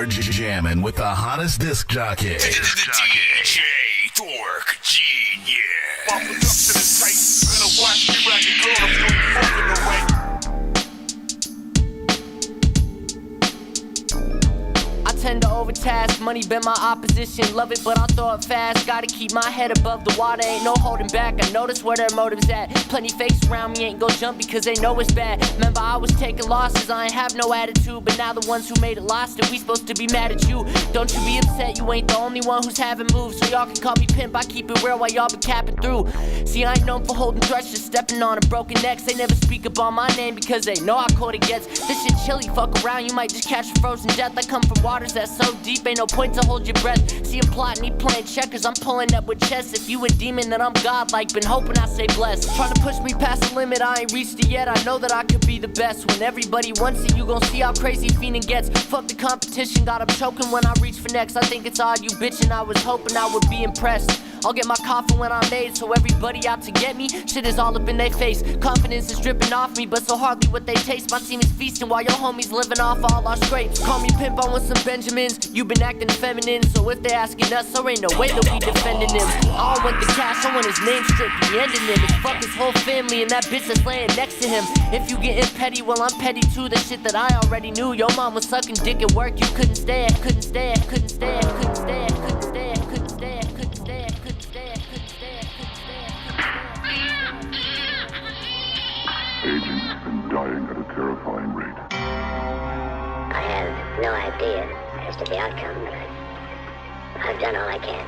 You're jamming with the hottest disc jockey. DJ Dork Geniuz. Pop it up to the tight. Better watch me rock it, girl. I'm doing fucking the right. Tend to overtask, money been my opposition. Love it, but I'll throw it fast. Gotta keep my head above the water, ain't no holding back. I notice where their motives at. Plenty fakes around me ain't gon' jump because they know it's bad. Remember, I was taking losses, I ain't have no attitude. But now the ones who made it lost it, we supposed to be mad at you. Don't you be upset, you ain't the only one who's having moves. So y'all can call me pimp, I keep it real while y'all be capping through. See, I ain't known for holding grudges, stepping on a broken necks. They never speak up on my name because they know how cold it gets. This shit chilly, fuck around, you might just catch a frozen death. I come from waters that's so deep, ain't no point to hold your breath. See him plotting, he playing checkers, I'm pulling up with chess. If you a demon, then I'm godlike, been hoping I stay blessed. Trying to push me past the limit, I ain't reached it yet. I know that I could be the best. When everybody wants it, you gon' see how crazy fiending gets. Fuck the competition, got up choking when I reach for next. I think it's odd you bitchin', I was hoping I would be impressed. I'll get my coffin when I'm made, so everybody out to get me, shit is all up in their face. Confidence is dripping off me, but so hardly what they taste. My team is feasting while your homies living off all our scrapes. Call me pimp, I want some Benjamins. You been acting feminine, so if they asking us, there ain't no way that we defending him. I don't want the cash, I want his name stripped, he ending him. It's fuck his whole family and that bitch that's laying next to him. If you getting petty, well I'm petty too. The shit that I already knew. Your mom was sucking dick at work, you couldn't stand, couldn't stand, couldn't stand, couldn't stand, couldn't stand, couldn't stand, couldn't stand, couldn't stand, couldn't stand, couldn't stand. Aging and dying at a terrifying rate. I have no idea as to the outcome, but I've done all I can.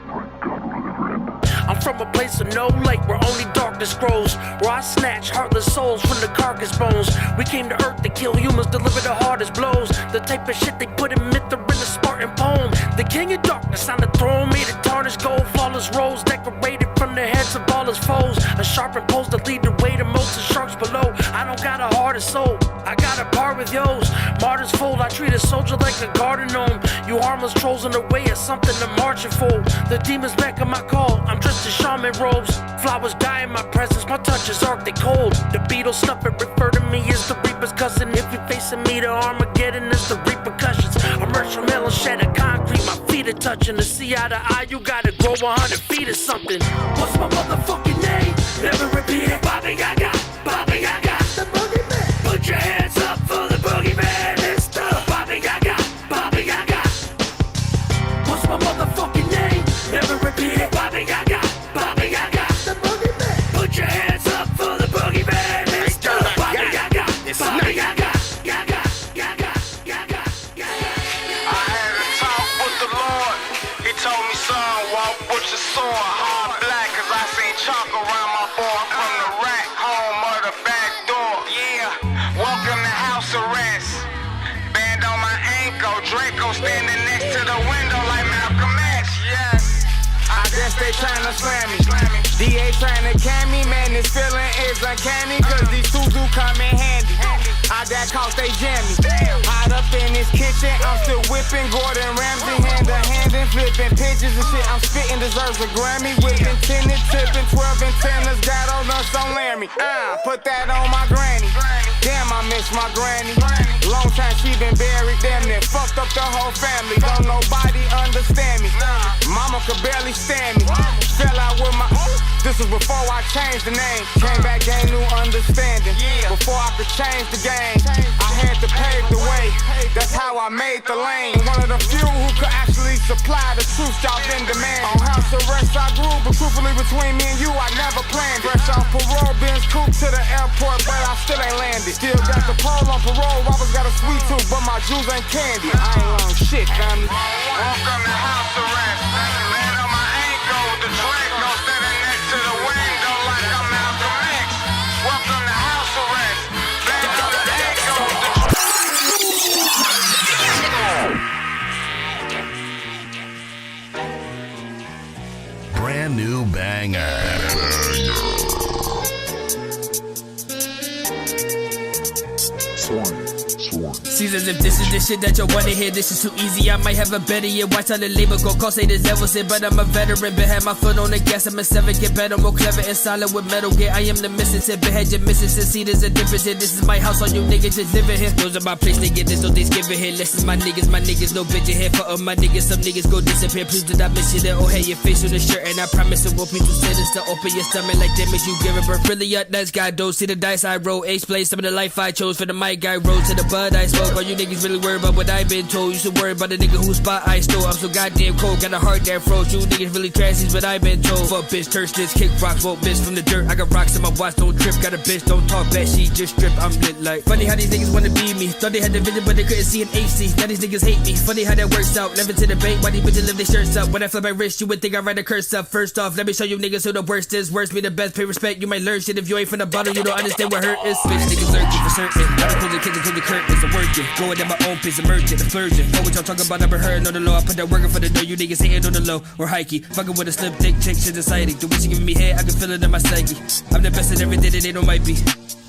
My God, will it ever end? I'm from a place of no lake where only darkness grows, where I snatch heartless souls from the carcass bones. We came to earth to kill humans, deliver the hardest blows. The type of shit they put in myth or in a Spartan poem. The king of darkness on the throne, made of tarnished gold, flawless rose, decorated from the heads of all his foes. A sharpened post to lead the way to most of sharks below. I don't got a heart or soul, I got a bar with yo's. Martyrs fold, I treat a soldier like a garden gnome. You harmless trolls in the way of something to marching for. The demons back on my call, I'm dressed in shaman robes. Flowers die in my presence, my touch is arctic cold. The Beatles snuff it, refer to me as the Reaper's cousin. If you're facing me, the Armageddon is the repercussions. Emerge from hell and shed a concrete, my feet are touching. To see eye to eye, you gotta grow 100 feet or something. What's my motherfucking name? Never repeat it. Bobby Gaga, Bobby Gaga, the boogeyman. Put your hands up for the boogeyman. It's the Bobby Gaga, Bobby Gaga. What's my motherfucking name? Never repeat it. Bobby Gaga, Bobby Gaga, the boogeyman. Put your hands up for the boogeyman. It's the Bobby Gaga, Bobby Gaga, Gaga, Gaga, Gaga, Gaga. I had a talk with the Lord. He told me, son, walk with your sword. Hard black, cause I seen chalk around my boy. From the rack, home of the back door. Yeah, welcome to house arrest. Band on my ankle, Draco standing next to the window like Malcolm X. Yes, I guess they tryna slam me. DA tryna can me, man, this feeling is uncanny. Cause these two do come in handy. I got caught, they jammy. Hot up in this kitchen, I'm still whipping Gordon Ramsay. Hand to hand and flipping pitches and shit. I'm spitting, deserves a Grammy. Whipping, tinted, tipping, 12 antennas. Got on us on Laramie. Put that on my granny. Damn, I miss my granny. Long time she been buried, damn near fucked up the whole family. Don't nobody understand me. Mama could barely stand me. Fell out with my this was before I changed the name. Came back, gained new understanding. Before I could change the game, I had to pave the way. That's how I made the lane. One of the few who could actually supply the truth y'all been demand. On house arrest I grew, but truthfully between me and you I never planned. Fresh off parole, Benz coupe to the airport, but I still ain't landed. Still got the pole on parole, Robbers got a sweet tooth, but my jewels ain't candy. I ain't on shit, family. Welcome to house arrest. Man on my ankle, the Draco standing next to the window like I'm Malcolm X. Welcome to house arrest. Man on the ankle, the Brand new banger. Swan. Seems as if this is the shit that you wanna hear. This is too easy, I might have a better year. Watch how the labor go, call say the devil's in. But I'm a veteran, been had my foot on the gas. I'm a 7, get better, more clever and solid with metal gear. I am the missing tip, head you're missing. See there's a difference here. This is my house, all you niggas just living here. Those are my place, they get this, no Thanksgiving here. Listen, my niggas, no bitch here. For my niggas, some niggas go disappear. Please did I miss you there? Oh hey, your face on the shirt, and I promise it won't be too serious to open your stomach like damage you giving birth. Really up, nice guy, don't see the dice I roll. Explain some of the life I chose for the mic I rode to the bud I spoke. All you niggas really worried about what I've been told. You should worry about the nigga whose spot I stole. I'm so goddamn cold, got a heart that froze. You niggas really trashies, but I've been told. Fuck bitch, church this, kick rocks, vote bitch from the dirt. I got rocks in my watch, don't trip. Got a bitch, don't talk bad, she just strip. I'm lit like. Funny how these niggas wanna be me. Thought they had the vision, but they couldn't see an AC. Now these niggas hate me. Funny how that works out. Never to the bank, why these bitches live their shirts up. When I flip my wrist, you would think I write a curse up. First off, let me show you niggas who the worst is. Worst me the best, pay respect. You might learn shit if you ain't from the bottom. You don't understand what hurt is. Bitch niggas lurking for certain. I don't close the kids until the curtains are working. Going at my own pace, emerging, the flirting. Know what y'all talking about, never heard on the low. I put that working for the dough. You niggas hating on the low or hikey. Fucking with a slim thick chick, shit exciting. The way she giving me head, I can feel it in my psyche. I'm the best at everything that they know might be.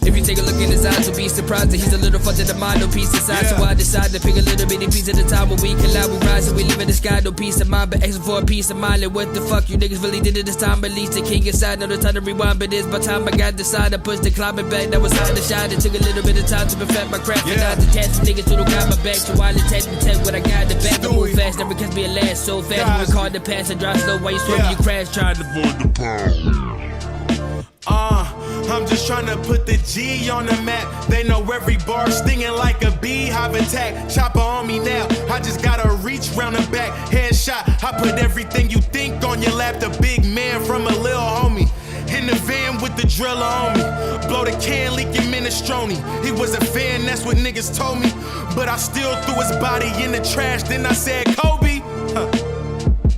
If you take a look in his eyes, you'll be surprised that he's a little fucked in the mind, no peace inside. So I decide to pick a little bitty piece at a time. When we collide, we rise and we live in the sky, no peace of mind, but extra for a peace of mind. And what the fuck you niggas really did at this time? At least the king inside, no time to rewind, but it's by time I got decided to push the climbing back. That was hard to shine. It took a little bit of time to perfect my craft. And I detach from niggas who don't got my back. So I'll attach me, tell what I got in the back. I move fast, never catch me a last. So fast, when we call the pass and drive slow while you swerve, you crash trying to avoid the power. I'm just trying to put the G on the map. They know every bar stinging like a beehive attack. Chopper on me now, I just gotta reach round the back. Headshot, I put everything you think on your lap. The big man from a little homie. In the van with the driller on me. Blow the can, leaking minestrone. He was a fan, that's what niggas told me. But I still threw his body in the trash. Then I said, Kobe.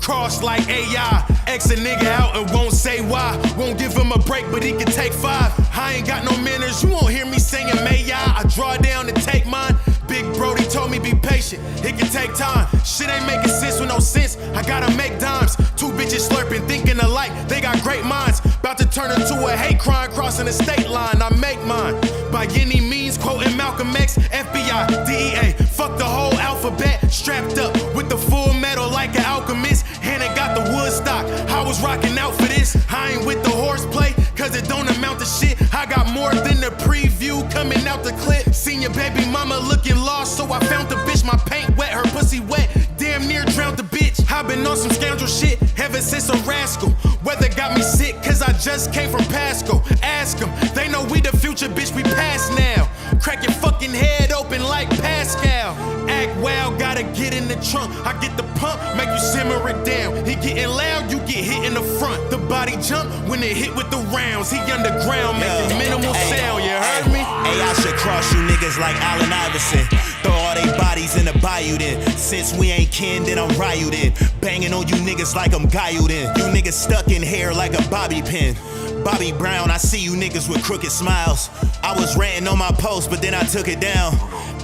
Cross like AI. X a nigga out and won't say why. Won't give him a break, but he can take 5. I ain't got no manners, you won't hear me singing may I draw down and take mine. Big Brody told me be patient, it can take time. Shit ain't making sense with no sense, I gotta make dimes. 2 bitches slurping, thinking alike, they got great minds. About to turn into a hate crime, crossing the state line. I make mine, by any means, quoting Malcolm X, FBI, DEA. Fuck the whole alphabet, strapped up with the full metal like an alchemist. And it got the wood stock, I was rocking out for this. I ain't with the horseplay, cause it don't amount to shit. I got more than the preview coming out the clip. Seen your baby mama looking lost, so I found the bitch. My paint wet, her pussy wet, damn near drowned the bitch. I been on some scoundrel shit ever since a rascal. Weather got me sick, cause I just came from Pasco. Ask them, they know we the future, bitch, we past now. Crack your fucking head open like Pascal. Act wild, gotta get in the trunk. I get the pump, make you simmer it down. He getting loud, you get hit in the front. The body jump when it hit with the rounds. He underground, making minimal sound, you heard me? Hey, I should cross you niggas like Allen Iverson. Throw all they bodies in the bayou then. Since we ain't kin, then I'm Ryu then. Banging on you niggas like I'm Gayu then. You niggas stuck in hair like a bobby pin. Bobby Brown, I see you niggas with crooked smiles. I was ranting on my post, but then I took it down.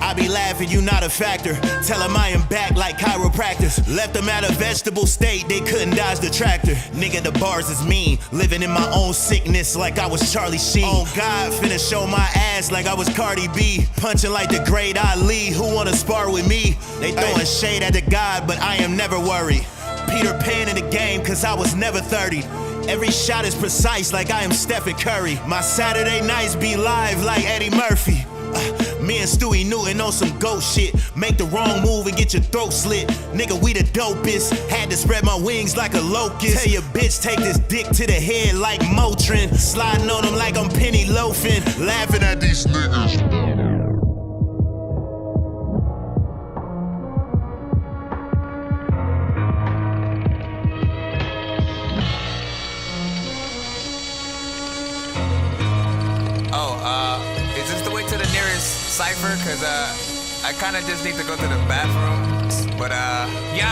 I be laughing, you not a factor. Tell them I am back like chiropractors. Left them at a vegetable state, they couldn't dodge the tractor. Nigga, the bars is mean. Living in my own sickness like I was Charlie Sheen. Oh God, finna show my ass like I was Cardi B. Punching like the great Ali, who wanna spar with me? They throwing shade at the God, but I am never worried. Peter Pan in the game, cause I was never 30. Every shot is precise like I am Stephen Curry. My Saturday nights be live like Eddie Murphy. Me and Stewie Newton on some ghost shit. Make the wrong move and get your throat slit. Nigga, we the dopest. Had to spread my wings like a locust. Tell your bitch take this dick to the head like Motrin. Sliding on them like I'm Penny Loafing. Laughing at these niggas. Is this the way to the nearest cipher? Cause I kinda just need to go to the bathroom. But Yo,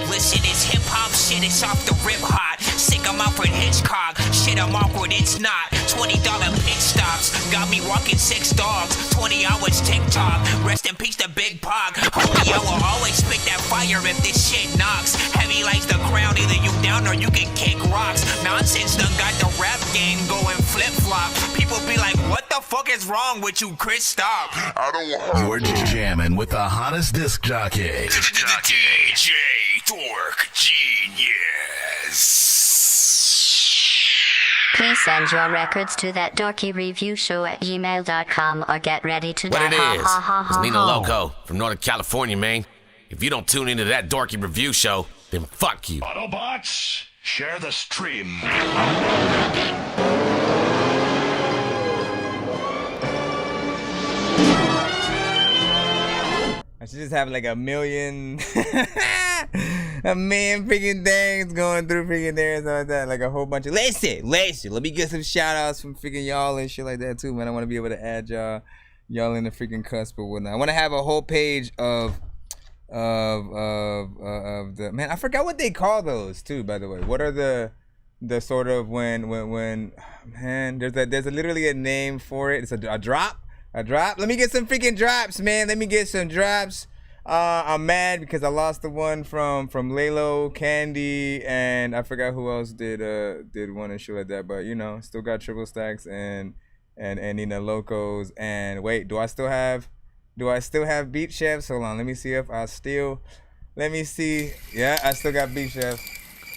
listen, this hip hop shit is off the rip hot. sick, I'm Alfred Hitchcock. Shit, I'm awkward, it's not. $20 pit stops. Got me walking 6 dogs. 20 hours TikTok. Rest in peace to Big Pog. Homie, I will always spit that fire if this shit knocks. Heavy likes the crown, either you down or you can kick rocks. Nonsense done got the rap game going flip-flop. People be like, what the fuck is wrong with you, Chris? Stop. I don't You're jamming with the hottest disc jockey. DJ Dork Genius. Please send your records to that dorkyreview@gmail.com or get ready to What die. it is, it's Nina Loco from Northern California, man. If you don't tune into that Dorky Review Show, then fuck you. Autobots, share the stream. I should just have like a million freaking things going through freaking there and stuff like that. Like a whole bunch of listen. Let me get some shout outs from freaking y'all and shit like that too, man. I want to be able to add y'all in the freaking cusp or whatnot. I want to have a whole page of the man. I forgot what they call those too, by the way. What are the sort of when man, there's literally a name for it. It's a drop. A drop? Let me get some freaking drops, man. Let me get some drops. I'm mad because I lost the one from Lalo, Candy, and I forgot who else did one and shit like that. But you know, still got triple stacks and Nina Locos. And wait, do I still have Beat Chefs? Hold on, let me see if I still. Let me see. Yeah, I still got Beat Chefs.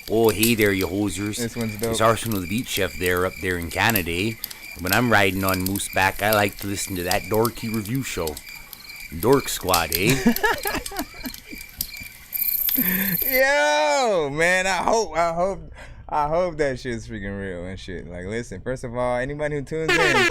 Oh, hey there, you hosers. This one's dope. It's Arsenal the Beat Chef there up there in Canada, eh? When I'm riding on Mooseback, I like to listen to that Dorky Review Show. Dork Squad, eh? Yo, man, I hope that shit's freaking real and shit. Like, listen, first of all, anybody who tunes in, welcome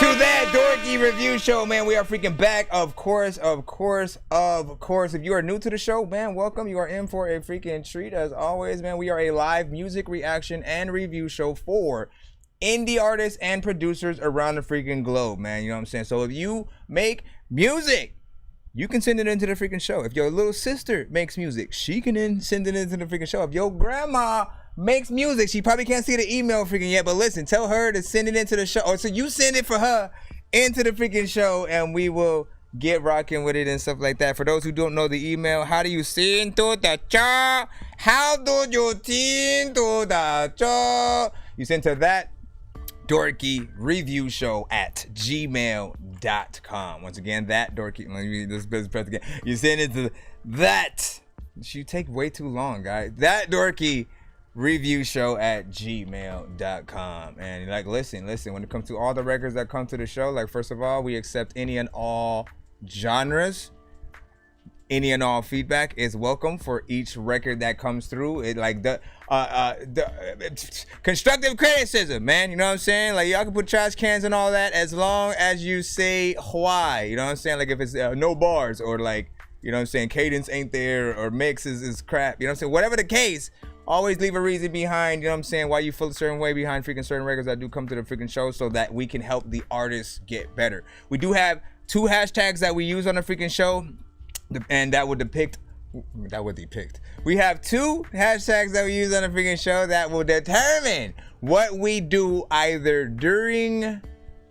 to that Dorky Review Show, man. We are freaking back, of course. If you are new to the show, man, welcome. You are in for a freaking treat, as always, man. We are a live music reaction and review show for indie artists and producers around the freaking globe, man. You know what I'm saying? So if you make music, you can send it into the freaking show. If your little sister makes music, she can then send it into the freaking show. If your grandma makes music, she probably can't see the email freaking yet, but listen, tell her to send it into the show. Or so you send it for her into the freaking show, and we will get rocking with it and stuff like that. For those who don't know the email, how do you send to the show? How do you send to the show? You send to that Dorky Review Show at gmail.com. Once again, that Dorky. Let me just press again. You send it to that. You take way too long, guys. That Dorky Review Show at gmail.com. And like, listen. When it comes to all the records that come to the show, like, first of all, we accept any and all genres. Any and all feedback is welcome for each record that comes through. It like the constructive criticism, man. You know what I'm saying? Like, y'all can put trash cans and all that as long as you say why. You know what I'm saying? Like, if it's no bars, or like, you know what I'm saying, cadence ain't there, or mix is crap. You know what I'm saying? Whatever the case, always leave a reason behind, you know what I'm saying, why you feel a certain way behind freaking certain records that do come to the freaking show, so that we can help the artists get better. We do have 2 hashtags that we use on the freaking show, and that would depict. We have 2 hashtags that we use on the freaking show that will determine what we do either during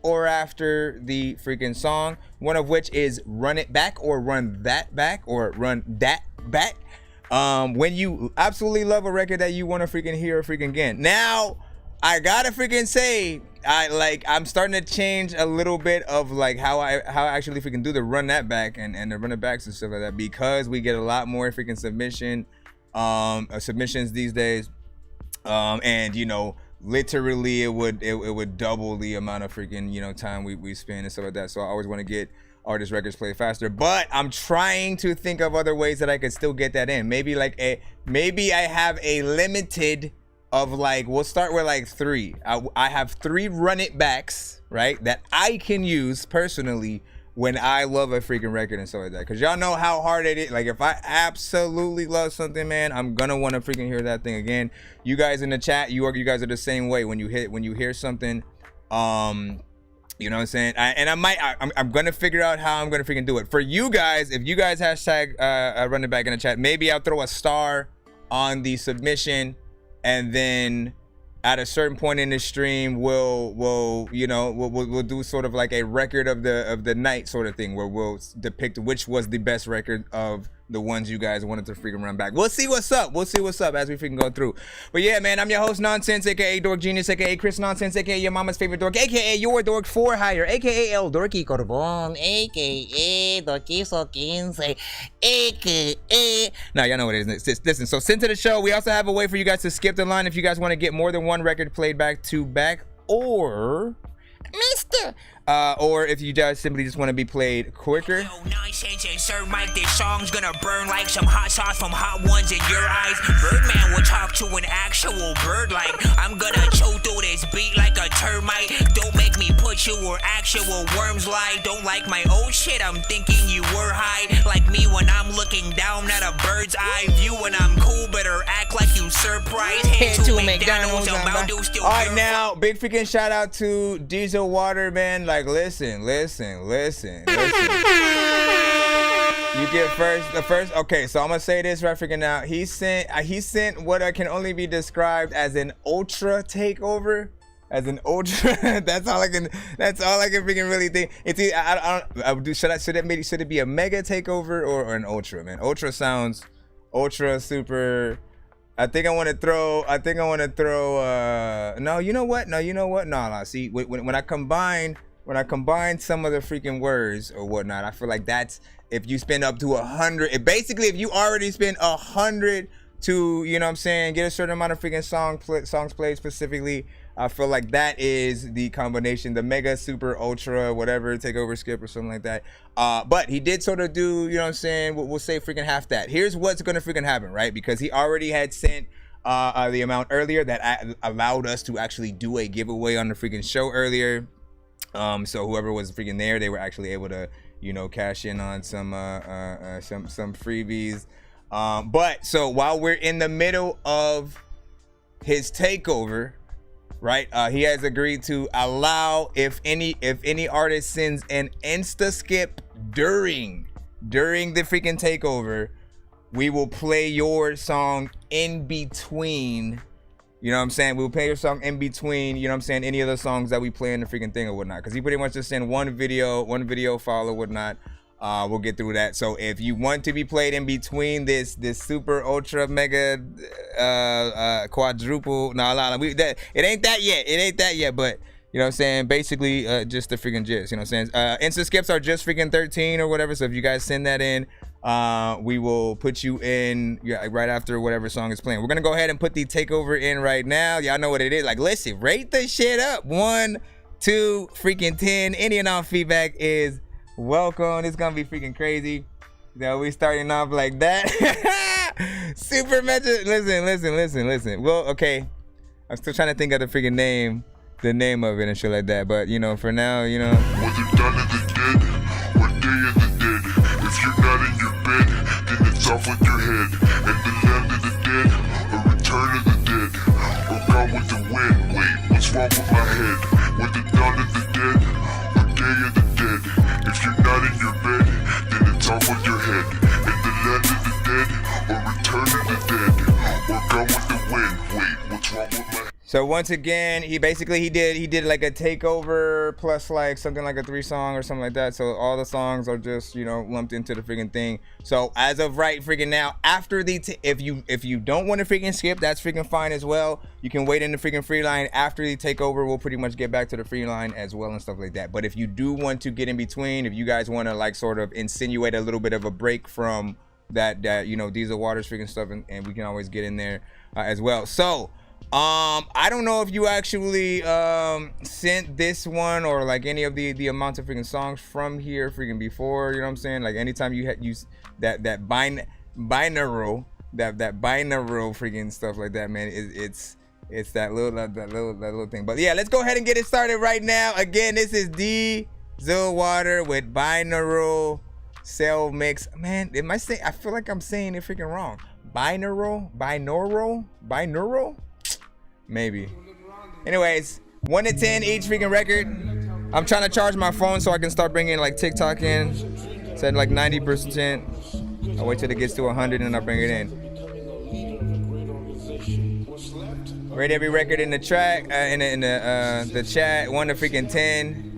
or after the freaking song. One of which is run it back, or run that back, or run that back. When you absolutely love a record that you want to freaking hear freaking again. Now, I gotta freaking say, I'm starting to change a little bit of like how I actually freaking do the run that back and the run it backs and stuff like that, because we get a lot more freaking submissions these days, and you know, literally it would double the amount of freaking, you know, time we spend and stuff like that. So I always want to get artist records played faster, but I'm trying to think of other ways that I could still get that in. Maybe I have a limited of like, we'll start with like 3. I have 3 run it backs, right, that I can use personally when I love a freaking record and stuff like that. Because y'all know how hard it is. Like, if I absolutely love something, man, I'm gonna want to freaking hear that thing again. You guys in the chat, you guys are the same way. When you hear something, you know what I'm saying? I'm gonna figure out how I'm gonna freaking do it. For you guys, if you guys hashtag run it back in the chat, maybe I'll throw a star on the submission and then at a certain point in the stream, we'll do sort of like a record of the night sort of thing, where we'll depict which was the best record of the ones you guys wanted to freaking run back. We'll see what's up. We'll see what's up as we freaking go through. But yeah, man, I'm your host, Nonsenze, aka Dork Genius, aka Chris Nonsense, aka your mama's favorite dork, aka your dork for hire, aka El Dorky Corbon, aka Dorkiest 15, aka. Now y'all know what it is. Listen, so send to the show. We also have a way for you guys to skip the line if you guys want to get more than one record played back to back, or or if you guys simply just want to be played quicker. Nonsense and Sir Mike, this song's gonna burn like some hot sauce from Hot Ones in your eyes. Birdman will talk to an actual bird like I'm gonna chew through this beat like a termite. Don't make me put you where actual worms lie. Don't like my old shit, I'm thinking you were high. Like me when I'm looking down at a bird's eye view. When I'm cool, better act like you surprised. Head to McDonald's, about to still. Alright, now, big freaking shout out to Diesel Water, man. Like, listen. You get the first. Okay, so I'm gonna say this right freaking now. He sent what can only be described as an ultra takeover. As an ultra, that's all I can freaking really think. It's should it be a mega takeover or an ultra, man? Ultra sounds ultra super. I think I want to throw. No, you know what? No. See, when I combine some of the freaking words or whatnot, I feel like that's, if you spend up to 100, basically if you already spend 100 to, you know what I'm saying, get a certain amount of freaking songs played specifically, I feel like that is the combination, the mega, super, ultra, whatever, takeover, skip or something like that. But he did sort of do, you know what I'm saying, we'll say freaking half that. Here's what's gonna freaking happen, right? Because he already had sent the amount earlier that allowed us to actually do a giveaway on the freaking show earlier. So whoever was freaking there, they were actually able to, you know, cash in on some freebies. But so while we're in the middle of his takeover, right, he has agreed to allow if any artist sends an insta skip during the freaking takeover, we will play your song in between. You know what I'm saying? We'll play your song in between, you know what I'm saying, any of the songs that we play in the freaking thing or whatnot. Because he pretty much just sent one video file or whatnot. We'll get through that. So if you want to be played in between this super ultra mega quadruple, it ain't that yet, but you know what I'm saying, basically just the freaking gist, you know what I'm saying. Instant skips are just freaking 13 or whatever, so if you guys send that in, we will put you in right after whatever song is playing. We're gonna go ahead and put the takeover in right now. Y'all know what it is. Like, listen, rate the shit up. 1, 2, freaking 10. Any and all feedback is welcome. It's gonna be freaking crazy. You know, we starting off like that. Super meta. Listen. Well, okay. I'm still trying to think of the freaking name of it and shit like that. But you know, for now, you know. Whether dawn of the dead or day of the dead, if you're not in your bed, then it's off with your head. And the land of the dead, or return of the dead, or gone with the wind. Wait, what's wrong with my head? Whether dawn of the dead or day of the dead, if you're not in your bed, then it's off with your head. And the land of the dead, or return of the dead, or gone with the wind. Wait, what's wrong with my head? So once again, he did like a takeover plus like something like a 3-song or something like that. So all the songs are just, you know, lumped into the freaking thing. So as of right freaking now, after the if you don't want to freaking skip, that's freaking fine as well. You can wait in the freaking free line. After the takeover, we'll pretty much get back to the free line as well and stuff like that. But if you do want to get in between, if you guys want to like sort of insinuate a little bit of a break from that you know, Diesel Waters freaking stuff, and we can always get in there as well. So I don't know if you actually sent this one or like any of the amounts of freaking songs from here freaking before, you know what I'm saying? Like anytime you had use that binaural freaking stuff like that, man, it's that little thing. But yeah, let's go ahead and get it started right now. Again, this is Diesel Water with binaural cell mix. Man, I feel like I'm saying it freaking wrong. Binaural? Maybe. Anyways, 1 to 10 each freaking record. I'm trying to charge my phone so I can start bringing like TikTok in. It's at like 90%. I'll wait till it gets to 100 and I'll bring it in. Rate every record in the track, in the chat, 1 to freaking 10.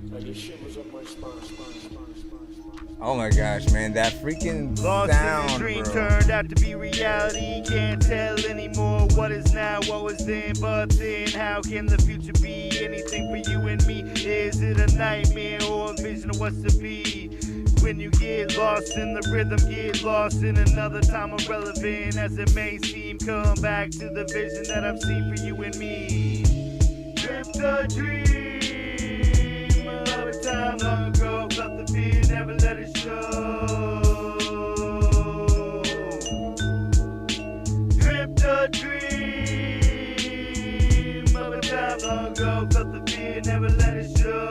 Oh my gosh, man, that freaking Lost sound, in a dream bro. turned out to be reality. Can't tell anymore what is now, what was then. But then, how can the future be anything for you and me? Is it a nightmare or a vision of what's to be? When you get lost in the rhythm, get lost in another time irrelevant as it may seem. Come back to the vision that I've seen for you and me. Drift a dream of a time long ago. Felt the fear, never let it show. Drift a dream of a time long ago. Felt the fear, never let it show.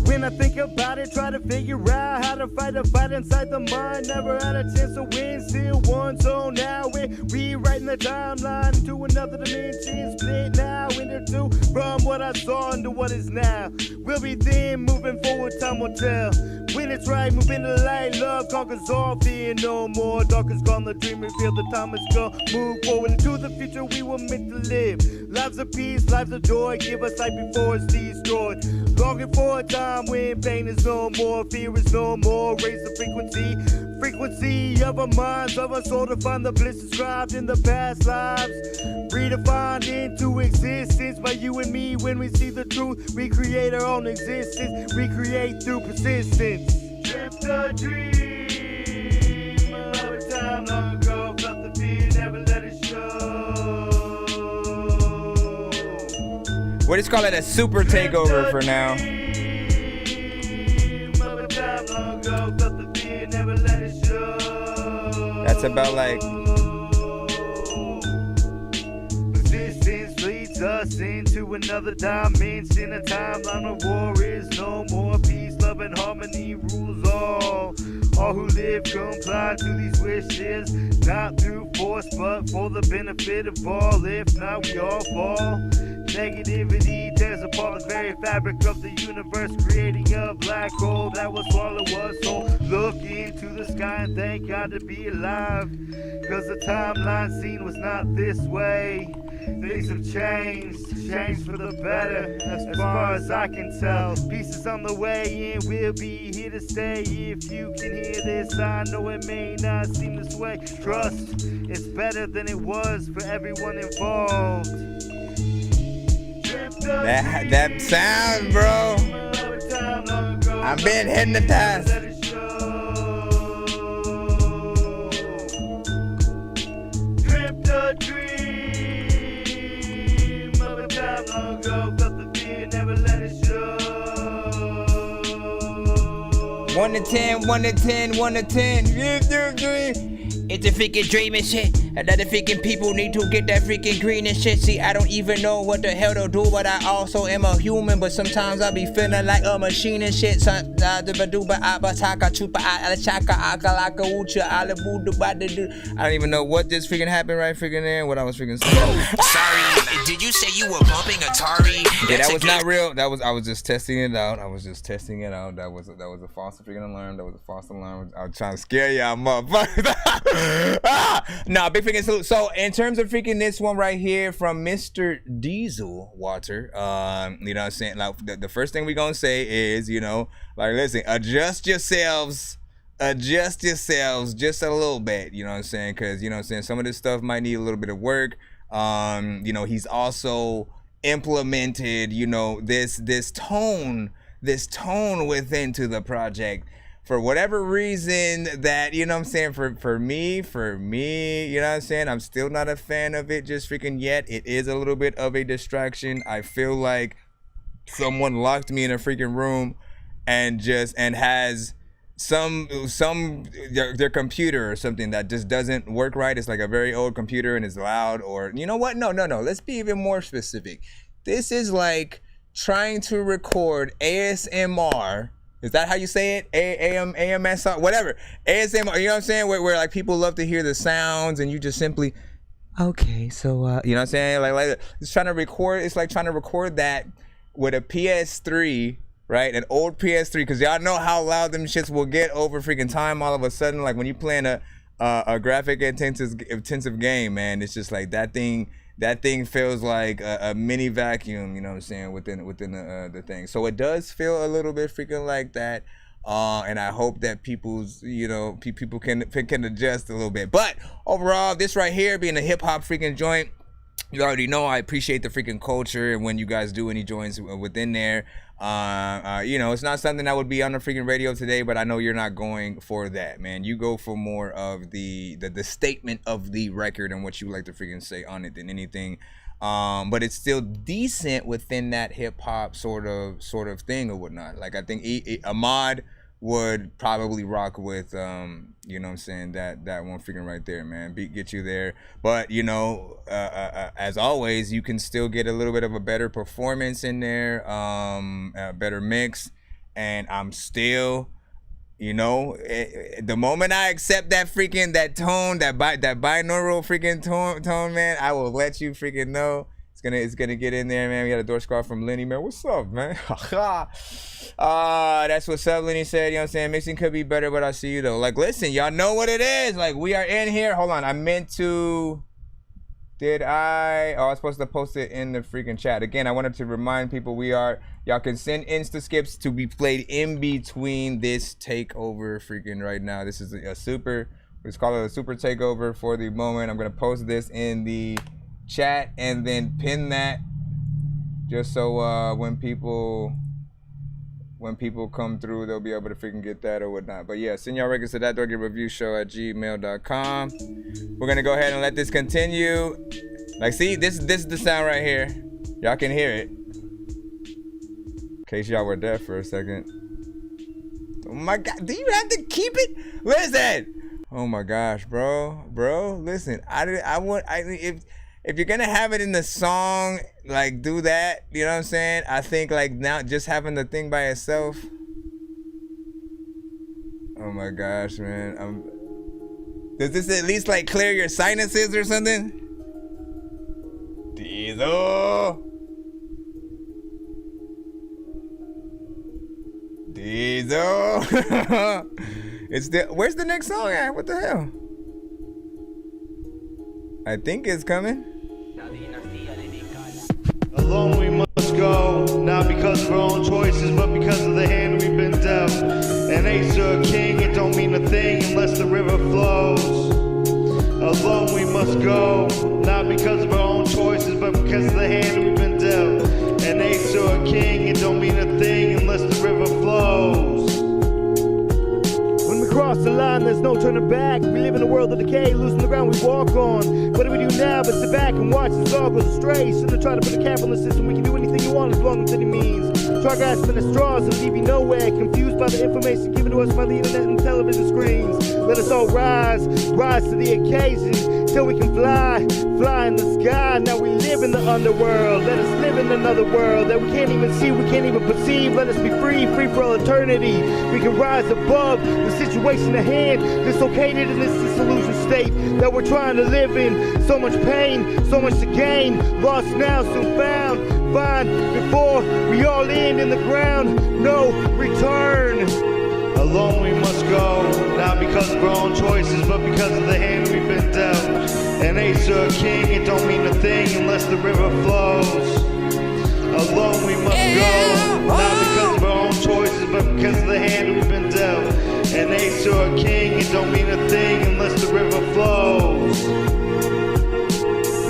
When I think about it, try to figure out how to fight a fight inside the mind. Never had a chance to win, still won. So now we're rewriting the timeline into another dimension. Split now into two, from what I saw into what is now. We'll be then moving forward, time will tell. When it's right, move into the light. Love conquers all, fear no more. Dark is gone, the dream revealed, the time is gone. Move forward into the future we were meant to live. Lives of peace, lives of joy. Give us light before it's destroyed. Longing for a time when pain is no more, fear is no more. Raise the frequency of our minds, of our soul to find the bliss described in the past lives. Redefined into existence by you and me. When we see the truth, we create our own existence. We create through persistence. Drift a dream of a time long ago. Felt the fear, never let it show. We'll just call it a super takeover for now. That's about like. Resistance leads us into another dimension. A timeline of war is no more. Peace, love, and harmony rules all. All who live comply to these wishes, not through force, but for the benefit of all. If not, we all fall. Negativity tears apart the very fabric of the universe, creating a black hole that will swallow us whole. Look into the sky and thank God to be alive, cause the timeline scene was not this way. Things have changed for the better, as far as I can tell. Peace is on the way and we'll be here to stay. If you can hear this, I know it may not seem this way. Trust, it's better than it was for everyone involved. That sound, bro. I've been hypnotized. Dreamt a dream of a time long ago. Felt the fear, never let it show. 1 to 10, 1 to 10, 1 to 10. It's a freaking dream and shit. Another freaking people need to get that freaking green and shit. See, I don't even know what the hell to do, but I also am a human. But sometimes I be feeling like a machine and shit. I don't even know what just freaking happened right freaking there. What I was freaking saying. Sorry, did you say you were bumping Atari? Yeah, that was not real. I was just testing it out. That was a false freaking alarm. That was a false alarm. I was trying to scare y'all, motherfuckers. Nah, big freaking salute. So in terms of freaking this one right here from Mr. Diesel Water, you know what I'm saying? Like the first thing we gonna say is, you know, like listen, adjust yourselves just a little bit, you know what I'm saying? Cause you know what I'm saying, some of this stuff might need a little bit of work. You know, he's also implemented, you know, this tone within to the project. For whatever reason that, you know what I'm saying, for me, you know what I'm saying, I'm still not a fan of it just freaking yet. It is a little bit of a distraction. I feel like someone locked me in a freaking room and has their computer or something that just doesn't work right. It's like a very old computer and it's loud, or you know what? No. Let's be even more specific. This is like trying to record ASMR. Is that how you say it? AMS, whatever. ASMR, you know what I'm saying? Where like people love to hear the sounds and you just simply, okay, so, you know what I'm saying? Like it's trying to record, it's like trying to record that with a PS3, right? An old PS3, because y'all know how loud them shits will get over freaking time all of a sudden. Like when you playing a a graphic intensive game, man. It's just like that thing feels like a mini vacuum, you know what I'm saying, within the thing. So it does feel a little bit freaking like that. And I hope that people's, people can adjust a little bit. But overall, this right here being a hip hop freaking joint, you already know I appreciate the freaking culture, and when you guys do any joints within there, it's not something that would be on the freaking radio today, but I know you're not going for that, man. You go for more of the statement of the record and what you like to freaking say on it than anything. But it's still decent within that hip hop sort of thing or whatnot. Like I think Ahmad would probably rock with you know what I'm saying, that one freaking right there, man. Beat get you there. But as always, you can still get a little bit of a better performance in there, a better mix, and I'm still, the moment I accept that freaking that binaural freaking tone, man, I will let you freaking know. It's gonna get in there, man. We got a Dork squad from Lenny, man. What's up, man? That's what's up, Lenny said. You know what I'm saying? Mixing could be better, but I see you though. Like, listen, y'all know what it is. Like, we are in here. Hold on, I meant to. Did I? Oh, I was supposed to post it in the freaking chat. Again, I wanted to remind people y'all can send Insta skips to be played in between this takeover freaking right now. This is a super. Let's call it a super takeover for the moment. I'm gonna post this in the chat and then pin that just so when people come through, they'll be able to freaking get that or whatnot. But yeah, send y'all records to that dorkyreviewshow@gmail.com. We're gonna go ahead and let this continue. Like, see, this is the sound right here. Y'all can hear it. In case y'all were deaf for a second. Oh my God, do you have to keep it? Listen. Oh my gosh, bro, listen. If you're gonna have it in the song, like, do that, you know what I'm saying? I think like now just having the thing by itself. Oh my gosh, man. Does this at least like clear your sinuses or something? Diesel. Where's the next song at? What the hell? I think it's coming. Alone we must go, not because of our own choices, but because of the hand we've been dealt. An ace or a king, it don't mean a thing unless the river flows. Alone we must go, not because of our own choices, but because of the hand we've been dealt. An ace or a king, it don't mean a thing unless the river flows. When we cross the line, there's no turning back. We live in a world of decay, losing the ground we walk on. What do we do now but sit back and watch this all goes astray? Shouldn't try to put a cap on the system. We can do anything you want as long as it means. Try grasping at straws and leave you nowhere. Confused by the information given to us by the internet and television screens. Let us all rise to the occasion till we can fly in the sky. Now we live in the underworld. Let us live in another world that we can't even see, we can't even perceive. Let us be free for all eternity. We can rise above the situation at hand, dislocated in this disillusioned state that we're trying to live in. So much pain, so much to gain. Lost now, soon found. Find before we all end in the ground. No return. Alone we must go, not because of our own choices, but because of the hand we've been dealt. An ace or a king, it don't mean a thing unless the river flows. Alone we must go, not because of our own choices, but because of the hand we've been dealt. An ace or a king, it don't mean a thing unless the river flows.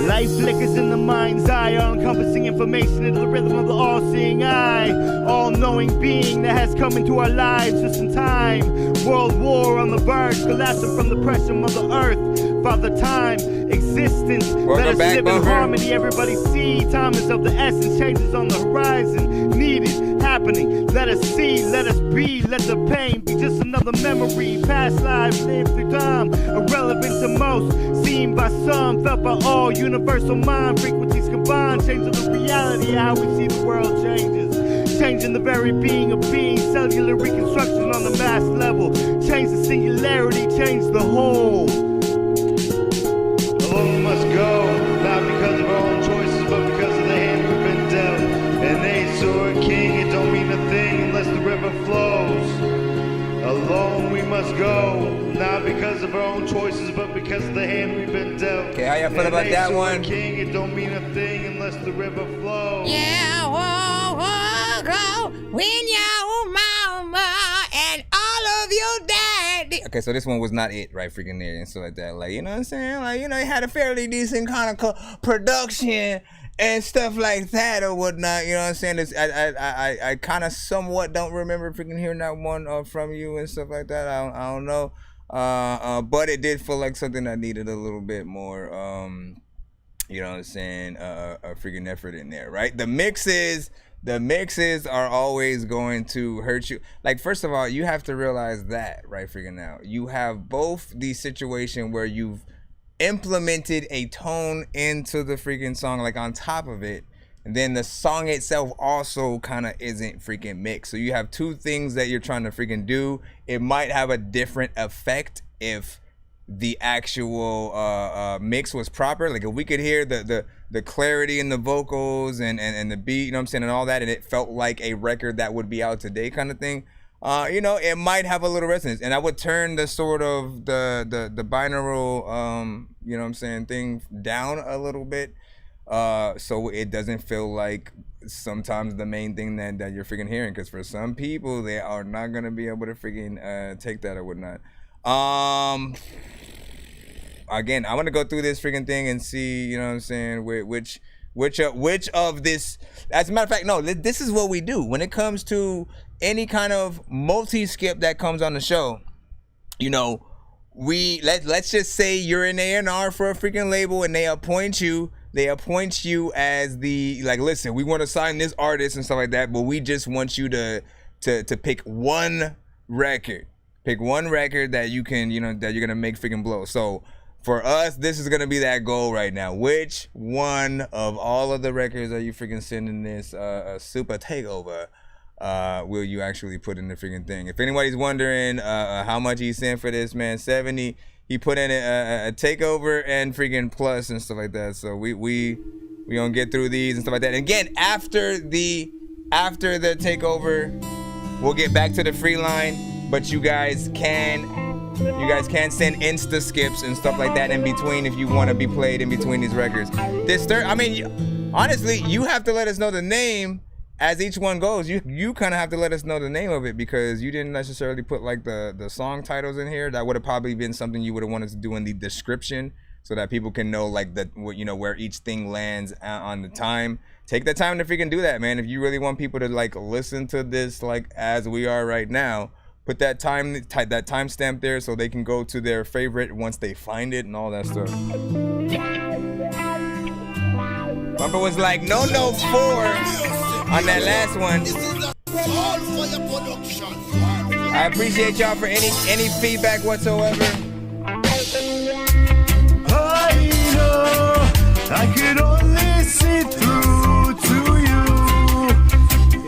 Light flickers in the mind's eye, all-encompassing information into the rhythm of the all-seeing eye. All-knowing being that has come into our lives just in time. World war on the verge, collapsing from the pressure of the earth. Father time, existence, let us live in harmony. Everybody see, time is of the essence, changes on the horizon. Needed, happening, let us see, let us be. Let the pain be just another memory. Past lives lived through time, irrelevant to most. Seen by some, felt by all. Universal mind, frequencies combined. Changing the reality of how we see the world changes. Changing the very being of being. Cellular reconstruction on the mass level. Change the singularity, change the whole. Alone we must go, not because of our own choices, but because of the hand we've been dealt. An ace or a king, it don't mean a thing unless the river flows. Alone we must go, not because of of our own choices, but because of the hand we've been dealt. Okay, how y'all feel about that one? King, it don't mean a thing unless the river flows. Yeah, whoa, whoa, go when your mama and all of your daddy. Okay, so this one was not it, right? Freaking there and stuff like that. Like, you know what I'm saying? Like, you know, it had a fairly decent kind of production and stuff like that or whatnot. You know what I'm saying? It's, I kind of somewhat don't remember freaking hearing that one from you and stuff like that. I don't know. But it did feel like something that needed a little bit more, you know what I'm saying, a freaking effort in there, right? The mixes are always going to hurt you. Like, first of all, you have to realize that, right, freaking now. You have both the situation where you've implemented a tone into the freaking song, like on top of it, and then the song itself also kind of isn't freaking mixed. So you have two things that you're trying to freaking do. It might have a different effect if the actual mix was proper. Like if we could hear the clarity in the vocals and the beat, you know what I'm saying, and all that, and it felt like a record that would be out today kind of thing. You know, it might have a little resonance, and I would turn the sort of the binaural, you know what I'm saying, thing down a little bit, so it doesn't feel like sometimes the main thing that you're freaking hearing, because for some people, they are not gonna be able to freaking take that or whatnot. Again, I want to go through this freaking thing and see, you know what I'm saying, which of this, as a matter of fact, no, this is what we do when it comes to any kind of multi-skip that comes on the show. You know, let's just say you're an A&R for a freaking label and they appoint you as the, like, listen, we want to sign this artist and stuff like that, but we just want you to pick one record that you can, you know, that you're gonna make freaking blow. So for us, this is gonna be that goal right now. Which one of all of the records are you freaking sending this super takeover will you actually put in the freaking thing? If anybody's wondering how much he sent for this, man, 70. He put in a takeover and freaking plus and stuff like that. So we gonna get through these and stuff like that. And again, after the takeover, we'll get back to the free line, but you guys can send insta skips and stuff like that in between if you want to be played in between these records. This third, I mean, honestly, you have to let us know the name as each one goes. You kind of have to let us know the name of it, because you didn't necessarily put like the song titles in here. That would have probably been something you would have wanted to do in the description, so that people can know like you know, where each thing lands on the time. Take the time to freaking do that, man. If you really want people to like listen to this like as we are right now, put that timestamp there so they can go to their favorite once they find it and all that stuff. Bumper was like, no 4 on that last one. I appreciate y'all for any feedback whatsoever. I know I could only see through to you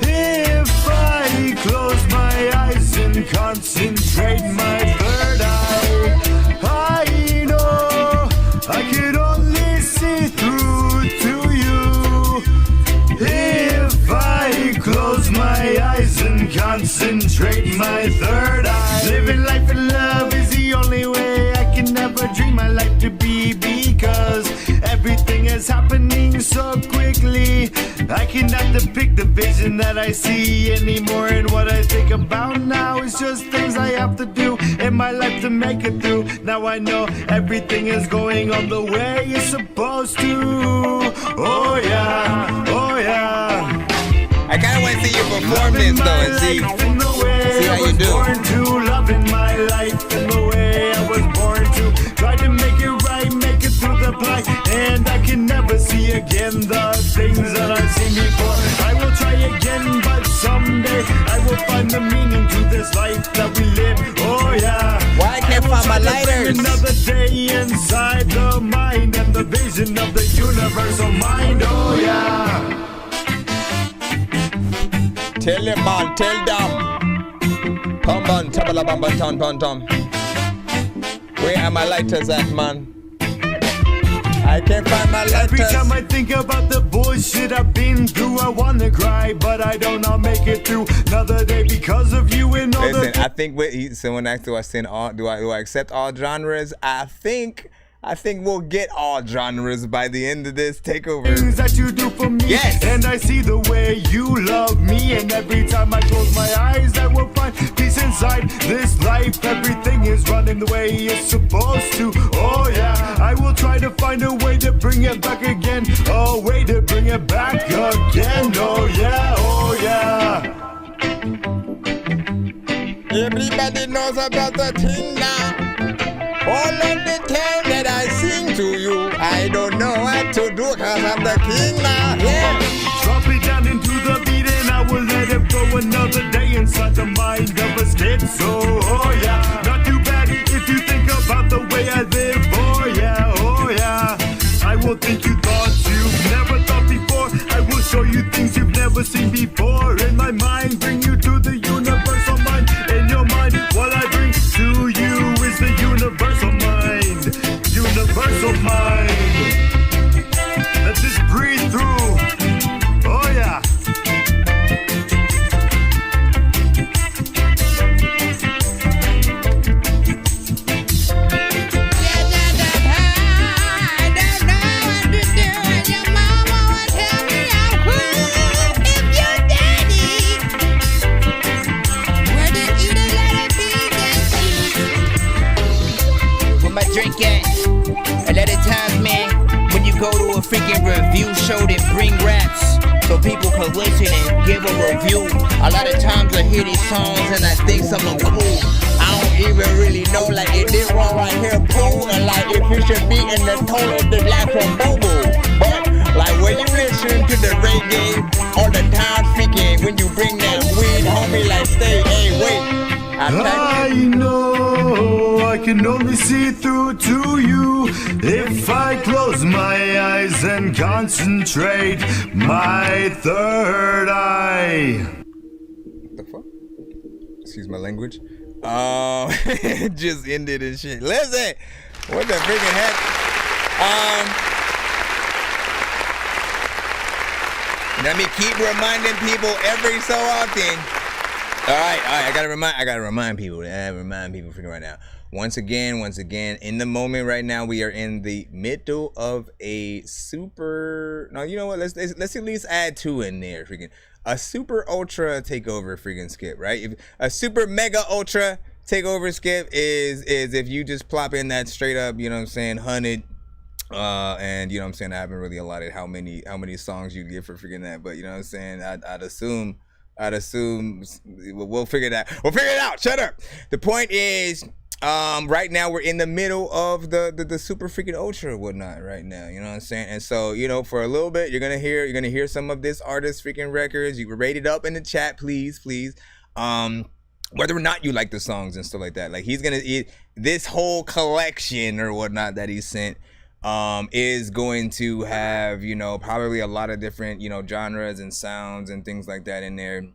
if I close my eyes and concentrate my third eye. I know I could only see through to you if I close my eyes and concentrate my third eye. Living life in love is the only way. I can never dream my life to be, because everything is happening so quickly. I cannot depict the vision that I see anymore, and what I think about now is just things I have to do in my life to make it through. Now I know everything is going on the way it's supposed to. Oh yeah, oh yeah. I kind of want to see you perform this though and see how you do. Born to love in my life in the way I was born to. Try to make it right, make it through the blight, and I can never see again the things that I've seen before. I will try again, but someday I will find the meaning to this life that we live. Oh yeah. Why I can't find my lighters? Another day inside the mind and the vision of the universal mind. Oh yeah. Tell them, man, tell them. Come on, tabala bamba tom. Where are my lighters at, man? I can't find my lighters. Every time I think about the bullshit I've been through, I want wanna cry, but I don't know, make it through another day because of you and all Listen, the I think someone asked, do I send all? Do I accept all genres? I think we'll get all genres by the end of this takeover. things that you do for me. Yes. And I see the way you love me, and every time I close my eyes, I will find peace inside this life. Everything is running the way it's supposed to. Oh yeah, I will try to find a way to bring it back again. A way to bring it back again. Oh yeah, oh yeah. Everybody knows about the thing now. All of the time that I sing to you, I don't know what to do cause I'm the king now. Yeah. Drop it down into the beat and I will let it go another day inside the mind of a schizo. Oh yeah, not too bad if you think about the way I live. Oh yeah, oh yeah. I will think you thoughts you've never thought before. I will show you things you've never seen before. In my mind, bring you to the universal mind. In your mind, what I bring to you is the universal mind. Universal mind. Let's just breathe through. Oh yeah. Drink at a lot of times, man, when you go to a freaking review show, they bring raps so people can listen and give a review. A lot of times I hear these songs and I think something cool. I don't even really know, like, if this one right here cool, and like if it should be in the tone of the black from Bobo. But like when you listen to the reggae all the time, freaking when you bring that weed, homie, like stay, hey, wait. I know I can only see through to you if I close my eyes and concentrate my third eye. What the fuck? Excuse my language. Just ended and shit. Listen, what the freaking heck? Let me keep reminding people every so often. All right. I gotta remind people freaking right now. Once again, in the moment right now, we are in the middle of a super. No, you know what? Let's at least add 2 in there. Freaking a super ultra takeover freaking skip, right? If a super mega ultra takeover skip is if you just plop in that straight up, you know what I'm saying, 100. And you know what I'm saying, I haven't really allotted how many songs you'd get for freaking that, but you know what I'm saying, I'd assume we'll figure that. We'll figure it out. Shut up. The point is, right now we're in the middle of the super freaking ultra or whatnot right now. You know what I'm saying? And so, you know, for a little bit, you're gonna hear some of this artist freaking records. You can rate it up in the chat, please. Whether or not you like the songs and stuff like that. Like this whole collection or whatnot that he sent is going to have, you know, probably a lot of different, you know, genres and sounds and things like that in there.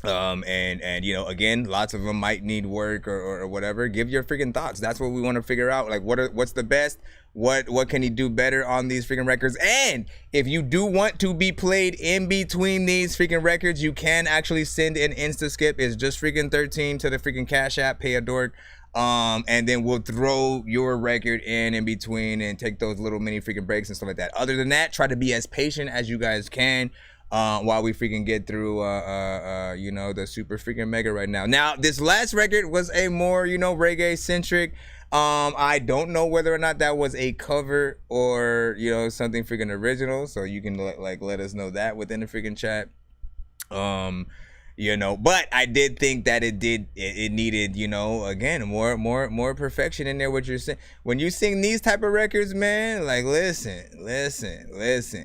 And you know, again, lots of them might need work or whatever. Give your freaking thoughts. That's what we want to figure out. Like, what's the best? What can he do better on these freaking records? And if you do want to be played in between these freaking records, you can actually send an insta skip. It's just freaking 13 to the freaking Cash App, pay a dork. And then we'll throw your record in between and take those little mini freaking breaks and stuff like that. Other than that, try to be as patient as you guys can while we freaking get through you know, the super freaking mega right now. Now, this last record was a more, you know, reggae centric. I don't know whether or not that was a cover or, you know, something freaking original, so you can let us know that within the freaking chat. You know, but I did think that it needed, you know, again, more perfection in there. What you're saying when you sing these type of records, man, like listen,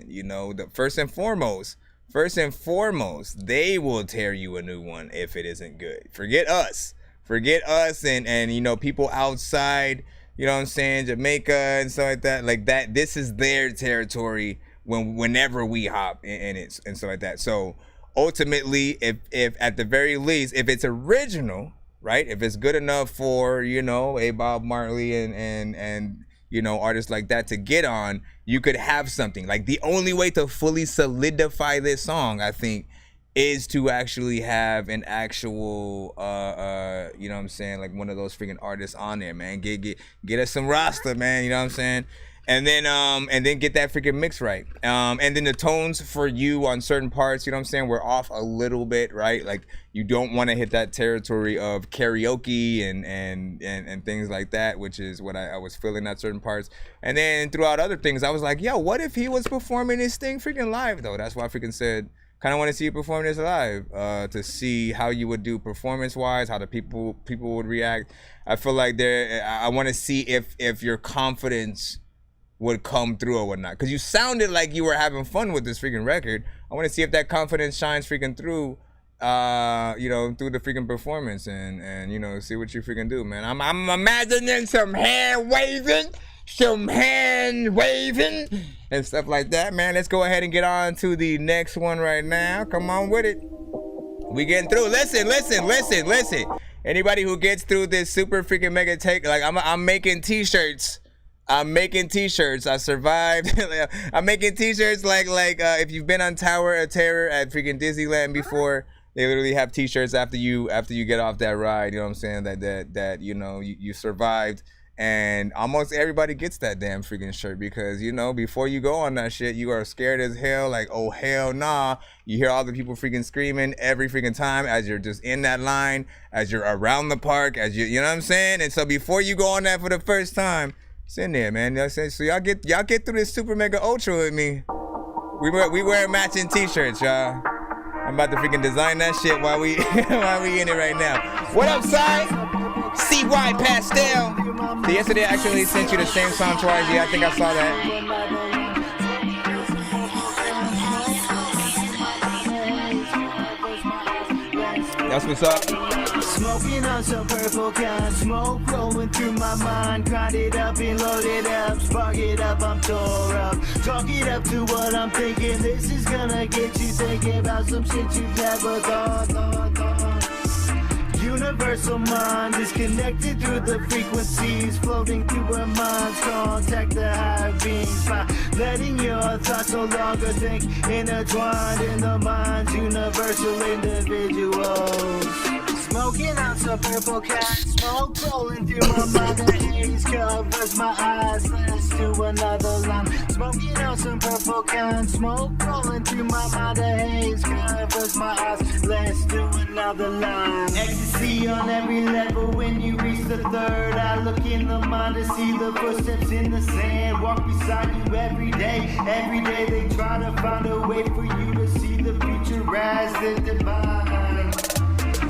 you know, the first and foremost, they will tear you a new one if it isn't good. Forget us and you know, people outside, you know what I'm saying, Jamaica and stuff like that. Like that, this is their territory whenever we hop in it and stuff like that. So ultimately, if at the very least, if it's original, right? If it's good enough for, you know, a Bob Marley and you know, artists like that to get on, you could have something. Like the only way to fully solidify this song, I think, is to actually have an actual, you know what I'm saying, like one of those freaking artists on there, man. Get us some Rasta, man. You know what I'm saying? And then get that freaking mix right. And then the tones for you on certain parts, you know what I'm saying, were off a little bit, right? Like you don't want to hit that territory of karaoke and things like that, which is what I was feeling at certain parts. And then throughout other things, I was like, yo, what if he was performing this thing freaking live though? That's why I freaking said, kind of want to see you perform this live, to see how you would do performance-wise, how the people would react. I feel like I want to see if your confidence would come through or whatnot, because you sounded like you were having fun with this freaking record. I want to see if that confidence shines freaking through, you know, through the freaking performance, and you know, see what you freaking do, man. I'm imagining some hand waving and stuff like that, man. Let's go ahead and get on to the next one right now. Come on with it. We getting through. Listen. Anybody who gets through this super freaking mega take, like I'm making t-shirts. I survived. I'm making t-shirts like if you've been on Tower of Terror at freaking Disneyland before, they literally have t-shirts after you get off that ride. You know what I'm saying? That you know you survived, and almost everybody gets that damn freaking shirt, because you know before you go on that shit, you are scared as hell. Like, oh hell nah. You hear all the people freaking screaming every freaking time as you're just in that line, as you're around the park, as you know what I'm saying. And so before you go on that for the first time, it's in there, man. You know what I'm saying? So y'all get through this super mega ultra with me. We wear matching t-shirts, y'all. I'm about to freaking design that shit while we in it right now. What up, Sai? CY Pastel. So yesterday I actually sent you the same song twice. Yeah, I think I saw that. That's what's up. Smoking on some purple kind, smoke rolling through my mind. Grind it up and load it up, spark it up, I'm tore up. Talk it up to what I'm thinking. This is gonna get you thinking about some shit you've never thought. Universal mind is connected through the frequencies, floating through our minds. Contact the higher beings by letting your thoughts no longer think, intertwined in the minds, universal individuals. Smoking on some purple cat, smoke rolling through my mind. The haze covers my eyes. Let's do another line. Smoking on some purple cat, smoke rolling through my mind. The haze covers my eyes. Let's do another line. Ecstasy on every level. When you reach the third, I look in the mind to see the footsteps in the sand. Walk beside you every day. Every day they try to find a way for you to see the future as the divine.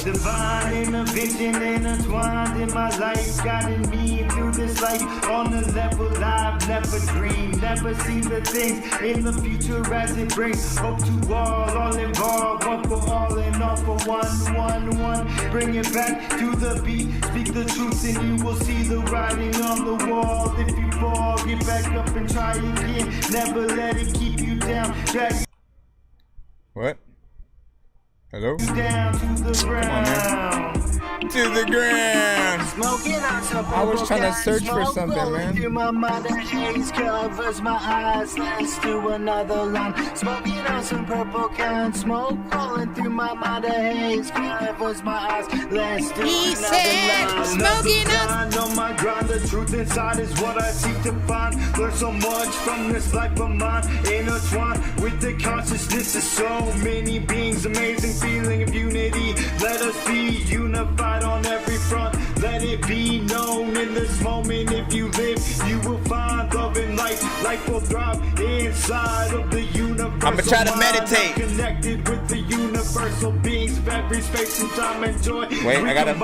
Divine intervention intertwined in my life, guiding me through this life on the level I've never dreamed. Never see the things in the future as it brings hope to all involved, one for all and all for one. Bring it back to the beat, speak the truth and you will see the writing on the wall. If you fall, get back up and try again. Never let it keep you down. What? Hello? Down to the ground. To the ground. Smoking on some I was trying to search for something, man. Through my mind, the haze covers my eyes. Let's do another line. Smoking on some purple can. Smoke rolling through my mind, the haze covers my eyes. Let's do another line. Smoking on my grind. The truth inside is what I seek to find. Learn so much from this life of mine. Intertwined with the consciousness of so many beings. Amazing feeling of unity. Let us be unified on every front. Let it be known in this moment. If you live, you will find love and light. Life will thrive inside of the universe. I'ma try to meditate. Connected with the universal beings of every space and time and joy. Wait, I gotta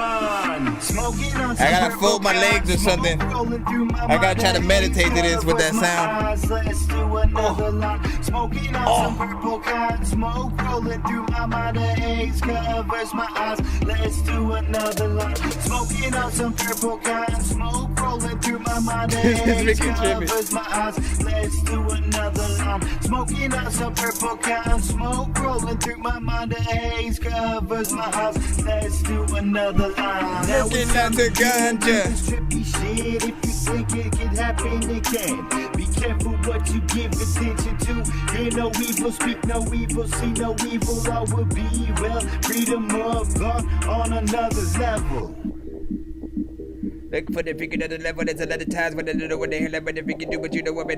fold my legs or something. I gotta try to meditate to this with that sound. Let's do another line. Smoking on some purple kind. Smoke rolling through my mind. The haze covers my eyes. Let's do another line. Smoking on some purple kind. Smoke rolling through my mind. The haze covers my eyes. Let's do another line. Smoking on some purple kind. Smoke rolling through my mind. The haze covers my eyes. Let's do another line. Looking at the ganja. Trippy shit. If you think it can happen, it can. Be careful what you give attention to. Hear no evil, speak no evil, see no evil. All will be well. Freedom of thought on another level. Look for the figure at the level. There's a lot of times when I don't know what the hell, but if you can do what you know what.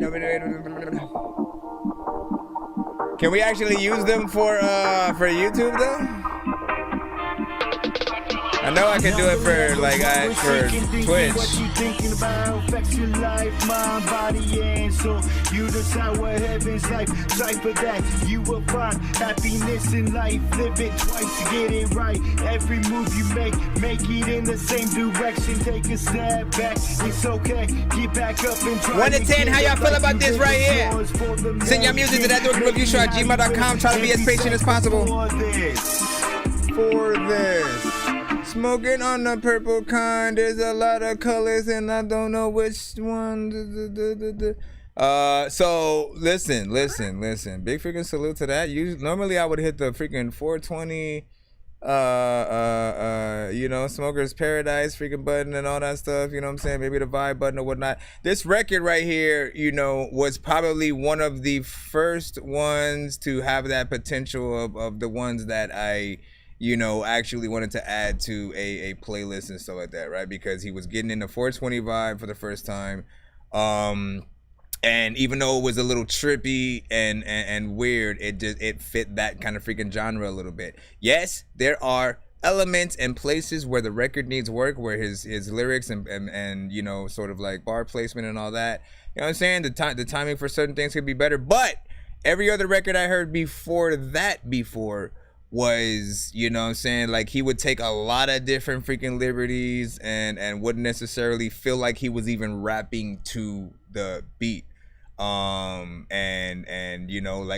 Can we actually use them for YouTube though? I know I can do it for like for Twitch. What you thinking about affects your life, mind, body, and soul. You decide what heaven's like. Try for that, you will find happiness in life. Live it twice to get it right. Every move you make it in the same direction. Take a step back, it's okay. Get back up and try. 1 to 10, how y'all feel about this right here? Send your music to that dorkyreviewshow@gmail.com. Try to be as patient as possible. For this. Smoking on the purple kind. There's a lot of colors and I don't know which one. So listen. Big freaking salute to that. Normally I would hit the freaking 420 Smoker's Paradise freaking button and all that stuff, you know what I'm saying? Maybe the vibe button or whatnot. This record right here, was probably one of the first ones to have that potential of the ones that I actually wanted to add to a playlist and stuff like that, right? Because he was getting in the 420 vibe for the first time. And even though it was a little trippy and weird, it fit that kind of freaking genre a little bit. Yes, there are elements and places where the record needs work, where his lyrics and sort of like bar placement and all that. You know what I'm saying? The timing for certain things could be better. But every other record I heard before was, like he would take a lot of different freaking liberties and wouldn't necessarily feel like he was even rapping to the beat.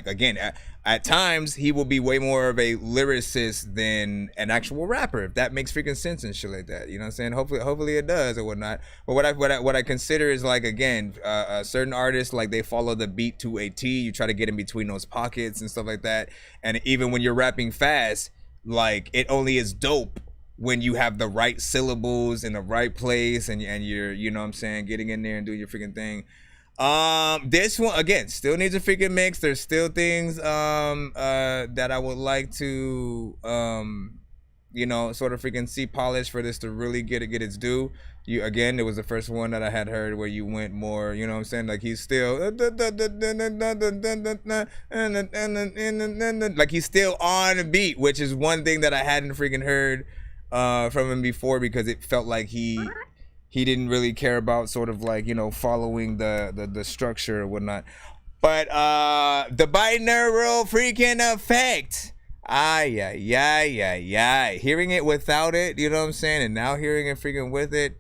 Again, at times he will be way more of a lyricist than an actual rapper, if that makes freaking sense and shit like that. You know what I'm saying? Hopefully it does or whatnot. But what I consider is like, again, certain artists, like they follow the beat to a T. You try to get in between those pockets and stuff like that. And even when you're rapping fast, like it only is dope when you have the right syllables in the right place and you're, getting in there and doing your freaking thing. This one again still needs a freaking mix. There's still things that I would like to sort of freaking see polished for this to really get its due. It was the first one that I had heard where you went more, like he's still like he's still on a beat, which is one thing that I hadn't freaking heard from him before, because it felt like he didn't really care about sort of like, following the structure or whatnot. But the binaural freaking effect. Hearing it without it, you know what I'm saying? And now hearing it freaking with it,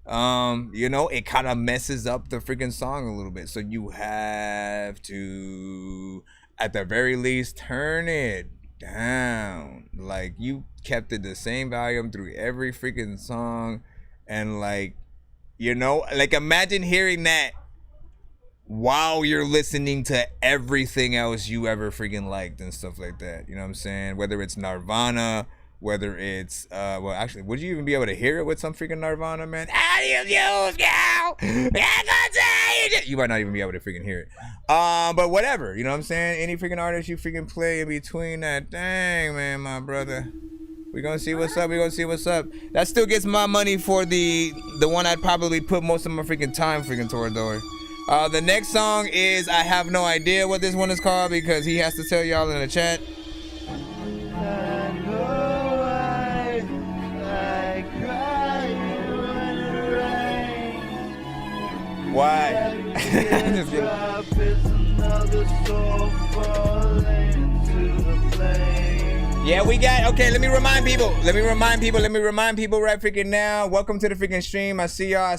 it kind of messes up the freaking song a little bit. So you have to, at the very least, turn it down. Like you kept it the same volume through every freaking song. And like imagine hearing that while you're listening to everything else you ever freaking liked and stuff like that. You know what I'm saying? Whether it's Nirvana, whether it's would you even be able to hear it with some freaking Nirvana, man? You might not even be able to freaking hear it. But whatever, you know what I'm saying? Any freaking artist you freaking play in between that, dang man, my brother. We're gonna see what's up. That still gets my money for the one I'd probably put most of my freaking time freaking toward though. The next song is, I have no idea what this one is called because he has to tell y'all in the chat. Why? Just yeah, we got, okay, let me remind people right freaking now. Welcome to the freaking stream. I see y'all.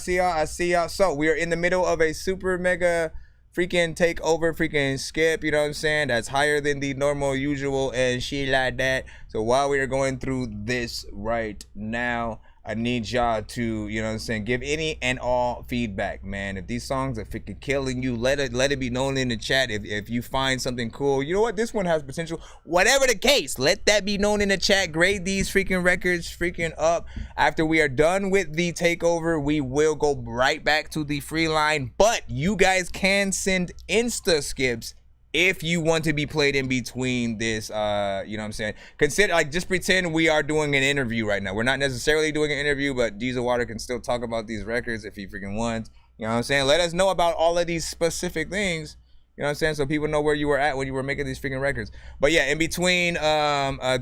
So we are in the middle of a super mega freaking takeover freaking skip, you know what I'm saying? That's higher than the normal usual and shit like that. So while we are going through this right now, I need y'all to, you know what I'm saying, give any and all feedback, man. If these songs are freaking killing you, let it be known in the chat. If you find something cool, you know what, this one has potential. Whatever the case, let that be known in the chat. Grade these freaking records freaking up. After we are done with the takeover, we will go right back to the free line. But you guys can send Insta skips if you want to be played in between this, you know what I'm saying? Consider, like, just pretend we are doing an interview right now. We're not necessarily doing an interview, but Diesel Water can still talk about these records if he freaking wants. You know what I'm saying? Let us know about all of these specific things, you know what I'm saying? So people know where you were at when you were making these freaking records. But yeah, in between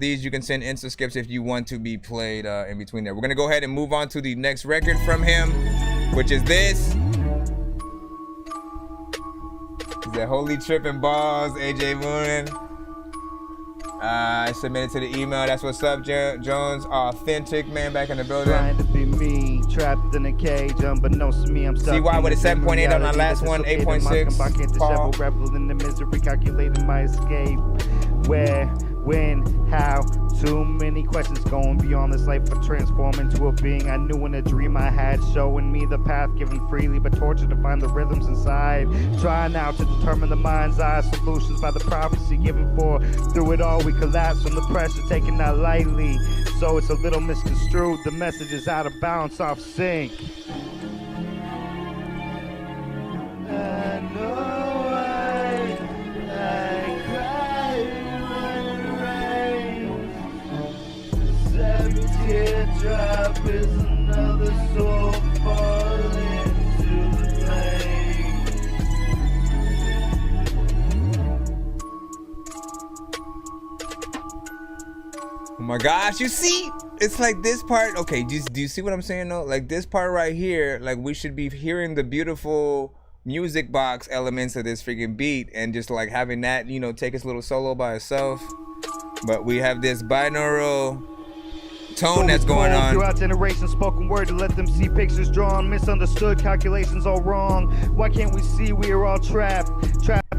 these, you can send Insta skips if you want to be played in between there. We're gonna go ahead and move on to the next record from him, which is this. The Holy Trippin' Balls, AJ Moonin. I submitted to the email. That's what's up, Jones. Authentic, man, back in the building. Trying to be me, trapped in a cage, unbeknownst to me, I'm stuck. CY with a 7.8 on our last one, 8.6. Paul. Rebel in the misery, calculating my escape. Where, when, how? Too many questions going beyond this life, but transform into a being I knew in a dream I had, showing me the path given freely, but tortured to find the rhythms inside. Trying now to determine the mind's eye solutions by the prophecy given for. Through it all, we collapse from the pressure, taking that lightly. So it's a little misconstrued. The message is out of bounds, off sync. I know I cry when it rains. Every teardrop is another soul falling to the flame. Oh my gosh, you see? It's like this part. Okay, do you see what I'm saying though? Like this part right here, like we should be hearing the beautiful music box elements of this freaking beat and just like having that, you know, take its little solo by itself. But we have this binaural tone that's going on. Throughout generations, spoken word to let them see pictures drawn, misunderstood, calculations all wrong. Why can't we see we are all trapped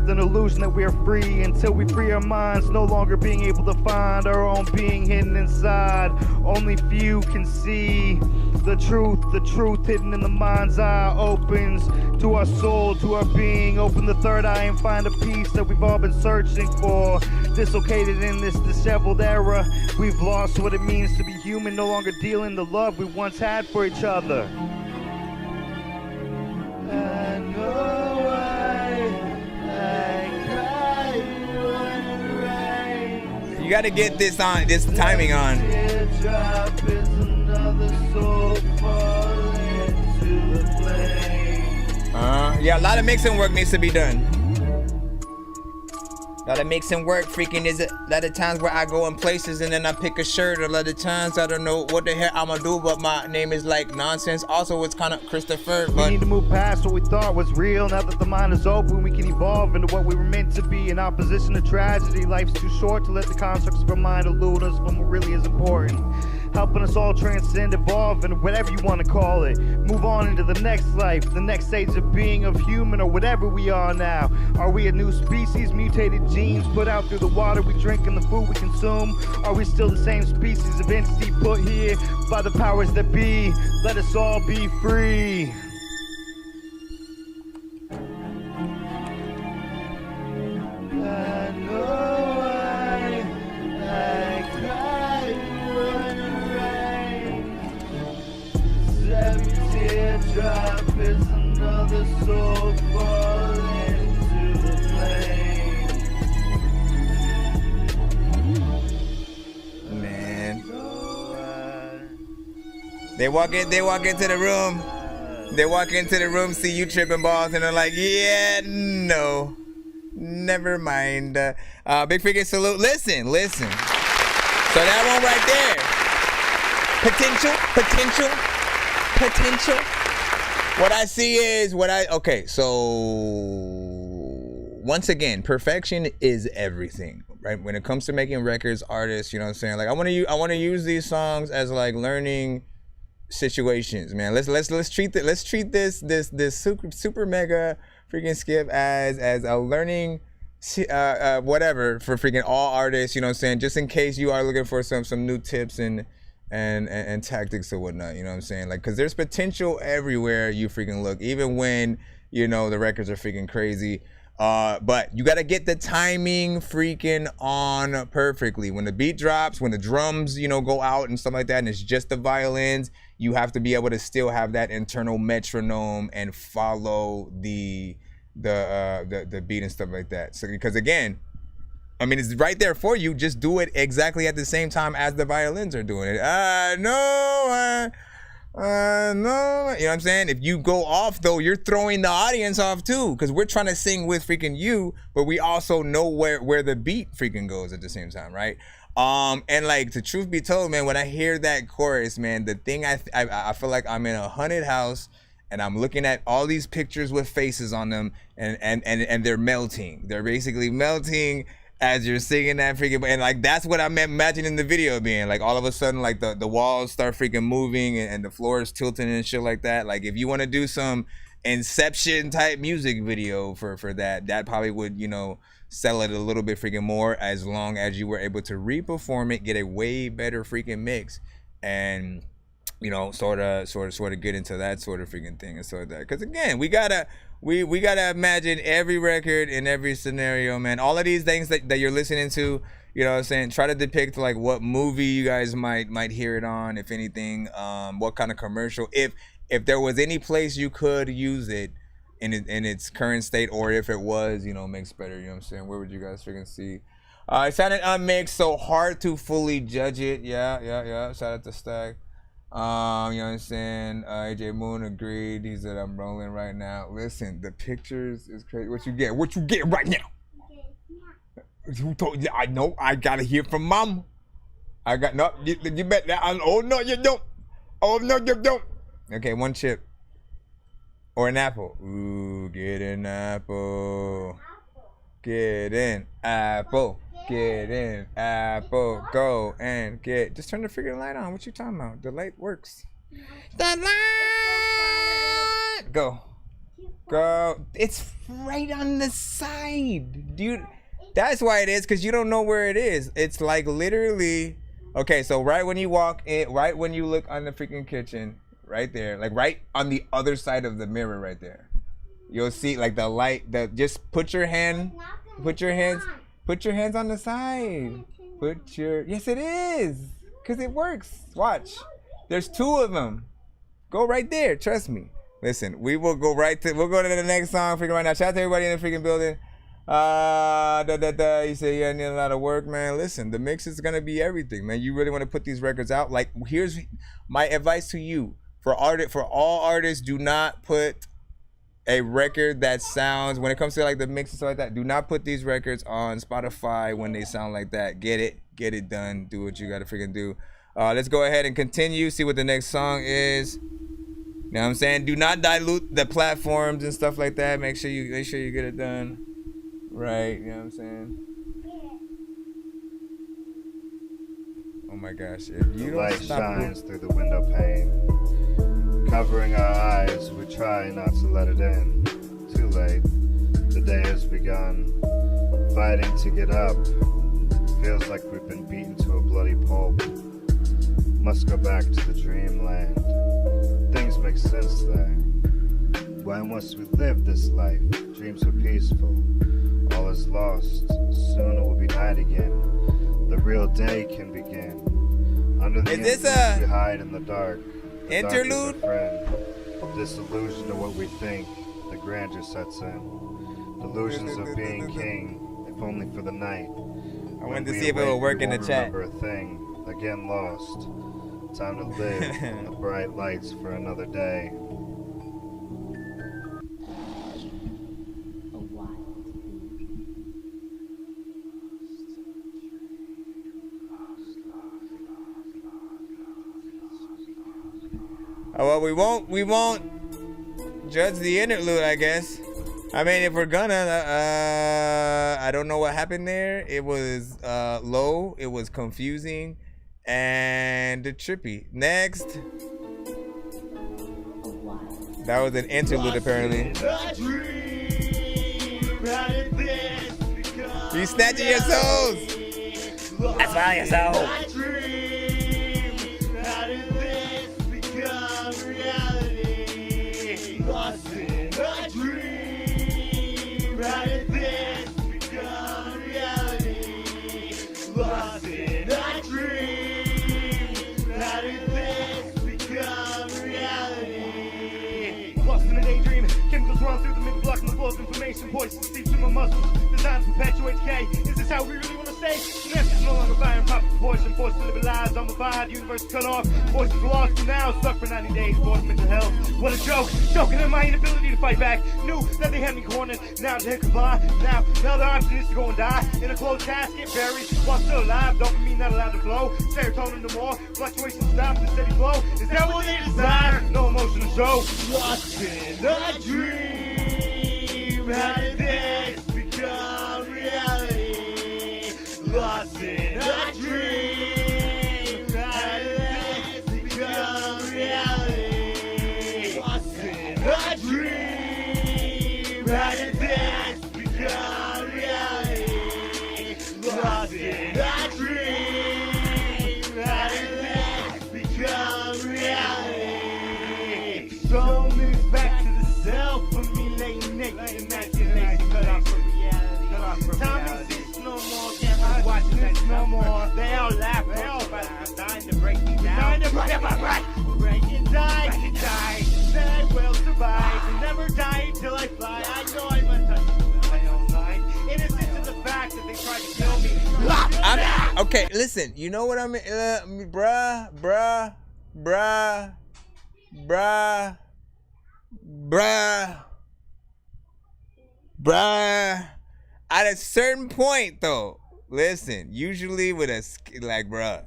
in illusion that we are free until we free our minds, no longer being able to find our own being hidden inside. Only few can see the truth hidden in the mind's eye opens to our soul, to our being. Open the third eye and find a peace that we've all been searching for. Dislocated in this disheveled era, we've lost what it means to be human, no longer dealing the love we once had for each other. I know I cry when it rains. You gotta get this on, this timing on. Teardrop is another soul falling to the flame. Yeah, a lot of mixing work needs to be done. A lot of mixing work, freaking is a lot of times where I go in places and then I pick a shirt. A lot of times I don't know what the hell I'm gonna do, but my name is like Nonsenze. Also, it's kind of Christopher. But we need to move past what we thought was real. Now that the mind is open, we can evolve into what we were meant to be. In opposition to tragedy, life's too short to let the constructs of our mind elude us from what really is important. Helping us all transcend, evolve, and whatever you want to call it. Move on into the next life, the next stage of being, of human, or whatever we are now. Are we a new species, mutated genes put out through the water we drink and the food we consume? Are we still the same species of entity put here by the powers that be? Let us all be free. I know I cry when it rains. Every teardrop is another soul falling to the flame. man, they walk into the room. They walk into the room, see you tripping balls, and they're like, yeah, no. Never mind. Big freaking salute. Listen. So that one right there. Potential. What I see is okay, so once again, perfection is everything, right? When it comes to making records, artists, you know what I'm saying? Like I want to use these songs as like learning situations, man. Let's treat this super mega freaking skip as a learning whatever for freaking all artists, you know what I'm saying? Just in case you are looking for some new tips and and tactics or whatnot, you know what I'm saying? Like, cause there's potential everywhere you freaking look, even when, you know, the records are freaking crazy. But you gotta get the timing freaking on perfectly. When the beat drops, when the drums, you know, go out and stuff like that, and it's just the violins, you have to be able to still have that internal metronome and follow the beat and stuff like that. So, because again, I mean, it's right there for you. Just do it exactly at the same time as the violins are doing it. No, you know what I'm saying? If you go off though, you're throwing the audience off too, because we're trying to sing with freaking you, but we also know where the beat freaking goes at the same time, right? And like, the truth be told, man, when I hear that chorus, man, the thing I feel like I'm in a haunted house and I'm looking at all these pictures with faces on them, and they're melting. They're basically melting as you're singing that freaking, and like that's what I'm imagining the video being. Like all of a sudden, like the walls start freaking moving and the floor is tilting and shit like that. Like if you want to do some Inception type music video for that probably would, you know, sell it a little bit freaking more, as long as you were able to re-perform it, get a way better freaking mix, and you know, sort of get into that sort of freaking thing and sort of that. Because again, we gotta imagine every record in every scenario, man. All of these things that you're listening to, you know what I'm saying, try to depict like what movie you guys might hear it on, if anything, what kind of commercial, if there was any place you could use it in its current state, or if it was, you know, mixed better, you know what I'm saying, where would you guys freaking see? It sounded unmixed, so hard to fully judge it. Yeah. Shout out to Stack. You know what I'm saying? AJ Moon agreed. He said, I'm rolling right now. Listen, the pictures is crazy. What you get right now? Who told you? I know. I gotta hear from Mom. I got no. You bet that. Oh no, you don't. Oh no, you don't. Okay, one chip or an apple. Ooh, get an apple. Get in apple. Get in apple. Go and get. Just turn the freaking light on. What you talking about? The light works. The light. Go. It's right on the side, dude. That's why it is, because you don't know where it is. It's like literally. Okay, so right when you walk in, right when you look on the freaking kitchen, right there, like right on the other side of the mirror, right there, you'll see like the light. Just put your hands on the side. Yes, it is, because it works. Watch. There's two of them. Go right there. Trust me. Listen, we'll go to the next song freaking right now. Shout out to everybody in the freaking building. You say, yeah, I need a lot of work, man. Listen, the mix is going to be everything, man. You really want to put these records out? Like, here's my advice to you. For all artists, do not put a record that sounds, when it comes to like the mix and stuff like that, do not put these records on Spotify when they sound like that. Get it done. Do what you gotta freaking do. Let's go ahead and continue, see what the next song is. You know what I'm saying? Do not dilute the platforms and stuff like that. Make sure you get it done right. You know what I'm saying? Oh my gosh. If you the light shines through the window pane, covering our eyes, we try not to let it in. Too late, the day has begun. Fighting to get up, feels like we've been beaten to a bloody pulp. Must go back to the dreamland. Things make sense there. Why must we live this life? Dreams are peaceful, all is lost. Soon it will be night again. The real day can begin. Under the influence we hide in the dark. Interlude? Friend. Disillusion to what we think, the grandeur sets in. Delusions of being king, if only for the night. I wanted to see if it would work in the chat. Remember a thing, again lost. Time to live in the bright lights for another day. Well, we won't judge the interlude, I guess. I mean, if we're gonna, I don't know what happened there. It was low, it was confusing, and trippy. Next. That was an interlude, apparently. You snatching your souls. That's why your soul. Lost in a dream. How did this become reality? Lost in a daydream. Chemicals run through the middle, blocking the flow of information. Poison seeps through my muscles. Designed to perpetuate decay. Is this how we really want to stay? The answer's no longer firing proper proportion. Forced to live our lives on the vibe. Universe cut off. Voices lost for now. Stuck for 90 days. Forced mental health. What a joke. Joking in my inability to fight back. Knew that they had me cornered. Now to hit comply. Now the option is to go and die. In a closed casket. Buried. While still alive. Dopamine not allowed to flow. Serotonin no more. Fluctuations stop. The steady flow. Is that what they desire? No emotion to show. Lost in a dream. How did this become reality? Lost in a dream. How did this become reality? Lost in a dream. How did this become reality? Lost in a dream. How did this become reality? So moves back to the self for me laying naked. Imagination cut off from reality. Time exists no more. Cameras watching this no more. They all laugh. They all laugh. Dying to break me down. Dying to break and die. Break and die. Then I will survive and never die until I fly. I know I must touch my own mind. Innocent to the fact that they tried to kill me. Okay, listen. You know what I mean, bruh. At a certain point, though, listen. Usually with a like, bruh,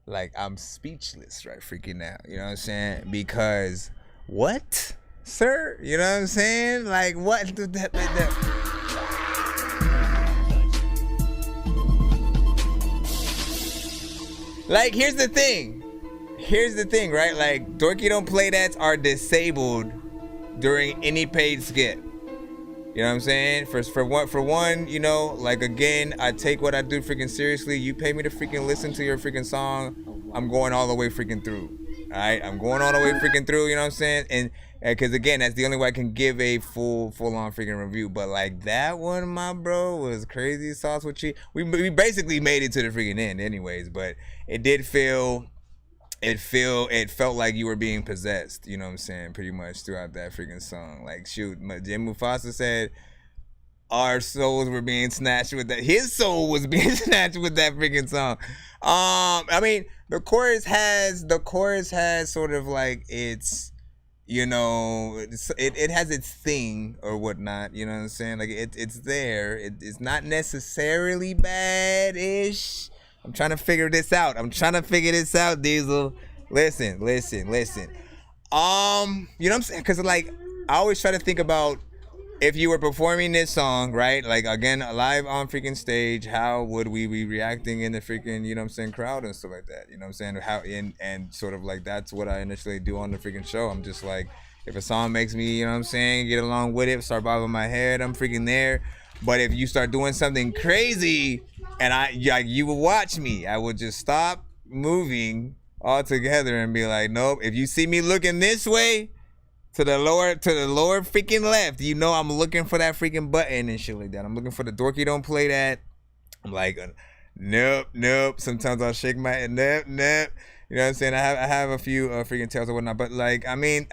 like I'm speechless right freaking now. You know what I'm saying? Because what, sir? You know what I'm saying? Like what? Like here's the thing, right? Like Dorky Don't Play That's are disabled during any paid skit. You know what I'm saying? For one, you know, like again, I take what I do freaking seriously. You pay me to freaking listen to your freaking song, I'm going all the way freaking through. Alright? I'm going all the way freaking through, you know what I'm saying? And because again, that's the only way I can give a full on freaking review. But like that one, my bro, was crazy sauce with cheese. We basically made it to the freaking end anyways, but it did feel it felt like you were being possessed, you know what I'm saying, pretty much throughout that freaking song. Like shoot, Jim Mufasa said our souls were being snatched with that. His soul was being snatched with that freaking song. I mean, the chorus has sort of like its, you know, it has its thing or whatnot, you know what I'm saying? Like it's there. It's not necessarily bad-ish. I'm trying to figure this out. Diesel. Listen. You know what I'm saying? Because like I always try to think about if you were performing this song, right? Like again, live on freaking stage, how would we be reacting in the freaking, you know what I'm saying, crowd and stuff like that? You know what I'm saying? How and sort of like that's what I initially do on the freaking show. I'm just like, if a song makes me, you know what I'm saying, get along with it, start bobbing my head, I'm freaking there. But if you start doing something crazy and you would watch me, I would just stop moving altogether and be like, nope. If you see me looking this way to the lower freaking left, you know I'm looking for that freaking button and shit like that. I'm looking for the Dorky Don't Play That. I'm like, nope. Sometimes I'll shake my head, nope. You know what I'm saying? I have a few freaking tails or whatnot, but like, I mean,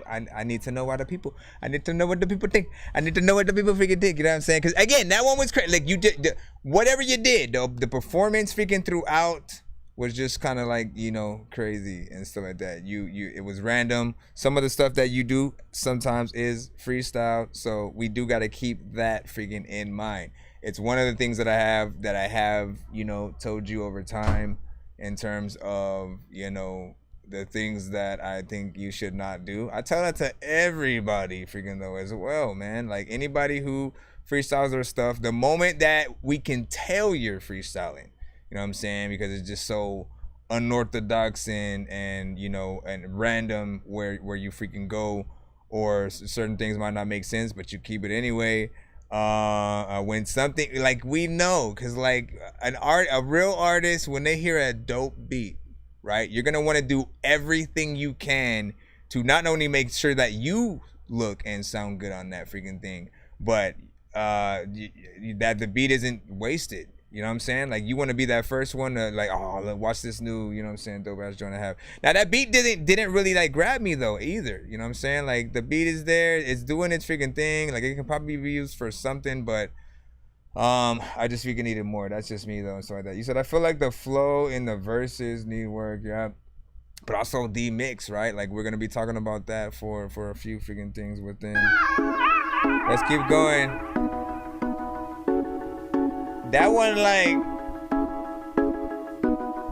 I need to know what the people. I need to know what the people think. I need to know what the people freaking think. You know what I'm saying? Because again, that one was crazy. Like you did whatever you did. The performance freaking throughout was just kind of like, you know, crazy and stuff like that. It was random. Some of the stuff that you do sometimes is freestyle. So we do got to keep that freaking in mind. It's one of the things that I have, you know, told you over time in terms of, you know, the things that I think you should not do. I tell that to everybody freaking though as well, man. Like anybody who freestyles their stuff, the moment that we can tell you're freestyling, you know what I'm saying? Because it's just so unorthodox and you know, and random where you freaking go, or certain things might not make sense, but you keep it anyway. When something like we know, cause like a real artist, when they hear a dope beat, right? You're gonna want to do everything you can to not only make sure that you look and sound good on that freaking thing, but that the beat isn't wasted. You know what I'm saying? Like, you want to be that first one to, like, oh, look, watch this new, you know what I'm saying, dope ass joint I have. Now, that beat didn't really, like, grab me, though, either. You know what I'm saying? Like, the beat is there. It's doing its freaking thing. Like, it can probably be used for something, but I just freaking needed more. That's just me, though, and so like that. You said, I feel like the flow in the verses need work, yeah. But also the mix, right? Like, we're going to be talking about that for a few freaking things within. Let's keep going. That one, like,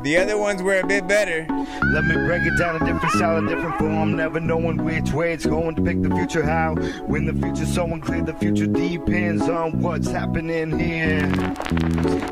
the other ones were a bit better. Let me break it down in different style, a different form. Never knowing which way it's going to pick the future how. When the future's so unclear, the future depends on what's happening here.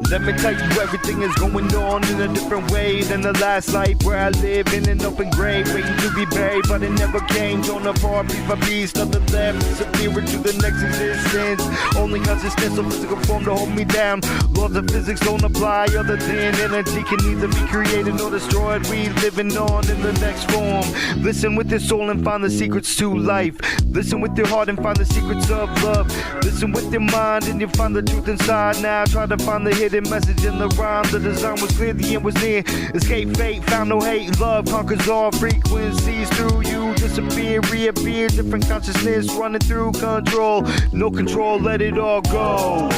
Let me tell you, everything is going on in a different way than the last life where I live in an open grave, waiting to be buried, but it never came. Torn apart piece by piece, nothing left, disappearing to the next existence. Only consciousness of physical form to hold me down. Laws of physics don't apply, other than energy can neither be created or destroyed. We living on in the next form. Listen with your soul and find the secrets to life. Listen with your heart and find the secrets of love. Listen with your mind and you'll find the truth inside. Now try to find the hidden message in the rhyme. The design was clear, the end was near. Escape fate, found no hate. Love conquers all frequencies through you. Disappear, reappear, different consciousness running through control. No control, let it all go.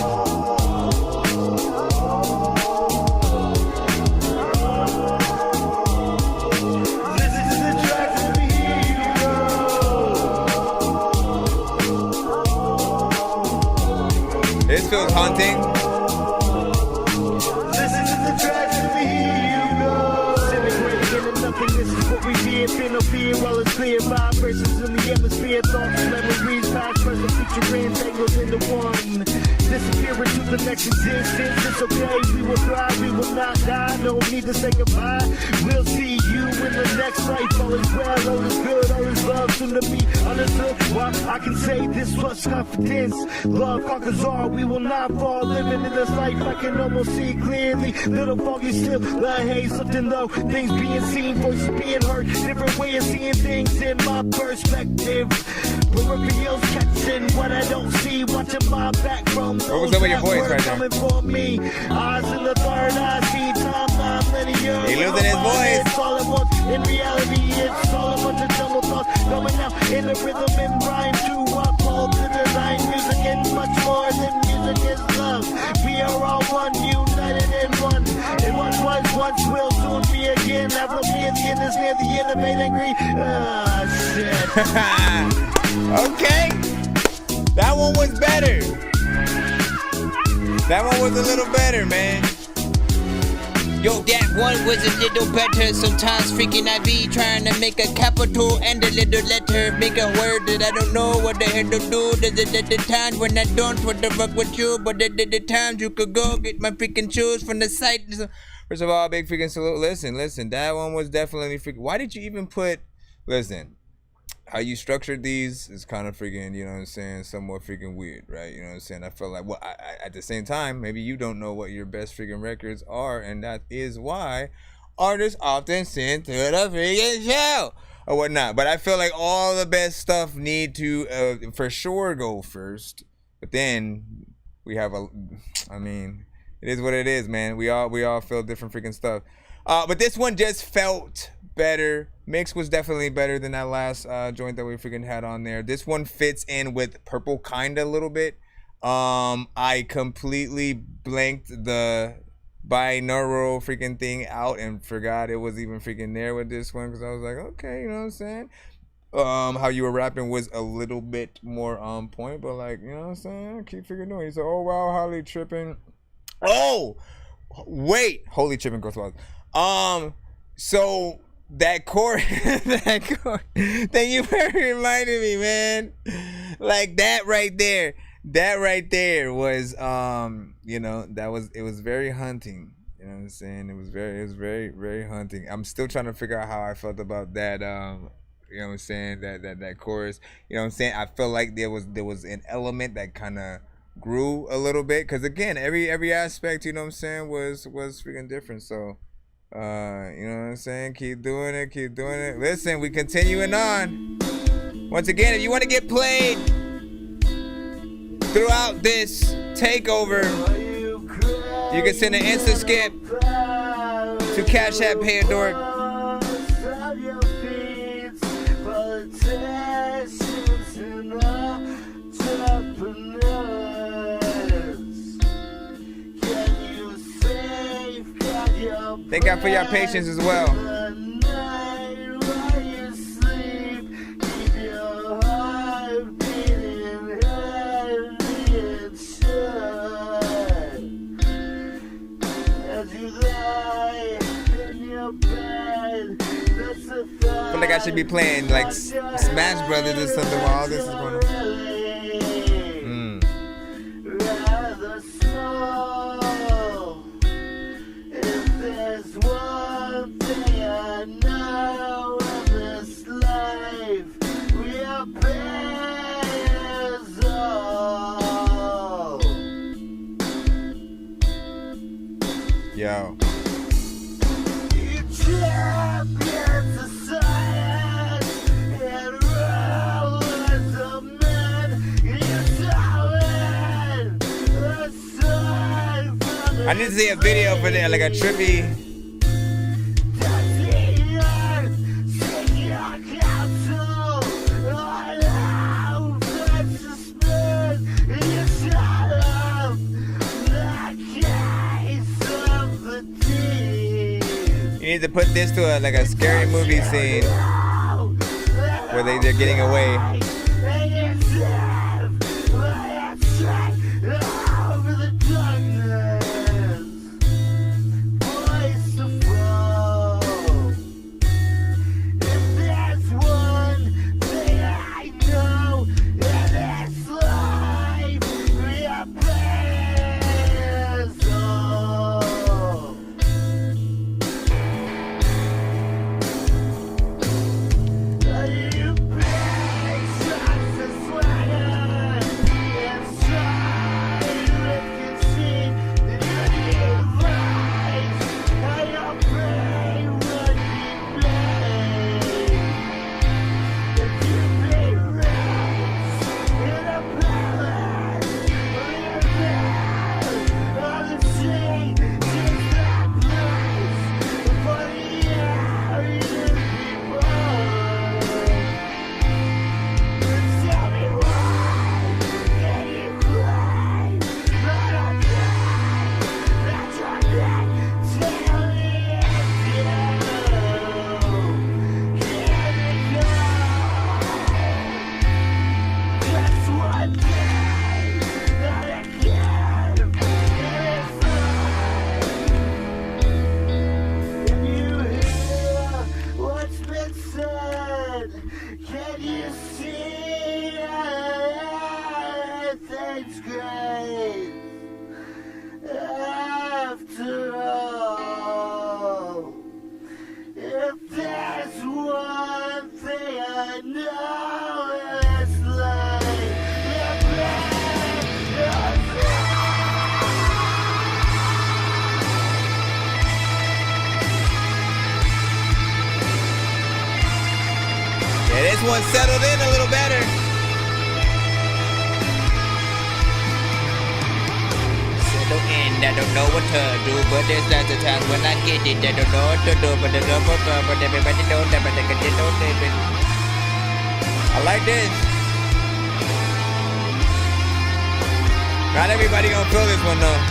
This feels haunting. Listen to the tracks and here you go. Disintegrating into nothingness is what we fear. Fear no fear while it's clear. Vibrations in the atmosphere. Thoughts, memories, past, present, future, entangled into one. Disappear into the next existence. It's okay, we will thrive, we will not die. No need to say goodbye. We'll see you in the next life. All is well, all is good, all is love. Soon to be understood. Well, I can say this was confidence. Love conquers all, we will not fall. Living in this life, I can almost see clearly. Little foggy still, the haze lifting low. Things being seen, voices being heard. Different way of seeing things in my perspective. Peripherals catching what I don't see. Watching my back from what was up with your voice right there? For me. Eyes in the third eye, see time non-linear. He losing his voice. It's all at once. In reality, it's all a bunch of jumble thoughts coming out in the rhythm and rhyme to uphold the design. Music and much more than music is love. We are all one, united in one. And what was once will soon be again. Have no fear, the end is near, the end of pain and greed. Ah, shit. Okay. That one was better. That one was a little better, man. Yo, that one was a little better. Sometimes freaking I be trying to make a capital and a little letter. Make a word that I don't know what the hell to do. There's at the times when I don't what the fuck with you. But at the times you could go get my freaking shoes from the site. First of all, big freaking salute. Listen. That one was definitely freaking. Why did you even put? Listen. How you structured these is kind of freaking, you know what I'm saying, somewhat freaking weird, right? You know what I'm saying? I feel like, well, I at the same time, maybe you don't know what your best freaking records are, and that is why artists often send to the freaking show or whatnot. But I feel like all the best stuff need to, for sure, go first. But then we have I mean, it is what it is, man. We all feel different freaking stuff. But this one just felt better. Mix was definitely better than that last joint that we freaking had on there. This one fits in with Purple kinda a little bit. I completely blanked the binaural freaking thing out and forgot it was even freaking there with this one, because I was like, okay, you know what I'm saying? How you were rapping was a little bit more on point, but like, you know what I'm saying? I keep freaking doing. He said, oh wow, Holly tripping. Oh wait, holy tripping growth was. So that chorus, then you reminded me, man. Like that right there was, you know, it was very hunting. You know what I'm saying? It was very, very hunting. I'm still trying to figure out how I felt about that. You know what I'm saying? That chorus. You know what I'm saying? I felt like there was an element that kind of grew a little bit, because again, every aspect, you know what I'm saying, was freaking different. So. You know what I'm saying? Keep doing it. Listen, we continuing on. Once again, if you want to get played, throughout this takeover, you can send an Insta skip to Cash App Pay a Dork. Thank God for your patience as well. I feel like I should be playing like Smash Brothers or something while all this is going on. If there's one thing I know in this life, we are bears all. Yo. I need to see a video for that, like a trippy. You need to put this to a like a scary movie scene where they're getting away. One settled in a little better. Settled in, I don't know what to do, but there's lots of times when I get it, I don't know what to do, but everybody knows that, but they can do it. I like this. Not everybody gonna feel this one though.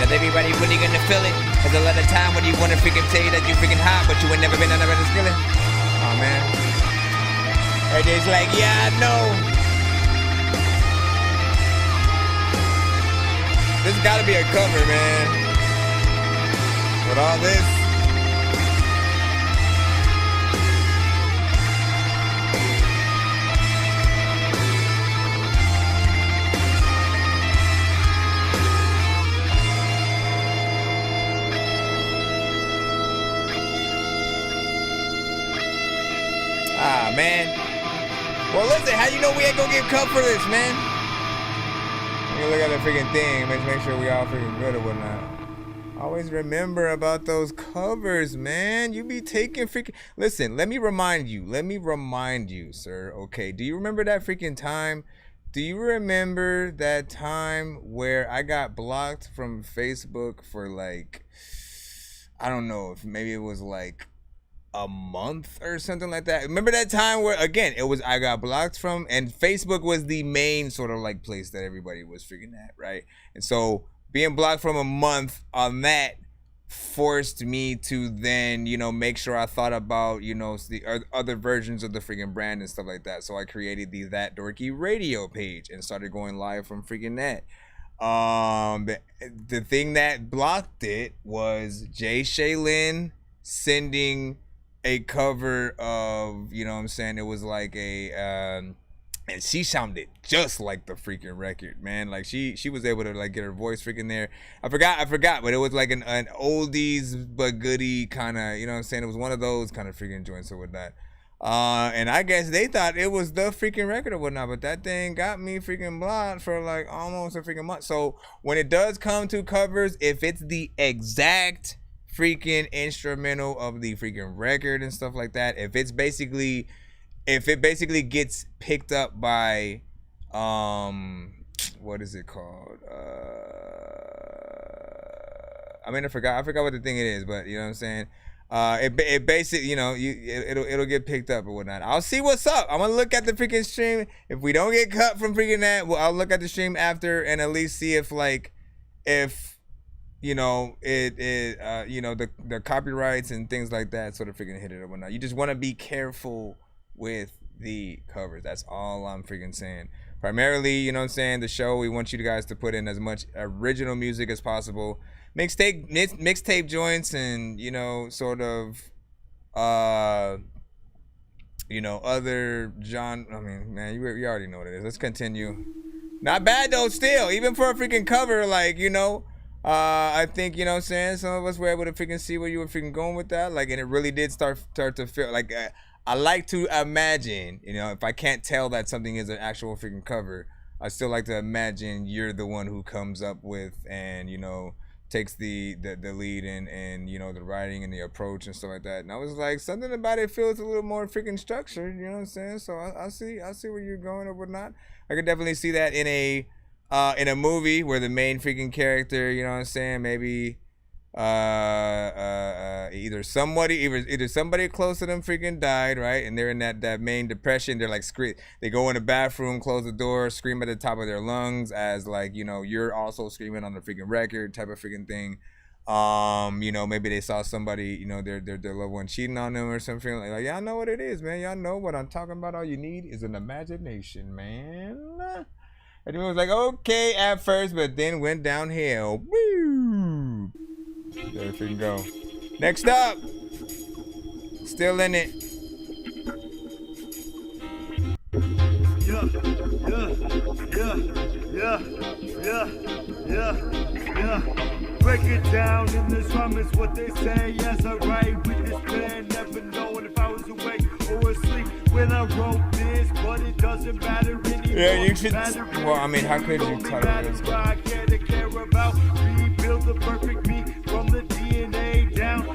Not everybody really gonna feel it. There's a lot of time when you wanna freaking tell you that you freaking hot, but you ain't never been on another skillet. Oh man. And it's like, yeah, I know. This gotta be a cover, man. With all this. Ah, man. Well, listen, how you know we ain't gonna get cut for this, man? Let me look at the freaking thing. Make sure we all freaking good or whatnot. Always remember about those covers, man. You be taking freaking... Listen, let me remind you, sir. Okay, do you remember that freaking time? Do you remember that time where I got blocked from Facebook for like... I don't know, if maybe it was like a month or something like that. Remember that time where, again, I got blocked from, and Facebook was the main sort of like place that everybody was freaking at, right? And so being blocked from a month on that forced me to then, you know, make sure I thought about, you know, the other versions of the freaking brand and stuff like that. So I created the That Dorky radio page and started going live from freaking that. The thing that blocked it was Jay Shaylin sending a cover of, you know what I'm saying, it was like a and she sounded just like the freaking record, man. Like she was able to like get her voice freaking there. I forgot, but it was like an oldies but goodie kind of, you know what I'm saying? It was one of those kind of freaking joints or whatnot. And I guess they thought it was the freaking record or whatnot, but that thing got me freaking blocked for like almost a freaking month. So when it does come to covers, if it's the exact freaking instrumental of the freaking record and stuff like that, if it basically gets picked up by what is it called? I mean, I forgot what the thing it is, but you know what I'm saying? It basically, you know, it'll get picked up or whatnot. I'll see what's up. I'm gonna look at the freaking stream. If we don't get cut from freaking that, well, I'll look at the stream after and at least see if you know you know, the copyrights and things like that sort of freaking hit it or whatnot. You just want to be careful with the covers. That's all I'm freaking saying. Primarily, you know what I'm saying, the show, we want you guys to put in as much original music as possible. Mixtape joints and, you know, sort of you know, other genre. I mean, man, you already know what it is. Let's continue. Not bad though, still, even for a freaking cover, like, you know, I think, you know what I'm saying, some of us were able to freaking see where you were freaking going with that, like, and it really did start to feel like I like to imagine, you know, if I can't tell that something is an actual freaking cover, I still like to imagine you're the one who comes up with and, you know, takes the lead and you know, the writing and the approach and stuff like that. And I was like, something about it feels a little more freaking structured, you know what I'm saying? So I see where you're going or whatnot. I could definitely see that in a movie where the main freaking character, you know what I'm saying, maybe either somebody close to them freaking died, right, and they're in that main depression. They're like they go in the bathroom, close the door, scream at the top of their lungs as, like, you know, you're also screaming on the freaking record type of freaking thing. You know, maybe they saw somebody, you know, their loved one cheating on them or something, like y'all know what it is, man. Y'all know what I'm talking about. All you need is an imagination, man. And it was like, okay at first, but then went downhill. Woo! There we can go. Next up, still in it. Yeah. Break it down in this rhyme is what they say. Yes, I write with this pen, never knowing if I was awake or asleep when I wrote this, but it doesn't matter anymore. Yeah, you should. Well, I mean, how could you tell this? I care about rebuild the perfect me from the DNA down.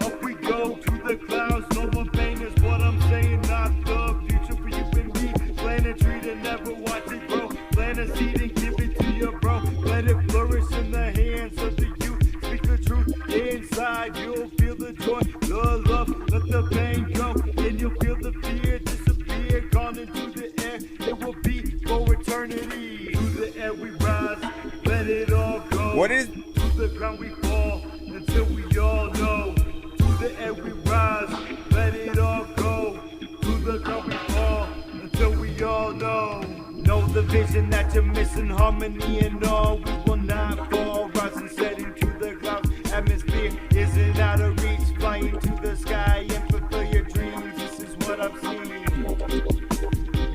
Up we go to the clouds. No more pain is what I'm saying, not the future for you and me. Plant a tree to never watch it grow. Plant a seed and give it to your bro. Let it flourish in the hands of the youth. Speak the truth inside. You'll feel the joy, the love. Let the pain go, and you'll feel the fear disappear. Gone into the air. It will be for eternity. To the air we rise. Let it all go. What is? To the ground we fall until we all know. To the air we rise. Let it all go. To the ground we fall until we all know. Know the vision that you're missing, harmony and all. We will not fall. Rise and set into the clouds. Atmosphere isn't out of reach. Flying to the sky and fulfill your dreams. This is what I'm seeing.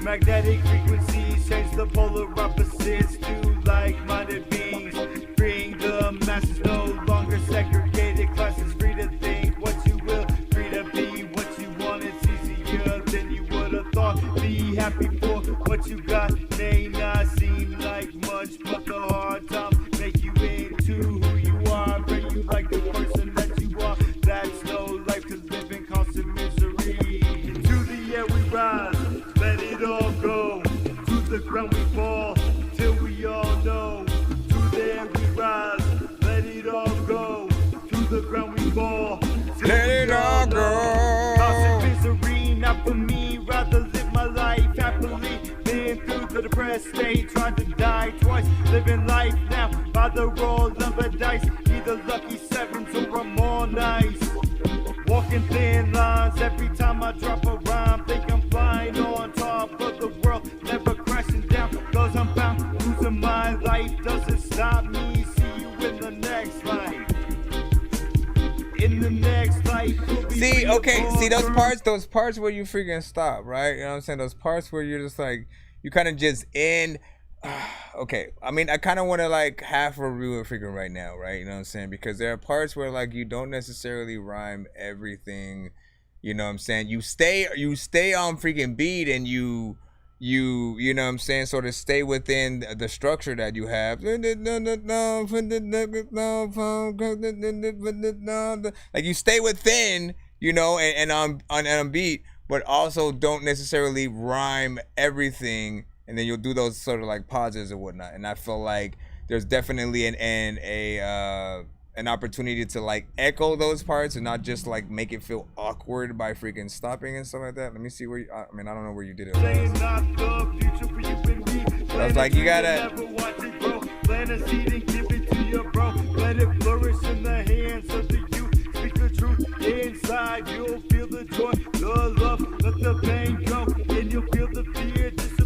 Magnetic frequencies change the polar opposites to like-minded beings. Freeing the masses, no longer segregated classes. Free to think what you will, free to be what you want. It's easier than you would have thought. Be happy for what you got. May not seem like much, but the hard times make you into who you are. Bring you like the ground we fall, till we all know. To the air we rise, let it all go. To the ground we fall, let it all go. Constant misery, not for me, rather live my life happily. Been through the depressed state, tried to die twice. Living life now by the roll of a dice. Either lucky sevens or I'm all nice. Walking thin lines every time I drop a rhyme. Think I'm flying on top of the world, never crashing down. Cause I'm bound, losing my life doesn't stop me. See you in the next life. In the next life. See, okay, see those parts where you freaking stop, right? You know what I'm saying? Those parts where you're just like, you kind of just end. Okay, I mean, I kind of want to like half review it freaking right now, right? You know what I'm saying? Because there are parts where like you don't necessarily rhyme everything. You know what I'm saying? You stay on freaking beat, and you know what I'm saying, sort of stay within the structure that you have. Like you stay within, you know, and on beat, but also don't necessarily rhyme everything. And then you'll do those sort of like pauses and whatnot. And I feel like there's definitely an opportunity to like echo those parts and not just like make it feel awkward by freaking stopping and stuff like that. Let me see where you, I mean, I don't know where you did it. I was like, you gotta. Plant a seed and give it to your bro. Let it flourish in the hands of the youth. Speak the truth inside. You'll feel the joy, the love, let the pain go. And you'll feel the fear disappear.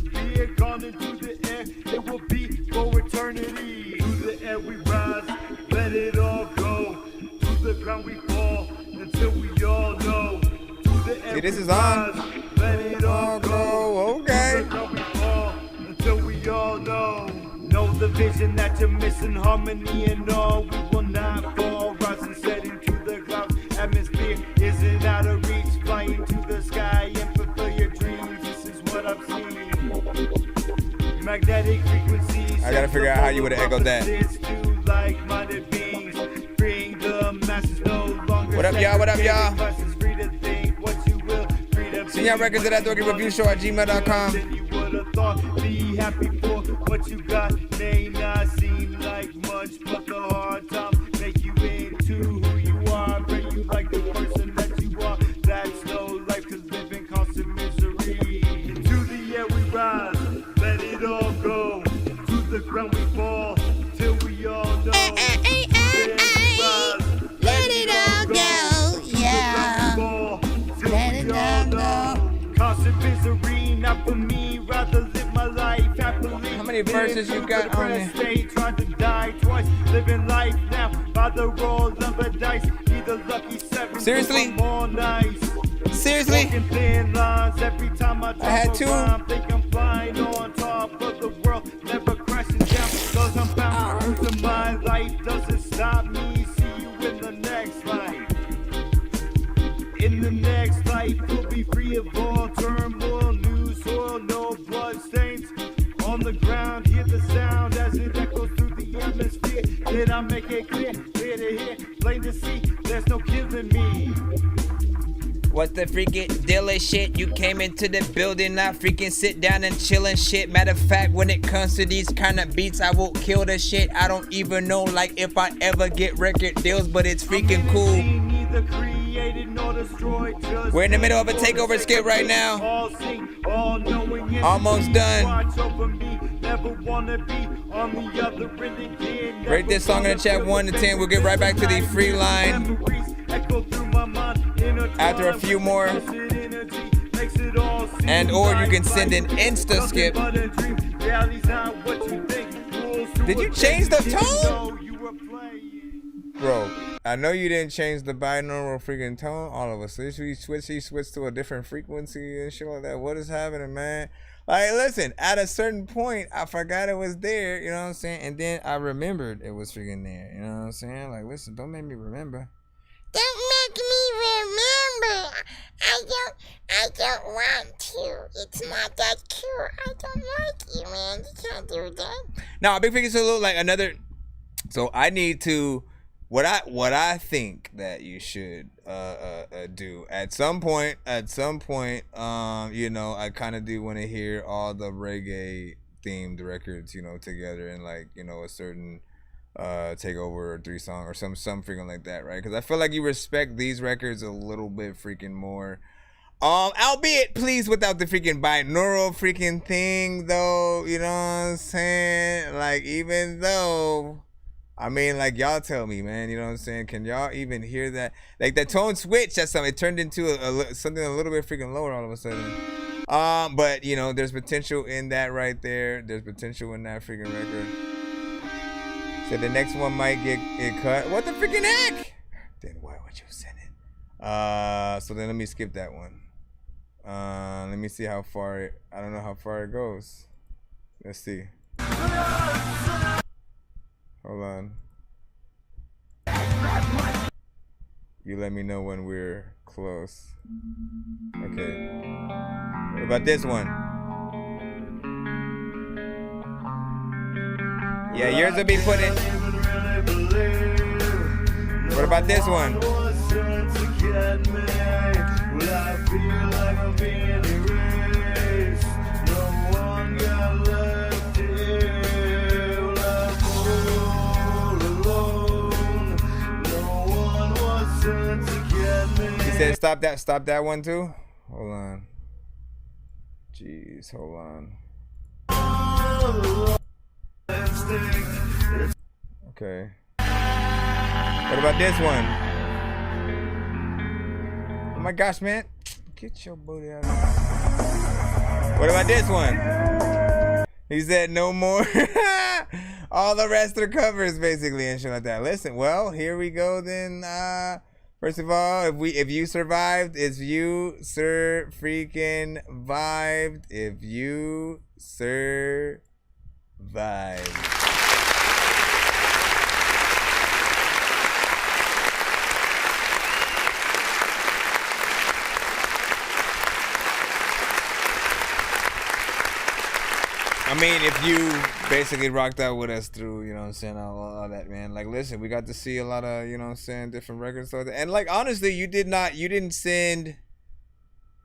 Gone into the air, it will be for eternity. To the air we rise, let it all go. To the ground we fall, until we all know. To the air this we is on. rise, let it all go. Okay. To the ground we fall, until we all know. Know the vision that you're missing, harmony and all. We will not fall, rising, setting to the clouds. Atmosphere isn't out of reach, flying to the sky and fulfill your dreams. This is what I'm seeing. Magnetic frequencies. I gotta figure out how you would have echoed that. Like-minded beings, freeing the masses no longer. What up, y'all? What up, y'all? Free to think what you will, free to Send y'all records to that Dorky Review Show at gmail.com. You would have thought, be happy for what you got. May not seem like much, but the hard times make you into who you are. Bring you like the person that you are. That's no life, cause living constant misery. Into the air we rise, let it all go. To the ground we fall, till we all know. Let it all go, yeah. Let it all go. Constant misery, not for me, rather live my life happily. How many verses you got on there? Tried to die twice, living life now by the roll of a dice. Either lucky seven. Seriously? More nice. Seriously? Walking thin lines every time I had two. Think I'm flying on top of the world, never crashing down. Cause I'm bound, losing my life doesn't stop me. See you in the next life. In the next life, we'll be free of all turmoil, new soil, no blood stains. On the ground, hear the sound as it echoes through the atmosphere. Did I make it clear? Clear to hear, plain to see, there's no killing me. What's the freaking deal and shit? You came into the building, I freaking sit down and chill and shit. Matter of fact, when it comes to these kind of beats, I will kill the shit. I don't even know like if I ever get record deals, but it's freaking cool. We're in the middle of a takeover skit right now. Almost done. Rate this song in the chat 1 to 10. We'll get right back to the free line after a few more. And or you can send an Insta skip. Did you change the tone? Bro, I know you didn't change the binaural freaking tone. All of us. He switched to a different frequency and shit like that. What is happening, man? Like, listen, at a certain point, I forgot it was there, you know what I'm saying? And then I remembered it was freaking there, you know what I'm saying? Like, listen, don't make me remember. Don't make me remember. I don't want to. It's not that cute. I don't like you, man. You can't do that. Now, big figure salute, like another. So I need to what I think that you should do at some point, you know, I kind of do want to hear all the reggae themed records, you know, together in like, you know, a certain takeover or 3-song or some freaking like that, right? Because I feel like you respect these records a little bit freaking more. Albeit, please, without the freaking binaural freaking thing, though, you know what I'm saying? Like, even though, I mean, like, y'all tell me, man, you know what I'm saying? Can y'all even hear that? Like, the tone switch, that's something, it turned into something a little bit freaking lower all of a sudden. But, you know, there's potential in that right there. There's potential in that freaking record. So the next one might get cut. What the freaking heck? Then why would you send it? So then let me skip that one. Let me see how far it, I don't know how far it goes. Let's see. Hold on. You let me know when we're close. Okay. What about this one? Yeah, yours will be put in. What about this one? He said stop that one too? Hold on. Jeez, hold on. Okay. What about this one? Oh my gosh, man. Get your booty out of here. What about this one? He said no more. All the rest are covers basically and shit like that. Listen, well, here we go then. First of all, if you survived, if you freaking vibed, if you survived. I mean, if you basically rocked out with us through, you know what I'm saying, all that, man. Like, listen, we got to see a lot of, you know what I'm saying, different records. And, like, honestly, you didn't send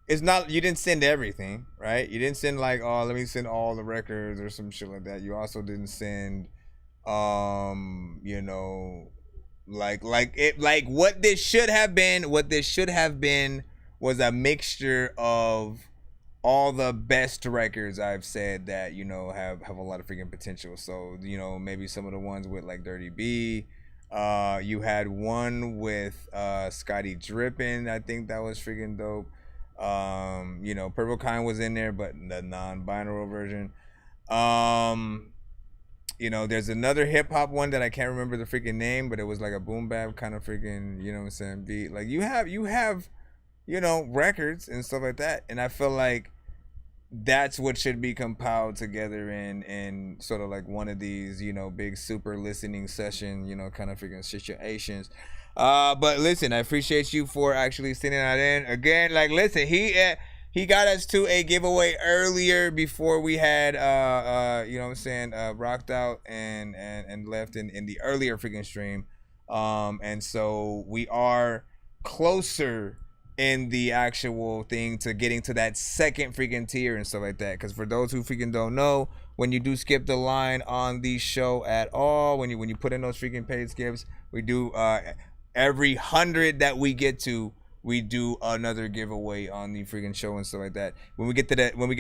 everything, right? You didn't send, like, oh, let me send all the records or some shit like that. You also didn't send, you know, like what this should have been was a mixture of all the best records I've said that, you know, have a lot of freaking potential. So, you know, maybe some of the ones with like Dirty B. You had one with Scotty Drippin'. I think that was freaking dope. You know, Purple Kind was in there, but the non-binaural version. You know, there's another hip hop one that I can't remember the freaking name, but it was like a boom bap kind of freaking, you know what I'm saying, beat. Like you have you know, records and stuff like that. And I feel like that's what should be compiled together in sort of like one of these, you know, big super listening session, you know, kind of freaking situations. But listen, I appreciate you for actually sending that in. Again, like, listen, he got us to a giveaway earlier before we had, you know what I'm saying, rocked out and left in the earlier freaking stream. And so we are closer in the actual thing to getting to that second freaking tier and stuff like that. Because for those who freaking don't know, when you do skip the line on the show at all, when you put in those freaking paid skips, we do every 100 that we get to, we do another giveaway on the freaking show and stuff like that. When we get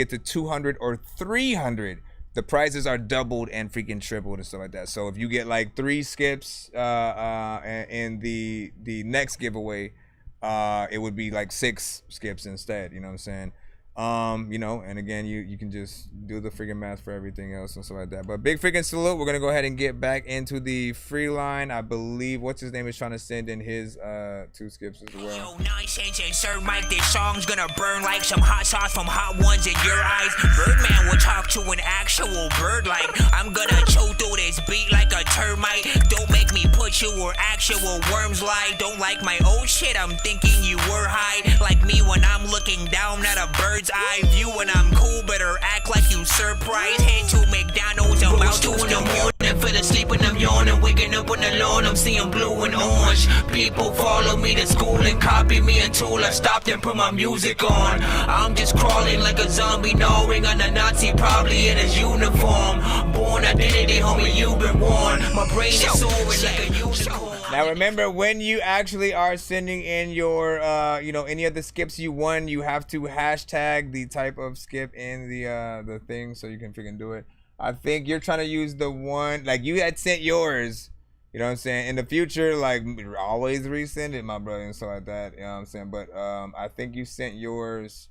to 200 or 300, the prizes are doubled and freaking tripled and stuff like that. So if you get like 3 skips in the next giveaway, it would be like 6 skips instead, you know what I'm saying? You know, and again, you can just do the freaking math for everything else and stuff like that. But big freaking salute. We're gonna go ahead and get back into the free line. I believe what's his name is trying to send in his 2 skips as well. Yo, Nonsenze and Sir Mike, this song's gonna burn like some hot sauce from hot ones in your eyes. Birdman will talk to an actual bird like I'm gonna chew through this beat like a termite. Don't make me put you where actual worms lie. Don't like my old shit, I'm thinking you were high. Like me when I'm looking down at a bird's eye view. When I'm cool, better act like you surprised. Head to McDonald's, I'm out 2 in the morning for the to sleep when I'm yawning, waking up on the lawn, I'm seeing blue and orange. People follow me to school and copy me until I stopped and put my music on. I'm just crawling like a zombie, gnawing on a Nazi, probably in his uniform. Born identity, homie, you've been warned. My brain is soaring like a unicorn. Now remember, when you actually are sending in your, any of the skips you won, you have to hashtag the type of skip in the thing so you can freaking do it. I think you're trying to use the one, like you had sent yours, you know what I'm saying? In the future, like always resend it, my brother, and stuff like that, you know what I'm saying? But I think you sent yours,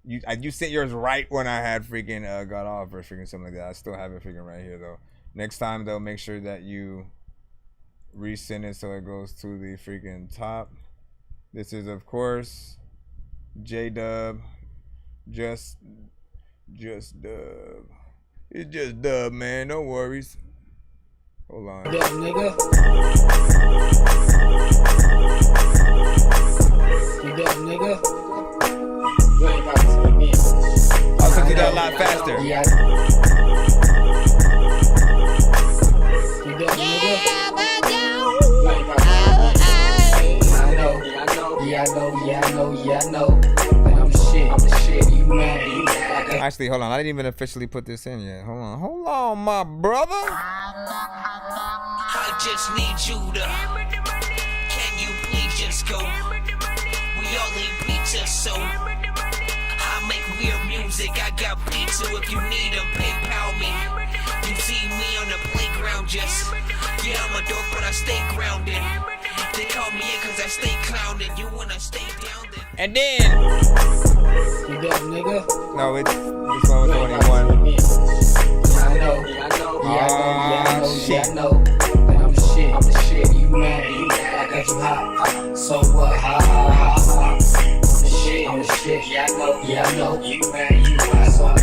you sent yours right when I had freaking got off or freaking something like that. I still have it freaking right here though. Next time though, make sure that you resend it so it goes to the freaking top. This is of course J-Dub, just Dub. It's just Dub, man, no worries. Hold on. Yeah, nigga. You dead, nigga. You ain't got to me. I'll send you that a lot faster. Yeah. You dead, nigga. Yeah, I know. I'm the shit. You mad? Actually, hold on. I didn't even officially put this in yet. Hold on, my brother. I just need you to. Can you please just go? We all need pizza, so I make weird music. I got pizza if you need them. PayPal me. You see me on the playground, just I'm a dork, but I stay grounded. They call me in cause I stay clowning. You wanna stay down then. And then you dead, nigga? No, this one was only one. I know. I'm the shit. You mad? I got you hot. So what? I'm the shit. Yeah, I know. You mad? You hot. So what? Look,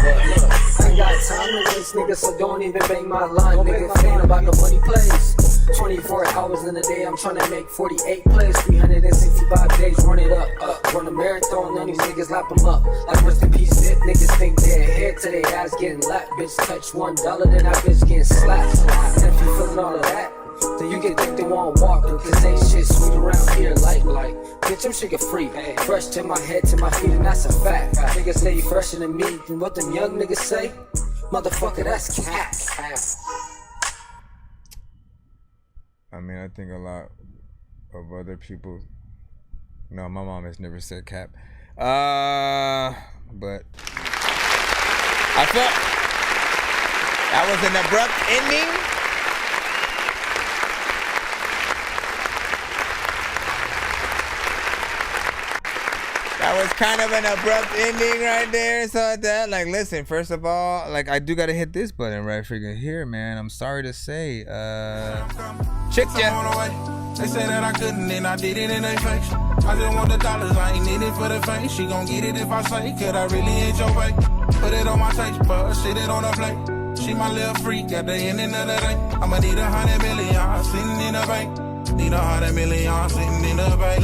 I ain't got time to waste, nigga. So don't even bang my line, nigga. Fan about the money plays. 24 hours in a day, I'm trying to make 48 plays, 365 days, run it up, run a marathon, none of these niggas lap them up, like rest in peace, if niggas think they're ahead to their ass getting lapped, bitch touch $1, then that bitch getting slapped, and if you feeling all of that, then you can think they won't walk, cause ain't shit sweet around here, like, bitch, I'm sugar free, fresh to my head, to my feet, and that's a fact, niggas say you fresher than me, than what them young niggas say, motherfucker, that's cat. I mean, I think a lot of other people. No, my mom has never said cap. But I felt that was an abrupt ending. That was kind of an abrupt ending right there, so like that. Like, listen, first of all, like, I do gotta hit this button right freaking here, man. I'm sorry to say, chicked ya. They say that I couldn't, and I did it in their face. I just want the dollars, I ain't in it for the fame. She gon' get it if I say, could I really ain't your babe? Put it on my taste bud, sit it on a plate. She my little freak at the end of the day. I'ma need 100 million sitting in the bank. Need 100 million sitting in the bank.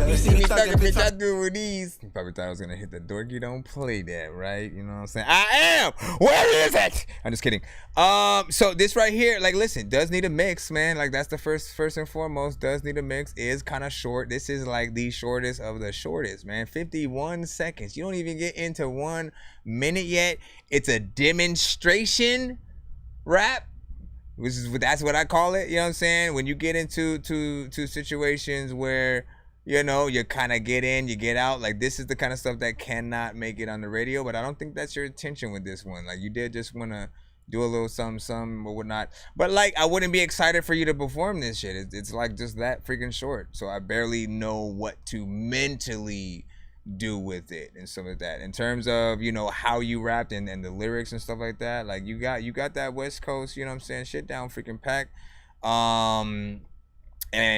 You see me talking, bitch, I do with these. You probably thought I was gonna hit the Dorky. Don't play that, right? You know what I'm saying? I am. Where is it? I'm just kidding. So this right here, like, listen, does need a mix, man. Like, that's the first and foremost. Does need a mix. Is kind of short. This is like the shortest of the shortest, man. 51 seconds. You don't even get into 1 minute yet. It's a demonstration rap. That's what I call it, you know what I'm saying? When you get into situations where, you know, you kind of get in, you get out, like, this is the kind of stuff that cannot make it on the radio, but I don't think that's your intention with this one. Like, you did just want to do a little something or whatnot, but, like, I wouldn't be excited for you to perform this shit. It's like just that freaking short, so I barely know what to mentally do with it and stuff like that. In terms of, you know, how you rapped and the lyrics and stuff like that, like, you got that West Coast, you know what I'm saying, shit down freaking pack. And,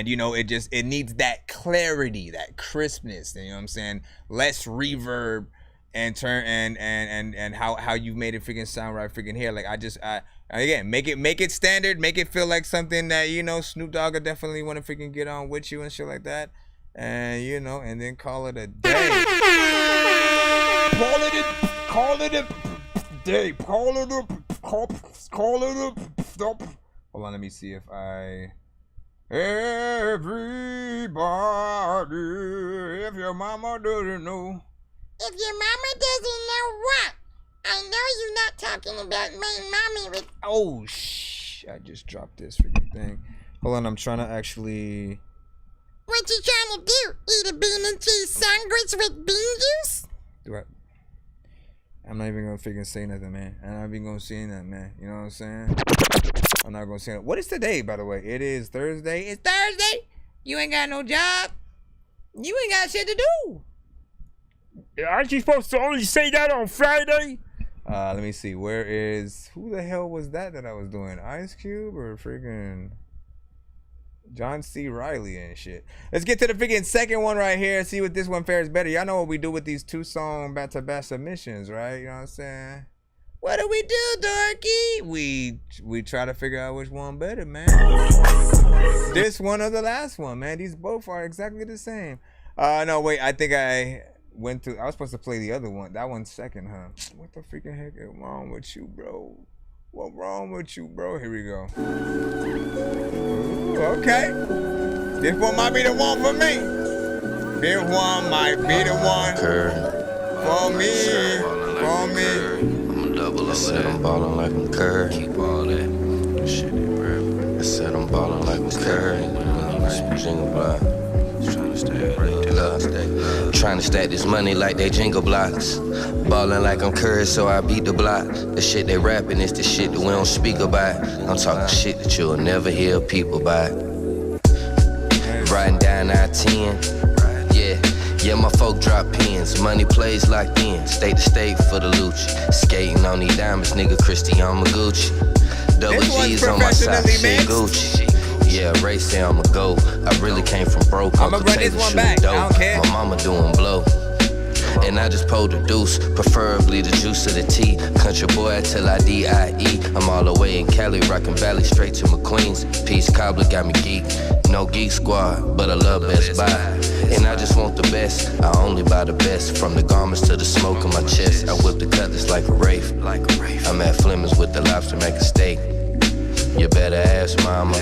you know, it needs that clarity, that crispness, you know what I'm saying, less reverb and how you made it freaking sound right freaking here. Like, again, make it standard, make it feel like something that, you know, Snoop Dogg would definitely want to freaking get on with you and shit like that. And, you know, and then call it a day. Call it a day. Call it a stop. Hold on, let me see if I... Everybody, if your mama doesn't know. If your mama doesn't know what? I know you're not talking about my mommy with... Oh, I just dropped this freaking thing. Hold on, I'm trying to actually... What you trying to do? Eat a bean and cheese sandwich with bean juice? I'm not even gonna freaking say nothing, man. I'm not even gonna say nothing, man. You know what I'm saying? I'm not gonna say nothing. What is today, by the way? It is Thursday. It's Thursday. You ain't got no job. You ain't got shit to do. Aren't you supposed to only say that on Friday? Let me see. Where is... Who the hell was that I was doing? Ice Cube or freaking... John C. Riley and shit. Let's get to the freaking second one right here. See what this one fares better. Y'all know what we do with these 2-song back-to-back submissions, right? You know what I'm saying? What do we do, Dorky? We try to figure out which one better, man. This one or the last one, man. These both are exactly the same. No, wait. I think I went through... I was supposed to play the other one. That one's second, huh? What the freaking heck is wrong with you, bro? What wrong with you, bro? Here we go. Ooh, okay. This one might be the one for me. This one might be the one for me. For me. I'm double. I said I'm ballin' like I'm Curry. Keep all that shit in rap. I said I'm ballin' like I'm Curry. Jingle block. Trying to stack this money like they jingle blocks. Ballin' like I'm Curry, so I beat the block. The shit they rapping is the shit that we don't speak about. I'm talking shit that you'll never hear people about. Riding down I-10, yeah, my folk drop pins. Money plays locked in, state to state for the Lucci. Skating on these diamonds, nigga, Christian Magucci. Double G's on my side, shit Gucci. Yeah, Ray say I'm a go. I really came from broke. I'ma run this one back. I don't care. My mama doing blow. And I just pulled the deuce, preferably the juice of the tea. Country boy till I D.I.E. I'm all the way in Cali, rockin' Valley straight to McQueen's. Peace cobbler got me geek. No geek squad, but I love Best Buy. And I just want the best. I only buy the best. From the garments to the smoke on my chest. I whip the cutlass like a Wraith. I'm at Fleming's with the lobster, make a steak. You better ask mama.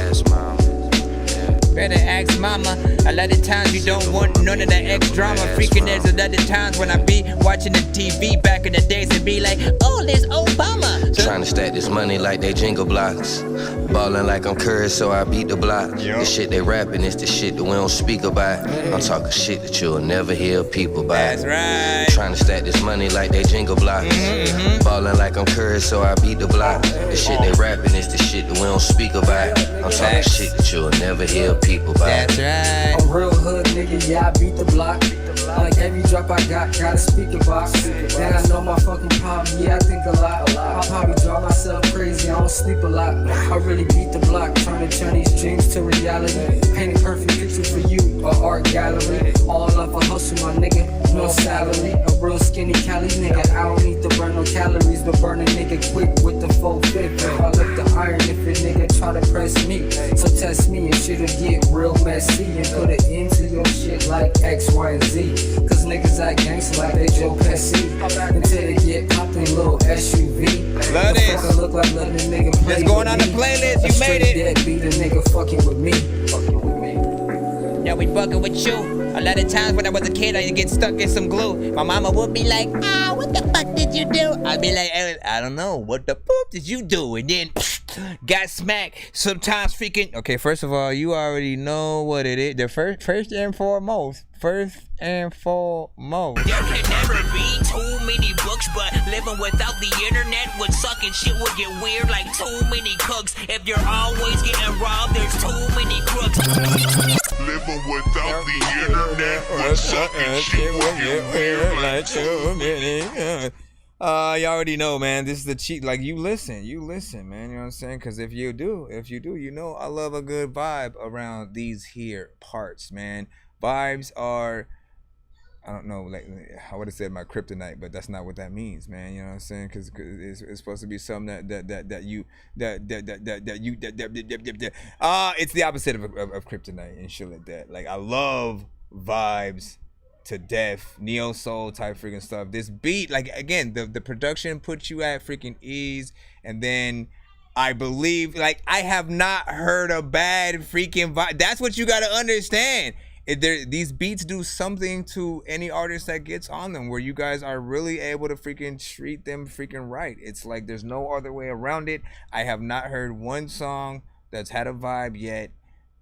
Better ask mama. A lot of times you don't want none of that X drama. Freaking there's a lot of times when I be watching the TV back in the days and be like, oh, there's Obama. Trying to stack this money like they jingle blocks. Ballin' like I'm Curry, so I beat the block. The shit they rapping is the shit that we don't speak about. I'm talking shit that you'll never hear people about. That's right. Trying to stack this money like they jingle blocks. Ballin' like I'm Curry, so I beat the block. The shit they rapping is the shit that we don't speak about. I'm talking shit that you'll never hear people about. That's right. I'm real hood, nigga, yeah, I beat the block. Like every drop I got a speaker box. Then I know my fucking problem, yeah, I think a lot. I probably drive myself crazy, I don't sleep a lot. I really beat the block, trying to turn these dreams to reality. Paint a perfect picture for you, a art gallery. All up a hustle, my nigga, no salary. A real skinny Cali nigga, I don't need to burn no calories, but burn a nigga quick with the 450. I lift the iron if a nigga try to press me. So test me and shit'll get real messy. And put an end to your shit like X, Y, and Z. Cause niggas act gangsta like they Joe Pesci. Until they get popped in little SUV. Love this. Look like letting a nigga play. It's going on the playlist, you made it. Deadbeat a nigga fucking with me. Yeah, we fucking with you. A lot of times when I was a kid, I used to get stuck in some glue. My mama would be like, what the fuck did you do? I'd be like, I don't know, what the fuck did you do? And then got smacked. Sometimes freaking. Okay, first of all, you already know what it is. The first and foremost. There can never be too many books, but living without the internet would suck and shit would get weird like too many cooks. If you're always getting robbed, there's too many crooks. Living without the internet would suck and shit would get weird like too many. You already know, man. This is the cheat. Like, you listen, man. You know what I'm saying? Because if you do, you know I love a good vibe around these here parts, man. Vibes are, I don't know, like I would have said my kryptonite, but that's not what that means, man. You know what I'm saying? Because it's supposed to be something that you it's the opposite of kryptonite and shit like that. Like, I love vibes to death, neo soul type freaking stuff. This beat, like, again, the production puts you at freaking ease, and then I believe, like, I have not heard a bad freaking vibe. That's what you gotta understand. These beats do something to any artist that gets on them, where you guys are really able to freaking treat them freaking right. It's like there's no other way around it. I have not heard one song that's had a vibe yet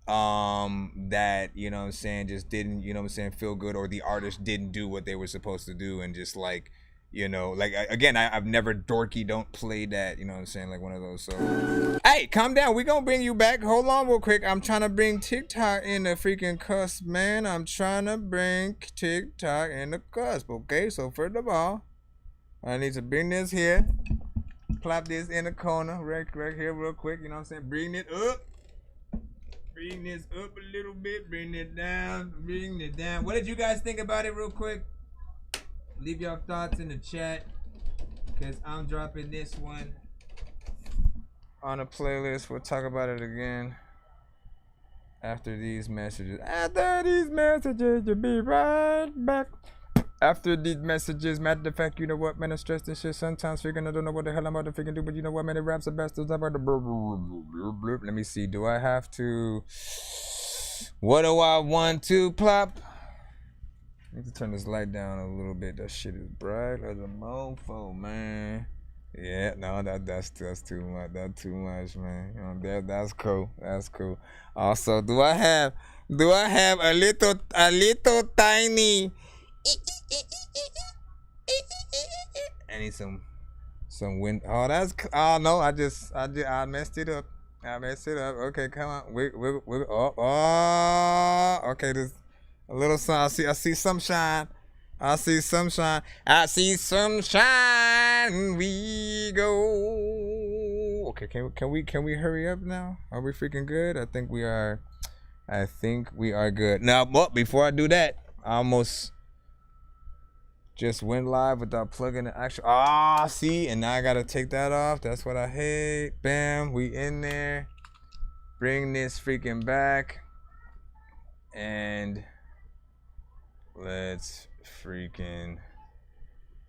that, you know what I'm saying, just didn't, you know what I'm saying, feel good, or the artist didn't do what they were supposed to do, and just like, you know, like, again, I've never Dorky don't play that, you know what I'm saying, like one of those. So, hey, calm down. We gonna bring you back. Hold on real quick. I'm trying to bring TikTok in the freaking cusp, man. I'm trying to bring TikTok in the cusp, okay? So, first of all, I need to bring this here. Plop this in the corner right here real quick, you know what I'm saying? Bring it up. Bring this up a little bit. Bring it down. Bring it down. What did you guys think about it real quick? Leave your thoughts in the chat, because I'm dropping this one on a playlist. We'll talk about it again after these messages. After these messages, you'll be right back. After these messages, matter of fact, you know what, man, I'm stressed and shit. Sometimes figuring I don't know what the hell I'm about to freaking do, but you know what, man, it raps the best. Let me see, do I have to, what do I want to plop? I need to turn this light down a little bit. That shit is bright as a mofo, man. Yeah, no, that's too much. That's too much, man. You know, that's cool. That's cool. Also, do I have a little tiny? I need some wind. Oh, oh no, I messed it up. Okay, come on. Okay, this. A little sun. I see sunshine. I see sunshine. We go. Okay, can we hurry up now? Are we freaking good? I think we are good. Now, before I do that, I almost just went live without plugging the actual. See, and now I gotta take that off. That's what I hate. Bam, we in there. Bring this freaking back. And let's freaking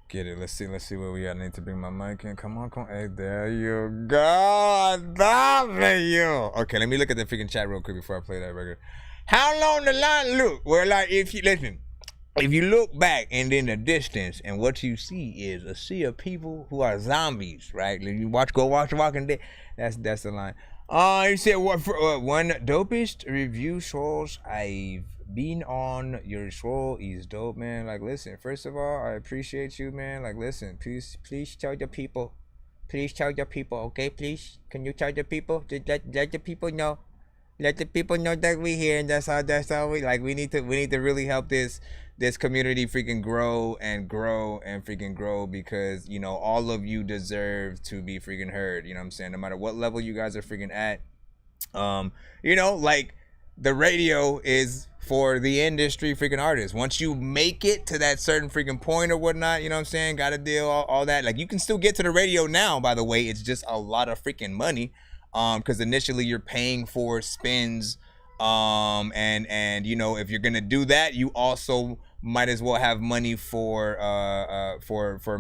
get it. Let's see where we at. I need to bring my mic in. Come on. Hey, there you go. W. Okay, let me look at the freaking chat real quick before I play that record. How long the line look? Well, like, if you look back and in the distance, and what you see is a sea of people who are zombies, right? You go watch The Walking Dead. That's the line. You said what? One dopest review shows I've been on. Your show is dope, man. Like, listen, first of all, I appreciate you, man. Like, listen, please tell the people. Please tell the people, okay? Please, can you tell the people? Let the people know. Let the people know that we here, and that's how we like. We need to really help this community freaking grow and freaking grow, because, you know, all of you deserve to be freaking heard. You know what I'm saying? No matter what level you guys are freaking at. You know, like, the radio is for the industry freaking artists. Once you make it to that certain freaking point or whatnot, you know what I'm saying? Gotta deal all that. Like, you can still get to the radio now, by the way. It's just a lot of freaking money. Because initially you're paying for spins, and you know, if you're gonna do that, you also might as well have money for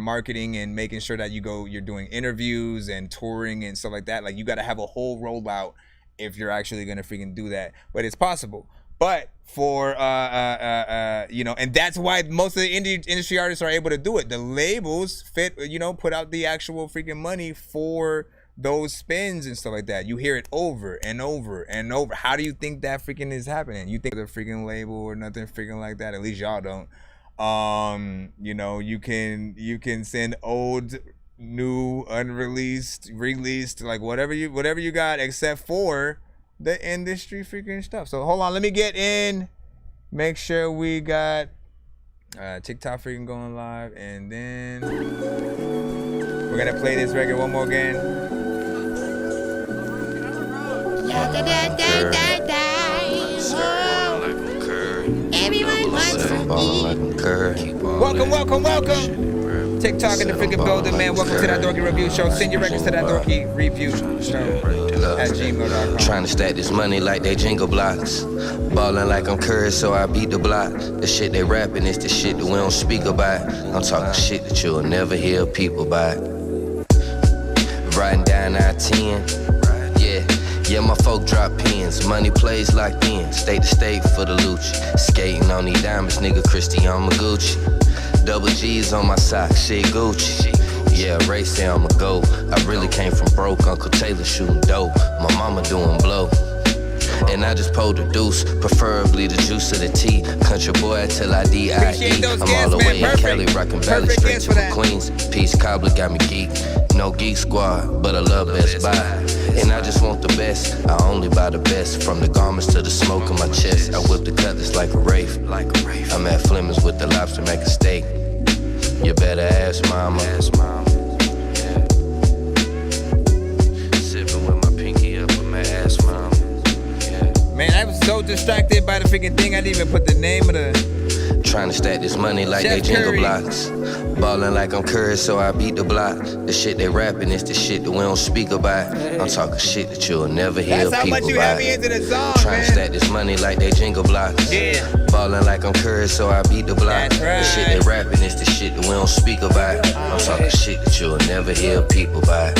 marketing and making sure that you're doing interviews and touring and stuff like that. Like, you got to have a whole rollout if you're actually gonna freaking do that. But it's possible. But for you know, and that's why most of the industry artists are able to do it. The labels put out the actual freaking money for those spins and stuff like that. You hear it over and over and over. How do you think that freaking is happening? You think the freaking label or nothing freaking like that? At least y'all don't. You know, you can send old, new, unreleased, released, like whatever you got, except for the industry freaking stuff. So hold on, let me get in, make sure we got TikTok freaking going live, and then we're gonna play this record one more again. Everyone wants to eat. Welcome. TikTok in the freaking building, man. Welcome to that Dorky Review Show. Send your records to that Dorky Review Show at gmail.com. Trying to stack this money like they jingle blocks. Ballin' like I'm Curry, so I beat the block. The shit they rapping is the shit that we don't speak about. I'm talking shit that you'll never hear people about. Riding down down out 10. Yeah, my folk drop pins. Money plays locked in. State to state for the Lucci. Skating on these diamonds, nigga, Christian Magucci. Double G's on my socks, shit Gucci. Yeah, Ray say I'm a GOAT. I really came from broke. Uncle Taylor shooting dope. My mama doing blow. And I just pulled the deuce, preferably the juice of the tea. Country boy till I D.I.E. I'm all the way in Cali, rockin' Valley straight to my Queens. Peace cobbler got me geek. No geek squad, but I love Best Buy. And I just want the best, I only buy the best. From the garments to the smoke on my chest, I whip the cutlass like a Wraith. I'm at Fleming's with the lobster, make a steak. You better ask mama. Sipping with my pinky up, I'ma ask mama. Man, I was so distracted by the freaking thing, I didn't even put the name of the... Trying to stack this money like Chef they jingle Curry. blocks. Ballin' like I'm Curry, so I beat the block. The shit they rapping is the shit that we don't speak about. I'm talking shit that you'll never hear That's how people much you about. have me into the song, Trying man. to stack this money like they jingle blocks. Yeah. Ballin' like I'm Curry, so I beat the block. That's right. The shit they rapping is the shit that we don't speak about. I'm talking shit that you'll never hear people about.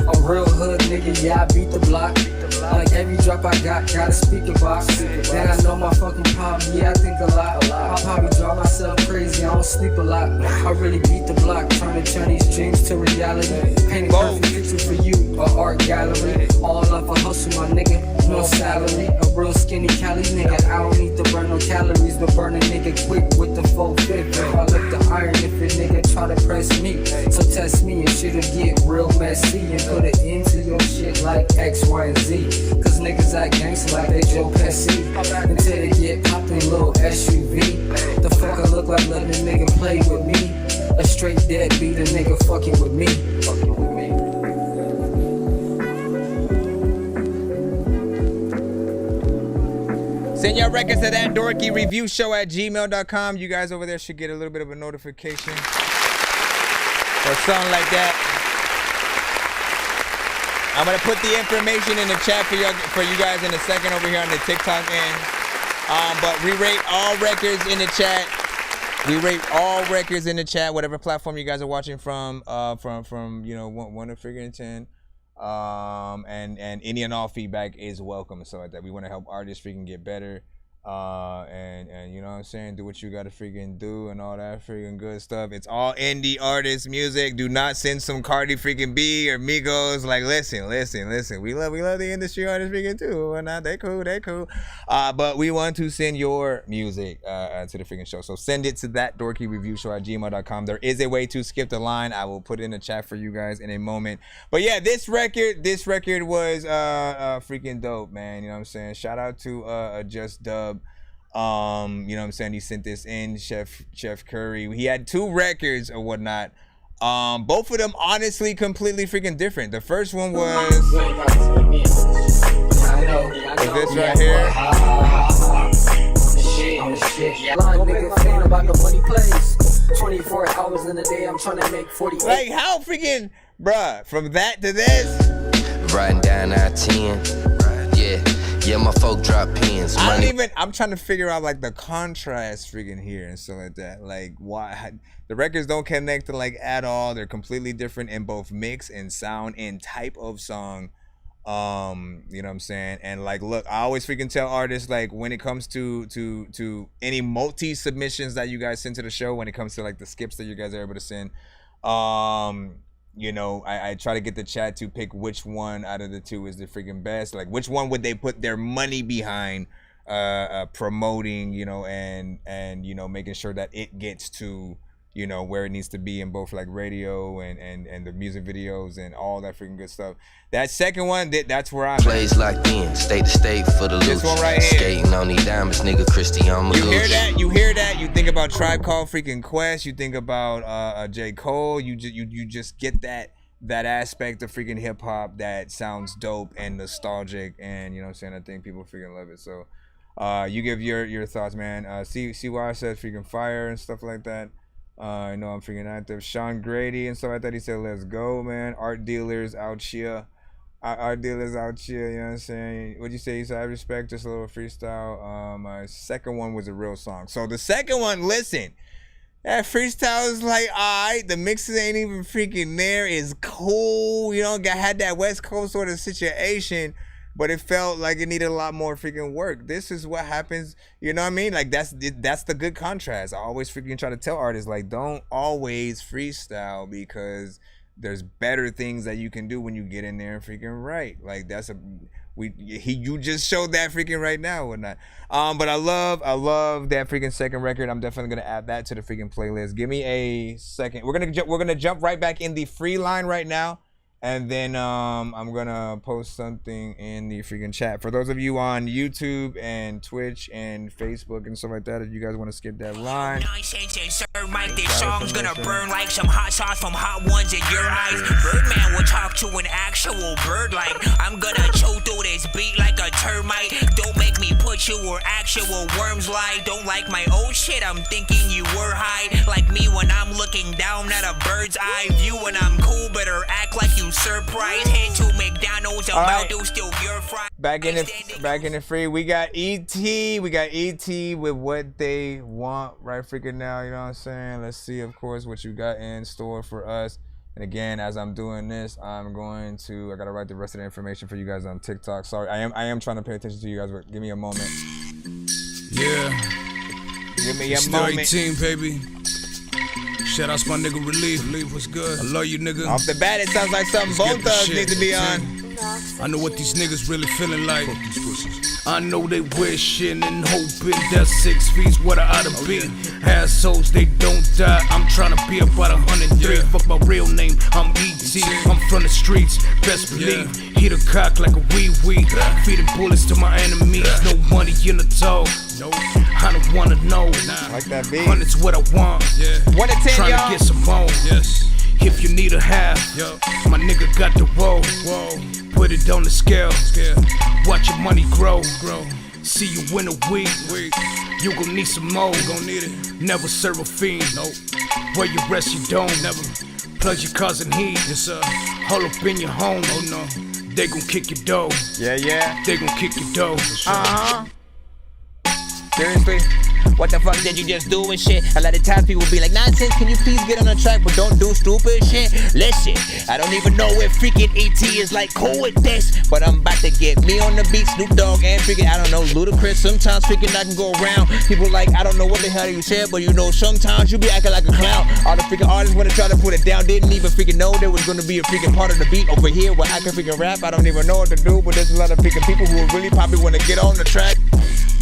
A real hood nigga, yeah, I beat the block. Like every drop I got a speaker box. Then I know my fucking problem, yeah, I think a lot. I probably drive myself crazy, I don't sleep a lot. I really beat the block, trying to turn these dreams to reality. Paint a perfect picture for you, a art gallery. All up a hustle, my nigga, no salary. A real skinny Cali nigga, I don't need to burn no calories, but burn a nigga quick with the 450. I look the iron if a nigga try to press me. So test me and shit'll get real messy and put it into your shit like X, Y, and Z. Cause niggas act gangsta like they Joe Pesci until they get popped in a little SUV. The fuck I look like letting a nigga play with me. A straight deadbeat, a nigga fucking with me. Send your records to that dorky review show at gmail.com. You guys over there should get a little bit of a notification or something like that. I'm gonna put the information in the chat for you guys in a second over here on the TikTok end. But we rate all records in the chat. We rate all records in the chat, whatever platform you guys are watching from you know 1 to freaking 10. And any and all feedback is welcome and stuff like that. We want to help artists freaking get better. And you know what I'm saying, do what you gotta freaking do and all that freaking good stuff. It's all indie artist music. Do not send some Cardi freaking B or Migos. Like listen. We love the industry artists freaking too. And they cool. But we want to send your music to the freaking show. So send it to that dorky review show at gmail.com. There is a way to skip the line. I will put it in the chat for you guys in a moment. But yeah, this record was freaking dope, man. You know what I'm saying? Shout out to Just Dub. You know what I'm saying, he sent this in, Chef Curry. He had 2 records or whatnot. Both of them honestly completely freaking different. The first one was this right here. Blind nigga fan about the money plays. 24 hours in a day, I'm trying to make 48. Like how freaking, bruh, from that to this. Riding down I-10. Yeah, my folk drop pins. I'm trying to figure out like the contrast freaking here and stuff like that. Like why the records don't connect to like at all. They're completely different in both mix and sound and type of song. You know what I'm saying? And like, look, I always freaking tell artists, like when it comes to any multi submissions that you guys send to the show, when it comes to like the skips that you guys are able to send, you know, I try to get the chat to pick which one out of the 2 is the freaking best. Like which one would they put their money behind promoting, you know, and you know, making sure that it gets to, you know, where it needs to be in both like radio and the music videos and all that freaking good stuff. That second one, that's where I'm plays locked in, state to state for the This loot. one right here. Skating on these diamonds, nigga, Christian Magucci. You hear that? You think about Tribe Called freaking Quest. You think about J. Cole. You just get that aspect of freaking hip hop that sounds dope and nostalgic, and you know what I'm saying, I think people freaking love it. So you give your thoughts, man. See why I said freaking fire and stuff like that. I know I'm freaking active. Sean Grady and stuff like that. He said, let's go, man. Art dealers out here. Art dealers out here, you know what I'm saying? What'd you say? He said, I respect, just a little freestyle. My second one was a real song. So the second one, listen. That freestyle is like, alright, the mixes ain't even freaking there. It's cool. You know, had that West Coast sort of situation, but it felt like it needed a lot more freaking work. This is what happens, you know what I mean? Like, that's the good contrast. I always freaking try to tell artists, like, don't always freestyle because there's better things that you can do when you get in there and freaking write. Like, you just showed that freaking right now, whatnot. But I love that freaking second record. I'm definitely gonna add that to the freaking playlist. Give me a second. We're gonna jump right back in the free line right now, and then I'm gonna post something in the freaking chat for those of you on YouTube and Twitch and Facebook and stuff like that. If you guys want to skip that line. Nonsense and Sir Mike, this song's gonna burn like some hot sauce from hot ones in your eyes. Birdman will talk to an actual bird like I'm gonna chew through this beat like a termite. Don't make me put you where actual worms lie. Don't like my old shit, I'm thinking you were high. Like me when I'm looking down at a bird's eye view. When I'm cool, better act like you surprised. Head to McDonald's, about to steal your fries. Back in the free, we got E.T. with What They Want right freaking now, you know what I'm saying? Let's see, of course, what you got in store for us. And again, as I'm doing this, I gotta write the rest of the information for you guys on TikTok. Sorry, I am trying to pay attention to you guys, but give me a moment. Yeah. Give me a Still moment. 18, baby. Shout out to my nigga Relief. Relief, what's good? I love you, nigga. Off the bat, it sounds like something Bone Thugs need to be on. I know what these niggas really feeling like. I know they wishing and hoping that 6 feet's what I ought to be. Assholes, they don't die. I'm trying to be about 103. Fuck my real name, I'm E.T. I'm from the streets, best believe. Hit a cock like a wee-wee. Feeding bullets to my enemies. No money in the talk. I don't wanna know. Like that beat. Hundred's what I want. 1 to 10, Trying y'all. to get some more. If you need a half, my nigga got the roll. Put it on the scale. Watch your money grow. See you win a week. You gon' need some more. Never serve a fiend. Where you rest, you don't. Never plug your cousin heat. All up in your home. Oh no, they gon' kick your dough. Yeah. They gon' kick your dough. Seriously? What the fuck did you just do and shit? A lot of times people be like, Nonsense, can you please get on the track, but don't do stupid shit? Listen, I don't even know if freaking E.T. is like cool with this, but I'm about to get me on the beat, Snoop Dogg and freaking, I don't know, Ludacris. Sometimes freaking I can go around. People like, I don't know what the hell you said, but you know, sometimes you be acting like a clown. All the freaking artists wanna try to put it down, didn't even freaking know there was gonna be a freaking part of the beat over here where I can freaking rap. I don't even know what to do, but there's a lot of freaking people who really probably wanna get on the track.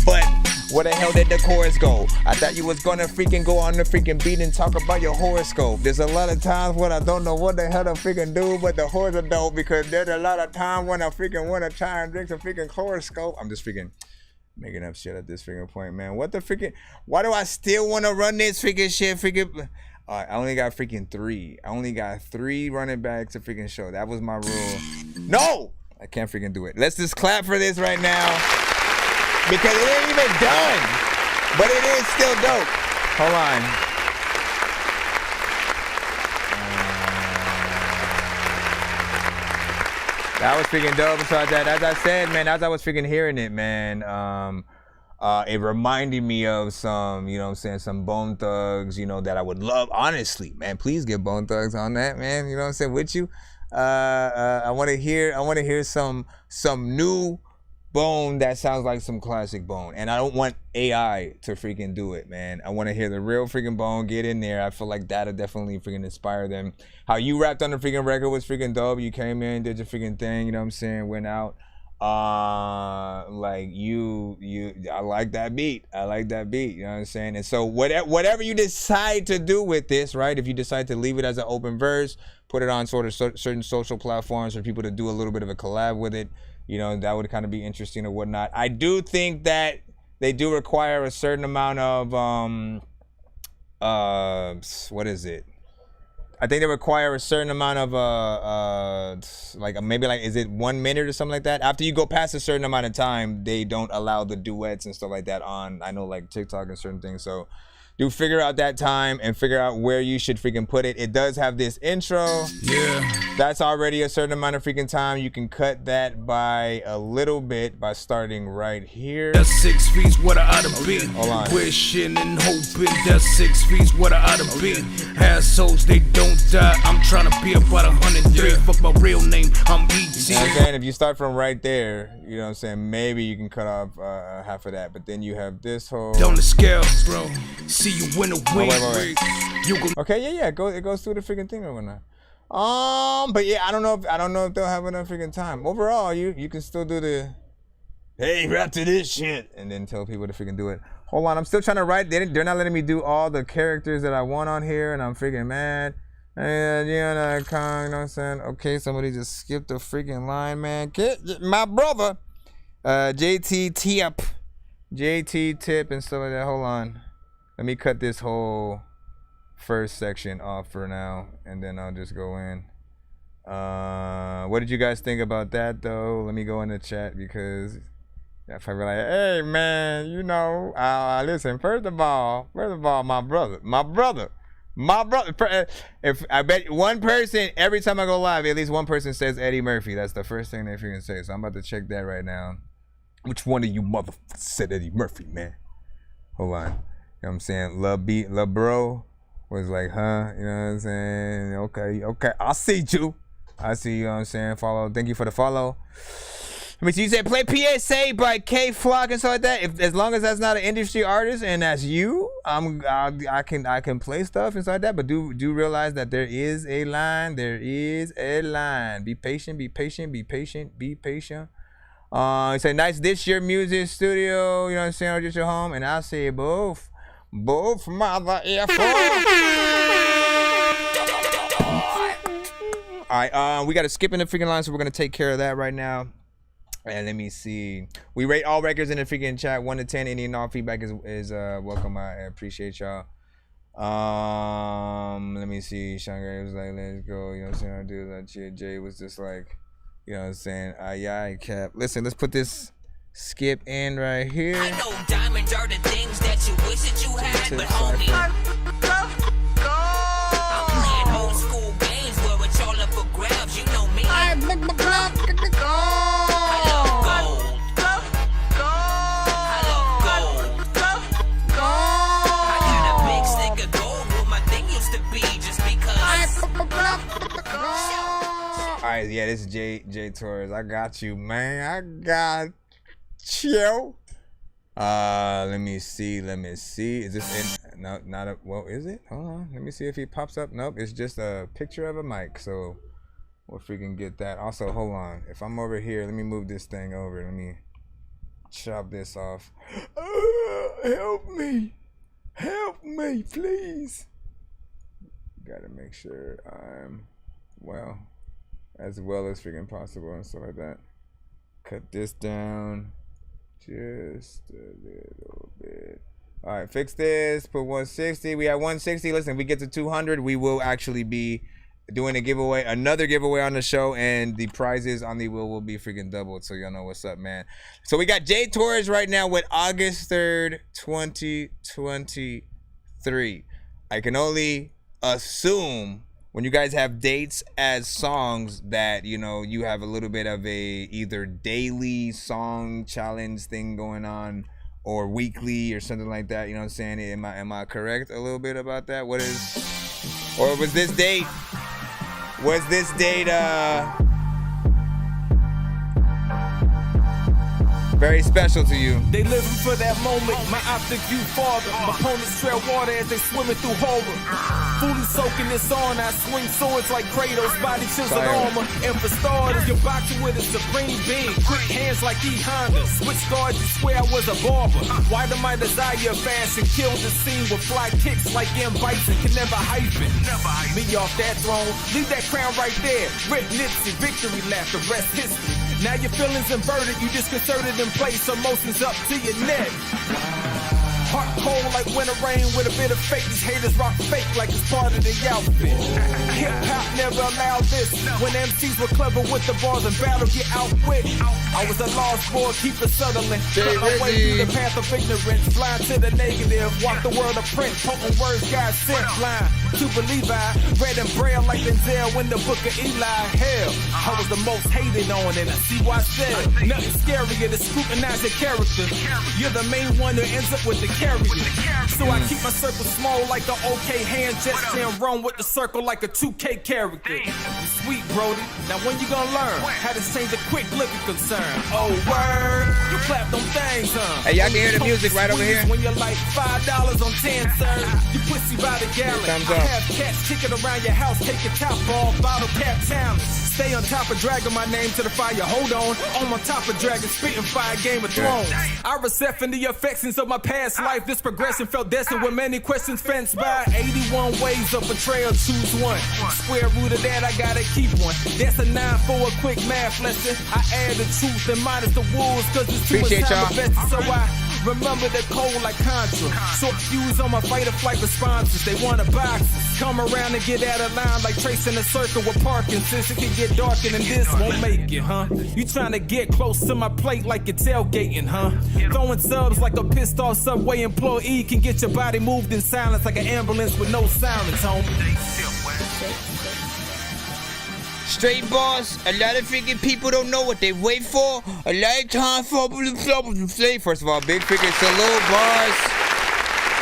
But where the hell did the chorus go? I thought you was gonna freaking go on the freaking beat and talk about your horoscope. There's a lot of times when I don't know what the hell to freaking do, but the horse are dope because there's a lot of time when I freaking wanna try and drink some freaking horoscope. I'm just freaking making up shit at this freaking point, man. What the freaking, why do I still wanna run this freaking shit? Freaking, I only got freaking 3. I only got 3 running backs to freaking show. That was my rule. No! I can't freaking do it. Let's just clap for this right now. Because it ain't even done, but it is still dope. Hold on. That was freaking dope. Besides that, as I said, man, as I was freaking hearing it, man, it reminded me of some, you know what I'm saying, some Bone Thugs, you know, that I would love. Honestly, man, please get Bone Thugs on that, man. You know what I'm saying, with you. I want to hear some new Bone that sounds like some classic Bone, and I don't want AI to freaking do it, man. I want to hear the real freaking Bone get in there. I feel like that'll definitely freaking inspire them. How you rapped on the freaking record was freaking dope. You came in, did your freaking thing, you know what I'm saying, went out. Like I like that beat. I like that beat, you know what I'm saying? And so whatever you decide to do with this, right? If you decide to leave it as an open verse, put it on sort of certain social platforms for people to do a little bit of a collab with it, you know, that would kind of be interesting or whatnot. I do think that they do require a certain amount of what is it? I think they require a certain amount of maybe is it 1 minute or something like that? After you go past a certain amount of time, they don't allow the duets and stuff like that on, I know, like TikTok and certain things. So do figure out that time and figure out where you should freaking put it. It does have this intro. Yeah. That's already a certain amount of freaking time. You can cut that by a little bit by starting right here. That's 6 feet what I ought to be. Hold on. Wishing and hoping. That's 6 feet what I ought to be. Assholes, they don't die. I'm trying to be about 103. Fuck my real name, I'm E.T. You know what I'm saying? If you start from right there, you know what I'm saying, maybe you can cut off half of that. But then you have this whole... Down the scale, bro. See you win a win. Wait. Okay, yeah. It goes through the freaking thing or whatnot. But yeah, I don't know if they'll have enough freaking time. Overall, you can still do the, hey, rap to this shit, and then tell people to freaking do it. Hold on, I'm still trying to write. They're not letting me do all the characters that I want on here, and I'm freaking mad. And you know what I'm saying? Okay, somebody just skipped a freaking line, man. My brother, JT Tip and stuff like that. Hold on, let me cut this whole first section off for now, and then I'll just go in. What did you guys think about that though? Let me go in the chat, because if I be like, hey man, you know, listen, first of all, my brother, if I bet one person every time I go live, at least one person says Eddie Murphy. That's the first thing they freaking say. So I'm about to check that right now. Which one of you motherfuckers said Eddie Murphy, man? Hold on. You know what I'm saying? Love bro was like, huh? You know what I'm saying? Okay. I see you, you know what I'm saying? Follow. Thank you for the follow. I mean, so you said play PSA by K Flock and stuff like that. As long as that's not an industry artist and that's you, I can play stuff and stuff like that. But do realize that there is a line. Be patient. You say nice this your music studio, you know what I'm saying, or just your home, and I say both mother effer. Alright, we gotta skip in the freaking line, so we're gonna take care of that right now. And let me see. We rate all records in the freaking chat 1 to 10. Any and all feedback is welcome. I appreciate y'all. Let me see. Shanghai was like, let's go. You know what I'm saying? I do that. Jay was just like, you know what I'm saying? Aye, cap. Listen, let's put this skip in right here. I know diamonds are the things that you wish that you had, but homie, I'm playing old school games where it's all up for grabs. You know me. I love gold. I got a big stick of gold where my thing used to be just because. Alright, yeah, this is Jay Torres. I got you, man. I got you. Let me see. Is this in? No, not a. Well, is it? Hold on. Let me see if he pops up. Nope, it's just a picture of a mic. So we'll freaking get that. Also, hold on. If I'm over here, let me move this thing over. Let me chop this off. Help me, please. Gotta make sure I'm as well as freaking possible and stuff like that. Cut this down just a little bit. All right, fix this. Put 160. We have 160. Listen, if we get to 200, we will actually be doing a giveaway, another giveaway on the show, and the prizes on the wheel will be freaking doubled. So y'all know what's up, man. So we got Jay Torres right now with August 3rd, 2023. I can only assume when you guys have dates as songs that, you know, you have a little bit of a either daily song challenge thing going on or weekly or something like that. You know what I'm saying? Am I correct a little bit about that? Or was this date very special to you? They living for that moment, my optic view farther. My opponents trail water as they swimming through horror. Fully soaking this on, I swing swords like Kratos, body chiseled armor. And for starters, you're boxing with a supreme being. Quick hands like E Honda. Switch guards, you swear I was a barber. Why do my desire fashion kill the scene with fly kicks like M. Bison? Can never hype it. Me off that throne, leave that crown right there. Rip Nipsey, victory lap, the rest history. Now your feelings inverted, you disconcerted in place, emotions up to your neck. Heart cold like winter rain with a bit of fake. These haters rock fake like it's part of the outfit. Hip hop never allowed this. When MCs were clever with the bars and battle get outwit. I was a lost boy, keep it settling. Cut my way through the path of ignorance. Blind to the negative, walk the world of print. Potent words God sent. Blind to believe I read in braille like Denzel in the book of Eli. Hell, I was the most hated on it. I see why I said nothing scarier than scrutinize your character. You're the main one that ends up with the carrier. So I keep my circle small like an OK hand gesture and run with the circle like a 2K character. You sweet, Brody. Now when you gonna learn how to change a quick liquor concern? Oh, word. You clap them things, huh? Hey, y'all can hear the music right over here. When you're like $5 on 10, sir. You pussy by the gallon. I have cats kicking around your house, take your top off, bottle cap challenge. Stay on top of dragging my name to the fire. Hold on my top of dragon, spitting fire, Game of Thrones. I receive the affections of my past life. This progression felt destined with many questions fenced by 81 ways of betrayal. Choose one. Square root of that, I gotta keep one. That's a 9 for a quick math lesson. I add the truth and minus the wolves, cause it's too much time invested. So I remember the cold like Contra. Short fuse on my fight or flight responses. They want a box. Come around and get out of line like tracing a circle with Parkinson's. It can get darker than this, won't make it, huh? You trying to get close to my plate like you're tailgating, huh? Throwing subs like a pissed off Subway employee can get your body moved in silence like an ambulance with no sirens, homie. Straight bars, a lot of freaking people don't know what they wait for. A lot of time for to play. First of all, big freaking salute, bars.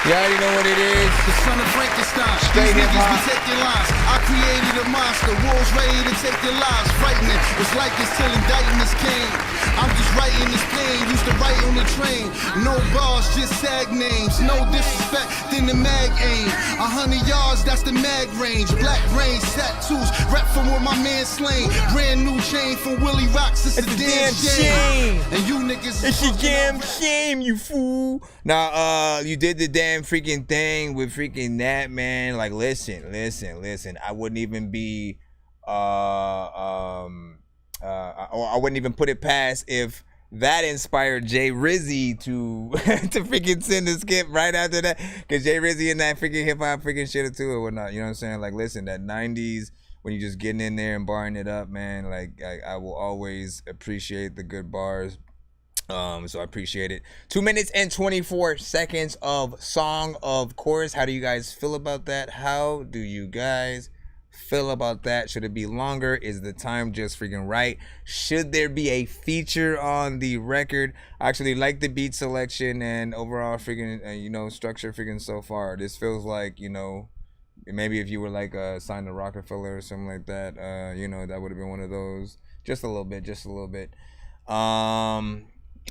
You already know what it is. The son of Frankenstein. Straight These niggas hip-hop. be taking lives. I created a monster. Wolves ready to take their lives. Frightening. It's like it's till indictments came. I'm just writing this pain. Used to write on the train. No bars, just sag names. No disrespect, then the mag aim. 100 yards, that's the mag range. Black brains, tattoos. Rep from where my man slain. Brand new chain from Willie Rocks. It's a damn shame. And you niggas. It's a damn shame, you fool. Now, you did the damn freaking thing with freaking that, man. Like, listen. I wouldn't even be, I wouldn't even put it past if that inspired Jay Rizzy to to freaking send a skip right after that. Cause Jay Rizzy and that freaking hip hop freaking shit too or whatnot. You know what I'm saying? Like, listen, that 90s when you just getting in there and barring it up, man. Like, I will always appreciate the good bars. So I appreciate it. 2 minutes and 24 seconds of song, of course. How do you guys feel about that? How do you guys feel about that? Should it be longer? Is the time just freaking right? Should there be a feature on the record? I actually like the beat selection and overall freaking, structure freaking so far. This feels like, maybe if you were like signed to Rockefeller or something like that, that would have been one of those. Just a little bit.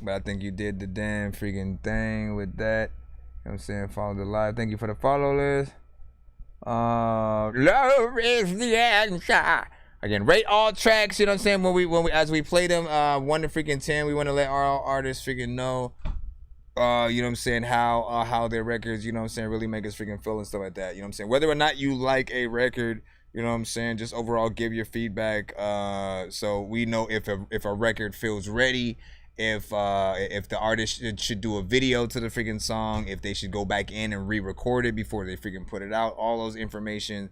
But I think you did the damn freaking thing with that. You know what I'm saying? Follow the live. Thank you for the follow list. Love is the answer. Again, rate all tracks, you know what I'm saying? When we as we play them, 1 to freaking 10, we want to let our artists freaking know, you know what I'm saying, how their records, you know what I'm saying, really make us freaking feel and stuff like that. You know what I'm saying? Whether or not you like a record, you know what I'm saying, just overall give your feedback, so we know if a record feels ready. If the artist should do a video to the freaking song, if they should go back in and re-record it before they freaking put it out, all those information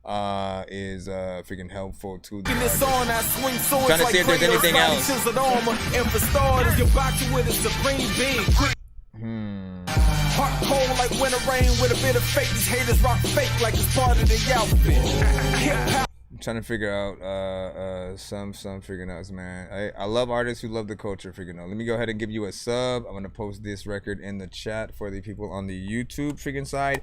is freaking helpful to the artist. Trying to see if there's anything else. Heart cold like winter rain with a bit of fake. These haters rock fake like it's part of the outfit. Hip-hop. I'm trying to figure out some freaking outs, man. I love artists who love the culture freaking out. Let me go ahead and give you a sub. I'm gonna post this record in the chat for the people on the YouTube freaking side.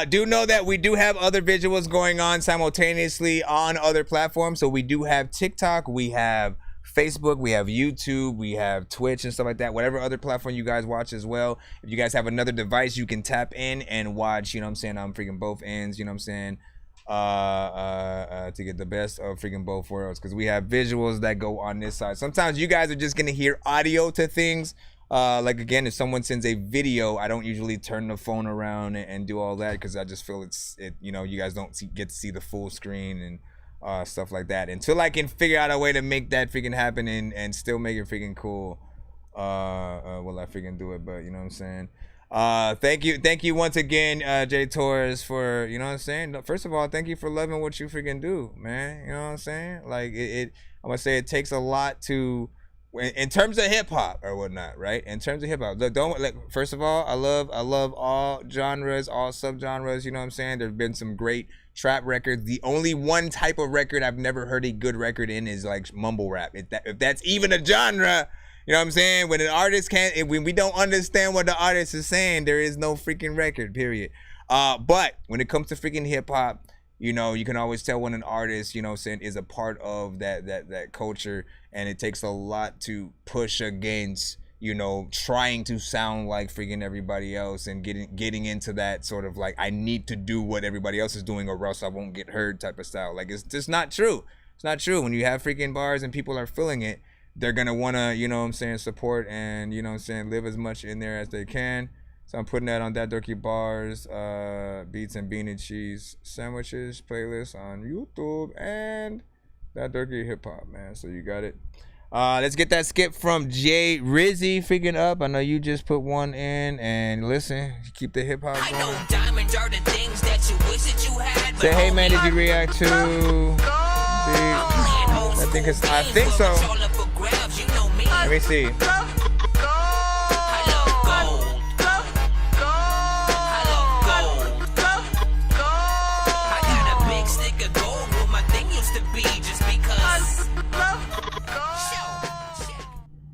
Do know that we do have other visuals going on simultaneously on other platforms. So we do have TikTok, we have Facebook, we have YouTube, we have Twitch and stuff like that. Whatever other platform you guys watch as well. If you guys have another device, you can tap in and watch, you know what I'm saying, on freaking both ends, you know what I'm saying, to get the best of freaking both worlds, because we have visuals that go on this side. Sometimes you guys are just gonna hear audio to things. Like, again, if someone sends a video, I don't usually turn the phone around and do all that, because I just feel you guys don't get to see the full screen and stuff like that. Until I can figure out a way to make that freaking happen and still make it freaking cool, will I freaking do it. But you know what I'm saying. Thank you once again, Jay Torres, for, you know what I'm saying. First of all, thank you for loving what you freaking do, man. You know what I'm saying? Like I'm gonna say it takes a lot to, in terms of hip hop or whatnot, right? In terms of hip hop, first of all, I love all genres, all subgenres. You know what I'm saying? There've been some great trap records. The only one type of record I've never heard a good record in is like mumble rap. If that's even a genre. You know what I'm saying? When an artist can't, when we don't understand what the artist is saying, there is no freaking record, period. But when it comes to freaking hip hop, you know, you can always tell when an artist, you know what I'm saying, is a part of that culture, and it takes a lot to push against, you know, trying to sound like freaking everybody else and getting into that sort of like, I need to do what everybody else is doing or else I won't get heard type of style. Like, it's just not true. It's not true. When you have freaking bars and people are feeling it, they're gonna wanna, you know what I'm saying, support and, you know what I'm saying, live as much in there as they can. So I'm putting that on That Dorky Bars, Beats and Bean and Cheese Sandwiches playlist on YouTube and That Dorky Hip Hop, man. So you got it. Let's get that skip from Jay Rizzy freaking up. I know you just put one in, and listen, keep the hip hop going. I know diamonds are the things that you wish that you had. Say, hey man, did you react to I think so.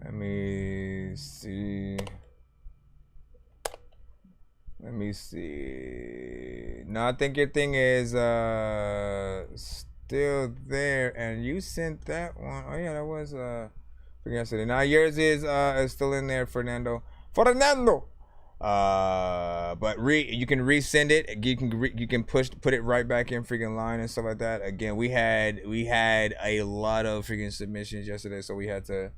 Let me see. Let me see. No, I think your thing is still there, and you sent that one. Oh yeah, that was yesterday. Now yours is still in there, Fernando. But you can resend it. You can put it right back in freaking line and stuff like that. Again, we had a lot of freaking submissions yesterday, so we had to,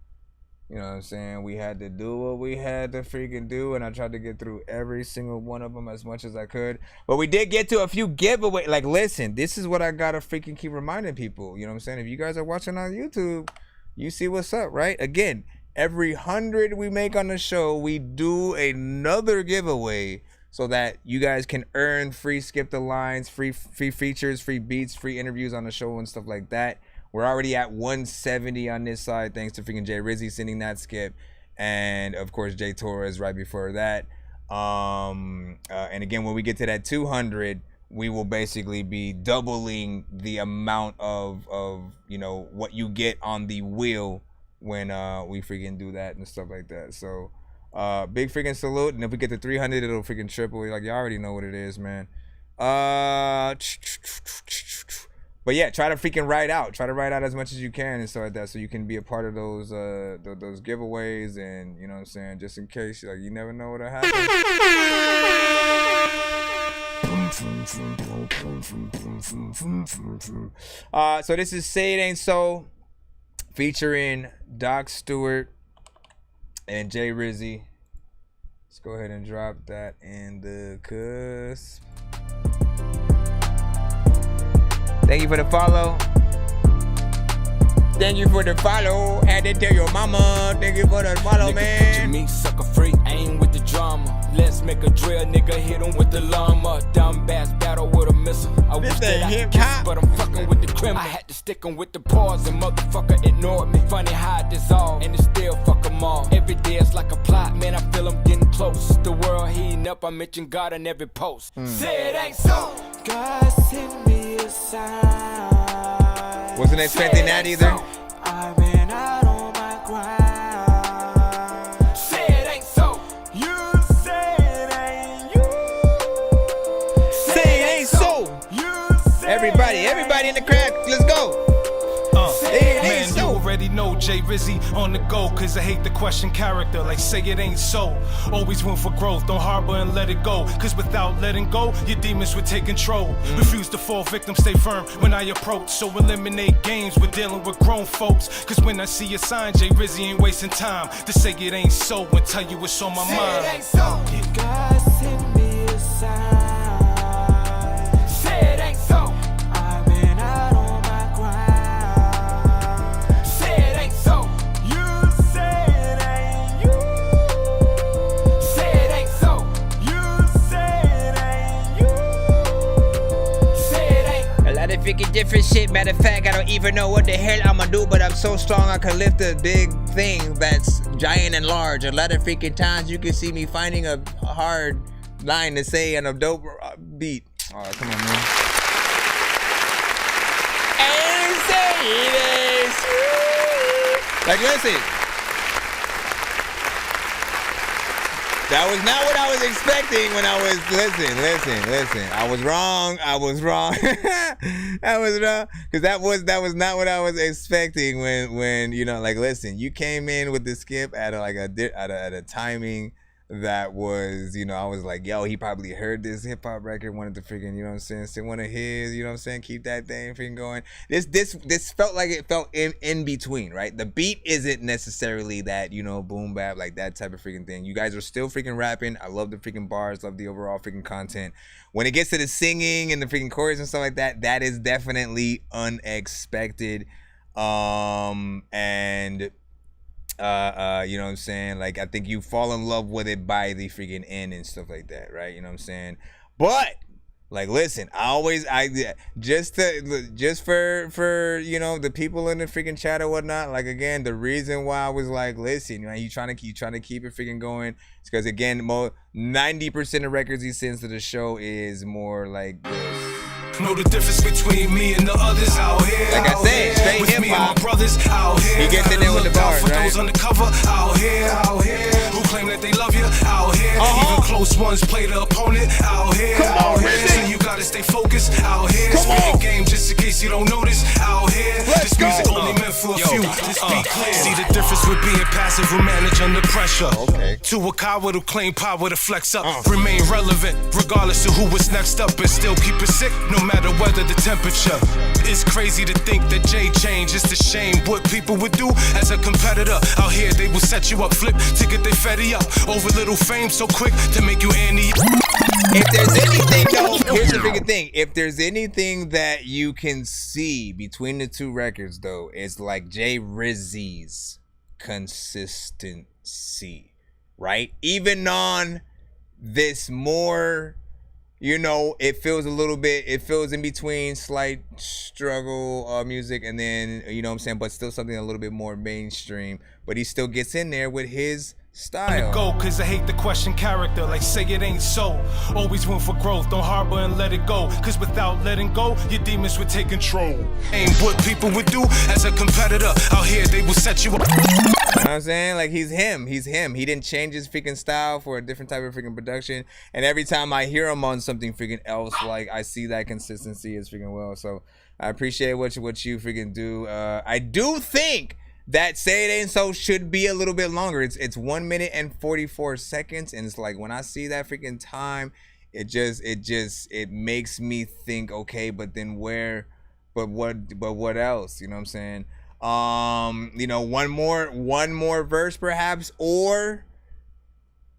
you know what I'm saying, we had to do what we had to freaking do, and I tried to get through every single one of them as much as I could. But we did get to a few giveaways. Like, listen, this is what I gotta freaking keep reminding people. You know what I'm saying? If you guys are watching on YouTube, you see what's up, right? Again, every 100 we make on the show, we do another giveaway so that you guys can earn free skip the lines, free features, free beats, free interviews on the show and stuff like that. We're already at 170 on this side, thanks to freaking Jay Rizzy sending that skip, and of course Jay Torres right before that. And again, when we get to that 200, we will basically be doubling the amount of you know what you get on the wheel when we freaking do that and stuff like that. So big freaking salute, and if we get to 300, it'll freaking triple. Like, you already know what it is, man. But yeah, try to freaking write out as much as you can and stuff like that, so you can be a part of those giveaways, and you know what I'm saying, just in case, like, you never know what'll happen. So this is Say It Ain't So, featuring Doc Stewart and Jay Rizzy. Let's go ahead and drop that in the cusp. Thank you for the follow. Thank you for the follow. Had to tell your mama. Thank you for the follow, nigga, man. Picture me, sucker free, aim with the drama. Let's make a drill, nigga, hit him with the llama. Dumb bass battle with a missile. I wish that I could kiss, but I'm fucking with the criminal. I had to stick him with the pause, and motherfucker ignored me. Funny how I dissolve, and it still fuck them all. Every day it's like a plot, man, I feel I'm getting close. The world heating up, I mention God in every post. Say it ain't so. God send me a sign. Wasn't expecting that either. I've been out on my grind. Say it ain't so. You say it ain't you. Say it ain't so. You say Everybody in the crowd, let's go. Man, you already know Jay Rizzy on the go, cause I hate the question character, like say it ain't so. Always room for growth, don't harbor and let it go, cause without letting go, your demons would take control. Refuse to fall victim, stay firm when I approach, so eliminate games, we're dealing with grown folks. Cause when I see a sign, Jay Rizzy ain't wasting time to say it ain't so and tell you what's on my mind. Say it ain't so. You guys send me a sign. Say it ain't so. I've been out on my grind. Say it ain't so. You say it ain't you. Say it ain't so. Matter of fact, I don't even know what the hell I'ma do, but I'm so strong I can lift a big thing that's giant and large. A lot of freaking times you can see me finding a hard line to say on a dope beat. All right, come on, man. And say this. Like, listen. That was not what I was expecting when I was, listen. I was wrong. Because that was not what I was expecting when you know, like, listen, you came in with the skip at a timing that was, you know, I was like, yo, he probably heard this hip hop record, wanted to freaking, you know what I'm saying, sing one of his, you know what I'm saying, keep that thing freaking going. This felt like it felt in between, right? The beat isn't necessarily that, you know, boom bap, like that type of freaking thing. You guys are still freaking rapping. I love the freaking bars, love the overall freaking content. When it gets to the singing and the freaking chorus and stuff like that, that is definitely unexpected. You know what I'm saying? Like, I think you fall in love with it by the freaking end and stuff like that, right? You know what I'm saying? But, like, listen, just for you know, the people in the freaking chat or whatnot, like, again, the reason why I was like, listen, you know, you trying to keep it freaking going, it's because, again, 90% of records he sends to the show is more like this. Know the difference between me and the others out here. Like I said, straight with hip me and hop. my brothers out here. He gets in there with the bars, for right? those undercover out here. Who claim that they love you out here. Even close ones play the opponent out here. So you gotta stay focused out here. Spin the game just in case you don't notice out here. This music only meant for a few. Just be clear. See the difference with being passive or manage under pressure. To a coward who claim power to flex up. Remain relevant regardless of who was next up, and still keep it sick no matter whether the temperature. It's crazy to think that Jay changed. It's a shame what people would do as a competitor. Out here they will set you up, flip to get their fetty up. Over little fame so quick to make you Andy. If there's anything though, here's the freaking thing. If there's anything that you can see between the two records though, it's like Jay Rizzy's consistency, right? Even on this more, you know, it feels in between slight struggle music and then, you know what I'm saying, but still something a little bit more mainstream, but he still gets in there with his style. Go, cause I hate the question character, like say it ain't so. Always room for growth, don't harbor and let it go. Cause without letting go, your demons would take control. Ain't what people would do as a competitor. Out here they will set you up. You know what I'm saying? Like, he's him. He didn't change his freaking style for a different type of freaking production. And every time I hear him on something freaking else, like, I see that consistency is freaking well. So I appreciate what you freaking do. I do think that Say It Ain't So should be a little bit longer. It's 1 minute and 44 seconds, and it's like when I see that freaking time, it makes me think, okay, but then where, but what else? You know what I'm saying? You know, one more verse perhaps, or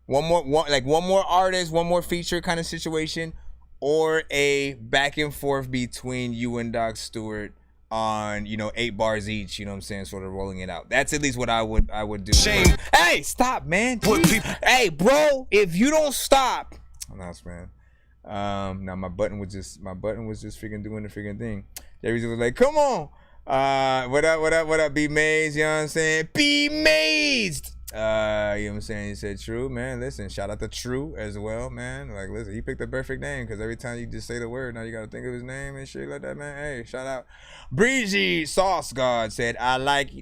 one more artist, one more feature kind of situation, or a back and forth between you and Doc Stewart on, you know, 8 bars each, you know what I'm saying, sort of rolling it out. That's at least what I would do. Shame. Hey, stop, man. Hey, bro, if you don't stop. No, man. Now my button was just freaking doing the freaking thing. Jerry was like, come on. What up, B Maze, you know what I'm saying? B Mazed. You know what I'm saying? He said True, man. Listen, shout out to True as well, man. Like, listen, he picked the perfect name, because every time you just say the word, now you gotta think of his name and shit like that, man. Hey, shout out. Breezy Sauce God said, I like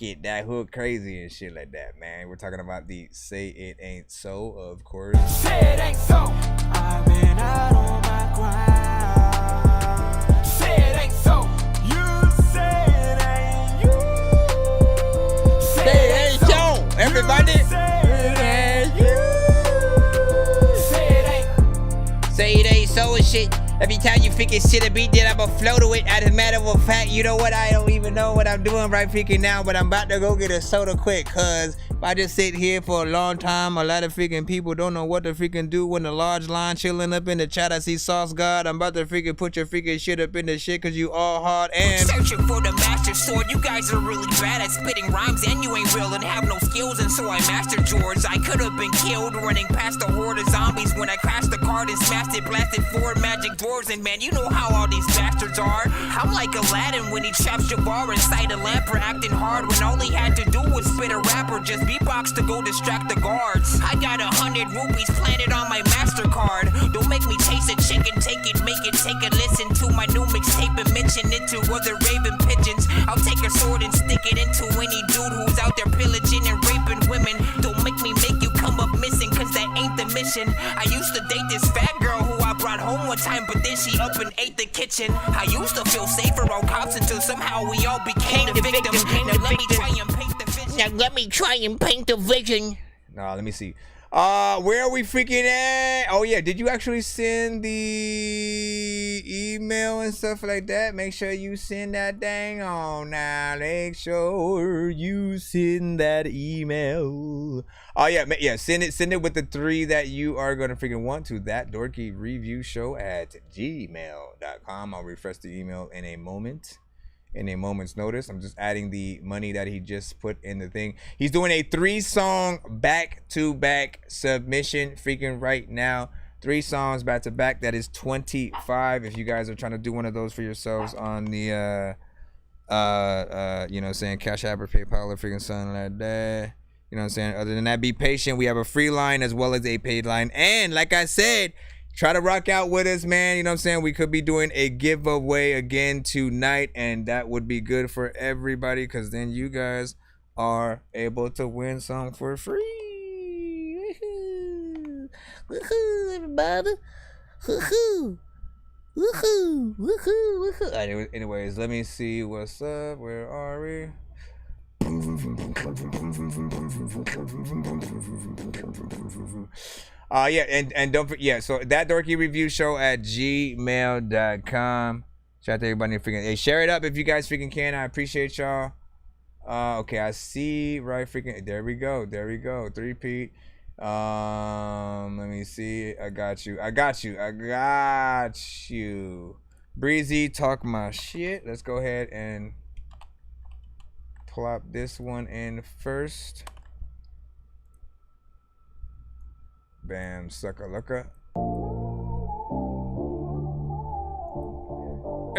it. That hook crazy and shit like that, man. We're talking about the Say It Ain't So, of course. Say it ain't so. I've been out on my grind. Say it ain't so. You say it ain't you. Say it ain't so. Everybody. Say it ain't so and shit. Every time you freaking sit a beat, then I'ma flow to it. As a matter of fact, you know what? I don't even know what I'm doing right freaking now, but I'm about to go get a soda quick, cause if I just sit here for a long time, a lot of freaking people don't know what to freaking do when the large line chilling up in the chat. I see Sauce God. I'm about to freaking put your freaking shit up in the shit, cause you all hard and searching for the master sword. You guys are really bad at spitting rhymes, and you ain't real and have no skills, and so I mastered George. I could have been killed running past a horde of zombies when I crashed the card and smashed it, blasted forward magic. drawers, and man, you know how all these bastards are. I'm like Aladdin when he traps Jabbar inside a lamp for acting hard when all he had to do was spit a rap or just beatbox to go distract the guards. I got 100 rupees planted on my MasterCard. Don't make me chase a chicken, take it, make it, take a listen to my new mixtape and mention it to other raving pigeons. I'll take a sword and stick it into any dude who's out there pillaging and raping women. Don't make me make you come up missing, cause that ain't the mission. I used to date this fat girl who I brought home one time, but then she up and ate the kitchen. I used to feel safer on cops until somehow we all became the victim. Now let me try and paint the vision. Now let me try and paint the vision. Nah, let me see. Where are we freaking at? Oh yeah, did you actually send the email and stuff like that? Make sure you send that dang on now. Make sure you send that email. Oh yeah, send it with the 3 that you are gonna freaking want to that Dorky Review Show at gmail.com. I'll refresh the email in a moment. In a moment's notice. I'm just adding the money that he just put in the thing. He's doing a 3-song back-to-back submission freaking right now. 3 songs back-to-back. That is 25. If you guys are trying to do one of those for yourselves on the you know what I'm saying, Cash App or PayPal or freaking something like that. You know what I'm saying? Other than that, be patient. We have a free line as well as a paid line. And like I said, try to rock out with us, man. You know what I'm saying? We could be doing a giveaway again tonight, and that would be good for everybody because then you guys are able to win some for free. Woohoo! Woohoo, everybody. Woohoo! Woohoo! Woohoo! Woohoo! Anyways, let me see what's up. Where are we? Yeah, and don't forget, so that Dorky Review Show at gmail.com. Shout out to everybody freaking, hey, share it up if you guys freaking can. I appreciate y'all. Okay, I see, right, freaking, there we go, 3-peat. Let me see, I got you. Breezy, talk my shit. Let's go ahead and plop this one in first. Bam, sucker looker.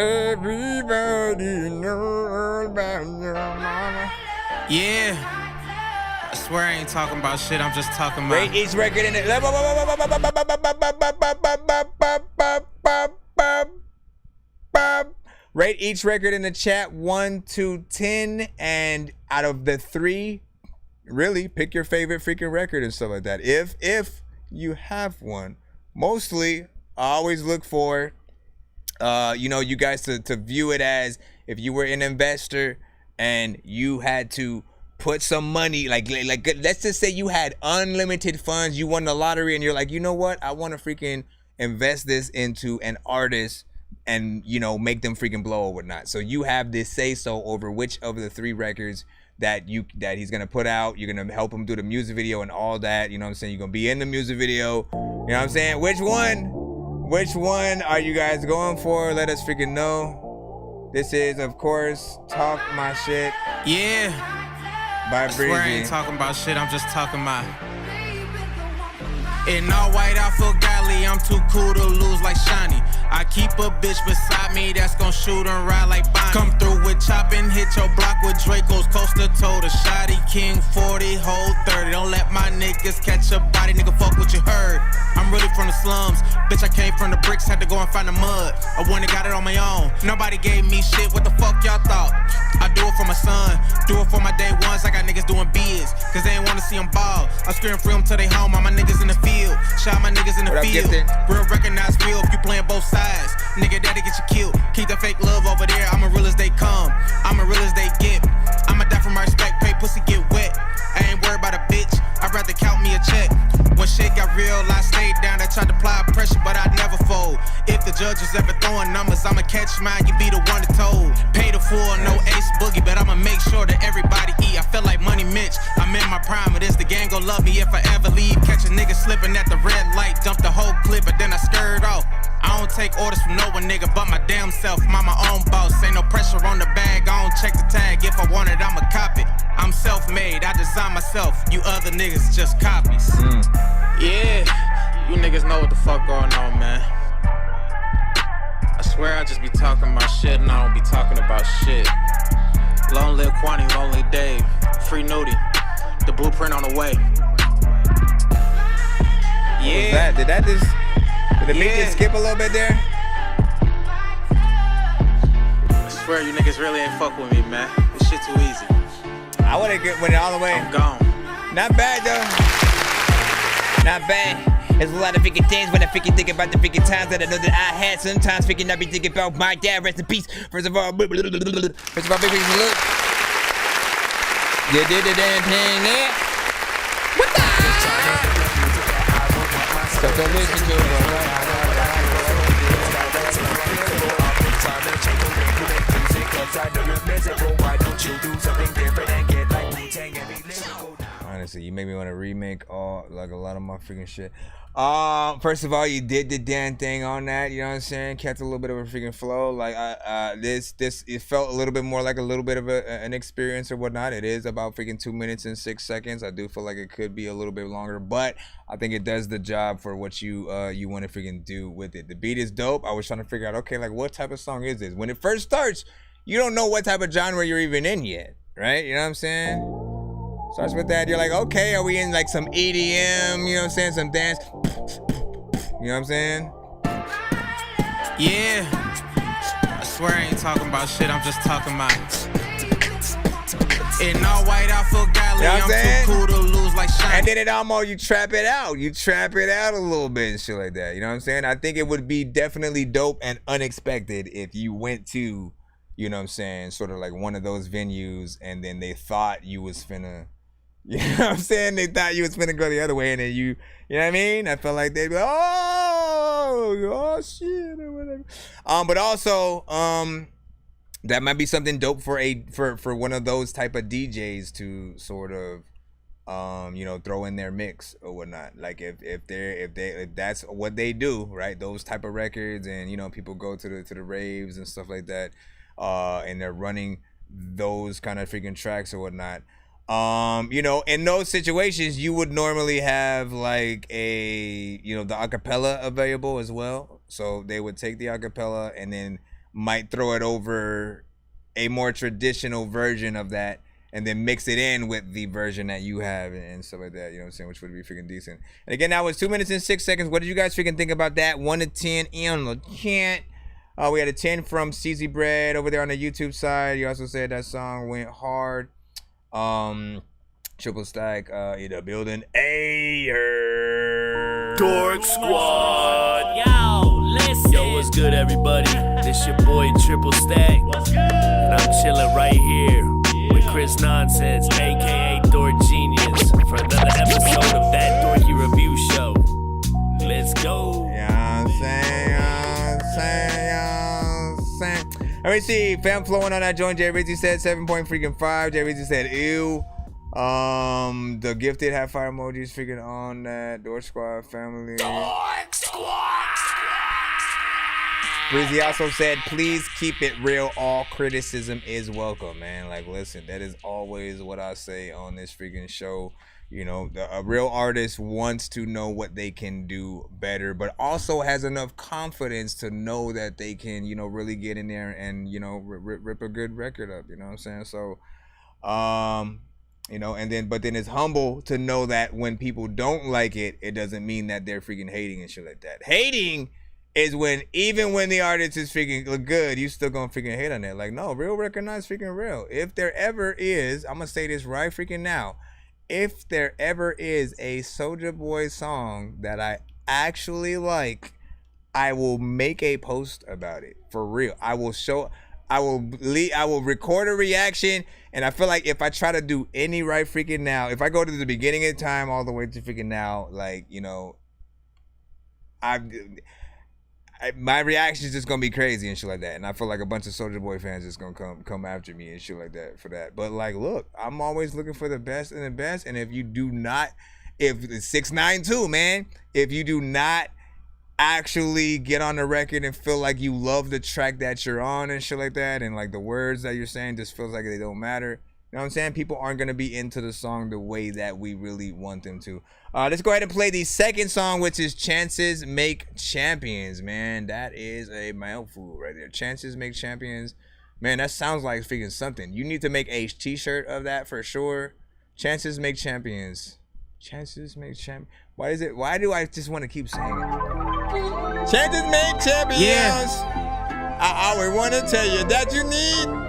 Everybody know about your mama. Yeah. I swear I ain't talking about shit, I'm just talking about. Rate each record in it. Rate each record in the chat 1 to 10, and out of the 3, really pick your favorite freaking record and stuff like that. If you have one. Mostly, I always look for, you know, you guys to view it as if you were an investor and you had to put some money, like let's just say you had unlimited funds, you won the lottery, and you're like, you know what, I want to freaking invest this into an artist and, you know, make them freaking blow or whatnot. So you have this say so over which of the 3 records that he's gonna put out. You're gonna help him do the music video and all that, you know what I'm saying? You're gonna be in the music video, you know what I'm saying? Which one are you guys going for? Let us freaking know. This is, of course, Talk My Shit. Yeah. By Breezy. I swear I ain't talking about shit, I'm just talking about. In all white, I feel godly, I'm too cool to lose like Shiny. I keep a bitch beside me that's gon' shoot and ride like Bonnie. Come through with chopping, hit your block with Draco's coaster toe. The Shotty King 40, hold 30. Don't let my niggas catch a body, nigga, fuck what you heard. I'm really from the slums, bitch, I came from the bricks, had to go and find the mud. I went and got it on my own, nobody gave me shit, what the fuck y'all thought? I do it for my son, do it for my day ones, I got niggas doing bids, cause they ain't wanna see them ball. I scream free them till they home, all my niggas in the field. Shout my niggas in the field, real recognized real if you playing both sides. Nigga, that'll get you killed, keep that fake love over there, I'm a real as they come, I'm a real as they get. I'ma die from my respect, pay pussy get wet. I ain't worried about a bitch, I'd rather count me a check. When shit got real, I stayed down, I tried to apply pressure, but I'd never fold. If the judge was ever throwing numbers, I'ma catch mine, you be the one that told. Pay the full, no ace boogie, but I'ma make sure that everybody eat. I feel like Money Mitch, I'm in my prime, but this the gang gon' love me if I ever leave. Catch a nigga slipping at the red light, dump the whole clip, but then I scurred off. I don't take orders from no one, nigga, but my damn self. I'm my own boss, ain't no pressure on the bag. I don't check the tag, if I want it, I'ma cop it. I'm self-made, I design myself. You other niggas just copies. Yeah, you niggas know what the fuck going on, man. swear I just be talking my shit and I don't be talking about shit. Long live Kwani, long live Dave. Free Nudie. The blueprint on the way. What was that? Did the beat just skip a little bit there? I swear you niggas really ain't fuck with me, man. This shit too easy. I would've went all the way. I'm gone. Not bad though. Not bad. There's a lot of freaking things when I freaking think about the freaking times that I know that I had. Sometimes freaking I be thinking about my dad. Rest in peace. First of all, big look. You did the damn thing there. What the? So don't listen to honestly, you make me want to remake a lot of my freaking shit. First of all, you did the damn thing on that. You know what I'm saying? Kept a little bit of a freaking flow. Like this, it felt a little bit more like a little bit of an experience or whatnot. It is about freaking 2 minutes and 6 seconds. I do feel like it could be a little bit longer, but I think it does the job for what you want to freaking do with it. The beat is dope. I was trying to figure out, okay, like what type of song is this? When it first starts, you don't know what type of genre you're even in yet, right? You know what I'm saying? Starts with that, you're like, okay, are we in like some EDM, you know what I'm saying, some dance, you know what I'm saying? Yeah, I swear I ain't talking about shit, I'm just talking my. In all white, I feel godly, you know I'm too cool to lose like shine. And then it almost, you trap it out a little bit and shit like that, you know what I'm saying? I think it would be definitely dope and unexpected if you went to, you know what I'm saying, sort of like one of those venues and then they thought you was finna, you know what I'm saying? They thought you was finna go the other way and then you know what I mean? I felt like they'd be like, oh shit or whatever. But also, that might be something dope for one of those type of DJs to sort of, you know, throw in their mix or whatnot. Like if that's what they do, right? Those type of records and, you know, people go to the raves and stuff like that. And they're running those kind of freaking tracks or whatnot. You know, in those situations, you would normally have like the acapella available as well. So they would take the acapella and then might throw it over a more traditional version of that and then mix it in with the version that you have and stuff like that, you know what I'm saying, which would be freaking decent. And again, that was 2 minutes and 6 seconds. What did you guys freaking think about that? 1 to 10 on the chat. We had a 10 from CZ Bread over there on the YouTube side. He also said that song went hard. Triple Stack in the building. Dork Squad. Yo, listen. Yo, what's good, everybody? This your boy Triple Stack. And I'm chilling right here with Chris Nonsenze, aka Dork Geniuz, for another episode of That Dorky Review Show. Let's go. Yeah, I'm saying. Let me see. Fam flowing on that joint. Jay Rizzy said 7.5. Jay Rizzy said ew. The gifted had fire emojis freaking on that. Dork Squad family. Dork Squad. Breezy also said, please keep it real. All criticism is welcome, man. Like, listen, that is always what I say on this freaking show. You know, a real artist wants to know what they can do better, but also has enough confidence to know that they can, you know, really get in there and, you know, rip a good record up. You know what I'm saying? So, you know, but then it's humble to know that when people don't like it, it doesn't mean that they're freaking hating and shit like that. Hating is when, even when the artist is freaking look good, you still gonna freaking hate on it. Like, no, real recognize freaking real. If there ever is, I'm gonna say this right freaking now. If there ever is a Soulja Boy song that I actually like, I will make a post about it for real. I will record a reaction, and I feel like if I try to do any right freaking now, if I go to the beginning of time all the way to freaking now, like, you know, my reaction is just gonna be crazy and shit like that, and I feel like a bunch of Soulja Boy fans just gonna come after me and shit like that for that. But like, look, I'm always looking for the best and the best, and if you do not, if 692, man, if you do not actually get on the record and feel like you love the track that you're on and shit like that, and like the words that you're saying just feels like they don't matter, know what I'm saying? People aren't gonna be into the song the way that we really want them to. Let's go ahead and play the second song, which is Chances Make Champions, man. That is a mouthful right there. Chances Make Champions. Man, that sounds like freaking something. You need to make a t-shirt of that for sure. Chances Make Champions. Chances Make Champions. Why do I just want to keep saying it? Chances Make Champions. Yeah. I always want to tell you that you need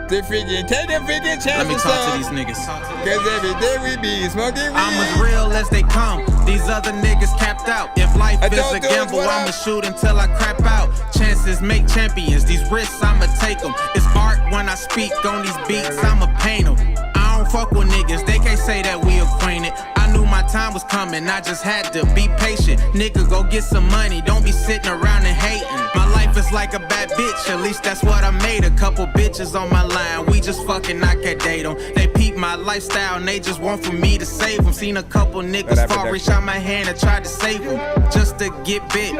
to freaking take a freaking chance. Let me talk to these niggas. Cause every day we be smoking weed. I'm as real as they come. These other niggas capped out. If life is a gamble, I'ma shoot until I crap out. Chances make champions. These risks, I'ma take them. It's art when I speak on these beats, I'ma paint them. I don't fuck with niggas, they can't say that we acquainted. I knew my time was coming, I just had to be patient. Nigga, go get some money, don't be sitting around and hating. My life is like a bad bitch, at least that's what I made. A couple bitches on my line, we just fucking, I can't date them. They peep my lifestyle and they just want for me to save them. Seen a couple niggas fall, reach out my hand and try to save them, just to get bit.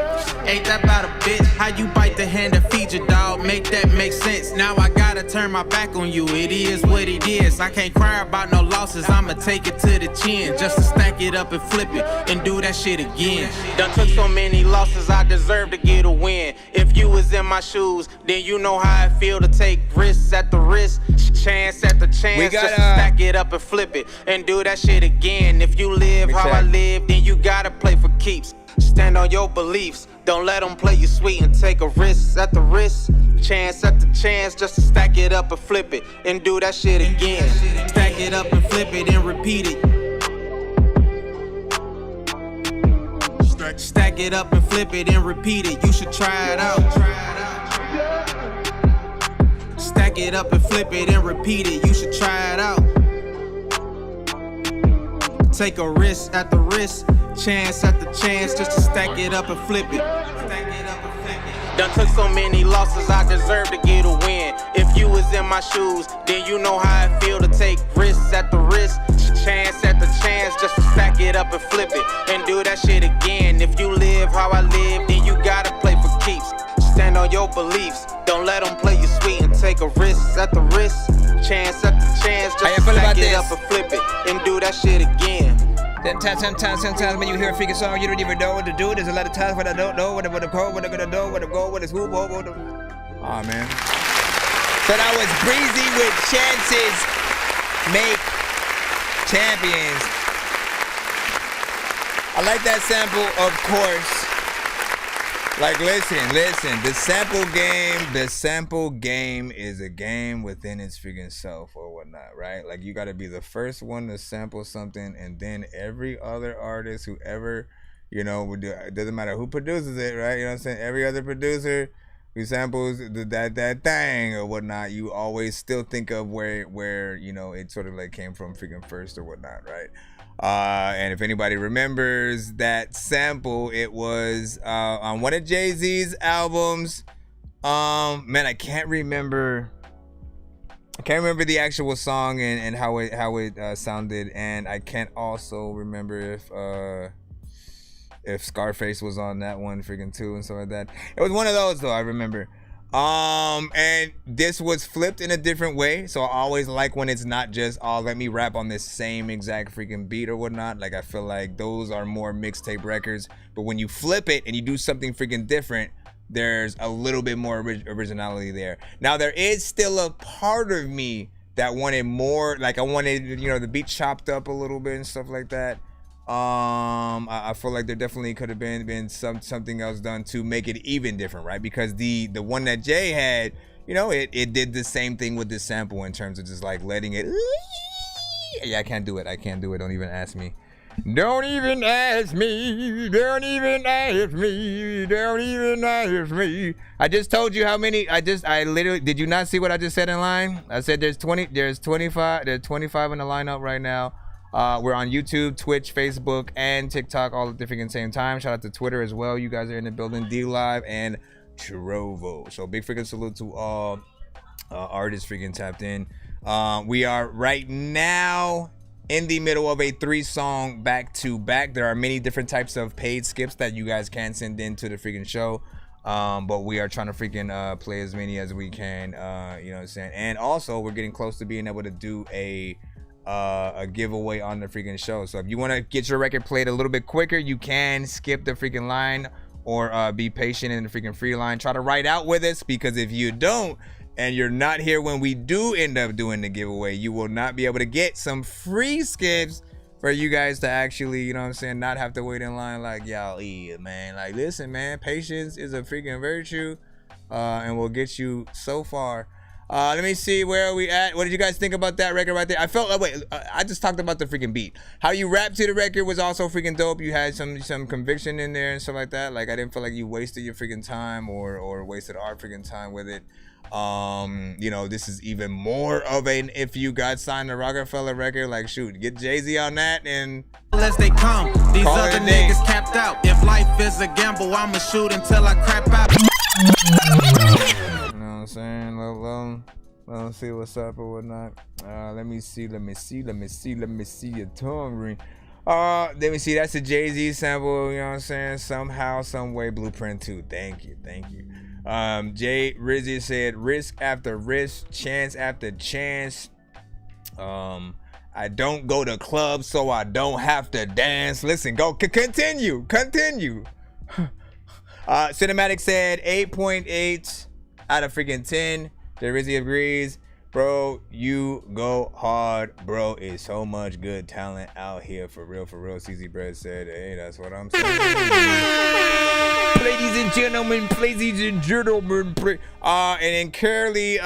Ain't that about a bitch? How you bite the hand that feed your dog? Make that make sense. Now I gotta turn my back on you, it is what it is. I can't cry about no losses, I'ma take it to the chin, just to stack it up and flip it and do that shit again. Done took so many losses, I deserve to get a win. If you was in my shoes, then you know how I feel to take risks at the risk, chance at the chance, just to stack it up and flip it and do that shit again. If you live how I live, then you gotta play for keeps. Stand on your beliefs, don't let them play you sweet and take a risk at the risk, chance at the chance, just to stack it up and flip it and do that shit again. Stack it up and flip it and repeat it. Stack it up and flip it and repeat it, you should try it out. Stack it up and flip it and repeat it, you should try it out. Take a risk at the risk, chance at the chance, just to stack it up and flip it. Done took so many losses, I deserve to get a win. If you was in my shoes, then you know how I feel to take risks at the risk, chance at the chance, just to stack it up and flip it and do that shit again. If you live how I live, then you gotta play for keeps. Stand on your beliefs, don't let them play you sweet and take a risk at the risk, chance at the chance, just to stack it up and flip it and do that shit again. Sometimes when you hear a freaking song, you don't even know what to do. There's a lot of times when I don't know what to call, what I'm gonna do, what to go, what is who, what. Aw, man. So that was Breezy with Chances Make Champions. I like that sample, of course. Like, listen, the sample game is a game within its freaking self or whatnot, right? Like, you gotta be the first one to sample something, and then every other artist who ever, you know, would do, it doesn't matter who produces it, right? You know what I'm saying? Every other producer who samples that thing or whatnot, you always still think of where you know, it sort of like came from freaking first or whatnot, right? And if anybody remembers that sample, it was on one of Jay-Z's albums. Man, I can't remember the actual song and how it sounded, and I can't also remember if Scarface was on that one freaking too and stuff like that. It was one of those though, I remember. And this was flipped in a different way, so I always like when it's not just, oh, let me rap on this same exact freaking beat or whatnot. Like, I feel like those are more mixtape records, but when you flip it and you do something freaking different, there's a little bit more originality there. Now, there is still a part of me that wanted more, like I wanted, you know, the beat chopped up a little bit and stuff like that. I feel like there definitely could have been something else done to make it even different, right? Because the one that Jay had, you know, it did the same thing with this sample in terms of just like letting it. Yeah, I can't do it. Don't even ask me. Don't even ask me. Don't even ask me. Don't even ask me. I just told you how many. I literally, did you not see what I just said in line? I said there's 25 in the lineup right now. We're on YouTube, Twitch, Facebook, and TikTok all at the freaking same time. Shout out to Twitter as well. You guys are in the building. D Live and Trovo. So big freaking salute to all artists freaking tapped in. We are right now in the middle of a 3-song back-to-back. There are many different types of paid skips that you guys can send in to the freaking show. But we are trying to freaking play as many as we can. You know what I'm saying? And also, we're getting close to being able to do a giveaway on the freaking show. So if you want to get your record played a little bit quicker, you can skip the freaking line or be patient in the freaking free line. Try to ride out with us, because if you don't and you're not here when we do end up doing the giveaway, you will not be able to get some free skips for you guys to actually, you know what I'm saying, not have to wait in line like y'all man. Like, listen, man, patience is a freaking virtue, and will get you so far. Let me see, where are we at? What did you guys think about that record right there? I felt, I just talked about the freaking beat. How you rapped to the record was also freaking dope. You had some conviction in there and stuff like that. Like, I didn't feel like you wasted your freaking time or wasted our freaking time with it. You know, this is even more of an if you got signed to Rockefeller record. Like, shoot, get Jay-Z on that and as they come, these other niggas capped out. If life is a gamble, I'ma shoot until I crap out. You know what I'm saying? Let's see what's up or whatnot. Let me see your tongue ring. Let me see, that's a Jay-Z sample, you know what I'm saying? Somehow, some way, Blueprint 2. Thank you. Jay Rizzy said, risk after risk, chance after chance. I don't go to clubs, so I don't have to dance. Listen, go, continue. Cinematic said 8.8 out of freaking 10. Jay Rizzy agrees. Bro, you go hard. Bro, it's so much good talent out here. For real. CZ Bread said, hey, that's what I'm saying. Ladies and gentlemen. And then Curly,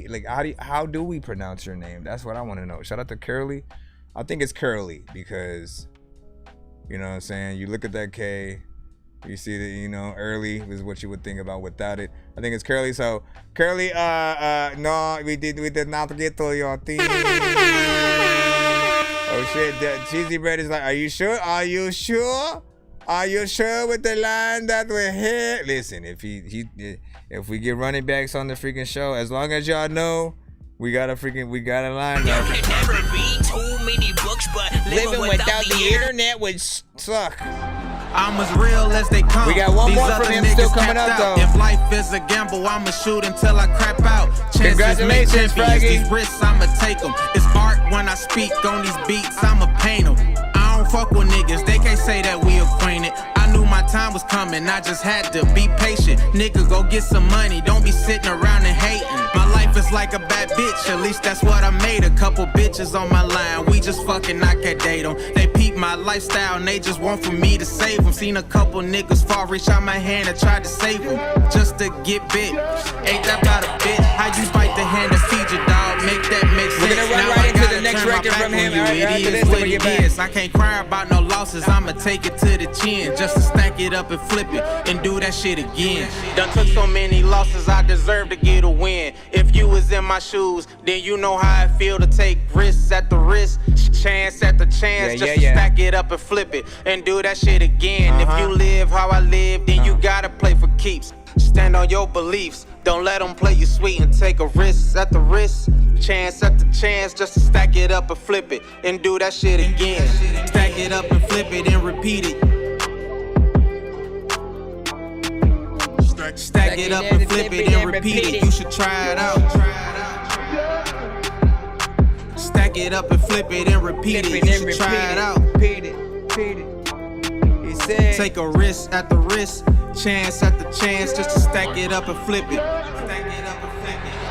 like, how do we pronounce your name? That's what I want to know. Shout out to Curly. I think it's Curly because, you know what I'm saying? You look at that K, you see that, you know, early is what you would think about without it. I think it's Curly. So Curly, no, we did not get to your thing. Oh shit, Cheesy Bread is like, are you sure with the line that we're here? Listen, if we get running backs on the freaking show, as long as y'all know we got a line. There can never be too many books, but living without the internet would suck. I'm as real as they come. We got one These more other from him niggas still coming capped up, out. though. If life is a gamble, I'ma shoot until I crap out. Congratulations, Fraggy. These risks, I'ma take them. It's art when I speak on these beats, I'ma paint them. I don't fuck with niggas, they can't say that we acquainted. I knew my time was coming, I just had to be patient. Nigga, go get some money, don't be sitting around and hating. My life is like a bad bitch, at least that's what I made. A couple bitches on my line, we just fucking not can date them. They peep my lifestyle and they just want for me to save them. Seen a couple niggas fall, reach out my hand and try to save them just to get bit. Ain't that about a bit? How you fight the hand that feed you, dog? Make that make sense. We're gonna run now right I into gotta the next turn my record back from on him. you. After It this, is we'll what get it back. is. I can't cry about no losses, I'ma take it to the chin just to stack it up and flip it and do that shit again. Done took so many losses, I deserve to get a win. If you was in my shoes, then you know how I feel to take risks at the risk, chance at the chance, just to stack it up and flip it and do that shit again. If you live how I live, then you gotta play for keeps. Stand on your beliefs, don't let them play you sweet and take a risk at the risk, chance at the chance, just to stack it up and flip it and do that shit again. Stack it up and flip it and repeat it. Stack it up and flip it and repeat it. You should try it out. Stack it up and flip it and repeat it. You should try it out. Take a risk at the risk, chance at the chance, just to stack it up and flip it.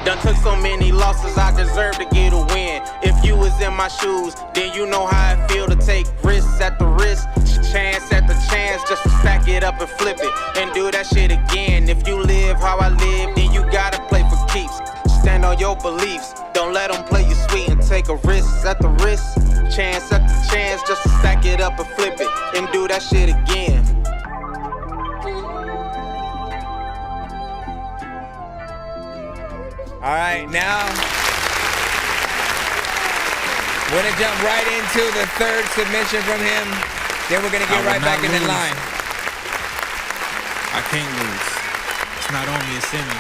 Done took so many losses, I deserve to get a win. If you was in my shoes, then you know how I feel to take risks at the risk, chance at the chance, just to stack it up and flip it and do that shit again. If you live how I live, then you gotta play for keeps. Stand on your beliefs, don't let them play you sweet and take a risk at the risk, chance at the chance, just to stack it up and flip it and do that shit again. All right, now we're gonna jump right into the third submission from him. Then we're gonna get right back in the line. I can't lose. It's not on me, it's in me.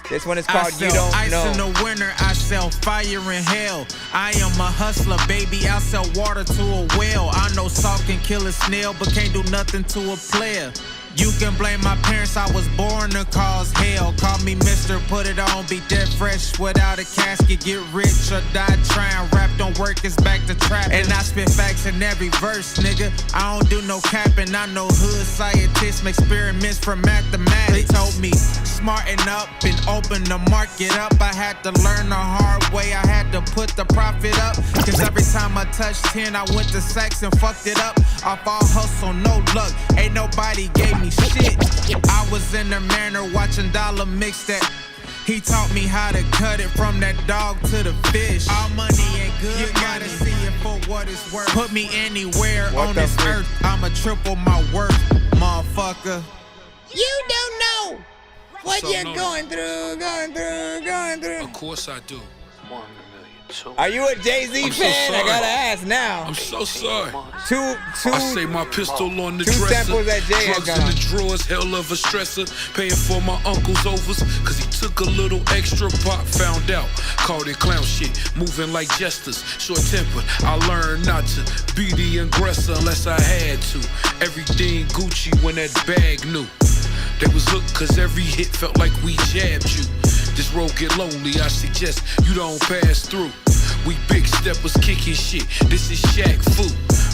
This one is I called You sell Don't ice Know. in the winter, I sell fire in hell. I am a hustler, baby. I sell water to a well. I know salt can kill a snail, but can't do nothing to a player. You can blame my parents, I was born to cause hell. Call me Mr. Put it on, be dead fresh without a casket. Get rich or die trying. Rap don't work, it's back to trapping. And I spit facts in every verse, nigga. I don't do no capping. I know hood scientists make experiments from mathematics. They told me smarten up and open the market up. I had to learn the hard way. I had to put the profit up. Cause every time I touched 10, I went to sex and fucked it up. Off all hustle, no luck. Ain't nobody gave me shit. I was in the manor watching Dollar mix that. He taught me how to cut it from that dog to the fish. All money ain't good. You gotta see it for what it's worth. Put me anywhere on this earth. I'ma triple my worth, motherfucker. You don't know what So you're no. going through. Of course I do. Are you a Jay-Z I'm so fan? I sorry. gotta ask now. I'm so sorry. Two. I say my pistol on the two dresser. samples that Jay had Drugs in gone. the drawers, hell of a stressor. Paying for my uncle's overs, cause he took a little extra. Pop found out, called it clown shit. Moving like jesters, short tempered. I learned not to be the aggressor unless I had to. Everything Gucci when that bag knew. They was hooked cause every hit felt like we jabbed you. This road get lonely, I suggest you don't pass through. We big steppers kicking shit, this is Shaq Fu.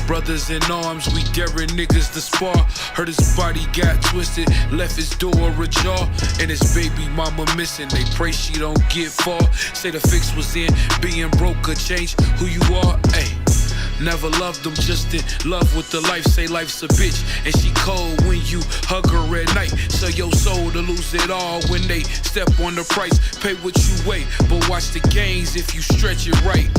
Brothers in arms, we daring niggas to spar. Heard his body got twisted, left his door ajar. And his baby mama missing, they pray she don't get far. Say the fix was in, being broke could change who you are, ayy. Never loved them, just in love with the life. Say life's a bitch, and she cold when you hug her at night. Sell your soul to lose it all when they step on the price. Pay what you weigh, but watch the gains if you stretch it right.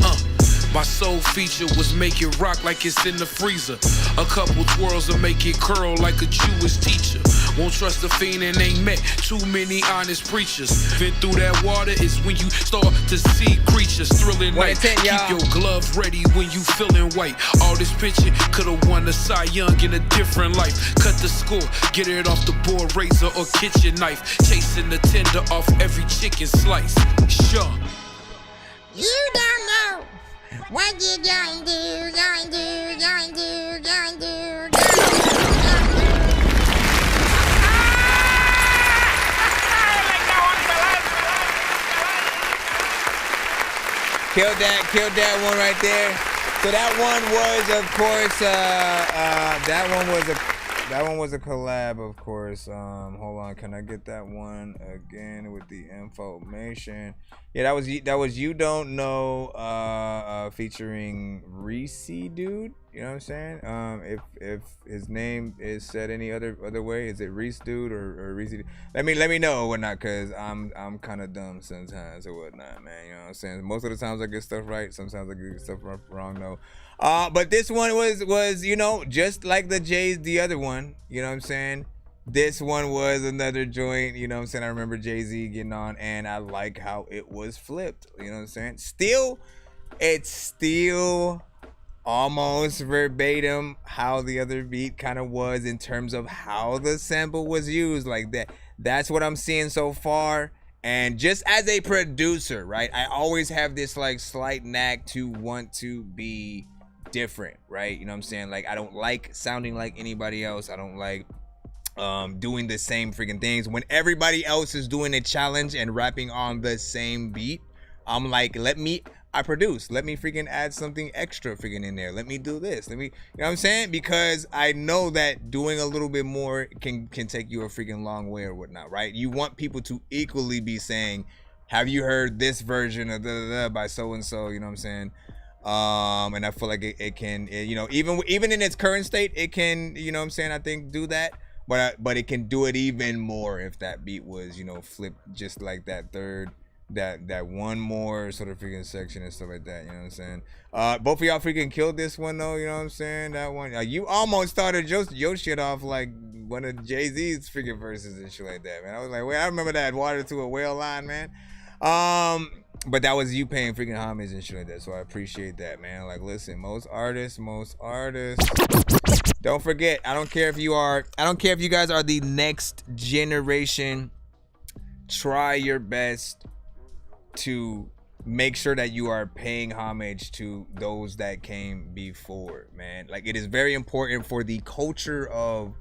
My soul feature was make it rock like it's in the freezer. A couple twirls will make it curl like a Jewish teacher. Won't trust a fiend and ain't met too many honest preachers. Been through that water is when you start to see creatures. Thrilling night, keep your gloves ready when you feeling white. All this pitching could've won a Cy Young in a different life. Cut the score, get it off the board, razor or kitchen knife. Chasing the tender off every chicken slice. Sure. You don't know what you gonna do. Killed that one right there. So that one was, of course, that one was a collab, of course. Hold on, can I get that one again with the information? Yeah, that was You Don't Know, featuring Reese, dude. You know what I'm saying? If his name is said any other way, is it Reese dude or Reese? Let me know or whatnot, cause I'm kind of dumb sometimes or whatnot, man. You know what I'm saying? Most of the times I get stuff right, sometimes I get stuff wrong though. But this one was you know, just like the other one. You know what I'm saying? This one was another joint, you know what I'm saying? I remember Jay-Z getting on, and I like how it was flipped. You know what I'm saying? It's still almost verbatim how the other beat kind of was in terms of how the sample was used, like that. That's what I'm seeing so far. And just as a producer, right, I always have this like slight knack to want to be different, right? You know what I'm saying? Like, I don't like sounding like anybody else. I don't like doing the same freaking things. When everybody else is doing a challenge and rapping on the same beat, I'm like, I produce. Let me freaking add something extra freaking in there. Let me do this. You know what I'm saying? Because I know that doing a little bit more can take you a freaking long way or whatnot, right? You want people to equally be saying, have you heard this version of by so-and-so, you know what I'm saying? And I feel like it can, you know, even in its current state, it can, you know what I'm saying, I think do that. But it can do it even more if that beat was, you know, flipped just like that third, that one more sort of freaking section and stuff like that, you know what I'm saying? Both of y'all freaking killed this one though, you know what I'm saying? That one, you almost started your shit off like one of Jay-Z's freaking verses and shit like that, man. I was like, wait, I remember that water to a whale line, man. But that was you paying freaking homage and shit like that, so I appreciate that, man. Like, listen, most artists. Don't forget, I don't care if you guys are the next generation try your best to make sure that you are paying homage to those that came before, man. Like, it is very important for the culture of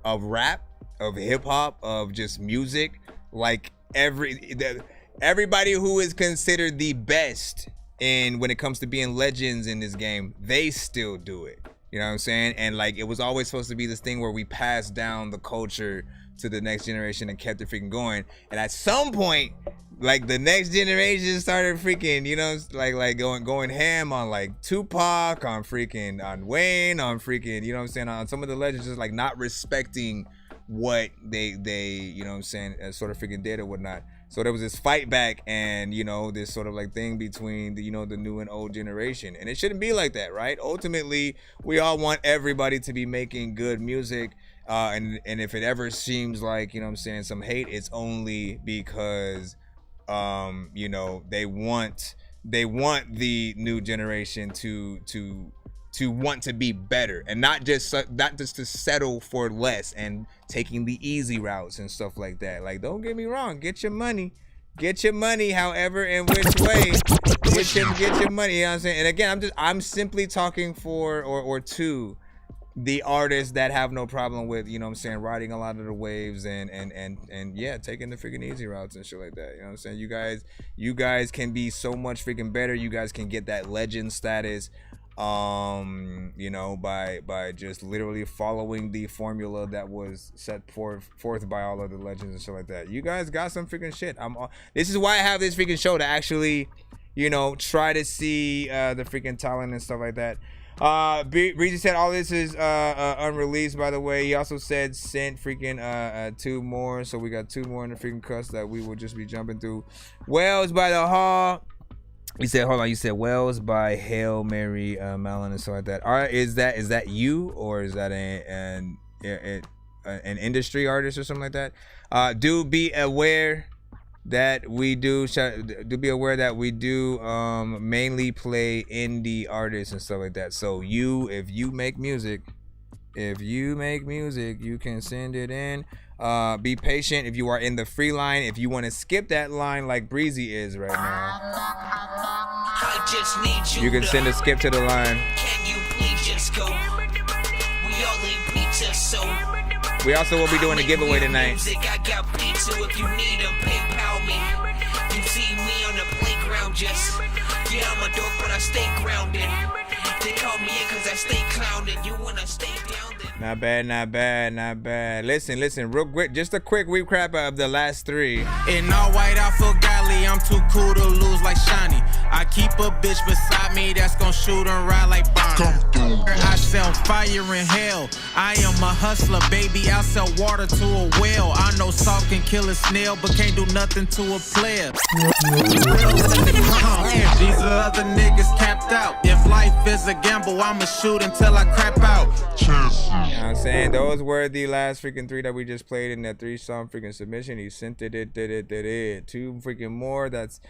rap, of hip hop, of just music. Like, everybody who is considered the best when it comes to being legends in this game, they still do it. You know what I'm saying? And like, it was always supposed to be this thing where we passed down the culture to the next generation and kept it freaking going. And at some point, like, the next generation started freaking, you know, like going ham on like Tupac, on Wayne, on freaking, you know what I'm saying, on some of the legends, just like not respecting what they you know what I'm saying, sort of freaking did or whatnot. So there was this fight back, and, you know, this sort of like thing between the, you know, the new and old generation, and it shouldn't be like that, right? Ultimately, we all want everybody to be making good music, and if it ever seems like, you know what I'm saying, some hate, it's only because you know, they want the new generation to want to be better, and not just to settle for less and taking the easy routes and stuff like that. Like, don't get me wrong, get your money, however and which way, get your money, you know what I'm saying? And again, I'm simply talking for or to the artists that have no problem with, you know what I'm saying, riding a lot of the waves and yeah, taking the freaking easy routes and shit like that. You know what I'm saying? You guys can be so much freaking better. You guys can get that legend status, you know, by just literally following the formula that was set forth by all of the legends and shit like that. You guys got some freaking shit. This is why I have this freaking show, to actually, you know, try to see the freaking talent and stuff like that. Breezy said all this is unreleased, by the way. He also said sent freaking 2 more, so we got 2 more in the freaking cuss that we will just be jumping through. Wells by the Hall. You said, hold on, you said Wells by Hail Mary Mellon and stuff like that. All right, is that you, or is that an industry artist or something like that? Do be aware that we do mainly play indie artists and stuff like that. So if you make music, you can send it in. Be patient if you are in the free line. If you want to skip that line like Breezy is right now, I just need you can send a skip to the line. Can you please just go? We all eat pizza, so we also will be doing a giveaway tonight. Music, I got pizza if you need them, PayPal me. You see me on the playground, just yeah, I'm a dork, but I stay grounded. They call me in cause I stay clowning. You wanna stay down there? Not bad. Listen, real quick, just a quick recap of the last 3. In all white, I feel godly. I'm too cool to lose like Shiny. I keep a bitch beside me that's gon' shoot and ride like Bonnie. I sell fire in hell. I am a hustler, baby. I sell water to a whale. I know salt can kill a snail, but can't do nothing to a player. These other niggas capped out. If life is a gamble, I'ma shoot until I crap out. You know what I'm saying? Those were the last freaking 3 that we just played in that 3-song freaking submission. He sent it. 2 freaking more. That's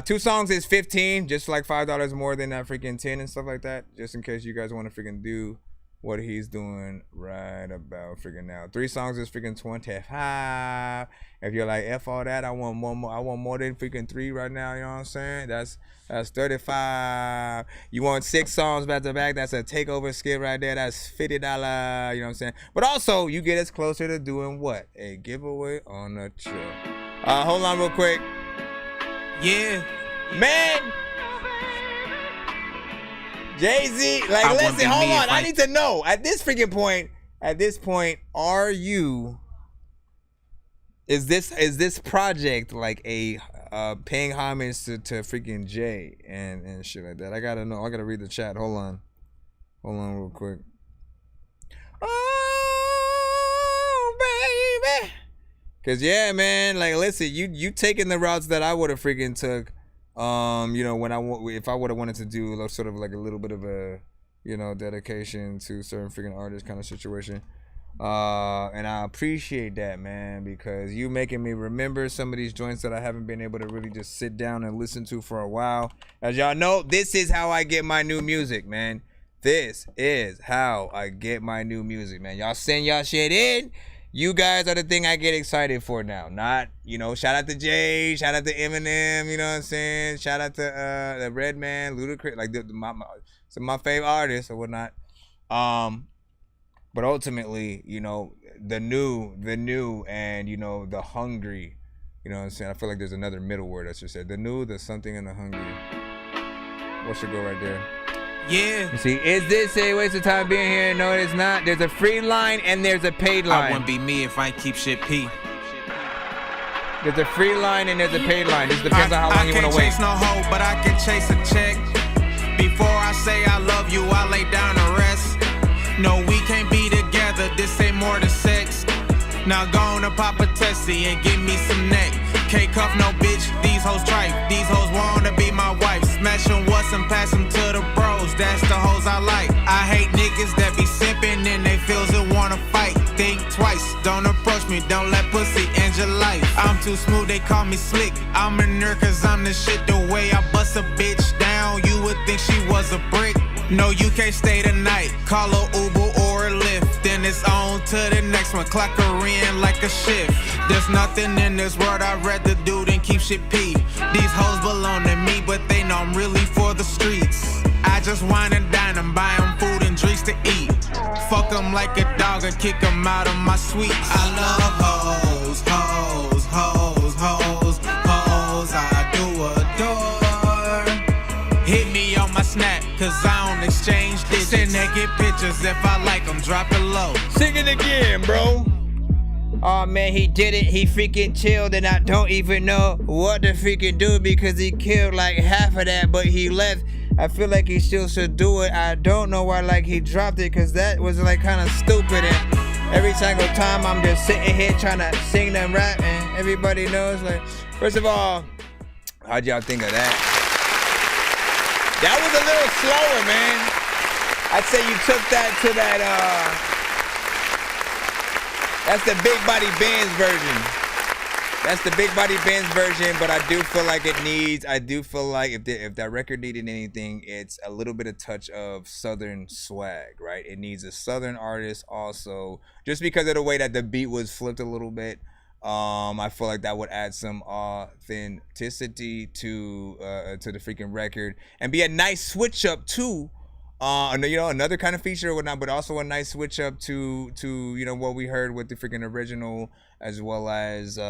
2 songs is 15, just like $5 more than that freaking 10 and stuff like that. Just in case you guys want to freaking do what he's doing right about freaking now. 3 songs is freaking 25. If you're like, F all that, I want more. I want more than freaking 3 right now. You know what I'm saying? That's 35. You want 6 songs back to back? That's a takeover skip right there. That's $50. You know what I'm saying? But also, you get us closer to doing what? A giveaway on the show. Hold on real quick. Yeah, man. Jay-Z, like, listen, hold on. I need to know at this point, are you? Is this project like a paying homage to freaking Jay and shit like that? I gotta know. I gotta read the chat. Hold on real quick. Oh baby, cause yeah, man. Like, listen, you taking the routes that I would have freaking took. You know, if I would have wanted to do sort of like a little bit of a, you know, dedication to certain freaking artists kind of situation. And I appreciate that, man, because you making me remember some of these joints that I haven't been able to really just sit down and listen to for a while. As y'all know, this is how I get my new music, man. This is how I get my new music, man. Y'all send y'all shit in. You guys are the thing I get excited for now. Not, you know, shout out to Jay, shout out to Eminem, you know what I'm saying? Shout out to the Redman, Ludacris, like some of my favorite artists or whatnot. But ultimately, you know, the new, and, you know, the hungry, you know what I'm saying? I feel like there's another middle word I should say. The new, the something, and the hungry. What should go right there? Yeah. You see, is this a waste of time being here? No, it's not. There's a free line and there's a paid line. I wouldn't be me if I ain't keep shit P. There's a free line and there's a paid line. Just depends on how long you want to wait. I can't chase no hoe, but I can chase a check. Before I say I love you, I lay down to rest. No, we can't be together. This ain't more than sex. Now go on to pop a testy and give me some neck. Can't cuff no bitch, these hoes tripe. These hoes wanna be my wife. Smash them once and pass them to the bros. That's the hoes I like. I hate niggas that be simping in they feels and wanna fight. Think twice, don't approach me, don't let pussy end your life. I'm too smooth, they call me slick. I'm a nerd cause I'm the shit. The way I bust a bitch down, you would think she was a brick. No, you can't stay tonight. Call a Uber or a Lyft. Then it's on to the next one. Clock her in like a shift. There's nothing in this world I'd rather do than keep shit P. These hoes belong to me, but they know I'm really for the streets. I just wine and dine them, buy them food and drinks to eat. Fuck them like a dog and kick them out of my suites. I love hoes, hoes, hoes, hoes, hoes. I do adore. Hit me on my snap, cause I don't exchange digits. Send naked pictures if I like them, drop it low. Sing it again, bro. Oh man, he did it. He freaking chilled, and I don't even know what to freaking do because he killed like half of that, but he left. I feel like he still should do it. I don't know why like he dropped it because that was like kind of stupid. And every single time I'm just sitting here trying to sing and rap, and everybody knows. Like, first of all, how'd y'all think of that? That was a little slower, man. I'd say you took that to that, that's the Big Body Benz version. That's the Big Body Benz version, but I do feel like if that record needed anything, it's a little bit of touch of Southern swag, right? It needs a Southern artist also, just because of the way that the beat was flipped a little bit. I feel like that would add some authenticity to the freaking record and be a nice switch up too. You know, another kind of feature or whatnot, but also a nice switch up to you know what we heard with the freaking original, as well as you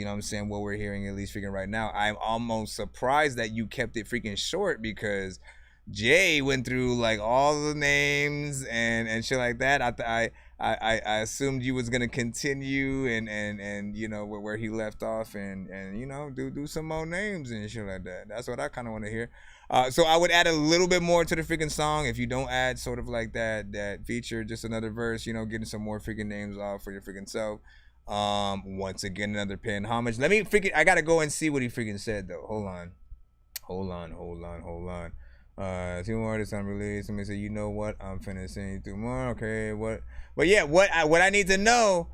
know what I'm saying, what we're hearing at least freaking right now. I'm almost surprised that you kept it freaking short because Jay went through like all the names and shit like that. I assumed you was gonna continue and you know where he left off and you know do some more names and shit like that. That's what I kind of want to hear. So I would add a little bit more to the freaking song. If you don't add sort of like that feature, just another verse, you know, getting some more freaking names off for your freaking self. Once again, another paying homage. I gotta go and see what he freaking said though. Hold on. 2 more artists unreleased. Somebody say, you know what? I'm finna send you 2 more. Okay, what? But yeah, what I need to know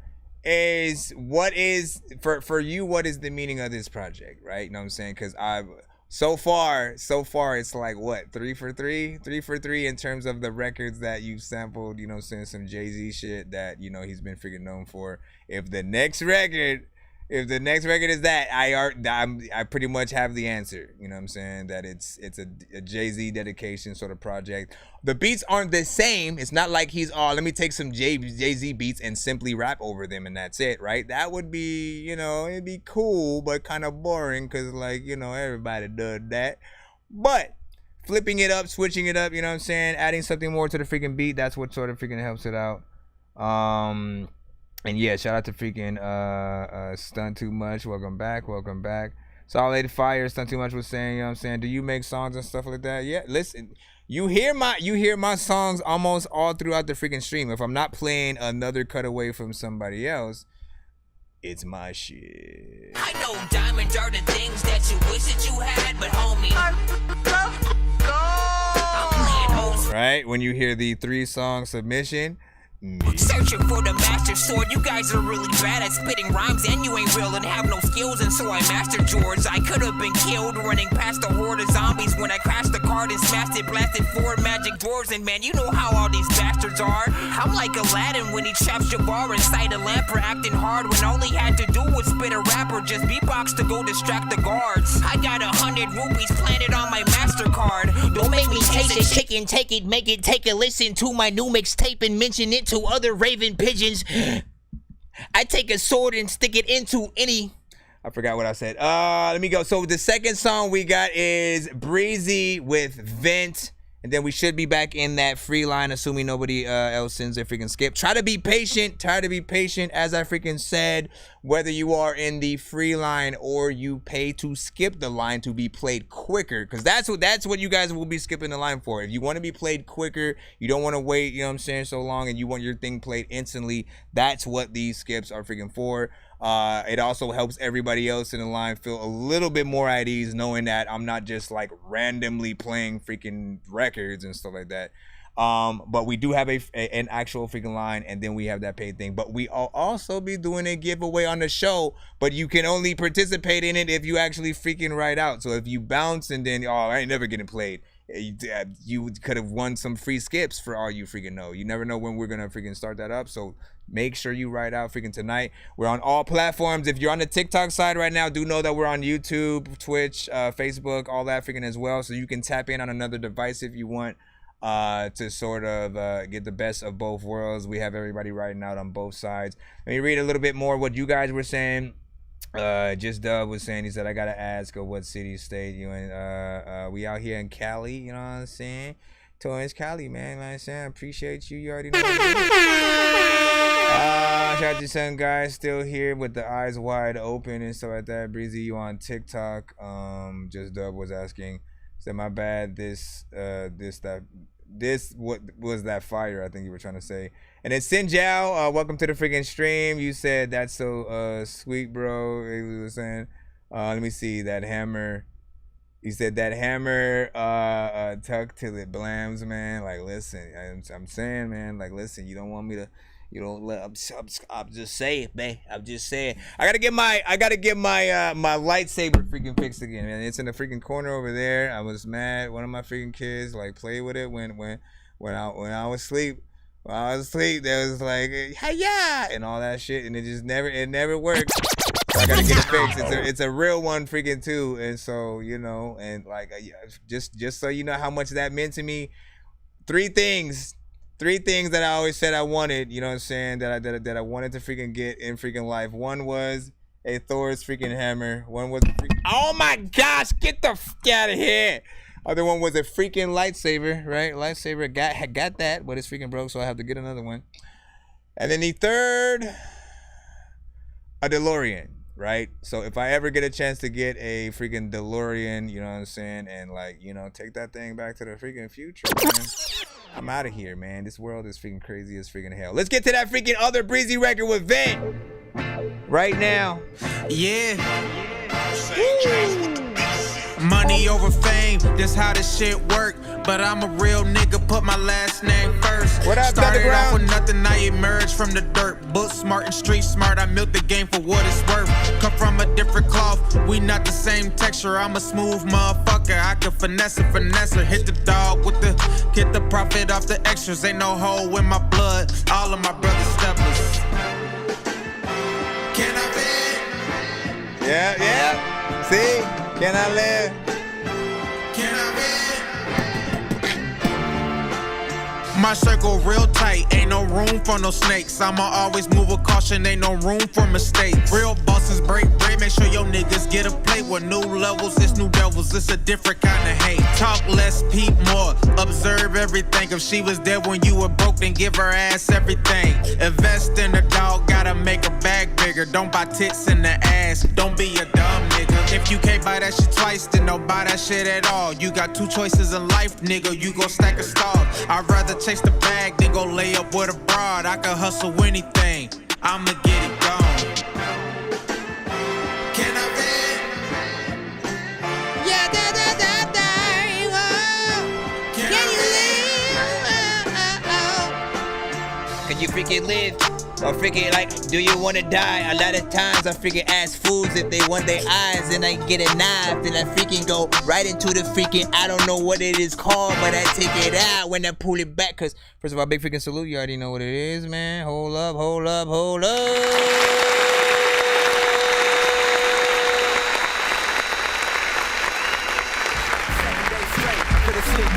is what is for you. What is the meaning of this project, right? You know what I'm saying? Because so far it's like what 3 for 3 in terms of the records that you sampled. You know what I'm saying? Some Jay-Z shit that you know he's been freaking known for. If the next record is that, I pretty much have the answer. You know what I'm saying? That it's a Jay-Z dedication sort of project. The beats aren't the same. It's not like he's let me take some Jay-Z beats and simply rap over them and that's it, right? That would be, you know, it'd be cool but kind of boring because like, you know, everybody does that. But flipping it up, switching it up, you know what I'm saying? Adding something more to the freaking beat, that's what sort of freaking helps it out. And yeah, shout out to freaking Stunt Too Much. Welcome back. Solid Fire, Stunt Too Much was saying, you know what I'm saying? Do you make songs and stuff like that? Yeah, listen, you hear my songs almost all throughout the freaking stream. If I'm not playing another cutaway from somebody else, it's my shit. I know diamonds are the things that you wish that you had, but homie, I'm playing hoes. Right? When you hear the 3-song submission, searching for the master sword. You guys are really bad at spitting rhymes and you ain't real and have no skills, and so I mastered yours. I could have been killed running past a horde of zombies when I crashed the card and smashed it, blasted 4 magic doors. And man, you know how all these bastards are. I'm like Aladdin when he traps Jabbar inside a lamp for acting hard when all he had to do was spit a rap or just beatbox to go distract the guards. I got 100 rupees planted on my MasterCard. Don't make me taste it, chicken, take it, make it, take a listen to my new mixtape and mention it to other raven pigeons. I take a sword and stick it into any... I forgot what I said. Let me go. So the second song we got is Breezy with Vent. And then we should be back in that free line, assuming nobody else sends a freaking skip. Try to be patient. Try to be patient. As I freaking said, whether you are in the free line or you pay to skip the line to be played quicker, because that's what you guys will be skipping the line for. If you want to be played quicker, you don't want to wait, you know what I'm saying, so long, and you want your thing played instantly, that's what these skips are freaking for. It also helps everybody else in the line feel a little bit more at ease knowing that I'm not just like randomly playing freaking records and stuff like that. But we do have an actual freaking line, and then we have that paid thing. But we will also be doing a giveaway on the show, but you can only participate in it if you actually freaking write out. So if you bounce and then, I ain't never getting played, you could have won some free skips for all you freaking know. You never know when we're gonna freaking start that up, so make sure you write out freaking tonight. We're on all platforms. If you're on the TikTok side right now, do know that we're on YouTube, Twitch, Facebook, all that freaking as well, so you can tap in on another device if you want to sort of get the best of both worlds. We have everybody writing out on both sides. Let me read a little bit more what you guys were saying. Just Dub was saying, he said, I gotta ask what city, state you in. We out here in Cali, you know what I'm saying? Torrance, Cali, man, you know what I'm saying? I appreciate you. You already know. Shout out to some guys still here with the eyes wide open and stuff like that. Breezy, you on TikTok? Just Dub was asking, said, my bad, what was that fire, I think you were trying to say. And then Sinjao, welcome to the freaking stream. You said that's so sweet, bro. He was saying, let me see, that hammer. He said that hammer tuck till it blams, man. Like, listen, I'm saying, man, like, listen, you don't want me to, you don't let, I'm just saying, man. I'm just saying. I gotta get my my lightsaber freaking fixed again, man. It's in the freaking corner over there. I was mad. One of my freaking kids like played with it when I was asleep. When I was asleep, there was like, hey, yeah, and all that shit, and it never worked. So I gotta get it fixed. It's a real one freaking too, and so, you know, and like, just so you know how much that meant to me. Three things that I always said I wanted, you know what I'm saying, that I wanted to freaking get in freaking life. One was a Thor's freaking hammer. One was oh my gosh, get the fuck out of here. Other one was a freaking lightsaber, right? Lightsaber, got that, but it's freaking broke, so I have to get another one. And then the third, a DeLorean, right? So if I ever get a chance to get a freaking DeLorean, you know what I'm saying, and like, you know, take that thing back to the freaking future, man, I'm out of here, man. This world is freaking crazy as freaking hell. Let's get to that freaking other Breezy record with Vent right now. Yeah. Money over fame, that's how this shit work. But I'm a real nigga, put my last name first. What up, Started off Underground? with nothing, I emerged from the dirt. Book smart and street smart, I milk the game for what it's worth. Come from a different cloth, we not the same texture. I'm a smooth motherfucker, I can finesse her. Hit the dog with get the profit off the extras. Ain't no hole in my blood, all of my brothers steppers. Can I bet? Yeah. See? Can I live? Can I bet? My circle real tight, ain't no room for no snakes. I'ma always move with caution, ain't no room for mistakes. Real bosses break bread, make sure your niggas get a plate. With new levels, it's new devils, it's a different kind of hate. Talk less, peep more, observe everything. If she was there when you were broke, then give her ass everything. Invest in the dog, gotta make her bag bigger. Don't buy tits in the ass, don't be a dumb nigga. If you can't buy that shit twice, then don't buy that shit at all. You got two choices in life, nigga, you gon' stack a star. I'd rather chase the bag than go lay up with a broad. I can hustle anything, I'ma get it gone. Can I bet? Yeah, Can you live? Can you freaking live? Or freaking like, do you wanna die? A lot of times I freaking ask fools if they want their eyes, and I get a knife, and I freaking go right into the freaking, I don't know what it is called, but I take it out when I pull it back. Cause first of all, big freaking salute, you already know what it is, man. Hold up, hold up, hold up.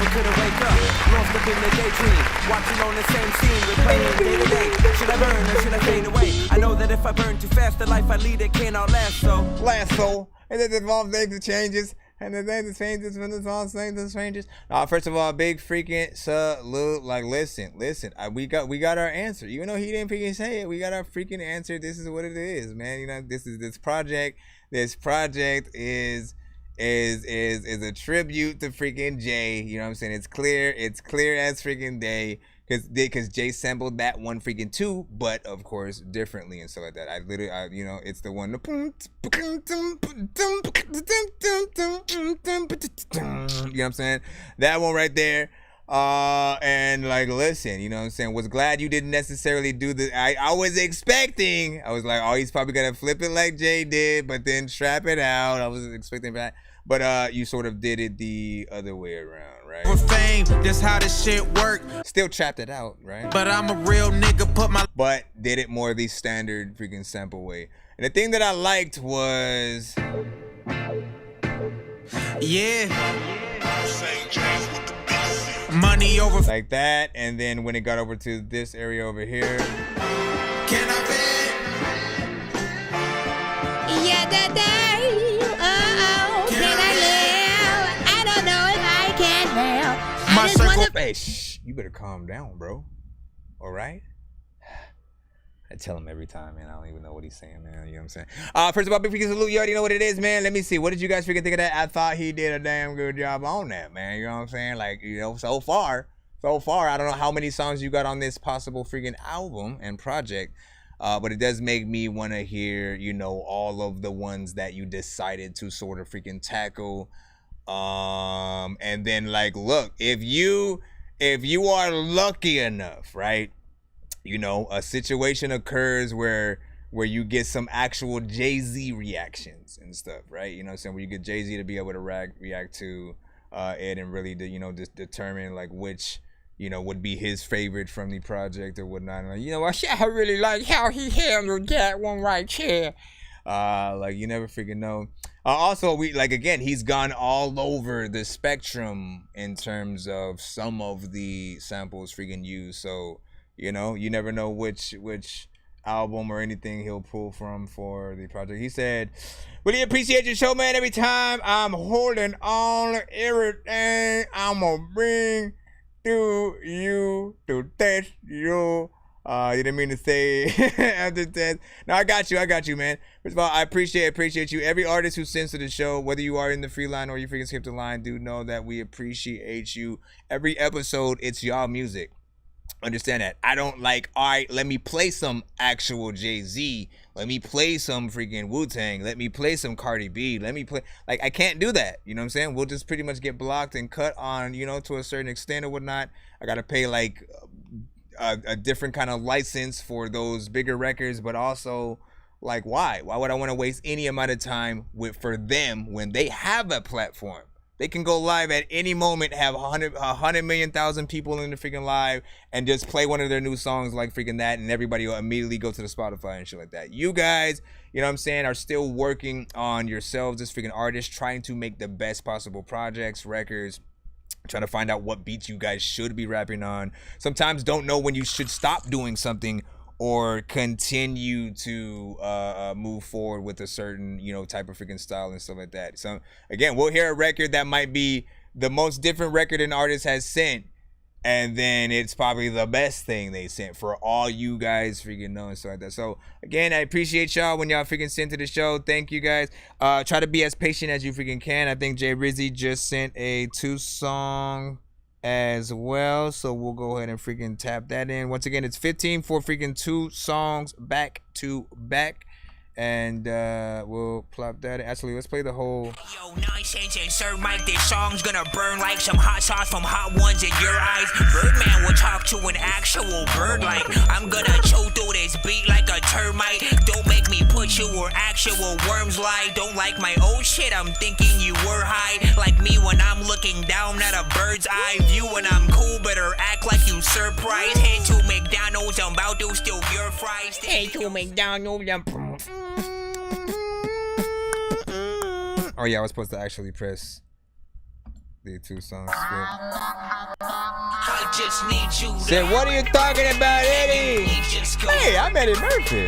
Couldn't wake up, lost up in the daydream, watching on the same scene, replaying day to day. Should I burn or should I fade away? I know that if I burn too fast, the life I lead, it can't outlast, so. Last soul, and then the involved things changes, and the things changes when the song things changes. First of all, big freaking salute. Like, listen, we got our answer. Even though he didn't freaking say it, we got our freaking answer. This is what it is, man. You know, this project is a tribute to freaking Jay. You know what I'm saying? It's clear as freaking day, because Jay sampled that one freaking too, but of course differently and stuff like that. I you know, it's the one, you know what I'm saying? That one right there. And like, listen, you know what I'm saying? Was glad you didn't necessarily do the, I was expecting, I was like, oh, he's probably gonna flip it like Jay did, but then strap it out. I was expecting that, but you sort of did it the other way around, right? For fame, that's how this shit work. Still trapped it out, right? But I'm a real nigga, but did it more the standard freaking sample way. And the thing that I liked was, money over like that, and then when it got over to this area over here, can I bet? Yeah, can I live? I don't know if I can live. my circle. Hey, shh, you better calm down, bro. All right. I tell him every time, man. I don't even know what he's saying, man. You know what I'm saying? First of all, big freaking salute. You already know what it is, man. Let me see. What did you guys freaking think of that? I thought he did a damn good job on that, man. You know what I'm saying? Like, you know, so far, I don't know how many songs you got on this possible freaking album and project, but it does make me want to hear, you know, all of the ones that you decided to sort of freaking tackle. And then, like, look, if you are lucky enough, right? You know, a situation occurs where you get some actual Jay-Z reactions and stuff, right? You know what I'm saying? Where you get Jay-Z to be able to react to it and really, you know, just determine like which, you know, would be his favorite from the project or whatnot. Like, you know, I really like how he handled that one right here. Like, you never freaking know. Also, he's gone all over the spectrum in terms of some of the samples freaking used. So, you know, you never know which album or anything he'll pull from for the project. He said, really appreciate your show, man. Every time I'm holding on to everything I'ma bring to you to test you. You didn't mean to say after test. No, I got you, man. First of all, I appreciate you. Every artist who sends to the show, whether you are in the free line or you freaking skip the line, do know that we appreciate you. Every episode, it's y'all music. Understand that. I don't like, all right, let me play some actual Jay-Z. Let me play some freaking Wu-Tang. Let me play some Cardi B. Let me play, like, I can't do that. You know what I'm saying? We'll just pretty much get blocked and cut on, you know, to a certain extent or whatnot. I got to pay like a different kind of license for those bigger records, but also, like, why would I want to waste any amount of time for them when they have a platform? They can go live at any moment, have 100 million thousand people in the freaking live, and just play one of their new songs like freaking that, and everybody will immediately go to the Spotify and shit like that. You guys, you know what I'm saying, are still working on yourselves as freaking artists, trying to make the best possible projects, records, trying to find out what beats you guys should be rapping on. Sometimes don't know when you should stop doing something or continue to move forward with a certain, you know, type of freaking style and stuff like that. So again, we'll hear a record that might be the most different record an artist has sent, and then it's probably the best thing they sent for all you guys freaking know and stuff like that. So again, I appreciate y'all when y'all freaking sent to the show. Thank you guys. Try to be as patient as you freaking can. I think Jay Rizzy just sent a 2-song as well, so we'll go ahead and freaking tap that in. Once again, it's 15 for freaking 2 songs back to back, And we'll plop that. Actually, let's play the whole. Yo, Nonsenze and Sir Mike, this song's gonna burn like some hot sauce from hot ones in your eyes. Birdman will talk to an actual bird like I'm gonna chew through this beat like a termite. Don't make me put you where actual worms lie. Don't like my old shit, I'm thinking you were high. Like me when I'm looking down at a bird's eye view. When I'm cool, better act like you surprised. Head to McDonald's, I'm about to steal your fries. Head to McDonald's, Oh yeah, I was supposed to actually press the 2 songs. I just need you. Say, what are you talking about, Eddie? Hey, I'm Eddie Murphy.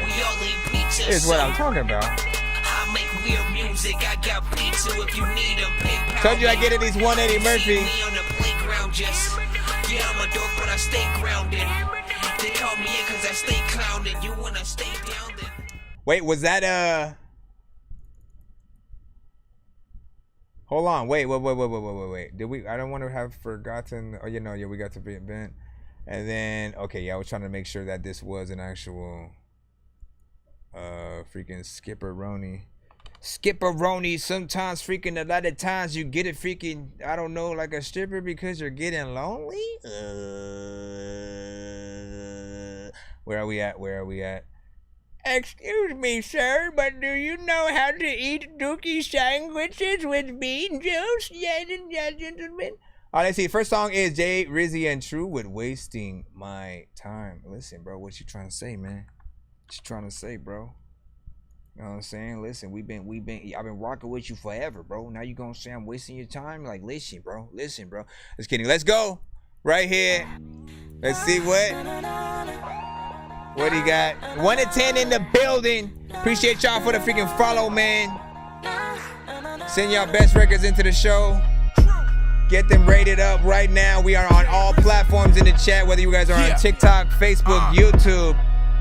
Here's what I'm talking about. I make weird music. I got pizza if you need a PayPal. Told you I get it. These 180 Murphy. On the playground, just yeah, I'm a dork, but I stay grounded. They call me in 'cause I stay clowned. You wanna stay down? Wait, was that Hold on, wait. Did we? I don't want to have forgotten. Oh, yeah, we got to be event, and then okay, yeah, I was trying to make sure that this was an actual, freaking Skipperoni. Sometimes freaking a lot of times you get it freaking I don't know like a stripper because you're getting lonely. Where are we at? Excuse me, sir, but do you know how to eat dookie sandwiches with bean juice? Yes, gentlemen. All right, let's see. First song is Jay, Rizzy, and True with Wasting My Time. Listen, bro, what you trying to say, man? What you trying to say, bro? You know what I'm saying? Listen, I've been rocking with you forever, bro. Now you gonna say I'm wasting your time? Like, listen, bro. Just kidding. Let's go. Right here. Let's see what do you got? 1 to 10 in the building. Appreciate y'all for the freaking follow, man. Send y'all best records into the show. Get them rated up right now. We are on all platforms in the chat, whether you guys are on TikTok, Facebook, YouTube.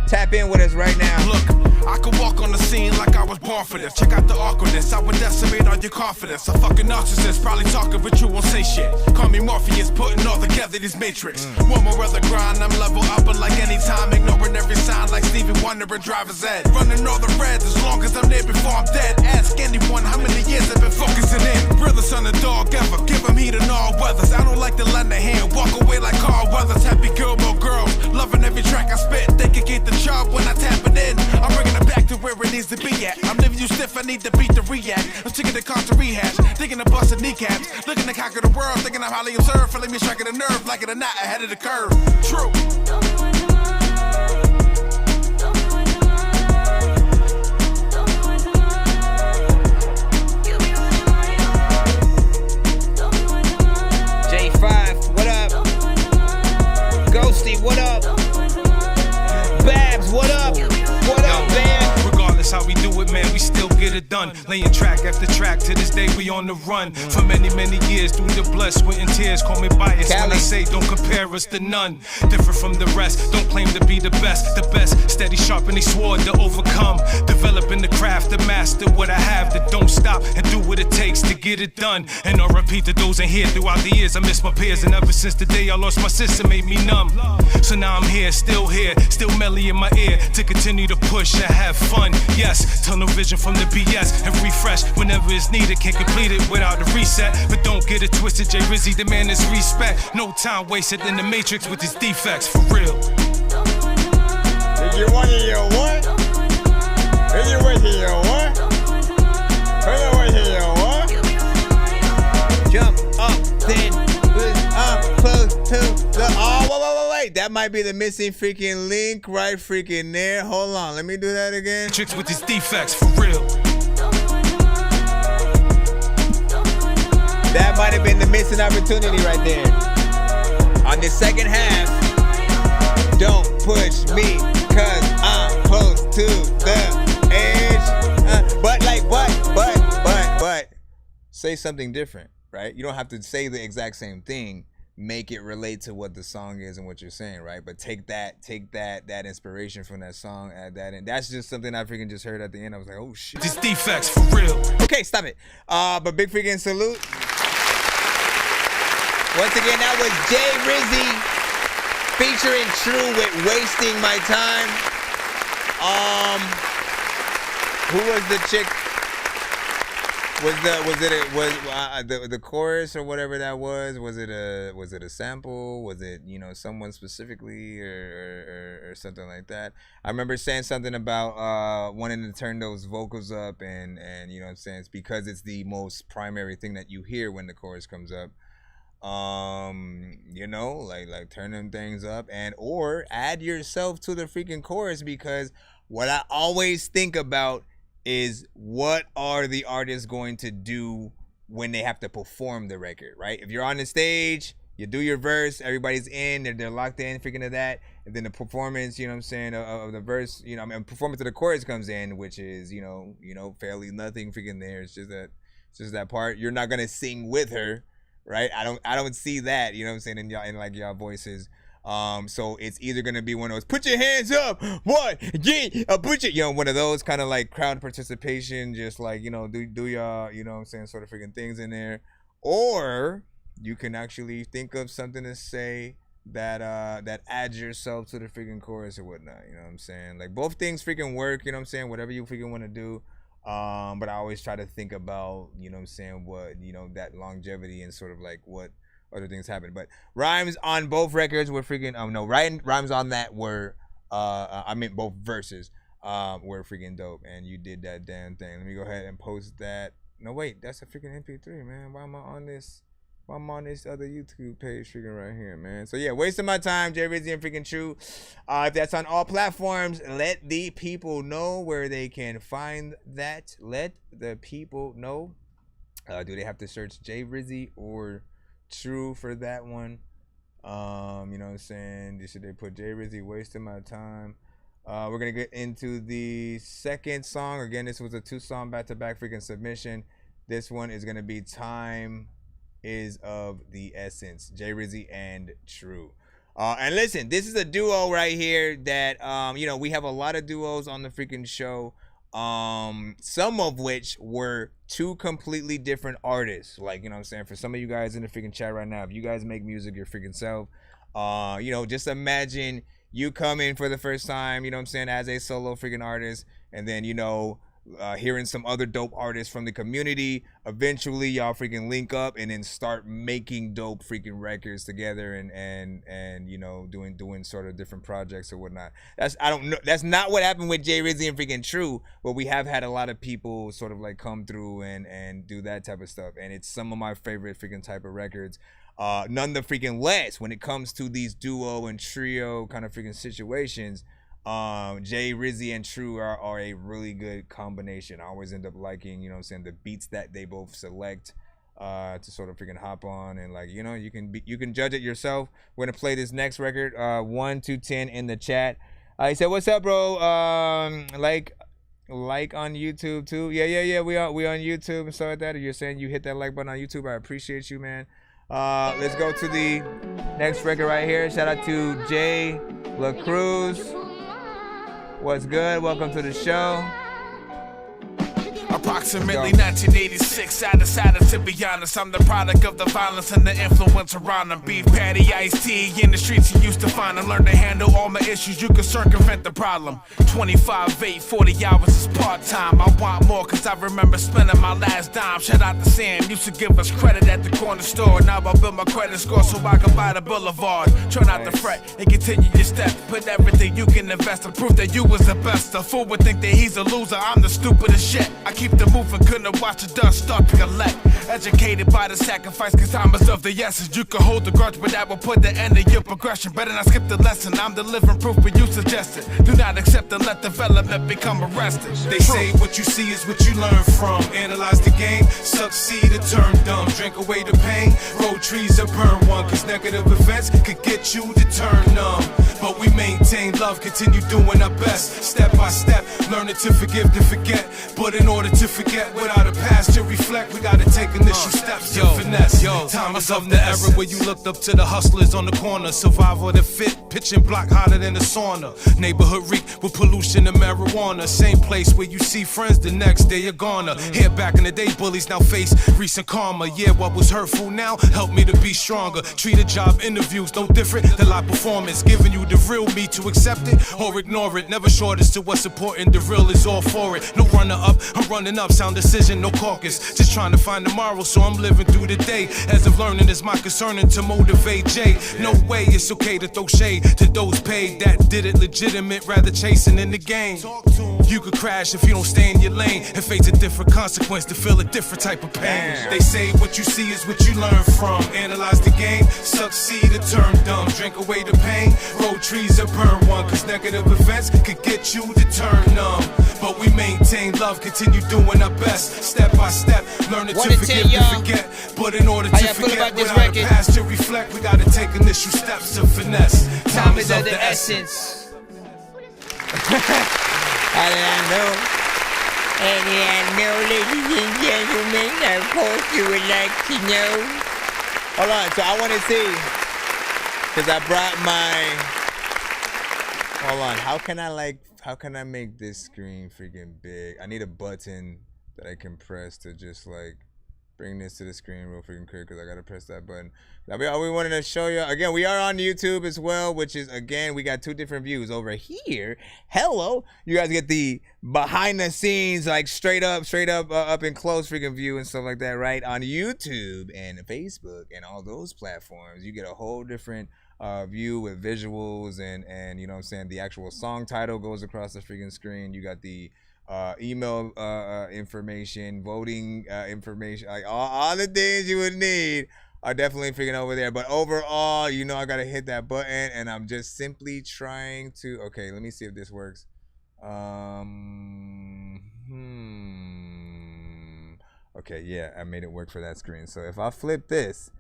Tap in with us right now. Look, I could walk on the scene like I was born for this. Check out the awkwardness, I would decimate all your confidence. A fucking narcissist, probably talking, but you won't say shit. Call me Morpheus, putting all together these matrix. One more other grind, I'm level up, but like any time, ignoring every sign like Stevie Wonder and Driver's Ed. Running all the reds as long as I'm there before I'm dead. Ask anyone how many years I've been focusing in. Realest underdog ever, give him heat in all weathers. I don't like to lend a hand, walk away like Carl Weathers. Happy Gilmore girls, loving every track I spit. They can get the job when I tap it in. I'm bringing it back to where it needs to be at. I'm living you stiff, I need to beat the react. I'm sick of the constant rehash, thinking of busting kneecaps. Looking to conquer the world, thinking of highly observed. Feeling me striking a nerve, like it or not, ahead of the curve. True. J5, what up? Ghosty, what up? Babs, what up? What up, man? Regardless how we do it, man, we still get it done. Laying track after track, to this day we on the run. For many, many years, through the blood, sweat and tears. Call me biased when I say don't compare us to none. Different from the rest, don't claim to be the best. The best, steady sharpening sword to overcome. Developing the craft to master what I have. That don't stop and do what it takes to get it done. And I'll repeat to those in here throughout the years. I miss my peers, and ever since the day I lost my sister, made me numb. So now I'm here, still melly in my ear to continue to push and have fun. Yes, tunnel vision from the BS and refresh whenever it's needed. Can't complete it without a reset, but don't get it twisted. J Rizzy demand is respect. No time wasted in the matrix with his defects, for real. If you want it, you want. If you want it, you want. If you want it, you want. Jump up, then up close to the. Oh, wait. That might be the missing freaking link right freaking there. Hold on, let me do that again. Tricks with his defects, for real. That might have been the missing opportunity right there. On the second half, don't push me, cause I'm close to the edge. But say something different, right? You don't have to say the exact same thing. Make it relate to what the song is and what you're saying, right? But take that inspiration from that song, add that in. That's just something I freaking just heard at the end. I was like, oh shit. These defects, for real. Okay, stop it. But big freaking salute. Once again, that was Jay Rizzy featuring True with Wasting My Time. Who was the chick? Was the chorus or whatever that was? Was it a sample? Was it someone specifically or something like that? I remember saying something about wanting to turn those vocals up and you know what I'm saying, it's because it's the most primary thing that you hear when the chorus comes up. Like turn them things up or add yourself to the freaking chorus, because what I always think about is what are the artists going to do when they have to perform the record, right? If you're on the stage, you do your verse, everybody's in, they're locked in, freaking to that, and then the performance, you know what I'm saying, of the verse, performance of the chorus comes in, which is, fairly nothing freaking there. It's just that part. You're not gonna sing with her, right? I don't see that, you know what I'm saying, in y'all voices. So it's either gonna be one of those put your hands up, one, yeah, put your, one of those kind of like crowd participation, just like do y'all, you know what I'm saying, sort of freaking things in there, or you can actually think of something to say that adds yourself to the freaking chorus or whatnot, you know what I'm saying. Like both things freaking work, you know what I'm saying, whatever you freaking want to do. But I always try to think about, you know what I'm saying, what that longevity and sort of like what other things happen. But rhymes on both records were freaking rhymes on that were both verses were freaking dope, and you did that damn thing. Let me go ahead and post that. No wait, that's a freaking MP3, man. Why am I on this other YouTube page freaking right here, man? So yeah, wasting my time, Jay Rizzy and freaking True. If that's on all platforms, let the people know where they can find that. Let the people know. Do they have to search Jay Rizzy or True for that one? You know what I'm saying? Should they put Jay Rizzy wasting my time? We're gonna get into the second song. Again, this was a 2-song back-to-back freaking submission. This one is gonna be Time Is of the Essence, Jay Rizzy and True. And listen, this is a duo right here that we have a lot of duos on the freaking show. Some of which were two completely different artists. Like, you know what I'm saying, for some of you guys in the freaking chat right now, if you guys make music your freaking self, just imagine you come in for the first time, you know what I'm saying, as a solo freaking artist, and then hearing some other dope artists from the community. Eventually y'all freaking link up and then start making dope freaking records together and doing sort of different projects or whatnot. That's not what happened with Jay Rizzy and freaking True, but we have had a lot of people sort of like come through and do that type of stuff, and it's some of my favorite freaking type of records. None the freaking less when it comes to these duo and trio kind of freaking situations. Jay Rizzy and True are a really good combination. I always end up liking, you know what I'm saying, the beats that they both select to sort of freaking hop on, and like, you can judge it yourself. We're gonna play this next record. 1 to 10 in the chat. He said, "What's up, bro? Like on YouTube too." Yeah. We on YouTube and stuff like that. If you're saying you hit that like button on YouTube, I appreciate you, man. Let's go to the next record right here. Shout out to Jay La Cruz. What's good? Welcome to the show. Approximately 1986, I decided to be honest. I'm the product of the violence and the influence around them. Beef patty, iced tea, in the streets you used to find and learn to handle all my issues. You can circumvent the problem. 25, 8, 40 hours is part-time. I want more cause I remember spending my last dime. Shout out to Sam, used to give us credit at the corner store. Now I build my credit score so I can buy the boulevard. Try not to fret and continue your step. Put everything you can invest in proof that you was the best. A fool would think that he's a loser, I'm the stupidest shit. I keep the moving, couldn't watch the dust start to collect. Educated by the sacrifice, cause time is of the essence. You can hold the grudge, but that will put the end of your progression. Better not skip the lesson, I'm delivering proof, but you suggested. Do not accept and let development become arrested. They say what you see is what you learn from. Analyze the game, succeed or turn dumb. Drink away the pain, roll trees or burn one. Cause negative events could get you to turn numb. But we maintain love, continue doing our best. Step by step, learning to forgive, to forget. But in order to forget, without a past to reflect, we gotta take initial steps to finesse. Time is of the era where you looked up to the hustlers on the corner. Survival of the fit, pitching block hotter than a sauna. Neighborhood reek with pollution and marijuana. Same place where you see friends, the next day you're gonna. Here back in the day, bullies now face recent karma. Yeah, what was hurtful now helped me to be stronger. Treated job interviews no different than live performance. Giving you the real me to accept it or ignore it. Never short as to what's important, the real is all for it. No runner up, I'm running up, sound decision, no caucus. Just trying to find tomorrow, so I'm living through the day. As of learning is my concern and to motivate Jay. No way it's okay to throw shade to those paid that did it legitimate, rather chasing in the game. You could crash if you don't stay in your lane and face a different consequence to feel a different type of pain. They say what you see is what you learn from. Analyze the game, succeed or turn dumb. Drink away the pain, roll trees or burn one. Cause negative events could get you to turn numb. But we maintain love, continue doing our best. Step by step, learning to forgive and forget. But in order to forget without a past to reflect, we gotta take initial steps to finesse. Time is of the essence. I know, ladies and gentlemen, of course you would like to know. Hold on, so I want to see, because I brought my, hold on, how can I make this screen freaking big? I need a button that I can press to just like bring this to the screen real freaking quick, because I got to press that button. Now, we wanted to show you, again, we are on YouTube as well, which is, again, we got two different views. Over here, hello, you guys get the behind the scenes, like straight up up and close freaking view and stuff like that, right? On YouTube and Facebook and all those platforms, you get a whole different view with visuals and you know what I'm saying, the actual song title goes across the freaking screen. You got the email information, voting information, like all the things you would need are definitely freaking over there. But overall, you know, I gotta hit that button, and I'm just simply trying to, okay, let me see if this works. Okay, yeah, I made it work for that screen. So if I flip this,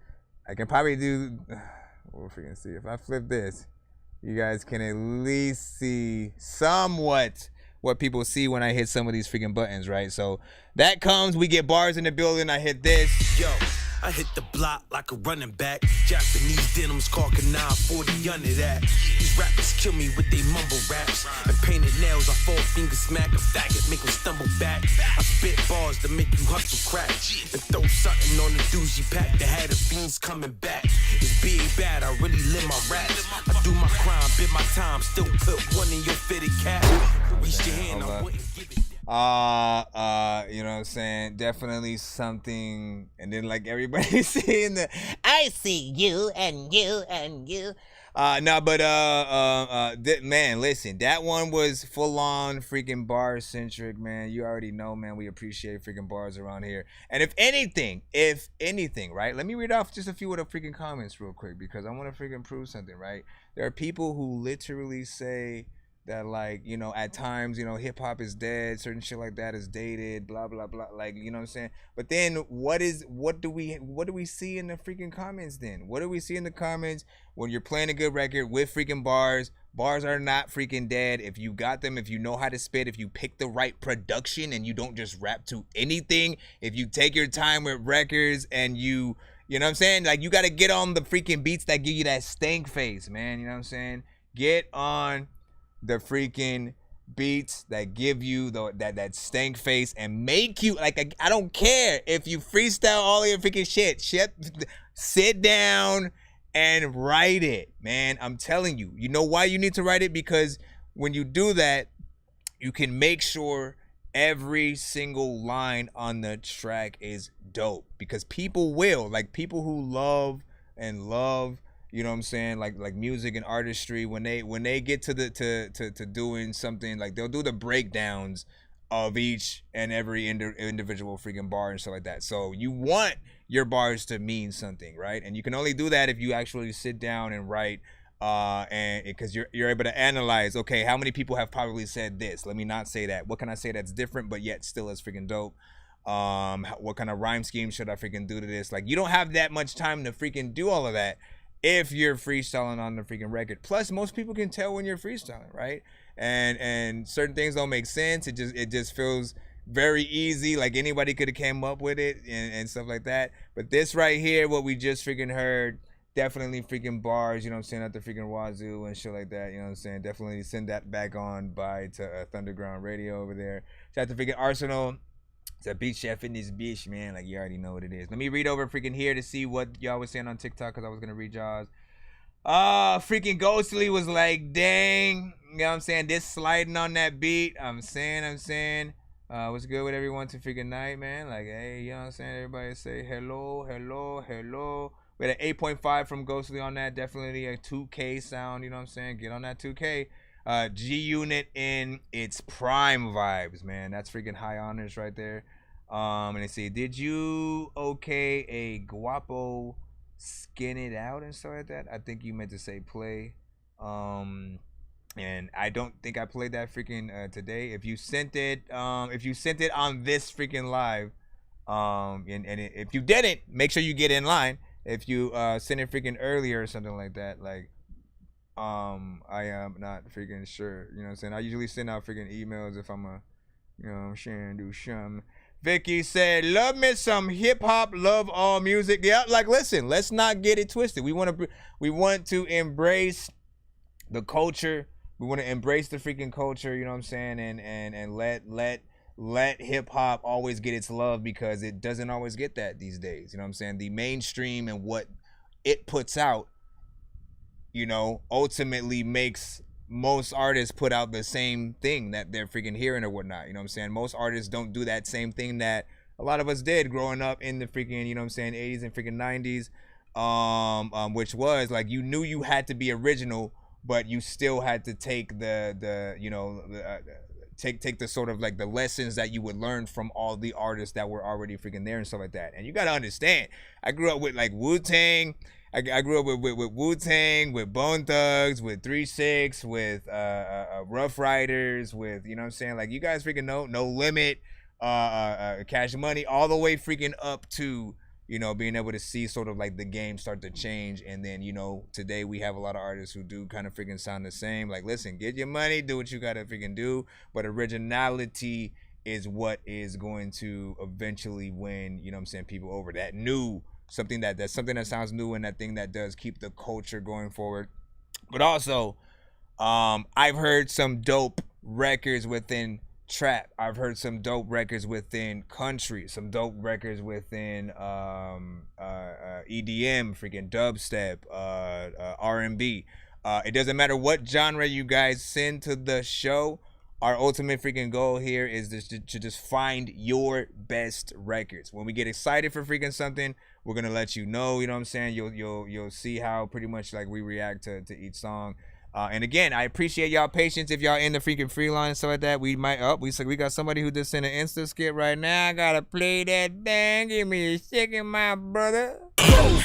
I can probably do, we'll freaking see. If I flip this, you guys can at least see somewhat what people see when I hit some of these freaking buttons, right? So that comes, we get bars in the building, I hit this. Yo, I hit the block like a running back. Japanese denims, caulking 940 under that. These rappers kill me with they mumble raps. And painted nails, I 4-finger smack a faggot, make them stumble back. I spit bars to make you hustle crack. And throw something on the doozy pack that had the fiends coming back. It's big bad, I really live my raps. I do my crime, bit my time, still put one in your fitted cap. Reach your hand, I wouldn't give it. You know what I'm saying? Definitely something. And then like everybody seeing the, I see you and you and you. No, but man, listen, that one was full on freaking bar centric, man. You already know, man. We appreciate freaking bars around here. And if anything, right? Let me read off just a few of the freaking comments real quick, because I want to freaking prove something, right? There are people who literally say that, like, you know, at times, you know, hip hop is dead, certain shit like that is dated, blah blah blah, like, you know what I'm saying? But then what do we see in the freaking comments then? What do we see in the comments when you're playing a good record with freaking bars? Bars are not freaking dead if you got them, if you know how to spit, if you pick the right production and you don't just rap to anything, if you take your time with records and you know what I'm saying? Like, you got to get on the freaking beats that give you that stank face, man. You know what I'm saying? Get on the freaking beats that give you that stank face and make you, like, I don't care if you freestyle all your freaking shit. Sit down and write it, man. I'm telling you. You know why you need to write it? Because when you do that, you can make sure every single line on the track is dope, because people will, like, people who love, you know what I'm saying, like music and artistry, when they get to doing something, like, they'll do the breakdowns of each and every individual freaking bar and stuff like that. So you want your bars to mean something, right? And you can only do that if you actually sit down and write, and because you're able to analyze, okay, how many people have probably said this? Let me not say that. What can I say that's different but yet still is freaking dope? What kind of rhyme scheme should I freaking do to this? Like, you don't have that much time to freaking do all of that if you're freestyling on the freaking record. Plus, most people can tell when you're freestyling, right? And certain things don't make sense. It just feels very easy. Like anybody could have came up with it and stuff like that. But this right here, what we just freaking heard, definitely freaking bars, you know what I'm saying, at the freaking wazoo and shit like that, you know what I'm saying. Definitely send that back on by to Thunderground Radio over there. Shout out to freaking Arsenal. It's a beat chef in this bitch, man. Like, you already know what it is. Let me read over freaking here to see what y'all was saying on TikTok, because I was going to read y'all's. Freaking Ghostly was like, dang, you know what I'm saying, this sliding on that beat. I'm saying. What's good with everyone to freaking night, man? Like, hey, you know what I'm saying? Everybody say hello. We had an 8.5 from Ghostly on that. Definitely a 2K sound, you know what I'm saying? Get on that 2K. G Unit in its prime vibes, man. That's freaking high honors right there. And they say, did you okay a guapo skin it out and stuff like that? I think you meant to say play. And I don't think I played that freaking today. If you sent it on this freaking live, if you didn't, make sure you get in line. If you send it freaking earlier or something like that, like I am not freaking sure. You know what I'm saying? I usually send out freaking emails if I'm you know what I'm saying, do something. Vicky said, love me some hip hop, love all music. Yeah, like listen, let's not get it twisted. We want to embrace the culture. We want to embrace the freaking culture, you know what I'm saying, and let hip hop always get its love, because it doesn't always get that these days. You know what I'm saying? The mainstream and what it puts out, you know, ultimately makes most artists put out the same thing that they're freaking hearing or whatnot. You know what I'm saying? Most artists don't do that same thing that a lot of us did growing up in the freaking, you know what I'm saying, 80s and freaking 90s, which was like, you knew you had to be original, but you still had to take the you know, take the sort of like the lessons that you would learn from all the artists that were already freaking there and stuff like that. And you got to understand, I grew up with like Wu-Tang. I grew up with Wu-Tang, with Bone Thugs, with 3-6, with Rough Riders, with, you know what I'm saying, like, you guys freaking know, No Limit, Cash Money, all the way freaking up to, you know, being able to see sort of like the game start to change. And then, you know, today we have a lot of artists who do kind of freaking sound the same. Like, listen, get your money, do what you gotta freaking do, but originality is what is going to eventually win, you know what I'm saying, people over. That new, something that sounds new, and that thing that does keep the culture going forward. But also, I've heard some dope records within trap. I've heard some dope records within country, some dope records within EDM, freaking dubstep, R&B. It doesn't matter what genre you guys send to the show. Our ultimate freaking goal here is to just find your best records. When we get excited for freaking something, we're gonna let you know. You know what I'm saying? You'll see how pretty much like we react to each song. And again, I appreciate y'all patience. If y'all in the freaking free line and stuff like that, we got somebody who just sent an Insta skip right now. I gotta play that bang. Give me a second, my brother.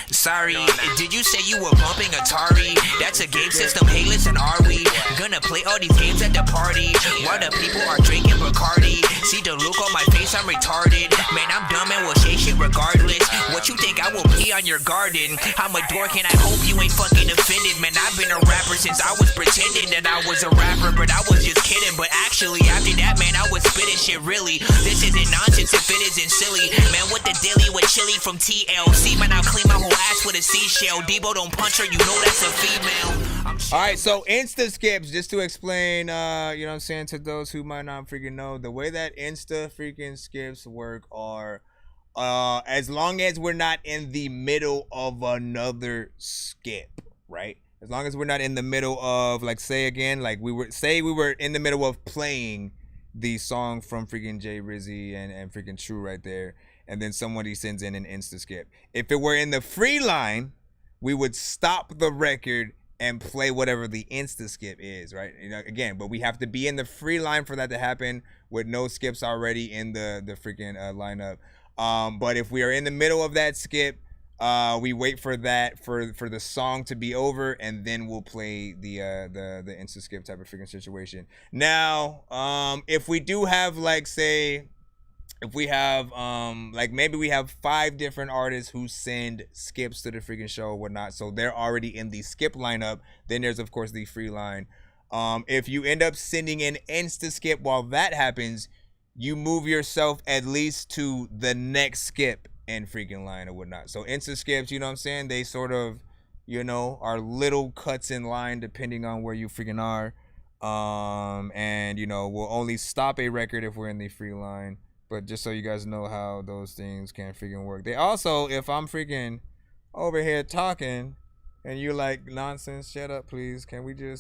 Sorry, did you say you were bumping Atari? That's a game system, hey listen, are we gonna play all these games at the party while the people are drinking Bacardi? See the look on my face, I'm retarded. Man, I'm dumb and will say shit regardless. What you think I will pee on your garden? I'm a dork and I hope you ain't fucking offended. Man, I've been a rapper since I was pretending that I was a rapper, but I was just kidding. But actually, after that, man, I was spitting shit really. This isn't nonsense if it isn't silly. Man, what the dilly with chili from TLC? Man, I'll clean my whole ass with a seashell. Debo don't punch her, you know that's a female. Alright, so Insta skips, just to explain, you know what I'm saying, to those who might not freaking know, the way that Insta freaking skips work are, as long as we're not in the middle of another skip, right? As long as we're not in the middle of, like, say again, like we were in the middle of playing the song from freaking Jay Rizzy and freaking True right there, and then somebody sends in an Insta skip. If it were in the free line, we would stop the record and play whatever the Insta skip is, right? You know, again, but we have to be in the free line for that to happen with no skips already in the freaking lineup. But if we are in the middle of that skip, we wait for that for the song to be over, and then we'll play the Insta skip type of freaking situation. Now, if we do have, like, say, if we have like maybe we have 5 different artists who send skips to the freaking show or whatnot, so they're already in the skip lineup, then there's of course the free line. If you end up sending an Insta skip while that happens, you move yourself at least to the next skip in freaking line or whatnot. So insta skips, you know what I'm saying? They sort of, you know, are little cuts in line depending on where you freaking are. And you know, we'll only stop a record if we're in the free line. But just so you guys know how those things can freaking work. They also, if I'm freaking over here talking and you're like, nonsense, shut up, please. Can you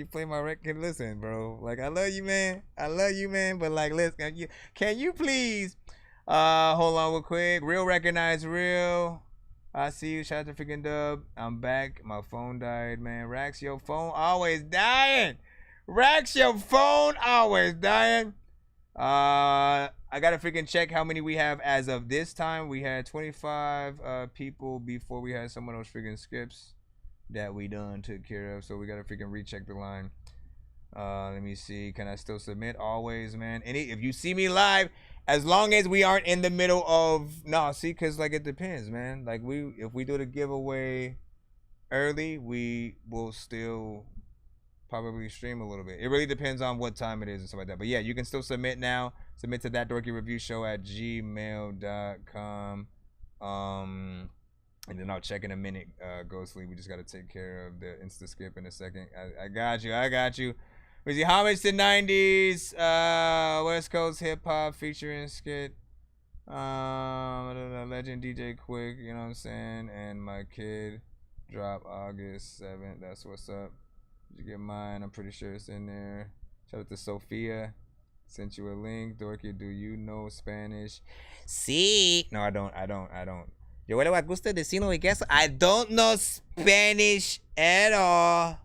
play my record? Listen, bro. Like, I love you, man. But like, listen, can you please, hold on real quick. Real recognize real. I see you. Shout out to freaking Dub. I'm back. My phone died, man. Rax, your phone always dying. Rax, your phone always dying. I gotta freaking check how many we have as of this time. We had 25 people before we had some of those freaking skips that we done took care of. So we gotta freaking recheck the line. Let me see. Can I still submit? Always, man. If you see me live, as long as we aren't in the middle of cause like it depends, man. Like if we do the giveaway early, we will still probably stream a little bit. It really depends on what time it is and stuff like that. But yeah, you can still submit now. Submit to that Dorky Review Show at gmail.com. And then I'll check in a minute, Ghostly. We just got to take care of the Insta skip in a second. I got you. We see homage to 90s, West Coast hip hop featuring skit. Legend DJ Quick, you know what I'm saying? And my kid drop August 7th. That's what's up. Did you get mine? I'm pretty sure it's in there. Shout out to Sophia. Sent you a link. Dorky, do you know Spanish? Sí. No, I don't. Yo le gusta decirlo y queso. I don't know Spanish at all.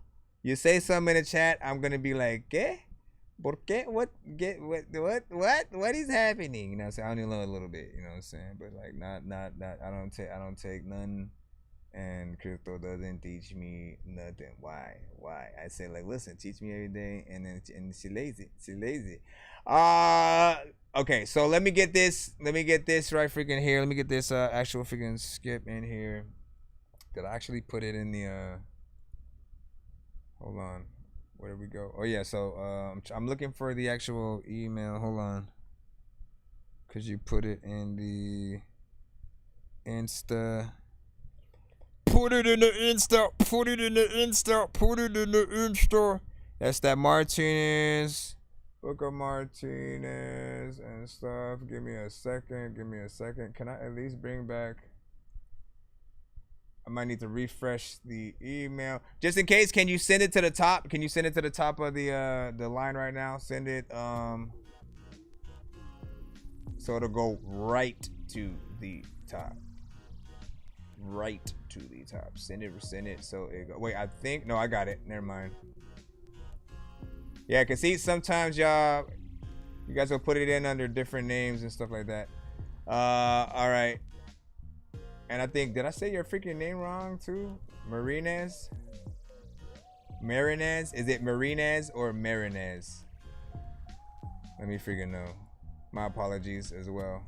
You say something in the chat, I'm gonna be like, ¿qué? ¿Por qué? What is happening? You know what I'm saying? I only know a little bit, you know what I'm saying? But like not I don't take none. And Crypto doesn't teach me nothing. Why? I say like, listen, teach me every day, and she lazy. Okay, so let me get this right freaking here. Let me get this actual freaking skip in here. Did I actually put it in the hold on, where did we go? Oh yeah, so I'm looking for the actual email. Hold on, could you put it in the Insta? Put it in the Insta. That's that Martinez, Booker Martinez and stuff. Give me a second. Can I at least bring back? I might need to refresh the email. Just in case, can you send it to the top? Can you send it to the top of the line right now? Send it so it'll go right to the top. Right to the top. Send it so it go. Wait, I think no, I got it. Never mind. Yeah, cause see, sometimes you guys will put it in under different names and stuff like that. All right. And I think, did I say your freaking name wrong too? Marinez? Is it Marinez or Marinez? Let me freaking know. My apologies as well.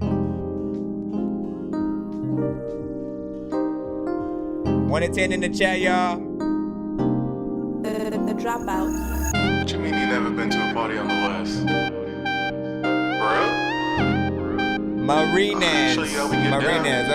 1 to 10 in the chat, y'all. The dropout. What you mean you never been to a party on the West? Marinez.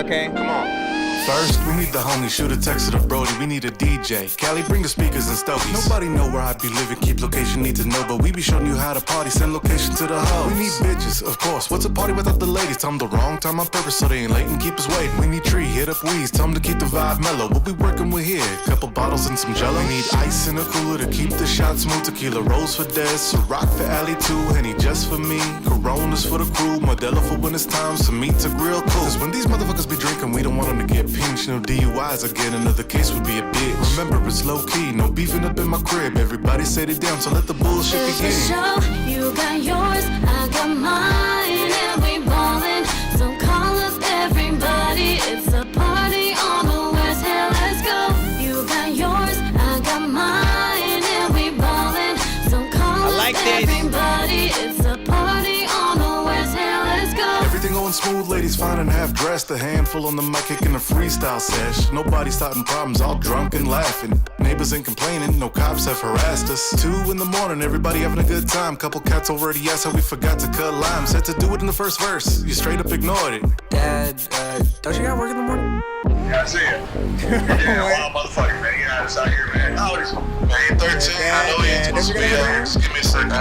Okay. Come on. First, we need the homie, shoot a text to the Brody, we need a DJ. Cali, bring the speakers and stokies. Nobody know where I be living, keep location, need to know. But we be showing you how to party, send location to the hoes. We need bitches, of course. What's a party without the ladies? Tell them the wrong time on purpose so they ain't late and keep us waiting. We need Tree, hit up Weeze, tell them to keep the vibe mellow. What we working with here? Couple bottles and some jello. We need ice in a cooler to keep the shot smooth. Tequila Rose for Des, Ciroc for Alley too. Henny just for me, Coronas for the crew. Modelo for when it's time, some meat to grill cool. Cause when these motherfuckers be drinking, we don't want them to get pinched. No DUIs again, another case would be a bitch. Remember, it's low key, no beefing up in my crib. Everybody say it down, so let the bullshit begin. Show, you got yours, I got mine, and we ballin'. So call up everybody, it's a party on the West. Hey, let's go. You got yours, I got mine, and we ballin'. So call up everybody, it's a party on the West. Hey, let's go. Everything going smooth, ladies. ladies fine and half dressed, a handful on the mic kicking a freestyle sesh. Nobody starting problems, all drunk and laughing. Neighbors ain't complaining, no cops have harassed us. 2 in the morning, everybody having a good time. Couple cats over the ass, how we forgot to cut limes. Had to do it in the first verse, you straight up ignored it. Dad, don't you got work in the morning? Yeah, I see it. Yeah, wild motherfucker, man. Get out of here, man. How old is he? Man, 13. I know he's supposed to be here. Just give me a second.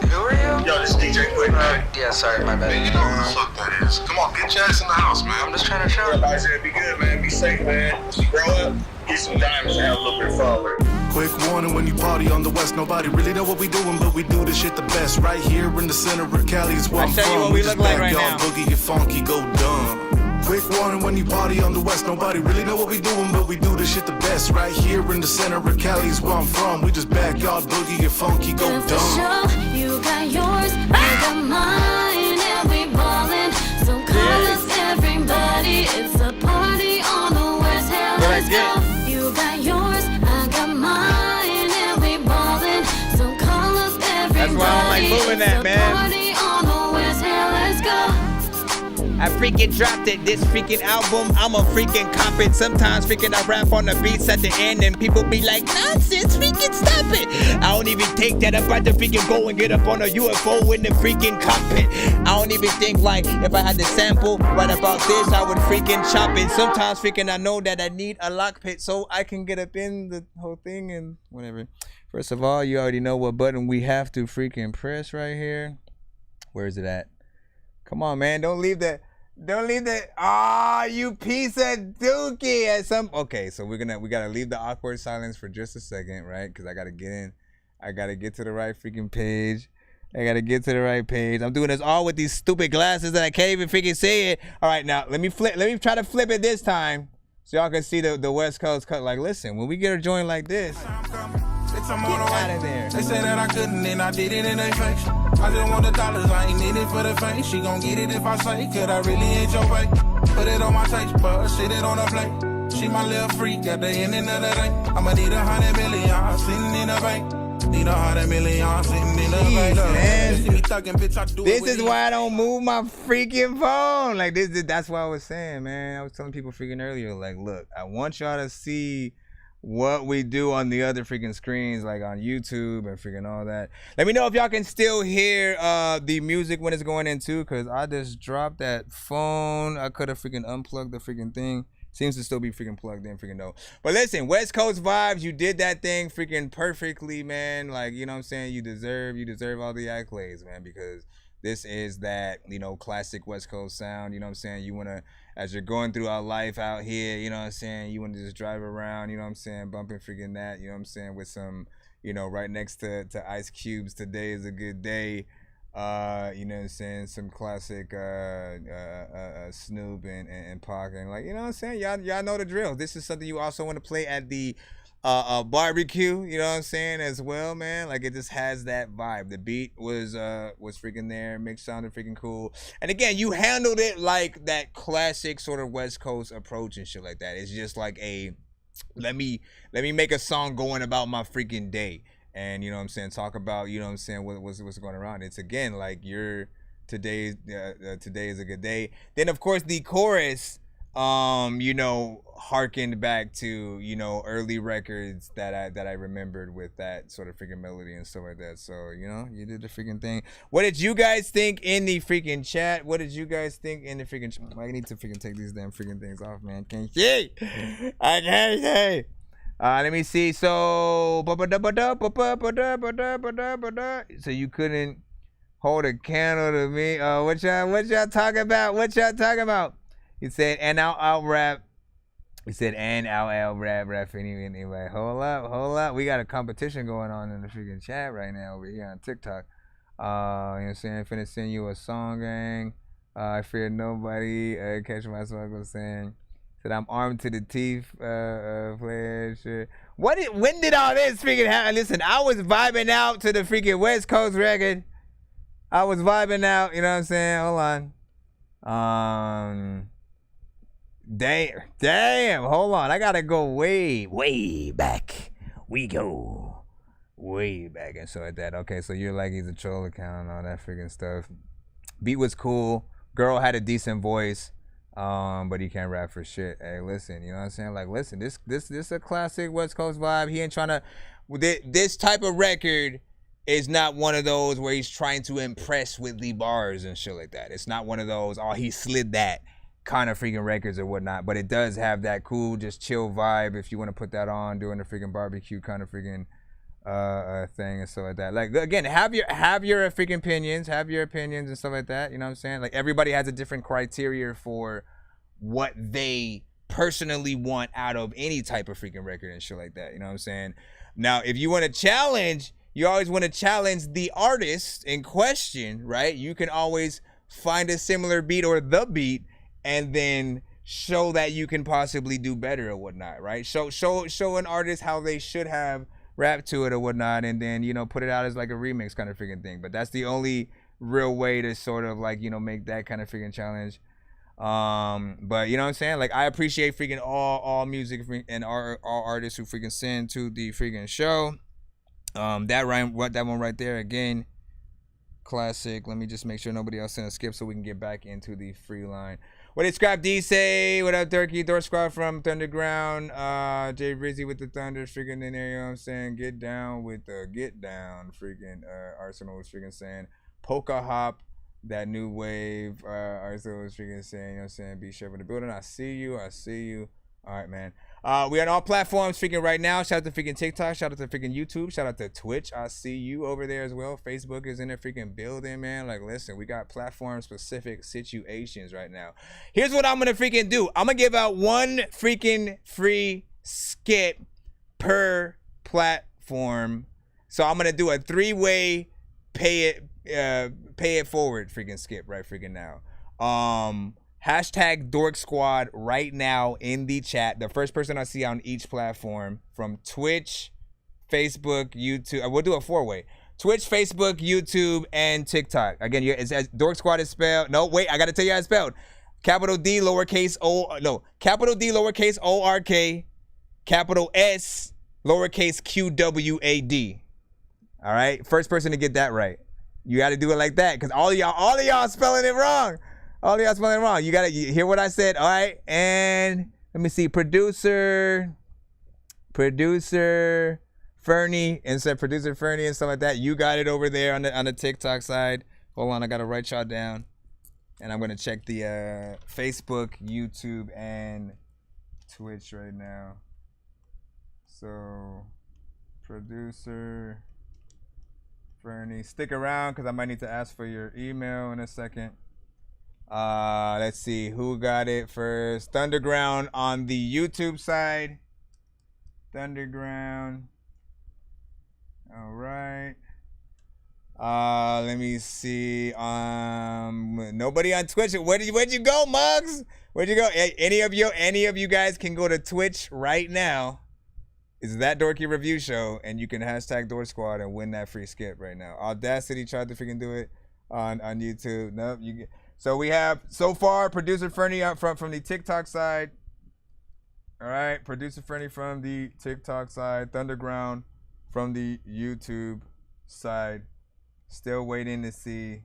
Who are you? Yo, this DJ Quick, man. Yeah, sorry, my bad. Man, you know who the fuck that is. Come on, get your ass in the house, man. I'm just trying to chill. Everybody said be good, man. Be safe, man. As you grow up, get some diamonds and have a little bit of fun with it. Quick warning, when you party on the west, nobody really know what we doing, but we do this shit the best. Right here in the center of Cali is where I'm tell you from. what we look like right y'all now. boogie, get funky, go dumb. Quick warning, when you party on the west, nobody really know what we doing, but we do this shit the best. Right here in the center of Cali is where I'm from. We just backyard boogie, get funky, go If dumb. the show, you got yours, I got mine, and we ballin'. So call us everybody, it's a party on the west. Hell, let's go. You got yours, I got mine, and we ballin'. So call us everybody. That's why I don't like moving that, man. Party on the west. Hell, let's go. I freaking dropped it, this freaking album, I'm a freaking cop it. Sometimes freaking I rap on the beats at the end and people be like, nonsense, freaking stop it. I don't even think that I'm about to freaking go and get up on a UFO in the freaking cockpit. I don't even think like if I had to sample right about this, I would freaking chop it. Sometimes freaking I know that I need a lock pit so I can get up in the whole thing and whatever. First of all, you already know what button we have to freaking press right here. Where is it at? Come on, man, don't leave that. Don't leave that. Ah, you piece of dookie. At some. Okay, so we gotta leave the awkward silence for just a second, right? Because I gotta get in. I gotta get to the right freaking page. I gotta get to the right page. I'm doing this all with these stupid glasses that I can't even freaking say it. All right, now let me flip. Let me try to flip it this time, so y'all can see the West Coast cut. Like, listen, when we get a joint like this. Get out of there. They said that I couldn't and I did it in their face. I just want the dollars, I ain't in it for the fame. She gon' get it if I say, could I really ain't your bae? Put it on my taste bud, sit it on a plate. She my little freak at the end of the day. I'ma need 100 million sitting in the bank. Need 100 million sitting in the bank. This is why I don't move my freaking phone. Like this, that's what I was saying, man. I was telling people freaking earlier, like, look, I want y'all to see what we do on the other freaking screens, like on YouTube and freaking all that. Let me know if y'all can still hear the music when it's going in too, because I just dropped that phone. I could have freaking unplugged the freaking thing. Seems to still be freaking plugged in, freaking no. But listen, West Coast vibes, you did that thing freaking perfectly, man. Like, you know what I'm saying? You deserve all the accolades, man, because this is that, you know, classic West Coast sound. You know what I'm saying? You want to, as you're going through our life out here, you know what I'm saying? You want to just drive around, you know what I'm saying? Bumping freaking that, you know what I'm saying? With some, you know, right next to Ice Cube's Today Is a Good Day. You know what I'm saying? Some classic Snoop and Pac, and like, you know what I'm saying? Y'all know the drill. This is something you also want to play at the barbecue, you know what I'm saying, as well, man. Like, it just has that vibe. The beat was freaking there. Mix sounded freaking cool. And again, you handled it like that classic sort of West Coast approach and shit like that. It's just like a let me make a song going about my freaking day. And, you know what I'm saying, talk about, you know what I'm saying, what's going around. It's, again, like, today is a good day. Then, of course, the chorus, you know, harkened back to, you know, early records that I remembered with that sort of freaking melody and stuff like that. So, you know, you did the freaking thing. What did you guys think in the freaking chat? What did you guys think in the freaking I need to freaking take these damn freaking things off, man. Can't see. I can't see. Let me see. So you couldn't hold a candle to me. What y'all talking about? What y'all talking about? He said, and I'll rap. He said, and I'll rap anyway. Hold up. We got a competition going on in the freaking chat right now over here on TikTok. You know what I'm saying? Finna send you a song, gang. I fear nobody. Catch my song was saying. Said I'm armed to the teeth, playing shit. When did all this freaking happen? Listen, I was vibing out to the freaking West Coast record. I was vibing out, you know what I'm saying? Hold on. Damn, hold on. I gotta go way back. We go way back and so like that. Okay, so you're like he's a troll account and all that freaking stuff. Beat was cool. Girl had a decent voice, but he can't rap for shit. Hey, listen, you know what I'm saying? Like, listen, this is a classic West Coast vibe. He ain't trying to. This type of record is not one of those where he's trying to impress with the bars and shit like that. It's not one of those, oh, he slid that kind of freaking records or whatnot. But it does have that cool, just chill vibe if you want to put that on during the freaking barbecue kind of freaking thing and stuff like that. Like, again, have your freaking opinions, and stuff like that. You know what I'm saying? Like, everybody has a different criteria for what they personally want out of any type of freaking record and shit like that. You know what I'm saying? Now, if you want to challenge, you always want to challenge the artist in question, right? You can always find a similar beat or the beat and then show that you can possibly do better or whatnot, right? Show an artist how they should have rap to it or whatnot, and then, you know, put it out as like a remix kind of freaking thing. But that's the only real way to sort of like, you know, make that kind of freaking challenge. But you know what I'm saying? Like, I appreciate freaking all music and all artists who freaking send to the freaking show. That one right there, again, classic. Let me just make sure nobody else sent a skip so we can get back into the free line. What did Scrap D say? What up, Dorky? Dork Squad from Thunderground. Jay Rizzy with the Thunder freaking in there, you know what I'm saying? Get down with the get down. Freaking Arsenal was freaking saying. Polka Hop, that new wave. Arsenal was freaking saying, you know what I'm saying? Be sure in the building. I see you. All right, man. We on all platforms freaking right now. Shout out to freaking TikTok. Shout out to freaking YouTube. Shout out to Twitch. I see you over there as well. Facebook is in the freaking building, man. Like, listen, we got platform-specific situations right now. Here's what I'm going to freaking do. I'm going to give out one freaking free skip per platform. So I'm going to do a 3-way pay it forward freaking skip right freaking now. Hashtag Dork Squad right now in the chat. The first person I see on each platform from Twitch, Facebook, YouTube. We'll do a 4-way. Twitch, Facebook, YouTube, and TikTok. Again, it's as Dork Squad is spelled. No, wait, I got to tell you how it's spelled. Capital D, lowercase O. No, capital D, lowercase O-R-K. Capital S, lowercase Q-W-A-D. All right? First person to get that right. You got to do it like that because all of y'all spelling it wrong. All of y'all spelling it wrong. You hear what I said. All right. And let me see. Producer Fernie, instead producer Fernie and stuff like that. You got it over there on the TikTok side. Hold on. I got to write y'all down. And I'm going to check the Facebook, YouTube, and Twitch right now. So, producer Fernie. Stick around because I might need to ask for your email in a second. Let's see who got it first. Thunderground on the YouTube side. Thunderground. All right. Let me see. Nobody on Twitch. Where'd you go, Muggs? Where'd you go? Any of you guys can go to Twitch right now. It's That Dorky Review Show, and you can hashtag Dork Squad and win that free skip right now. Audacity tried to freaking do it on YouTube. Nope. So we have, so far, producer Fernie out from the TikTok side. All right, producer Fernie from the TikTok side. Thunderground from the YouTube side. Still waiting to see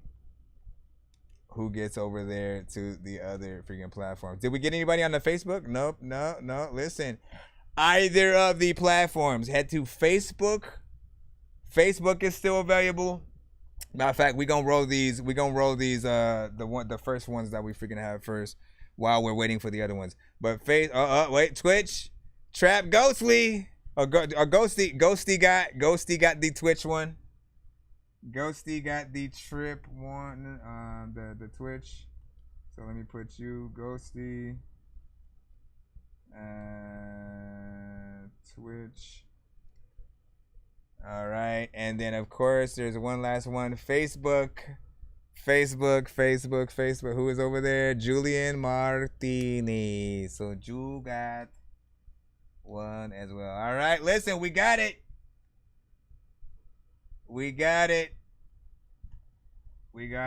who gets over there to the other freaking platforms. Did we get anybody on the Facebook? Nope, no. Listen, either of the platforms, head to Facebook. Facebook is still available. Matter of fact, we gonna roll these. The first ones that we freaking have first, while we're waiting for the other ones. But wait, Twitch, Trap Ghostly, Ghosty got the Twitch one. Ghosty got the Trip one, the Twitch. So let me put you, Ghosty, Twitch. All right, and then of course there's one last one, Facebook. Who is over there? Julian Martini. So Ju got one as well. All right, listen, we got it. We got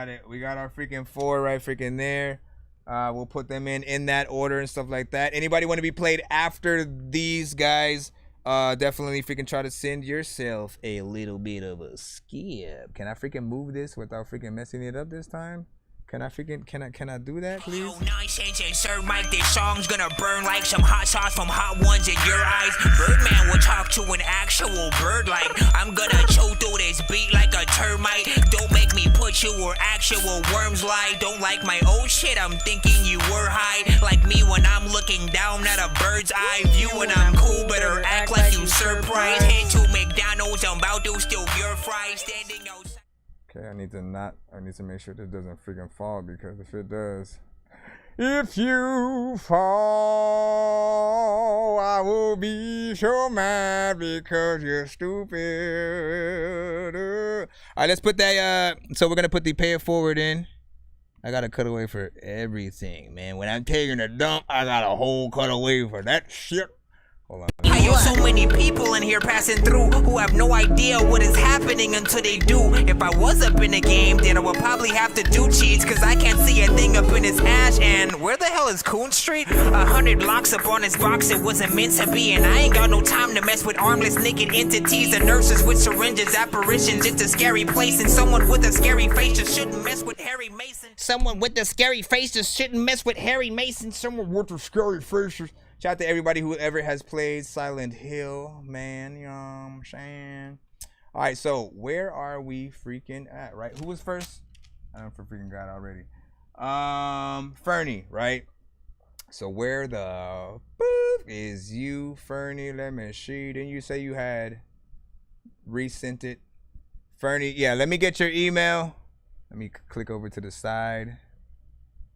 our freaking 4 right freaking there. We'll put them in that order and stuff like that. Anybody want to be played after these guys? Definitely freaking try to send yourself a little bit of a skip. Can I freaking move this without freaking messing it up this time? Can I do that, please? Nonsense and Sir Mike, this song's gonna burn like some hot sauce from hot ones in your eyes. Birdman will talk to an actual bird like I'm gonna chew through this beat like a termite. Don't make me put you where actual worms lie. Don't like my old shit, I'm thinking you were high. Like me when I'm looking down at a bird's eye view. And I'm cool, better act like you surprised. Head to McDonald's, I'm about to steal your fries. Standing outside. Okay, I need to make sure this doesn't freaking fall, because if it does, if you fall, I will be so mad because you're stupid. All right, let's put that, so we're gonna put the pay it forward in. I got a cutaway for everything, man. When I'm taking a dump, I got a whole cutaway for that shit. Hold on. I have so many people in here passing through who have no idea what is happening until they do. If I was up in the game, then I would probably have to do cheats, cause I can't see a thing up in his hash. And where the hell is Coon Street? 100 blocks up on his box, it wasn't meant to be. And I ain't got no time to mess with armless naked entities and nurses with syringes, apparitions. It's a scary place, and someone with a scary face just shouldn't mess with Harry Mason. Someone with a scary face just shouldn't mess with Harry Mason. Someone with a scary face. Shout out to everybody who ever has played Silent Hill, man. You know what I'm saying? All right, so where are we freaking at, right? Who was first? I don't freaking got already. Fernie, right? So where the boop is you, Fernie? Let me see. Didn't you say you had resent it? Fernie, yeah, let me get your email. Let me click over to the side.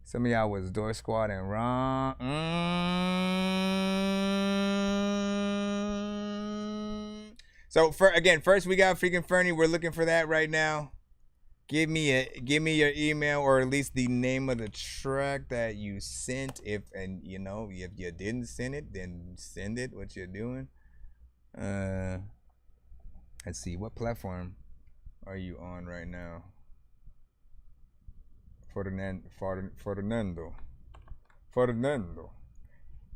Some of y'all was Door Squad and wrong. So first we got freaking Fernie. We're looking for that right now. Give me your email, or at least the name of the track that you sent. If you didn't send it, then send it. What you're doing? Let's see. What platform are you on right now? Fernando.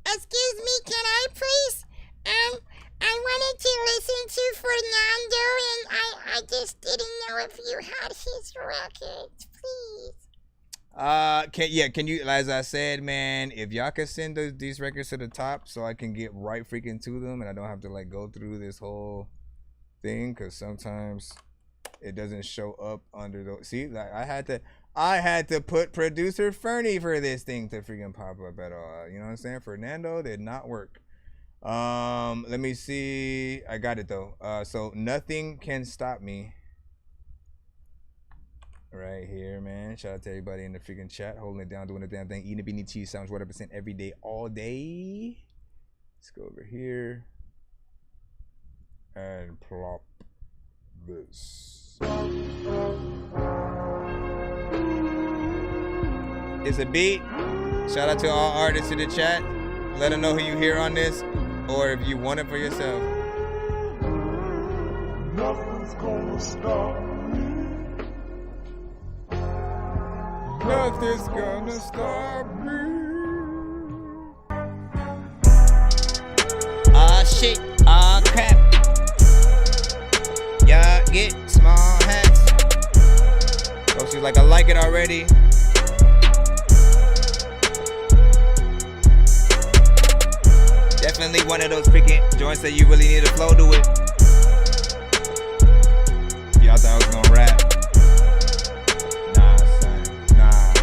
Excuse me, can I please? I wanted to listen to Fernando, and I just didn't know if you had his records, please. Can you, as I said, man, if y'all could send these records to the top so I can get right freaking to them, and I don't have to like go through this whole thing, because sometimes it doesn't show up under the, see, like I had to put producer Fernie for this thing to freaking pop up at all. You know what I'm saying? Fernando did not work. Let me see. I got it though. So Nothing Can Stop Me. Right here, man. Shout out to everybody in the freaking chat, holding it down, doing the damn thing, eating a beanie cheese sounds 100% every day, all day. Let's go over here and plop this. It's a beat. Shout out to all artists in the chat. Let them know who you hear on this, or if you want it for yourself. Nothing's gonna stop me. Nothing's gonna stop me. Ah shit, ah crap. Y'all get small hats. Oh, she's like, I like it already. Definitely one of those freaking joints that you really need a flow to it. Y'all thought I was gonna rap. Nah, son. Nah.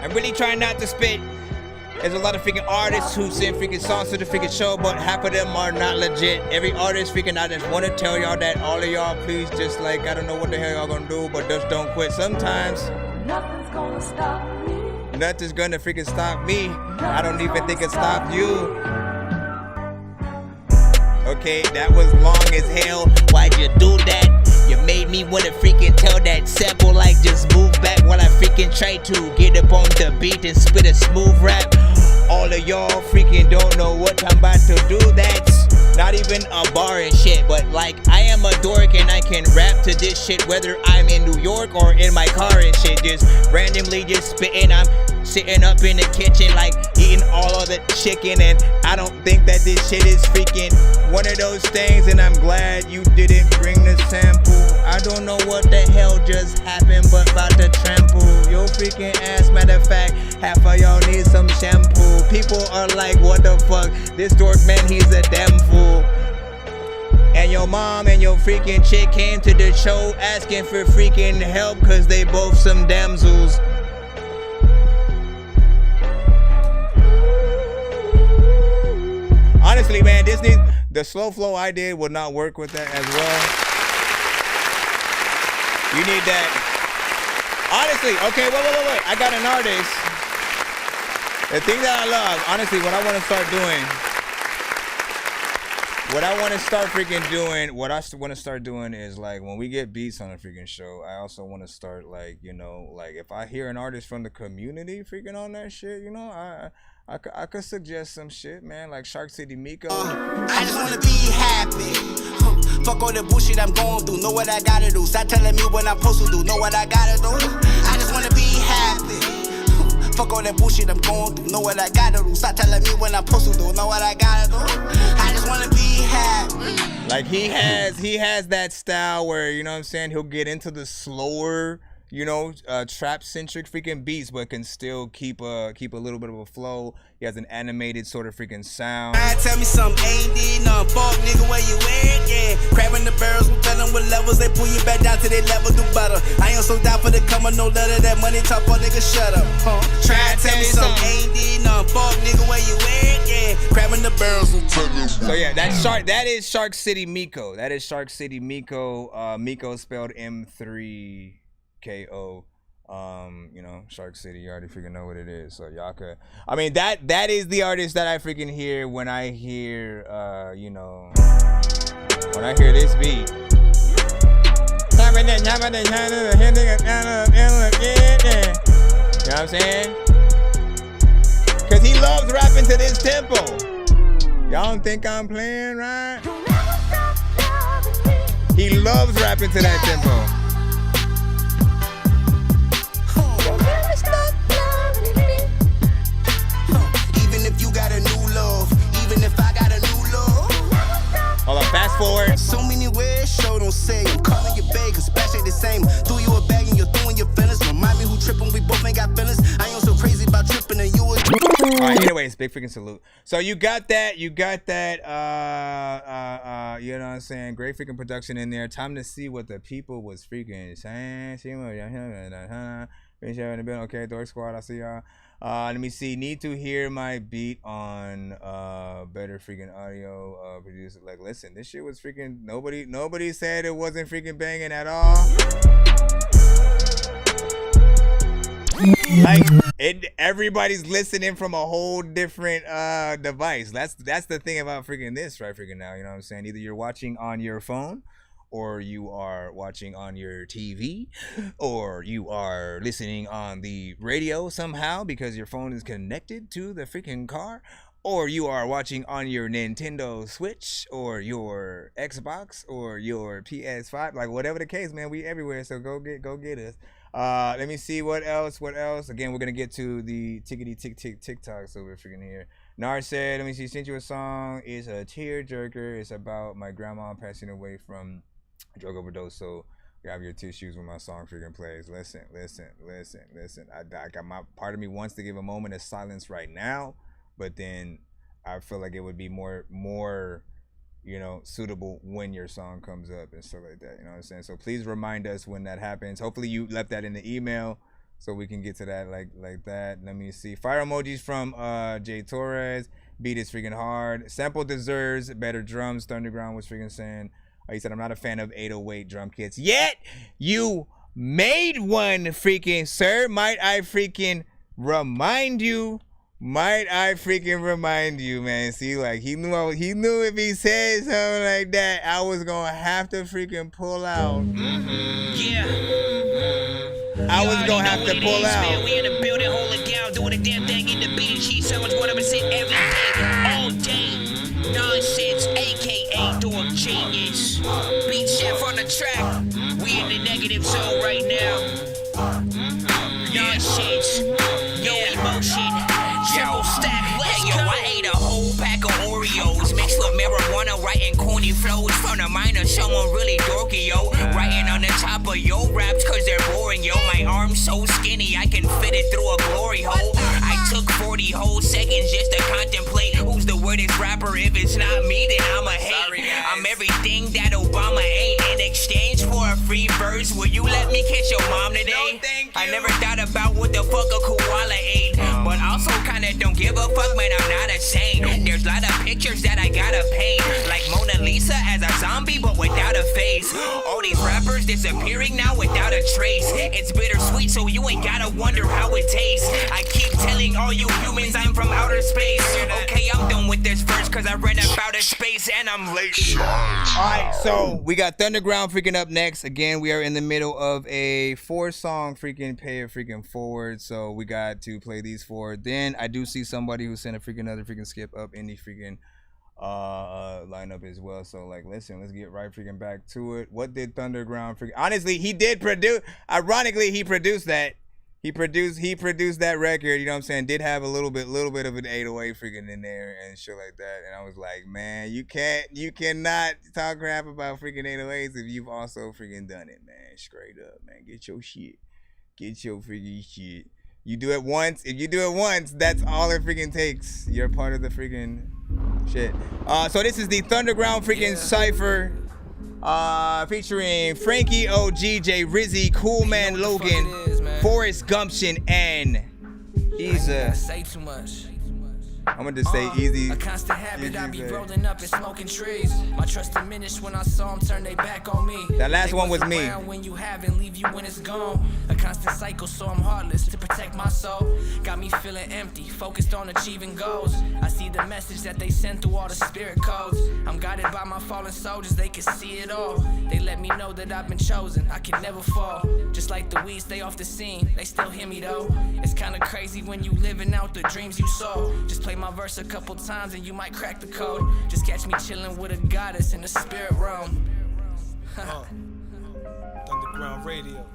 I'm really trying not to spit. There's a lot of freaking artists who send freaking songs to the freaking show, but half of them are not legit. Every artist freaking, I just want to tell y'all that all of y'all, please just like, I don't know what the hell y'all gonna do, but just don't quit. Sometimes Nothing's gonna stop me. Nothing's gonna freaking stop me. I don't even think it stopped you. Okay, that was long as hell. Why'd you do that? You made me wanna freaking tell that sample like just move back while I freaking try to get up on the beat and spit a smooth rap. All of y'all freaking don't know what I'm about to do. That's not even a bar and shit, but like I am a dork and I can rap to this shit whether I'm in New York or in my car and shit, just randomly just spitting. I'm sitting up in the kitchen like eating all of the chicken, and I don't think that this shit is freaking one of those things, and I'm glad you didn't bring the sample. I don't know what the hell just happened, but about to trample your freaking ass. Matter of fact, half of y'all need some shampoo. People are like, what the fuck? This dork man, he's a damn fool. And your mom and your freaking chick came to the show asking for freaking help cause they both some damsels. Honestly, man, the slow flow I did would not work with that as well. You need that. Honestly, okay, wait. I got an artist. The thing that I love, honestly, what I want to start doing is like when we get beats on a freaking show, I also want to start like, you know, like if I hear an artist from the community freaking on that shit, you know, I could suggest some shit, man, like Shark City Miko. I just wanna be happy. Fuck all the bullshit I'm going through. Know what I gotta do. Stop telling me what I'm supposed to do. Know what I gotta do. I just wanna be happy. Fuck all that bullshit I'm going through. Know what I gotta do. Stop telling me what I'm supposed to do. Know what I gotta do. I just wanna be happy. Like he has that style where, you know what I'm saying, he'll get into the slower, you know, trap-centric freaking beats, but can still keep a little bit of a flow. He has an animated sort of freaking sound. Tell me something ain't did none. Fuck nigga, where you at? Yeah. Crabbing the barrels, we tell them what levels. They pull you back down to their level, do better. I am so down for the come no letter. That money talk, fuck nigga, shut up. Try to tell me something ain't did none. Fuck nigga, where you at? Yeah. Crabbing the barrels, we tell them. So yeah, that is Shark City Miko. That is Shark City Miko. Miko spelled M3KO. You know, Shark City, you already freaking know what it is. So y'all could, I mean, that is the artist that I freaking hear when I hear, you know, when I hear this beat. You know what I'm saying? Cause he loves rapping to this tempo. Y'all don't think I'm playing, right? He loves rapping to that tempo. Hold on, fast forward. So many ways, show don't say. I'm calling you babe, cause splash ain't the same. Threw you a bag and you're throwing your feelings. Remind me who tripping, we both ain't got feelings. I ain't so crazy about tripping and you was. Alright, anyways, big freaking salute. So you got that, you know what I'm saying? Great freaking production in there. Time to see what the people was freaking saying. Okay, Dork Squad, I see y'all. Let me see. Need to hear my beat on better freaking audio producer. Like, listen, this shit was freaking nobody said it wasn't freaking banging at all. Like everybody's listening from a whole different device. That's the thing about freaking this right freaking now. You know what I'm saying? Either you're watching on your phone, or you are watching on your TV, or you are listening on the radio somehow because your phone is connected to the freaking car, or you are watching on your Nintendo Switch or your Xbox or your PS5, like whatever the case, man, we everywhere. So go get us. Let me see what else. Again, we're gonna get to the tickety tick TikToks over freaking here. Nar said, let me see, sent you a song. It's a tearjerker. It's about my grandma passing away from drug overdose, so grab your tissues when my song freaking plays. Listen. I got my part of me wants to give a moment of silence right now, but then I feel like it would be more, you know, suitable when your song comes up and stuff like that. You know what I'm saying? So please remind us when that happens. Hopefully you left that in the email so we can get to that like that. Let me see. Fire emojis from Jay Torres. Beat is freaking hard. Sample deserves better drums. Thunderground was freaking saying. He said, I'm not a fan of 808 drum kits. Yet, you made one, freaking sir. Might I freaking remind you, man. See, like, he knew if he said something like that, I was going to have to freaking pull out. Yeah. I was going to have to pull out. Man. We in the building, holding down, doing a damn thing in the beating sheet. So much what I've been saying every day, all day. Nonsense, AK. shit. Triple stack, hey yo, I ate a whole pack of Oreos mixed with marijuana, writing corny flows from the mind of someone really dorky, yo. Writing on the top of yo raps cause they're boring, yo. My arm's so skinny I can fit it through a glory hole. I took 40 whole seconds just to contemplate who's the weirdest rapper. If it's not me, then I'm a hate. I'm everything that Obama ain't. In exchange for a free verse, will you let me kiss your mom today? I never thought about what the fuck a koala ate, but also kinda don't give a fuck, man, I'm not a saint. There's a lot of pictures that I gotta paint, like Mona Lisa as a zombie but without a face. All these rappers disappearing now without a trace. It's bittersweet, so you ain't gotta wonder how it tastes. I keep telling all you humans I'm from outer space. Okay, I'm done with this verse cause I ran up outer space and I'm late. Alright, so we got Thunderground freaking up next. Again, we are in the middle of a 4-song freaking pay it freaking forward. So we got to play these 4. Then I do see somebody who sent a freaking other freaking skip up in the freaking lineup as well. So like, listen, let's get right freaking back to it. What did Thunderground freaking... Honestly, he did produce... Ironically, he produced that. He produced that record, you know what I'm saying? Did have a little bit of an 808 freaking in there and shit like that. And I was like, man, you cannot talk crap about freaking 808s if you've also freaking done it, man. Straight up, man. Get your shit. Get your freaking shit. You do it once. If you do it once, that's all it freaking takes. You're part of the freaking shit. So this is the Thunderground freaking cypher. Featuring Frankie OG, J Rizzy, Cool Man Logan, Forrest Gumption, and Eza. Say too much. I'm gonna just say easy. A constant habit, I be rolling up and smoking trees. My trust diminished when I saw them turn they back on me. That last one was me. When you have and leave you when it's gone. A constant cycle, so I'm heartless to protect my soul. Got me feeling empty, focused on achieving goals. I see the message that they send through all the spirit codes. I'm guided by my fallen soldiers, they can see it all. They let me know that I've been chosen, I can never fall. Just like the weeds, stay off the scene, they still hear me though. It's kinda crazy when you living out the dreams you saw. Just play my verse a couple times and you might crack the code. Just catch me chilling with a goddess in the spirit realm. Underground radio.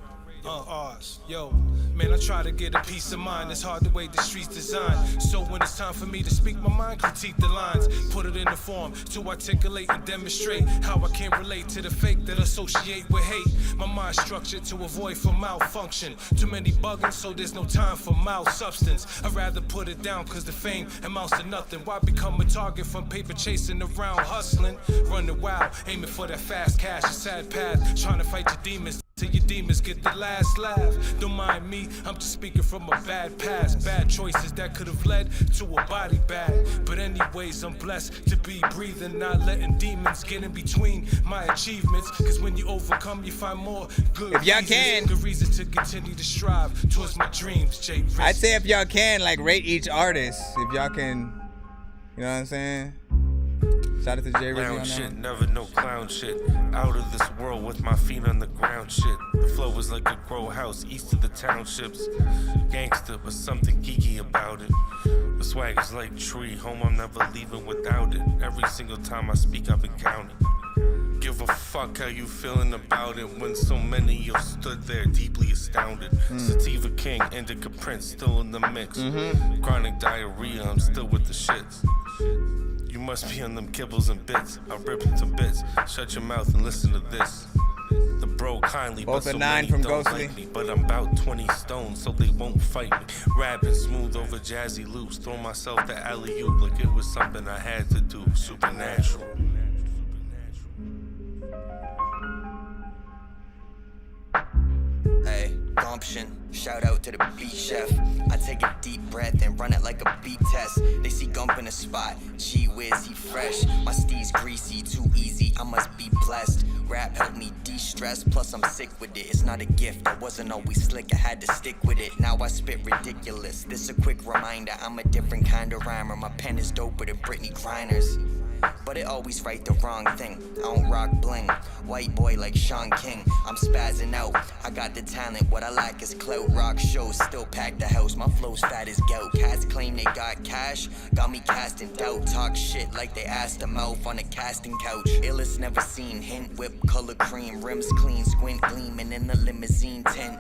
Ours. Yo, man, I try to get a peace of mind. It's hard the way the streets design. So when it's time for me to speak my mind, critique the lines, put it in the form to articulate and demonstrate how I can relate to the fake that associate with hate. My mind structured to avoid for malfunction. Too many bugging, so there's no time for substance. I'd rather put it down cause the fame amounts to nothing. Why become a target from paper chasing around hustling? Running wild, aiming for that fast cash, a sad path, trying to fight your demons. Till your demons get the last laugh. Don't mind me, I'm just speaking from a bad past. Bad choices that could have led to a body bag. But anyways, I'm blessed to be breathing, not letting demons get in between my achievements. Cause when you overcome, you find more good if y'all can, good reason to continue to strive towards my dreams, J. I'd say if y'all can, like, rate each artist. If y'all can, you know what I'm saying? Shout out to J. Rizzy on shit, that. never no clown shit. Out of this world with my feet on the ground shit. The flow is like a grow house east of the townships. Gangster, but something geeky about it. The swag is like tree, home I'm never leaving without it. Every single time I speak, I've been counting. Give a fuck how you feeling about it when so many of you stood there deeply astounded. Sativa King, Indica Prince, still in the mix. Chronic diarrhea, I'm still with the shits. You must be on them kibbles and bits. I rip them to bits. Shut your mouth and listen to this. The bro kindly, both but so 9 many from don't Ghostly. like me. But I'm about 20 stone, so they won't fight me. Rapping smooth over jazzy loops. Throw myself the alley-oop like it was something I had to do. Supernatural. Hey, gumption, shout out to the beat chef. I take a deep breath and run it like a beat test. They see Gump in the spot, gee whiz, he fresh. My steez greasy, too easy, I must be blessed. Rap helped me de-stress, plus I'm sick with it. It's not a gift, I wasn't always slick, I had to stick with it. Now I spit ridiculous, this a quick reminder. I'm a different kind of rhymer, my pen is doper than Britney Griner's. But it always write the wrong thing. I don't rock bling, white boy like Sean King. I'm spazzing out, I got the talent. What I lack is clout. Rock shows, still pack the house. My flow's fat as gout. Cats claim they got cash, got me casting doubt. Talk shit like they asked a mouth on a casting couch. Illest never seen, hint whip, color cream. Rims clean, squint gleaming in the limousine tent.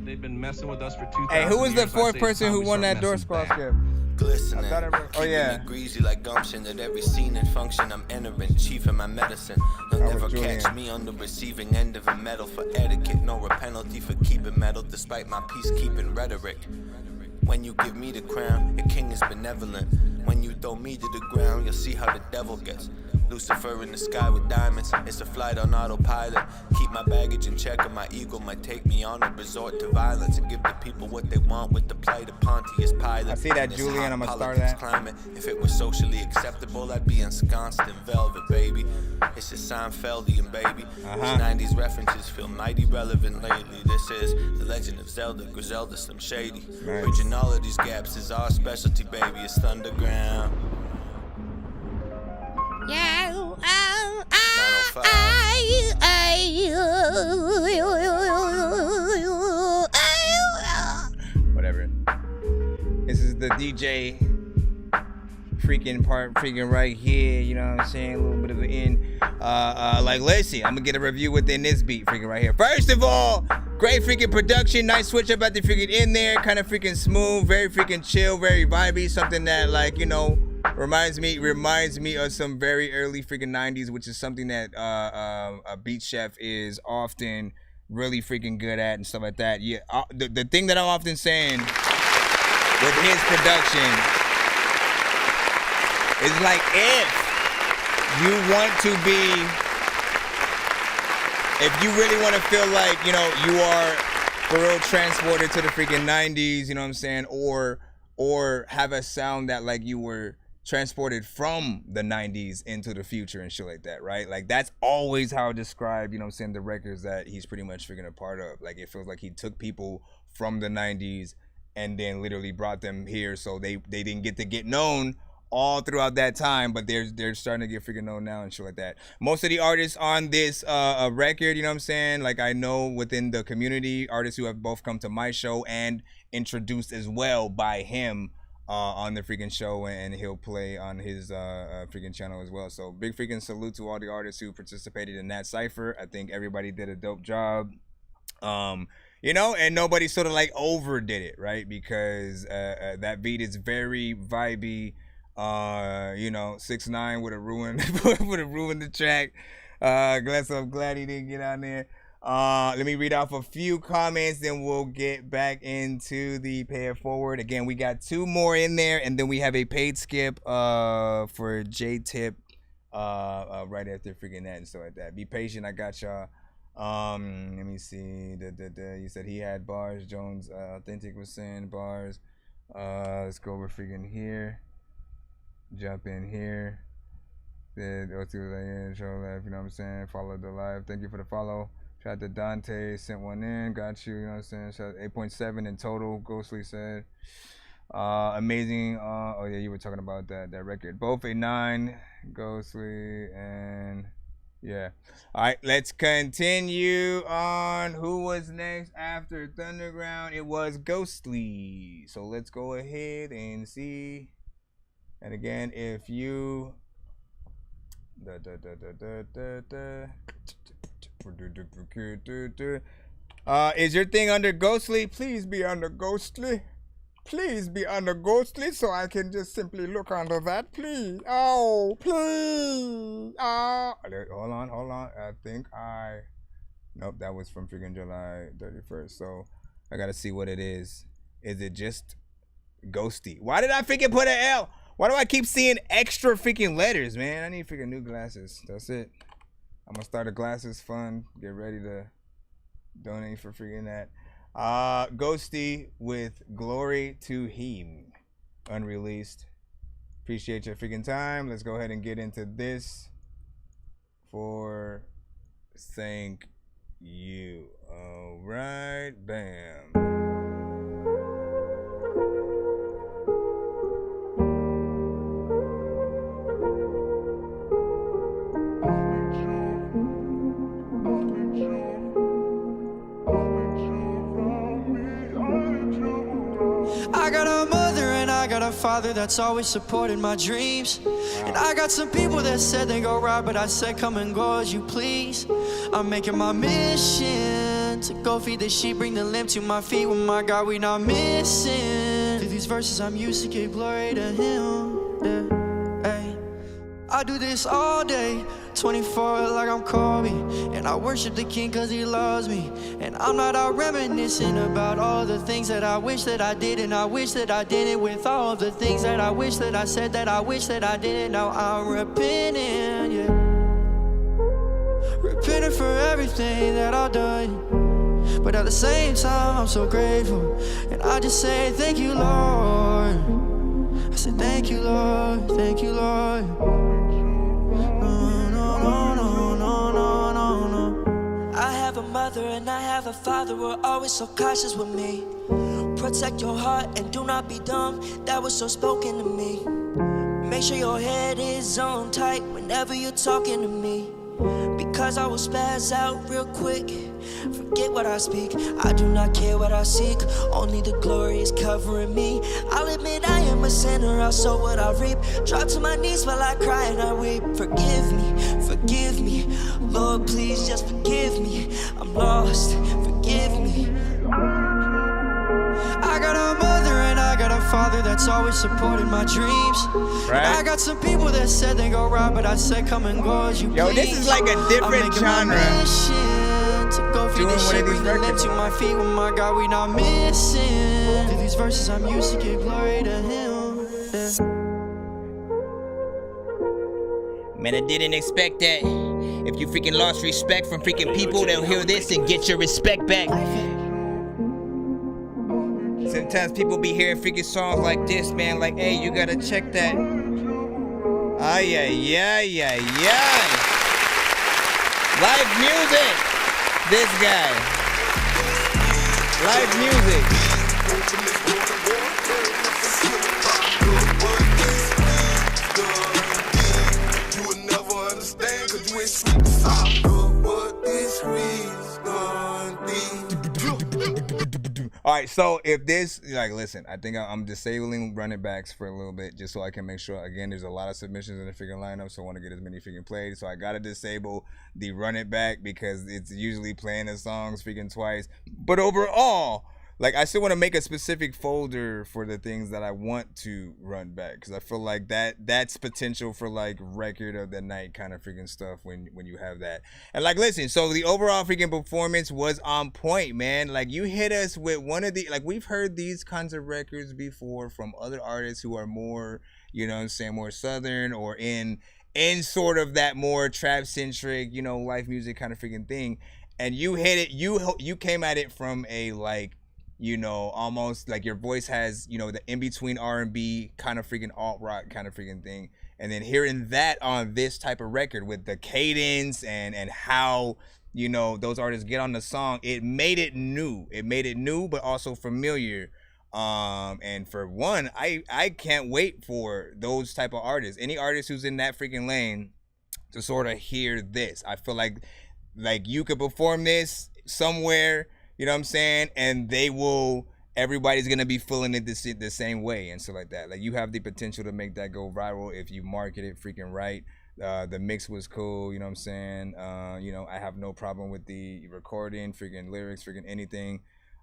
They've been messing with us for 2,000 Hey, who was the years. I fourth say person it's who time won we that start door messing squad back. skip? Glistening, I thought I oh keeping yeah. it greasy like gumption at every scene and function. I'm entering, chief in my medicine. You'll never catch me on the receiving end of a medal for etiquette, nor a penalty for keeping metal despite my peacekeeping rhetoric. When you give me the crown, your king is benevolent. When you throw me to the ground, you'll see how the devil gets. Lucifer in the sky with diamonds, it's a flight on autopilot. Keep my baggage in check or my ego might take me on a resort to violence and give the people what they want with the plight of Pontius Pilate. I see that, Julian, I'm gonna start that. Climate. If it was socially acceptable, I'd be ensconced in velvet, baby. It's just Seinfeldian, baby. These 90s references feel mighty relevant lately. This is The Legend of Zelda, Griselda, Slim Shady. Bridging all of these gaps is our specialty, baby. It's Thunderground. Whatever. This is the DJ freaking part freaking right here, you know what I'm saying? A little bit of an in. Like, let's see, I'm gonna get a review within this beat freaking right here. First of all, great freaking production, nice switch up at the freaking in there, kind of freaking smooth, very freaking chill, very vibey, something that, like, you know, reminds me of some very early freaking 90s, which is something that a beat chef is often really freaking good at and stuff like that. Yeah, the thing that I'm often saying with his production is, like, if you want to be, if you really want to feel like, you know, you are for real transported to the freaking 90s, you know what I'm saying, or have a sound that, like, you were transported from the 90s into the future and shit like that, right? Like, that's always how I describe, you know what I'm saying, the records that he's pretty much freaking a part of. Like, it feels like he took people from the 90s and then literally brought them here, so they didn't get known all throughout that time, but they're starting to get freaking known now and shit like that. Most of the artists on this record, you know what I'm saying, like, I know within the community, artists who have both come to my show and introduced as well by him on the freaking show, and he'll play on his freaking channel as well. So big freaking salute to all the artists who participated in that cypher. I think everybody did a dope job. You know, and nobody sort of like overdid it, right? Because that beat is very vibey. You know, 6ix9ine would have ruined the track. I'm glad he didn't get on there. Let me read off a few comments, then we'll get back into the pay it forward. Again, we got 2 more in there, and then we have a paid skip for J-Tip right after freaking that and stuff like that. Be patient, I got y'all. Let me see. You said he had bars. Jones Authentic was saying bars. Let's go over freaking here. Jump in here. Said show life, you know what I'm saying? Follow the live. Thank you for the follow. Shout out to Dante, sent one in, got you, you know what I'm saying? Shout out 8.7 in total, Ghostly said. Amazing, oh yeah, you were talking about that record. Both a 9, Ghostly, and yeah. All right, let's continue on. Who was next after Thunderground? It was Ghostly. So let's go ahead and see. And again, if you... is your thing under Ghostly? Please be under Ghostly. Please be under Ghostly so I can just simply look under that, please. Oh, please. Hold on. I think nope, that was from freaking July 31st. So I gotta see what it is. Is it just Ghosty? Why did I freaking put an L? Why do I keep seeing extra freaking letters, man? I need freaking new glasses. That's it. I'm gonna start a glasses fund. Get ready to donate for freaking that. Ghosty with Glory to Him. Unreleased. Appreciate your freaking time. Let's go ahead and get into this for Thank You. Alright, bam. I got a mother and I got a father that's always supported my dreams. And I got some people that said they go right, but I said come and go as you please. I'm making my mission To go feed the sheep, bring the limb to my feet. With my God, we not missing. Through these verses, I'm used to give glory to Him. Yeah, ay. I do this all day, 24 like I'm Kobe. And I worship the King cause He loves me. And I'm not out reminiscing about all the things that I wish that I did. And I wish that I didn't, with all the things that I wish that I said that I wish that I didn't. Now I'm repenting, yeah. Repenting for everything that I've done. But at the same time, I'm so grateful. And I just say, thank you, Lord. I said, thank you, Lord. Thank you, Lord. I have a mother and I have a father who are always so cautious with me. Protect your heart and do not be dumb. That was so spoken to me. Make sure your head is on tight whenever you're talking to me. Because I will spaz out real quick. Forget what I speak. I do not care what I seek. Only the glory is covering me. I'll admit I am a sinner. I'll sow what I reap. Drop to my knees while I cry and I weep. Forgive me, Lord, please just forgive me. I'm lost, forgive me. I got a mother and I got a father that's always supporting my dreams. Right. I got some people that said they go right, but I said come and go as you please. Yo, this is like a different genre. To go feed the sheep, bring the limb to my feet. With my God, we not missing. Through these verses, I'm used to give glory to Him. Yeah. Man, I didn't expect that. If you freaking lost respect from freaking people, they'll hear this and get your respect back. Sometimes people be hearing freaking songs like this, man, like, hey, you gotta check that. Ay, ay, ay, ay, ay. Live music. This guy. Live music. You will never understand cause you ain't sweet soft. What this is gonna be. All right, so if this, like, listen, I think I'm disabling running backs for a little bit just so I can make sure, again, there's a lot of submissions in the freaking lineup, so I want to get as many freaking played. So I got to disable the run it back because it's usually playing the songs freaking twice. But overall, like, I still want to make a specific folder for the things that I want to run back because I feel like that's potential for, like, record of the night kind of freaking stuff when you have that. And, like, listen, so the overall freaking performance was on point, man. Like, you hit us with one of the, like, we've heard these kinds of records before from other artists who are more, you know what I'm saying, more southern or in sort of that more trap-centric, you know, life music kind of freaking thing. And you hit it, you came at it from a, like, you know, almost like your voice has, you know, the in-between R&B kind of freaking alt-rock kind of freaking thing. And then hearing that on this type of record with the cadence and how, you know, those artists get on the song, it made it new. It made it new, but also familiar. And for one, I can't wait for those type of artists. Any artist who's in that freaking lane to sort of hear this. I feel like you could perform this somewhere, you know what I'm saying? And everybody's going to be feeling it the same way and stuff like that. Like, you have the potential to make that go viral if you market it freaking right. The mix was cool, you know what I'm saying? You know, I have no problem with the recording, freaking lyrics, freaking anything.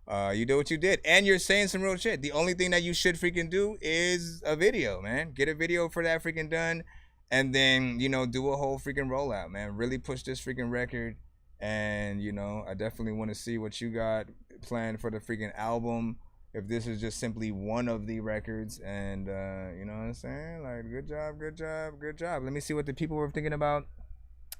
You did what you did. And you're saying some real shit. The only thing that you should freaking do is a video, man. Get a video for that freaking done. And then, you know, do a whole freaking rollout, man. Really push this freaking record. And, you know, I definitely want to see what you got planned for the freaking album. If this is just simply one of the records. And, you know what I'm saying? Like, good job, good job, good job. Let me see what the people were thinking about.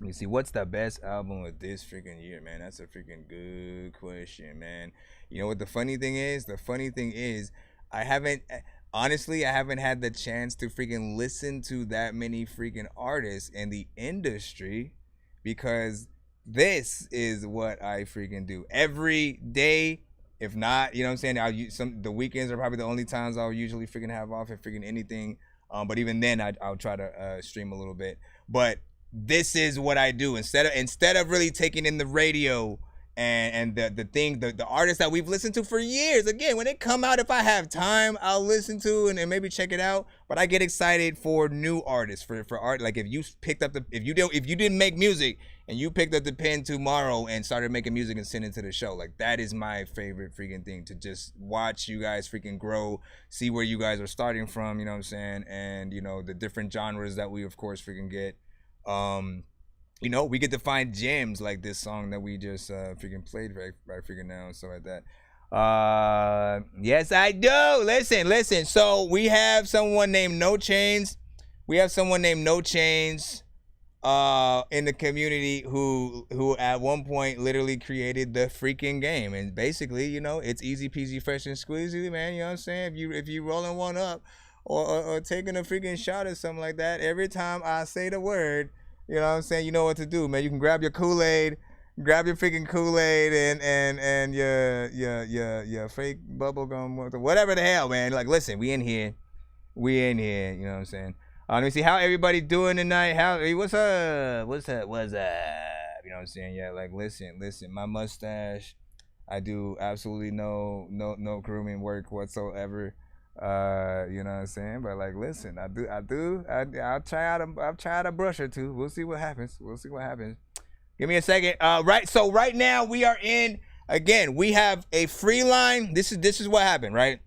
Let me see. What's the best album of this freaking year, man? That's a freaking good question, man. You know what the funny thing is? The funny thing is, I haven't had the chance to freaking listen to that many freaking artists in the industry because this is what I freaking do every day. If not, you know what I'm saying? The weekends are probably the only times I'll usually freaking have off and freaking anything. But even then, I'll try to stream a little bit. But this is what I do instead of really taking in the radio and the artists that we've listened to for years. Again, when they come out, if I have time, I'll listen to and maybe check it out. But I get excited for new artists for art. Like if you didn't make music and you picked up the pen tomorrow and started making music and sending it to the show. Like, that is my favorite freaking thing, to just watch you guys freaking grow, see where you guys are starting from, you know what I'm saying? And, you know, the different genres that we, of course, freaking get. You know, we get to find gems like this song that we just freaking played right freaking now and stuff like that. Yes, I do. Listen. So we have someone named No Chains. We have someone named No Chains in the community who at one point literally created the freaking game. And basically, you know, it's easy peasy, fresh and squeezy, man. You know what I'm saying? If you rolling one up or taking a freaking shot or something like that, every time I say the word, you know what I'm saying, you know what to do, man. You can grab your Kool-Aid, grab your freaking Kool-Aid and your fake bubble gum, whatever the hell, man. Like, listen, we in here, you know what I'm saying? Let me see how everybody doing tonight. What's up? You know what I'm saying? Yeah, like, listen, my mustache, I do absolutely no grooming work whatsoever. You know what I'm saying? But like, listen, I'll try out a brush or two. We'll see what happens. Give me a second. So right now we are in, again, we have a free line. This is what happened, right?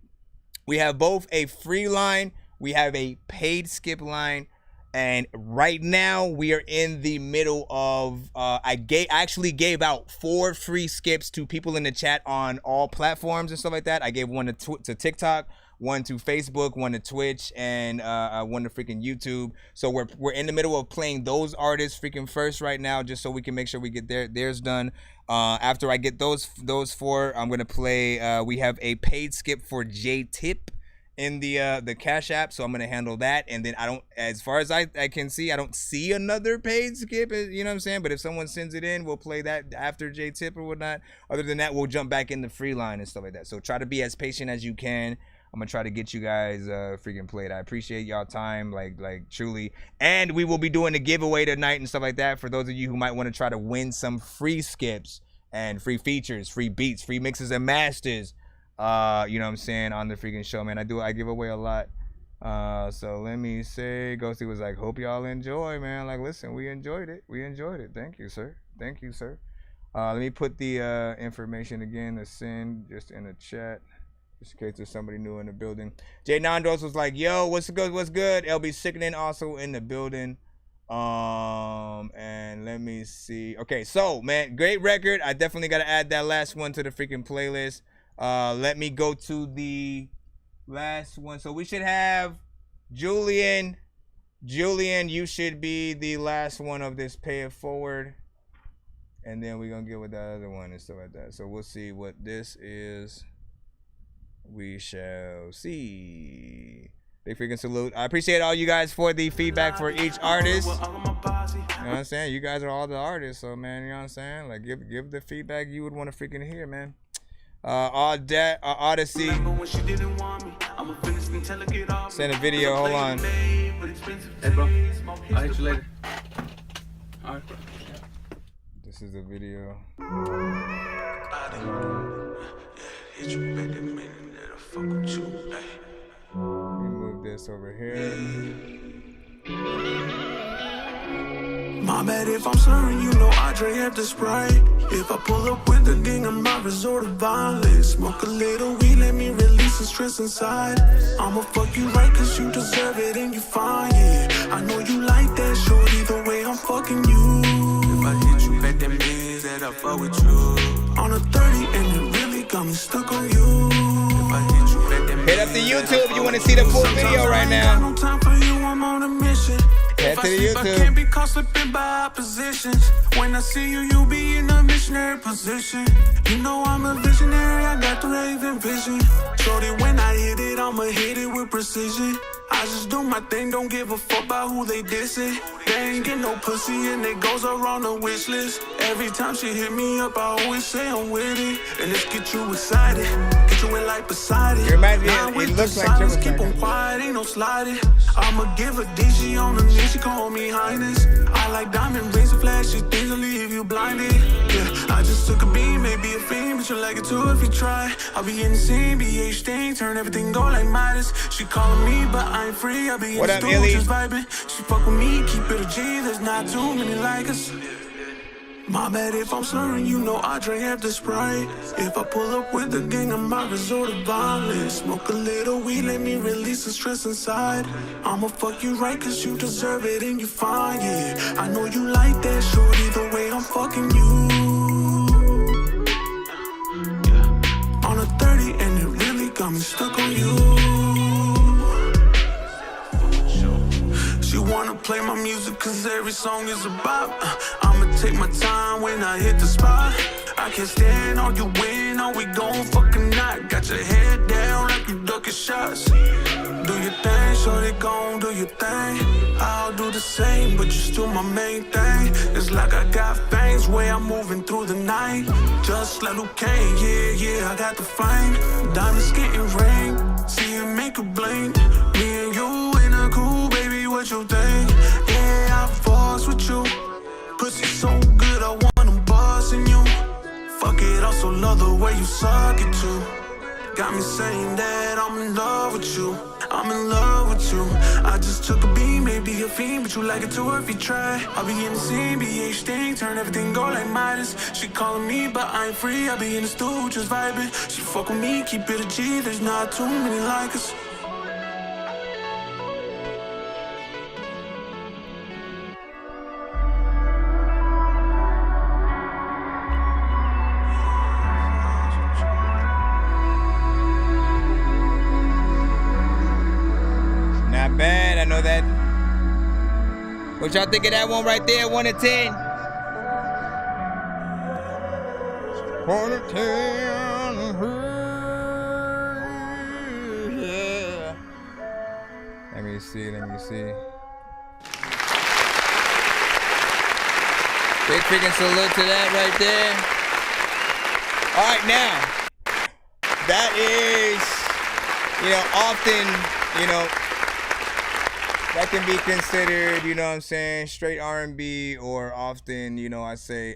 We have both a free line, we have a paid skip line, and right now we are in the middle of I actually gave out 4 free skips to people in the chat on all platforms and stuff like that. I gave one to TikTok, one to Facebook, one to Twitch, and one to freaking YouTube. So we're in the middle of playing those artists freaking first right now, just so we can make sure we get theirs done. After I get those 4, I'm gonna play. We have a paid skip for J-Tip in the Cash App, so I'm gonna handle that. And then as far as I can see, I don't see another paid skip. You know what I'm saying? But if someone sends it in, we'll play that after J-Tip or whatnot. Other than that, we'll jump back in the free line and stuff like that. So try to be as patient as you can. I'm gonna try to get you guys freaking played. I appreciate y'all time, like truly. And we will be doing a giveaway tonight and stuff like that for those of you who might want to try to win some free skips and free features, free beats, free mixes and masters. You know what I'm saying, on the freaking show, man. I give away a lot. So let me say, Ghosty was like, hope y'all enjoy, man. Like, listen, we enjoyed it. Thank you, sir. Let me put the information again to send just in the chat, just in case there's somebody new in the building. Jay Nandos was like, yo, what's good? LB Sickening also in the building. And let me see. Okay, so, man, great record. I definitely got to add that last one to the freaking playlist. Let me go to the last one. So we should have Julian, you should be the last one of this Pay It Forward. And then we're going to get with the other one and stuff like that. So we'll see what this is. We shall see. Big freaking salute. I appreciate all you guys for the feedback for each artist. You know what I'm saying? You guys are all the artists, so, man, you know what I'm saying? Like, give the feedback you would want to freaking hear, man. Odyssey. Send a video, hold on. Hey, bro. I'll hit you later. All right, bro. This is the video. Let me move this over here. My bad if I'm slurring, you know I drink at the Sprite. If I pull up with the gang, I might resort to violence. Smoke a little weed, let me release the stress inside. I'ma fuck you right, cause you deserve it and you fine, yeah. I know you like that, shorty, the way I'm fucking you. If I hit you back, that means that I fuck with you. On a 30 and it really got me stuck on you. If I hit you back, that means hit up the YouTube if you want to see the full video right now. No time for you, I'm on a mission. Head to the YouTube. I can't be caught slipping by oppositions. When I see you, you be in a missionary position. You know I'm a visionary, I got the raving vision. Shorty, when I hit it, I'ma hit it with precision. I just do my thing, don't give a fuck about who they dissing. They ain't get no pussy and it goes around the wish list. Every time she hit me up, I always say I'm with it. And let's get you excited, get you in like beside it. It looks like silence, keep on quiet, ain't no sliding. I'ma give a DG on the knee, she call me highness. I like diamond rings and flashy things that leave you blinded. Yeah, I just took a beam, maybe a fiend, but you like it too if you try. I'll be in the scene, BH thing, turn everything go like Midas. She calling me, but I ain't free, I'll be in the studio just vibing. She fuck with me, keep it a G, there's not too many like us. My bad if I'm slurring, you know I drink half the Sprite. If I pull up with the gang, I might resort to violence. Smoke a little weed, let me release the stress inside. I'ma fuck you right, cause you deserve it and you fine, yeah. I know you like that, shorty, the way I'm fucking you. Yeah. On a 30 and it really got me stuck on you. She wanna play my music cause every song is a bop. I'ma take my time when I hit the spot. I can't stand arguing, are we gon' fucking not? Got your head down like you ducking shots. Do your thing, shorty gon' do your thing. I'll do the same, but you still my main thing. It's like I got fangs where I'm moving through the night. Just like Luke Kane, yeah, I got the flame. Diamonds getting ring, see it make a blink. Me and you in a cool, baby, what you think? Yeah, I fucks with you. Pussy so good, I wanna buzz in you. Fuck it, also love the way you suck it too. Got me saying that I'm in love with you. I'm in love with you. I just took a beat, maybe a fiend, but you like it too if you try. I'll be in the scene, BH sting, turn everything go like Midas. She calling me, but I ain't free. I'll be in the stool, just vibing. She fuck with me, keep it a G. There's not too many like us. Not bad, I know that. What y'all think of that one right there? 1 to 10. 1 to 10. Yeah. Let me see. Big freaking salute to that right there. All right, now, that is, often, that can be considered, you know what I'm saying, straight R&B, or often, I say,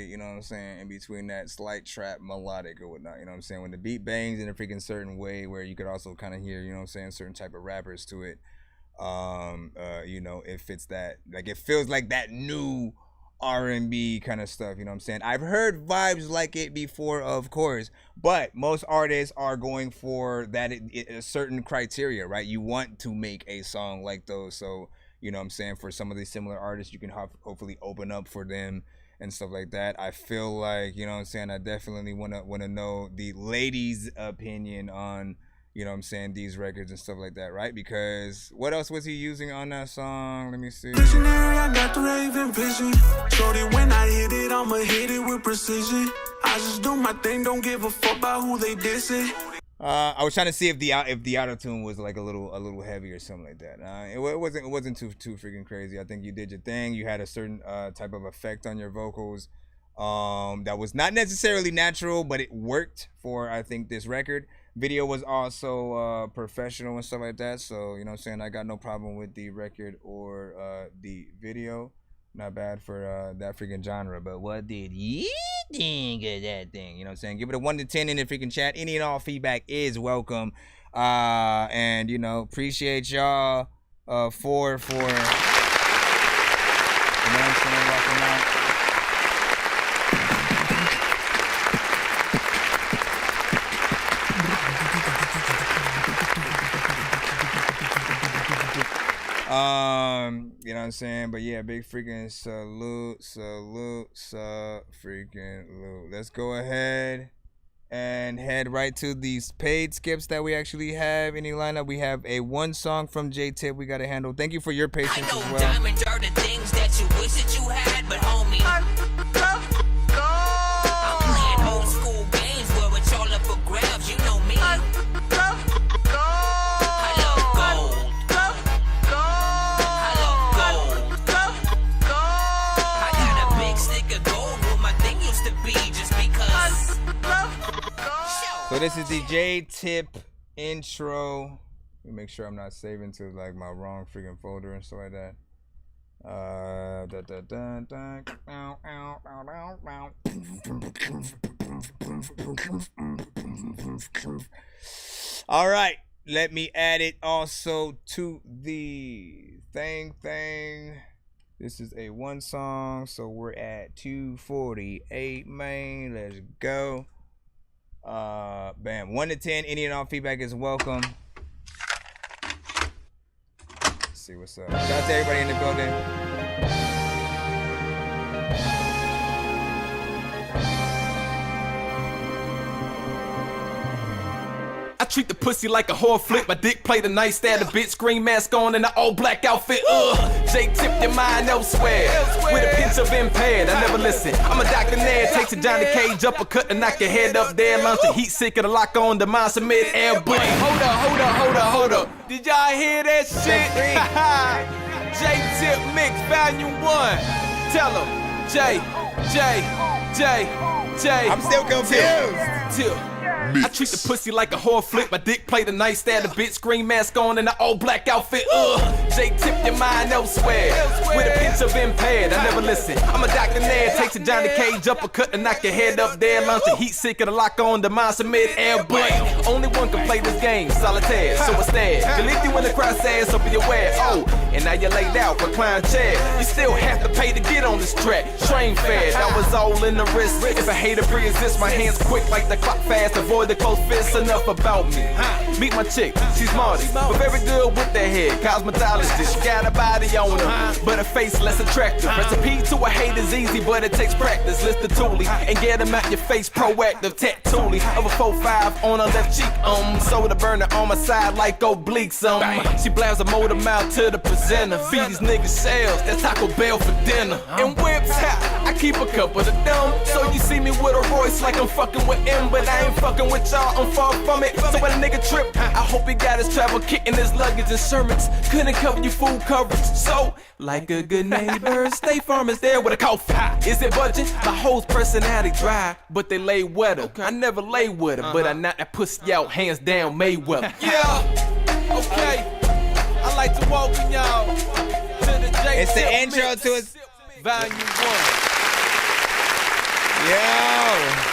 you know what I'm saying, in between that slight trap melodic or whatnot, you know what I'm saying, when the beat bangs in a freaking certain way where you could also kind of hear, you know what I'm saying, certain type of rappers to it, it fits that, like, it feels like that new R&B kind of stuff, you know what I'm saying? I've heard vibes like it before, of course, but most artists are going for that a certain criteria, right? You want to make a song like those, so you know what I'm saying, for some of these similar artists, you can hopefully open up for them and stuff like that. I feel like, you know what I'm saying, I definitely want to know the ladies' opinion on, you know what I'm saying, these records and stuff like that, right? Because what else was he using on that song? Let me see. Visionary, I got the raven vision. Shorty, when I hit it, I'ma hit it with precision. I just do my thing, don't give a fuck about who they dissing. I was trying to see if the auto tune was like a little heavy or something like that. It wasn't too freaking crazy. I think you did your thing. You had a certain type of effect on your vocals that was not necessarily natural, but it worked for, I think, this record. Video was also professional and stuff like that, so you know what I'm saying, I got no problem with the record or the video. Not bad for that freaking genre. But what did you think of that thing? You know what I'm saying, give it a 1 to 10 in the freaking chat. Any and all feedback is welcome, and appreciate y'all for you know what I'm saying, walking out. You know what I'm saying, but yeah, big freaking salute, freaking salute. Let's go ahead and head right to these paid skips that we actually have in the lineup. We have a one song from J-Tip we got to handle. Thank you for your patience as well. Diamonds are the things that you wish that you had, but homie, I'm playing old school games where it's all up for grabs. You know me. So this is the J-Tip intro. Let me make sure I'm not saving to like my wrong freaking folder and stuff like that. All right, let me add it also to the thing. This is a 1 song, so we're at 248, man. Let's go. Bam. 1 to 10. Any and all feedback is welcome. Let's see what's up. Shout out to everybody in the building. I treat the pussy like a horror flick. My dick play the nightstand, a bitch screen mask on in an all black outfit. Jay tipped your mind elsewhere with a pinch of impaired. I never listen. I'm a Dr. Ned. Takes a Johnny Cage uppercut and knock your head up there. Launch a heat seeker to lock on the mind submit air blade. Hold up. Did y'all hear that shit? Jay Tip Mix Volume 1. Tell him. Jay. I'm still confused. Tip. I treat the pussy like a horror flick. My dick play the nightstand, a bitch screen mask on in an all black outfit. Jay tipped your mind elsewhere with a pinch of impaired. I never listen. I'm a Dr. Ned. Takes a Johnny Cage uppercut and knock your head up there. Launch a heat seeker to lock on the mind submit air blade. Only one can play this game, solitaire. So instead, believe you in the crosshairs, so be aware. And now you're laid out, recline chair. You still have to pay to get on this track. Train fed, that was all in the wrist. If a hater pre-exists, my hands quick like the clock fast. Avoid the close fists. Enough about me. Meet my chick, she's Marty, but very good with the head. Cosmetologist, she got a body on her, but her face less attractive. Recipe to a hater's easy, but it takes practice. List the toolie and get them out your face. Proactive tattooly of a 4-5 on her left cheek. Soda burner on my side like obliques. She blasts a motor mouth to the presenter. Feed these niggas shells, that's Taco Bell for dinner. And whips hot, I keep a couple of them. So you see me with a Royce like I'm fucking with M, but I ain't fucking with y'all, I'm far from it. So when a nigga trip, I hope he got his travel kit and his luggage and sermons. Couldn't cover you full coverage. So, like a good neighbor, State Farm is there with a coffee. Is it budget? My whole personality dry, but they lay wetter. I never lay with her, but I knock that pussy out, hands down Mayweather. Yeah, okay. I like to welcome y'all to the J. It's the intro to it. Volume 1. Yo.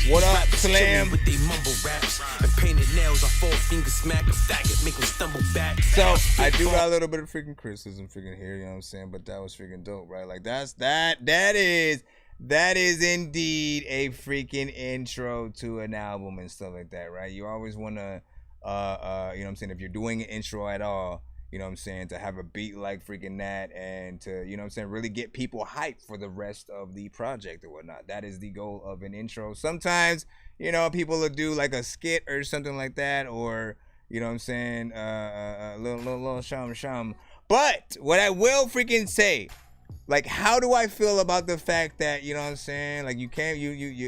What up, Slam? With they mumble raps and painted nails, I 4-finger smack a faggot, make them stumble back. So I do got a little bit of freaking criticism freaking here, you know what I'm saying? But that was freaking dope, right? Like that is indeed a freaking intro to an album and stuff like that, right? You always wanna you know what I'm saying, if you're doing an intro at all, you know what I'm saying, to have a beat like freaking that and to, you know what I'm saying, really get people hyped for the rest of the project or whatnot. That is the goal of an intro. Sometimes, you know, people will do like a skit or something like that, or, you know what I'm saying, little sham. But what I will freaking say, like, how do I feel about the fact that, you know what I'm saying, like, you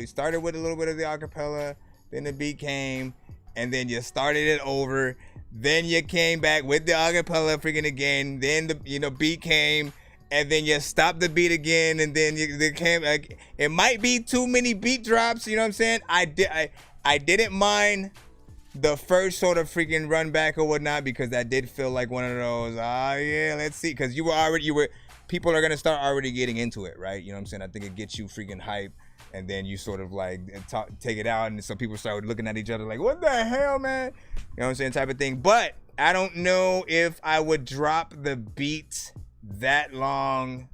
started with a little bit of the acapella, then the beat came, and then you started it over. Then you came back with the acapella freaking again. Then the beat came, and then you stopped the beat again, and then they came. Like, it might be too many beat drops. You know what I'm saying? I didn't mind the first sort of freaking run back or whatnot, because that did feel like one of those. Yeah, let's see, because people are gonna start already getting into it, right? You know what I'm saying? I think it gets you freaking hype. And then you sort of like take it out, and some people start looking at each other like, what the hell, man? You know what I'm saying, type of thing. But I don't know if I would drop the beat that long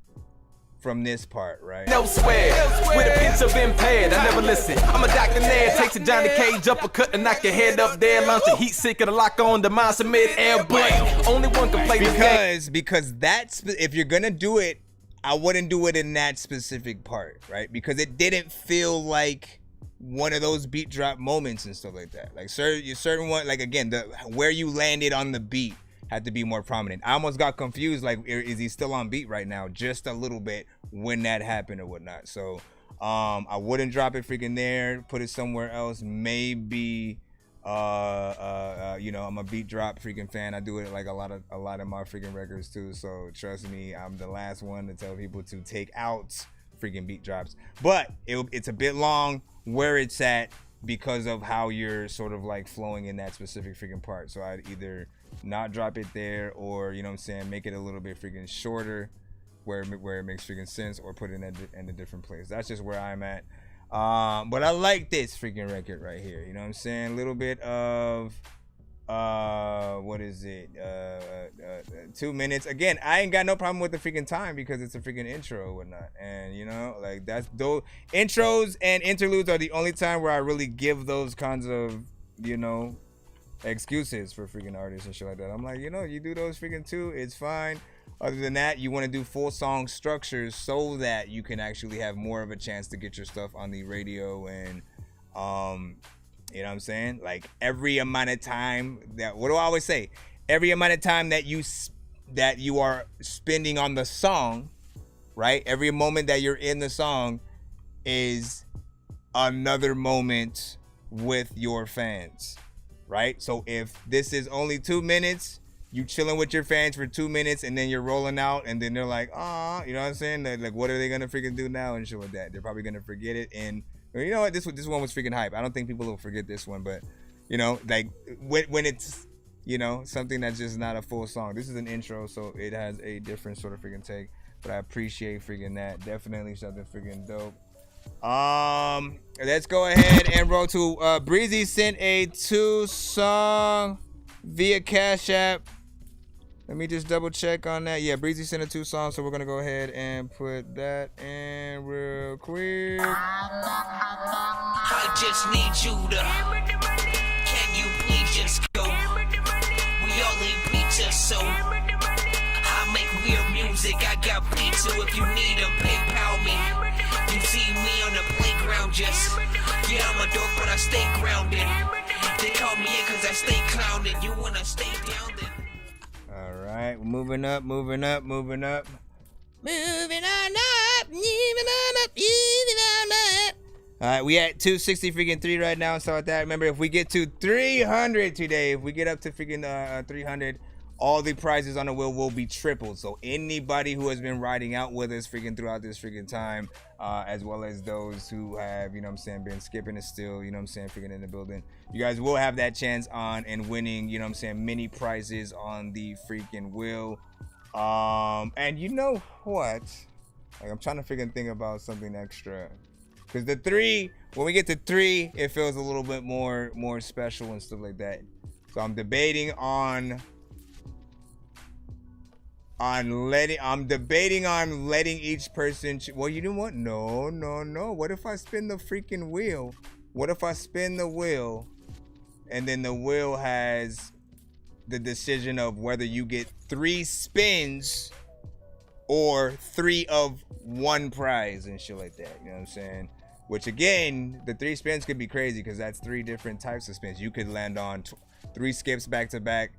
from this part, right? Elsewhere, with a pinch of impaired, I never listen. I'm a Dr. Ned, takes a Johnny Cage uppercut and knock your head up there. Launch a heat seeker to lock on the mind submit air blade. Only one can play this game. Because that's, if you're gonna do it, I wouldn't do it in that specific part, right? Because it didn't feel like one of those beat drop moments and stuff like that. Like certain one, like again, where you landed on the beat had to be more prominent. I almost got confused, like, is he still on beat right now? Just a little bit when that happened or whatnot. So I wouldn't drop it freaking there, put it somewhere else. Maybe you know, I'm a beat drop freaking fan. I do it like a lot of my freaking records too. So trust me, I'm the last one to tell people to take out freaking beat drops. But it's a bit long where it's at because of how you're sort of like flowing in that specific freaking part. So I'd either not drop it there, or, you know what I'm saying, make it a little bit freaking shorter. where it makes freaking sense, or put it in a different place. That's just where I'm at. But I like this freaking record right here. You know what I'm saying? A little bit of what is it? 2 minutes. Again, I ain't got no problem with the freaking time because it's a freaking intro or whatnot. And you know, like that's those intros and interludes are the only time where I really give those kinds of, you know, excuses for freaking artists and shit like that. I'm like, you know, you do those freaking too, it's fine. Other than that, you want to do full song structures so that you can actually have more of a chance to get your stuff on the radio. And you know what I'm saying? Like every amount of time that, what do I always say? Every amount of time that you are spending on the song, right? Every moment that you're in the song is another moment with your fans, right? So if this is only 2 minutes, you chilling with your fans for 2 minutes and then you're rolling out and then they're like, ah, you know what I'm saying? They're like, what are they gonna freaking do now and shit like that? They're probably gonna forget it. And you know what? This one was freaking hype. I don't think people will forget this one, but you know, like when it's, you know, something that's just not a full song. This is an intro, so it has a different sort of freaking take. But I appreciate freaking that. Definitely something freaking dope. Let's go ahead and roll to Breezy sent a 2-song via Cash App. Let me just double check on that. Yeah, Breezy sent a 2 songs, so we're gonna go ahead and put that in real quick. I just need you to. Can you please just go? We all need pizza, so I make weird music. I got pizza if you need them. PayPal me. You see me on the playground, just yeah, I'm a dork, but I stay grounded. They call me in 'cause I stay clowning. You wanna stay down then? All right, moving up. Moving on up. Moving on up. All right, we at 260 freaking 3 right now. So with that, remember, if we get to 300 today, if we get up to freaking 300, all the prizes on the wheel will be tripled. So anybody who has been riding out with us freaking throughout this freaking time, as well as those who have, you know what I'm saying, been skipping it still, you know what I'm saying, freaking in the building, you guys will have that chance on and winning, you know what I'm saying, many prizes on the freaking wheel. And you know what? Like, I'm trying to freaking think about something extra. Because the 3, when we get to 3, it feels a little bit more special and stuff like that. So I'm debating on letting each person well, you know what? No. What if I spin the freaking wheel? What if I spin the wheel and then the wheel has the decision of whether you get 3 spins or 3 of 1 prize and shit like that, you know what I'm saying? Which again, the 3 spins could be crazy because that's 3 different types of spins. You could land on 3 skips back to back,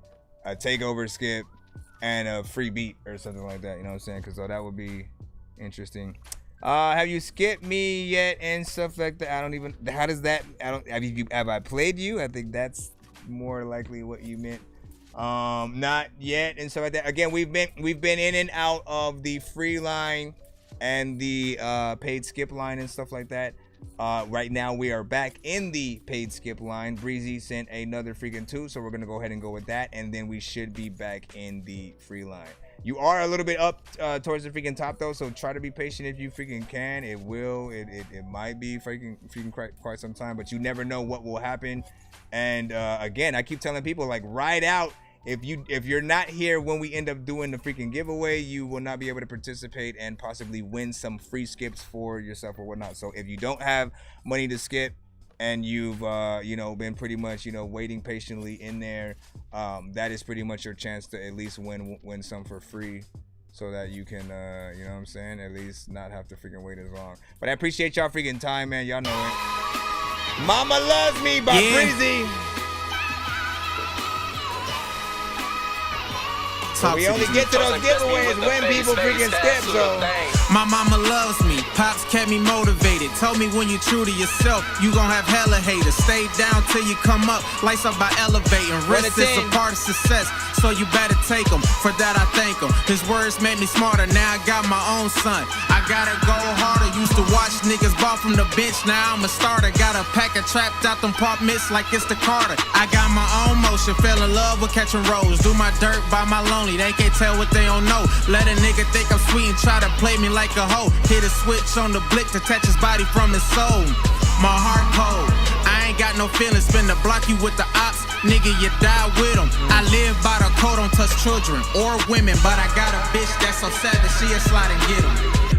a takeover skip, and a free beat or something like that, you know what I'm saying? Because that would be interesting. Have you skipped me yet and stuff like that? I don't even, how does that, have I played you? I think that's more likely what you meant. Not yet and stuff like that. Again, we've been in and out of the free line and the paid skip line and stuff like that. Right now we are back in the paid skip line. Breezy sent another freaking 2, so we're gonna go ahead and go with that, and then we should be back in the free line. You are a little bit up towards the freaking top though, so try to be patient if you freaking can. It might be freaking quite some time, but you never know what will happen. And again, I keep telling people, like, ride out. If you're not here when we end up doing the freaking giveaway, you will not be able to participate and possibly win some free skips for yourself or whatnot. So if you don't have money to skip and you've you know, been pretty much, you know, waiting patiently in there, that is pretty much your chance to at least win some for free, so that you can you know what I'm saying, at least not have to freaking wait as long. But I appreciate y'all freaking time, man. Y'all know it. Mama Loves Me by Breezy. So we only get to those giveaways when people freaking skip, so. My mama loves me, pops kept me motivated. Told me when you're true to yourself, you gon' have hella haters. Stay down till you come up, lights up by elevating. Risk is a part of success, so you better take them. For that I thank him. His words made me smarter, now I got my own son. I gotta go harder. Used to watch niggas ball from the bench, now I'm a starter. Got a pack of trapped out them pop mitts like it's the Carter. I got my own motion, fell in love with catching rolls. Do my dirt by my lonely, they can't tell what they don't know. Let a nigga think I'm sweet and try to play me like a hoe. Hit a switch on the blick to touch his body from his soul. My heart cold, I ain't got no feelings, finna block you with the ops. Nigga, you die with them. I live by the code, don't touch children or women. But I got a bitch that's so savage, she'll slide and get them.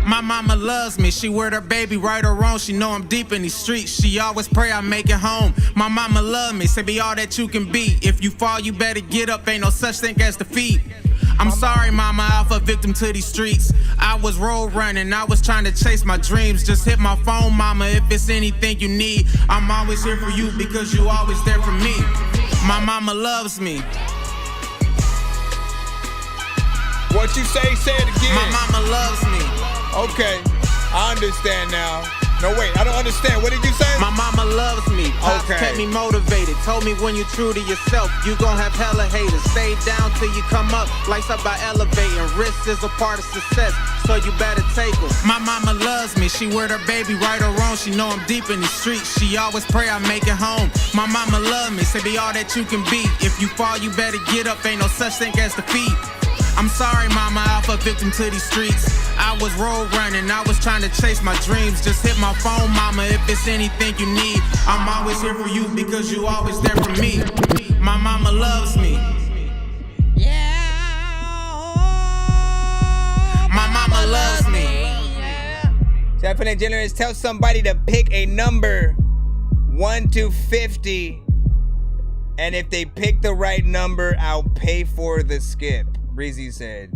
My mama loves me, she wear her baby right or wrong. She know I'm deep in these streets, she always pray I make it home. My mama love me, say be all that you can be. If you fall, you better get up, ain't no such thing as defeat. I'm sorry, mama, I fell victim to these streets. I was road running, I was trying to chase my dreams. Just hit my phone, mama, if it's anything you need. I'm always here for you because you always there for me. My mama loves me. What you say it again. My mama loves me. Okay, I understand now. No, wait, I don't understand. What did you say? My mama loves me. Pops kept me motivated. Told me when you're true to yourself, you gon' have hella haters. Stay down till you come up. Lights up by elevating. Risk is a part of success, so you better take them. My mama loves me. She wear her baby right or wrong. She know I'm deep in the streets. She always pray I make it home. My mama love me. Say be all that you can be. If you fall, you better get up. Ain't no such thing as defeat. I'm sorry, mama, I fell victim to these streets. I was road running, I was trying to chase my dreams. Just hit my phone, mama, if it's anything you need. I'm always here for you because you always there for me. My mama loves me. My mama loves me. Definite generous, tell somebody to pick a number 1 to 50. And if they pick the right number, I'll pay for the skip. Breezy said,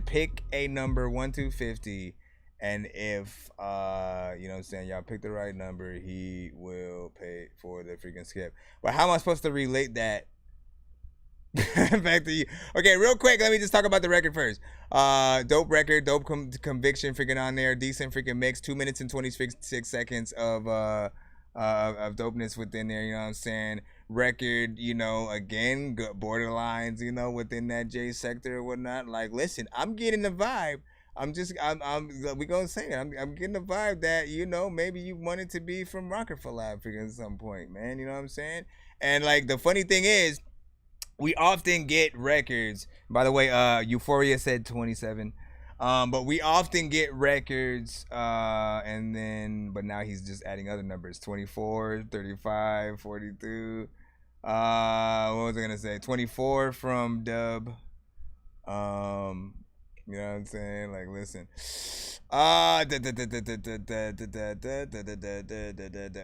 pick a number 1 to 50, and if you know what I'm saying, y'all pick the right number, he will pay for the freaking skip. But how am I supposed to relate that back to you? Okay, real quick, let me just talk about the record first. Dope record, dope conviction freaking on there, decent freaking mix, 2 minutes and 26 seconds of dopeness within there, you know what I'm saying? Record, you know, again, borderlines, you know, within that J sector or whatnot. Like, listen, I'm getting the vibe. We gonna say it. I'm getting the vibe that, you know, maybe you wanted to be from Rockefeller Africa at some point, man. You know what I'm saying? And like, the funny thing is, we often get records. By the way, Euphoria said 27. But we often get records, but now he's just adding other numbers, 24, 35, 42. What was I gonna say? 24 from Dub. You know what I'm saying? Like, listen.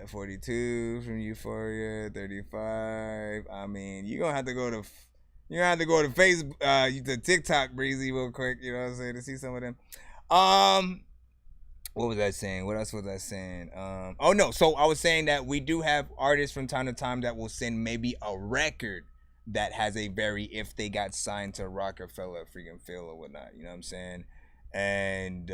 42 from Euphoria, 35. I mean, you're gonna have to go to Facebook, to TikTok, Breezy, real quick, you know what I'm saying, to see some of them. What was I saying? What else was I saying? Oh no, so I was saying that we do have artists from time to time that will send maybe a record that has a very, if they got signed to Rockefeller freaking Phil or whatnot, you know what I'm saying? And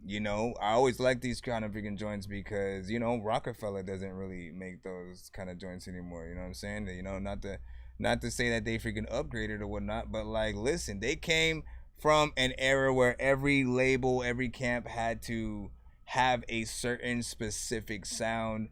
you know, I always like these kind of freaking joints because, you know, Rockefeller doesn't really make those kind of joints anymore, you know what I'm saying? You know, not to say that they freaking upgraded or whatnot, but like, listen, they came from an era where every label, every camp had to have a certain specific sound,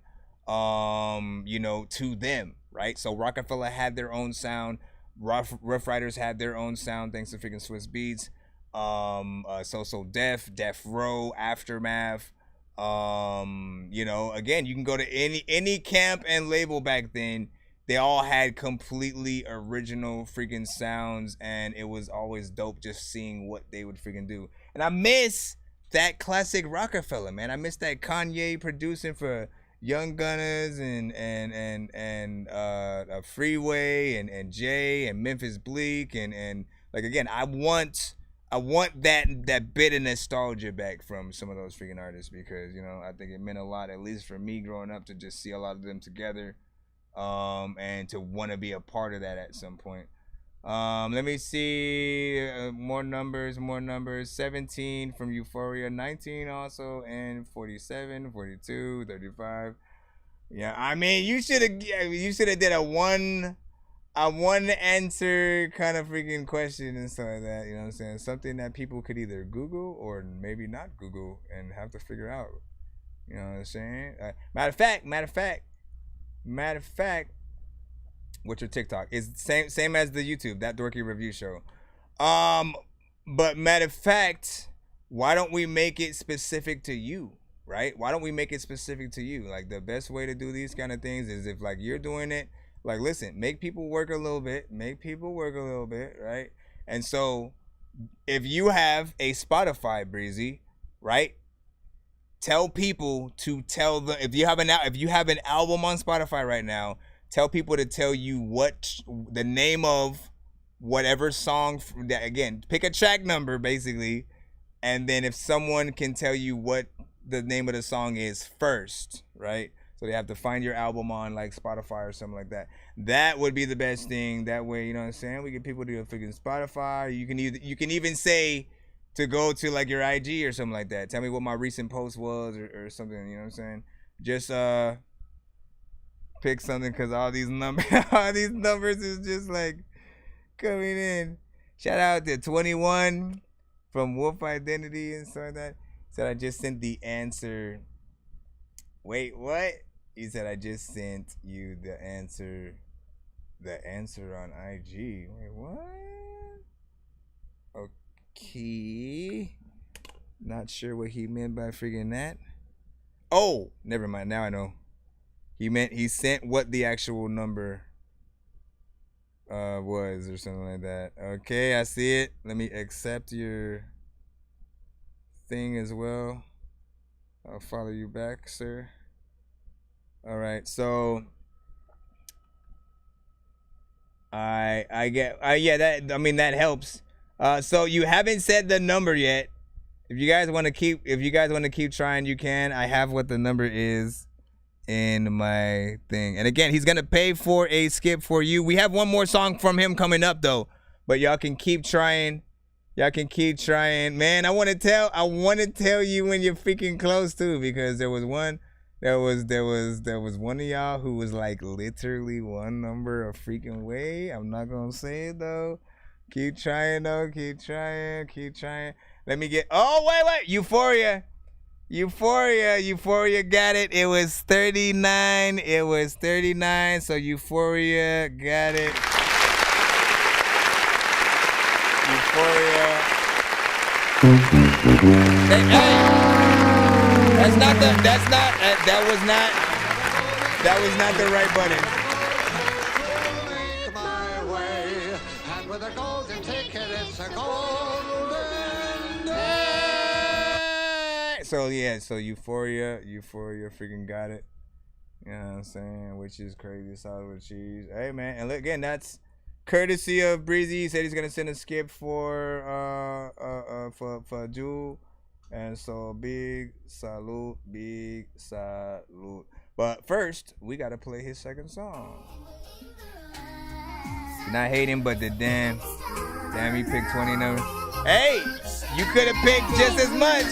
you know, to them, right? So Rockefeller had their own sound. Rough Riders had their own sound, thanks to freaking Swiss Beats. So Death Row, Aftermath. You know, again, you can go to any camp and label back then. They all had completely original freaking sounds, and it was always dope just seeing what they would freaking do. And I miss that classic Rockefeller, man. I miss that Kanye producing for Young Gunners and Freeway and Jay and Memphis Bleak and like, again, I want that bit of nostalgia back from some of those freaking artists because, you know, I think it meant a lot, at least for me growing up, to just see a lot of them together. And to want to be a part of that at some point. Let me see, more numbers, 17 from Euphoria, 19 also, and 47, 42, 35. Yeah, I mean, you should have did a 1 I want to answer kind of freaking question and stuff like that. You know what I'm saying? Something that people could either Google or maybe not Google and have to figure out. You know what I'm saying? Matter of fact, what's your TikTok? It's same as the YouTube, that Dorky review show. But matter of fact, why don't we make it specific to you, right? Why don't we make it specific to you? Like, the best way to do these kind of things is if, like, you're doing it, like, listen, make people work a little bit, right? And so if you have a Spotify, Breezy, right? Tell people to tell them, if you have an album on Spotify right now, tell people to tell you what the name of whatever song, again, pick a track number basically, and then if someone can tell you what the name of the song is first, right? So they have to find your album on like Spotify or something like that. That would be the best thing. That way, you know what I'm saying? We get people to freaking Spotify. You can even say to go to like your IG or something like that. Tell me what my recent post was or something, you know what I'm saying? Just pick something, because all these numbers is just like coming in. Shout out to 21 from Wolf Identity and stuff like that. Said I just sent the answer. Wait, what? He said I just sent you the answer on IG. Wait, what? Okay. Not sure what he meant by freaking that. Oh, never mind. Now I know. He sent what the actual number was or something like that. Okay, I see it. Let me accept your thing as well. I'll follow you back, sir. All right, so that helps. So you haven't said the number yet. If you guys want to keep trying, you can. I have what the number is in my thing. And again, he's gonna pay for a skip for you. We have one more song from him coming up though, but y'all can keep trying. Man, I want to tell you when you're freaking close too, because there was one of y'all who was like literally one number a freaking way. I'm not gonna say it though. Keep trying though. Keep trying. Let me get. Oh wait. Euphoria got it. It was 39. So Euphoria got it. Euphoria. Hey. That was not the right button. And with a golden ticket, it's a golden day. So Euphoria freaking got it. You know what I'm saying? Which is crazy. Salad with cheese. Hey man, and again, that's courtesy of Breezy. He said he's gonna send a skip for Jewel. And so big salute. But first, we gotta play his second song. Not hating, but the damn he picked 20 numbers. Hey, you could have picked just as much.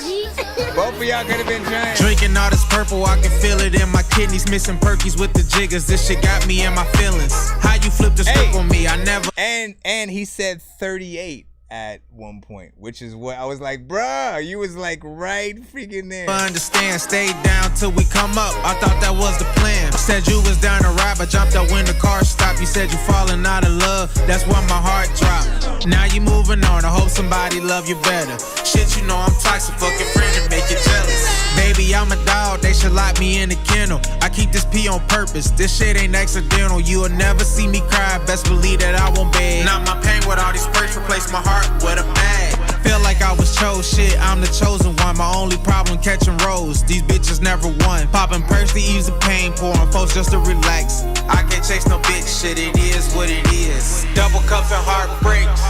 Both of y'all could have been trying. Drinking all this purple, I can feel it in my kidneys. Missing perkies with the jiggers. This shit got me in my feelings. How you flip the script on me? I never. And he said 38 at one point, which is what I was like, bruh, you was like right freaking there. Understand, stayed down till we come up. I thought that was the plan. Said you was down to ride, but jumped out when the car stopped. You said you falling out of love, that's when my heart dropped. Now you moving on, I hope somebody love you better. Shit, you know I'm toxic, fuck your friend and make you jealous. Baby, I'm a dog, they should lock me in the kennel. I keep this pee on purpose, this shit ain't accidental. You'll never see me cry, best believe that I won't beg. Not my pain with all these perks, replace my heart with a bag. Feel like I was chose, shit, I'm the chosen one. My only problem catching rolls, these bitches never won. Popping perks to ease the pain, pouring folks just to relax. I can't chase no bitch, shit, it is what it is. Double cup and heartbreaks.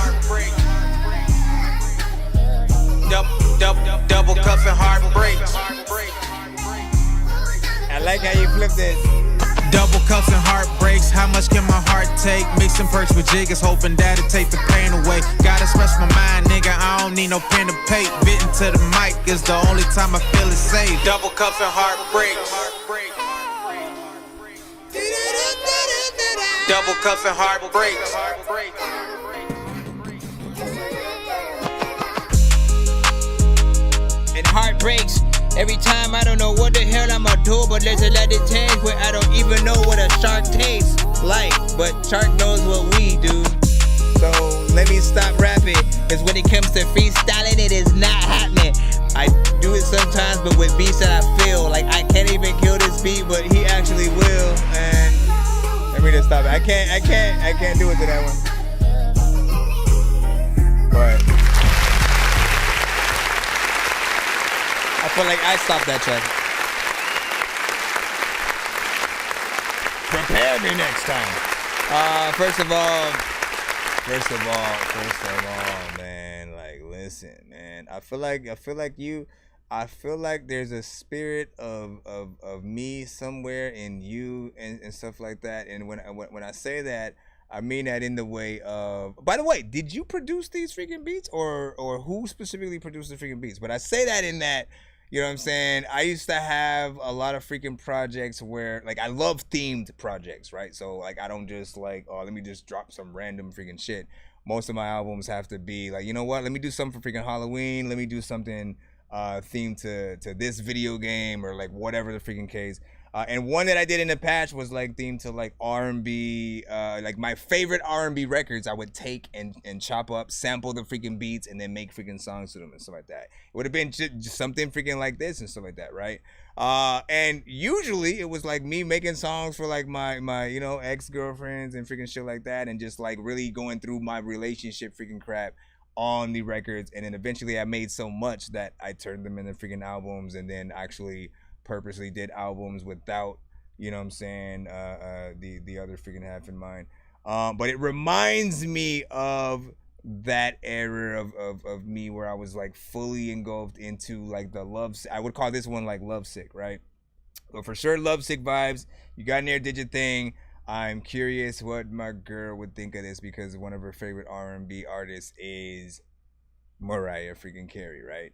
Double cup and heartbreaks. I like how you flipped it. Double cups and heartbreaks. How much can my heart take? Mixing perks with jiggers, hoping that'll take the pain away. Gotta express my mind, nigga. I don't need no pen to paint. Bitten to the mic is the only time I feel it safe. Double cups and heartbreaks. Double cups and heartbreaks. And heartbreaks. Every time I don't know what the hell I'ma do, but there's a lot of times where I don't even know what a shark tastes like. But shark knows what we do. So let me stop rapping, cause when it comes to freestyling, it is not happening. I do it sometimes, but with beats that I feel like I can't even kill this beat, but he actually will. And let me just stop it. I can't do it to that one. But I feel like I stopped that track. Prepare me next time. First of all, man, like, listen, man. I feel like there's a spirit of me somewhere in you and stuff like that. And when I say that, I mean that in the way of. By the way, did you produce these freaking beats, or who specifically produced the freaking beats? But I say that in that. You know what I'm saying? I used to have a lot of freaking projects where, like, I love themed projects, right? So, like, I don't just, like, oh, let me just drop some random freaking shit. Most of my albums have to be, like, you know what? Let me do something for freaking Halloween. Let me do something themed to this video game or, like, whatever the freaking case. And one that I did in the past was, like, themed to, like, R&B. Like, my favorite R&B records I would take and chop up, sample the freaking beats, and then make freaking songs to them and stuff like that. It would have been just something freaking like this and stuff like that, right? And usually it was, like, me making songs for, like, my you know, ex-girlfriends and freaking shit like that, and just, like, really going through my relationship freaking crap on the records. And then eventually I made so much that I turned them into freaking albums, and then actually purposely did albums without, you know what I'm saying, the other freaking half in mind. But it reminds me of that era of me where I was, like, fully engulfed into, like, the love. I would call this one, like, lovesick, right? But for sure, lovesick vibes. You got in there, did your thing. I'm curious what my girl would think of this, because one of her favorite R&B artists is Mariah freaking Carey, right?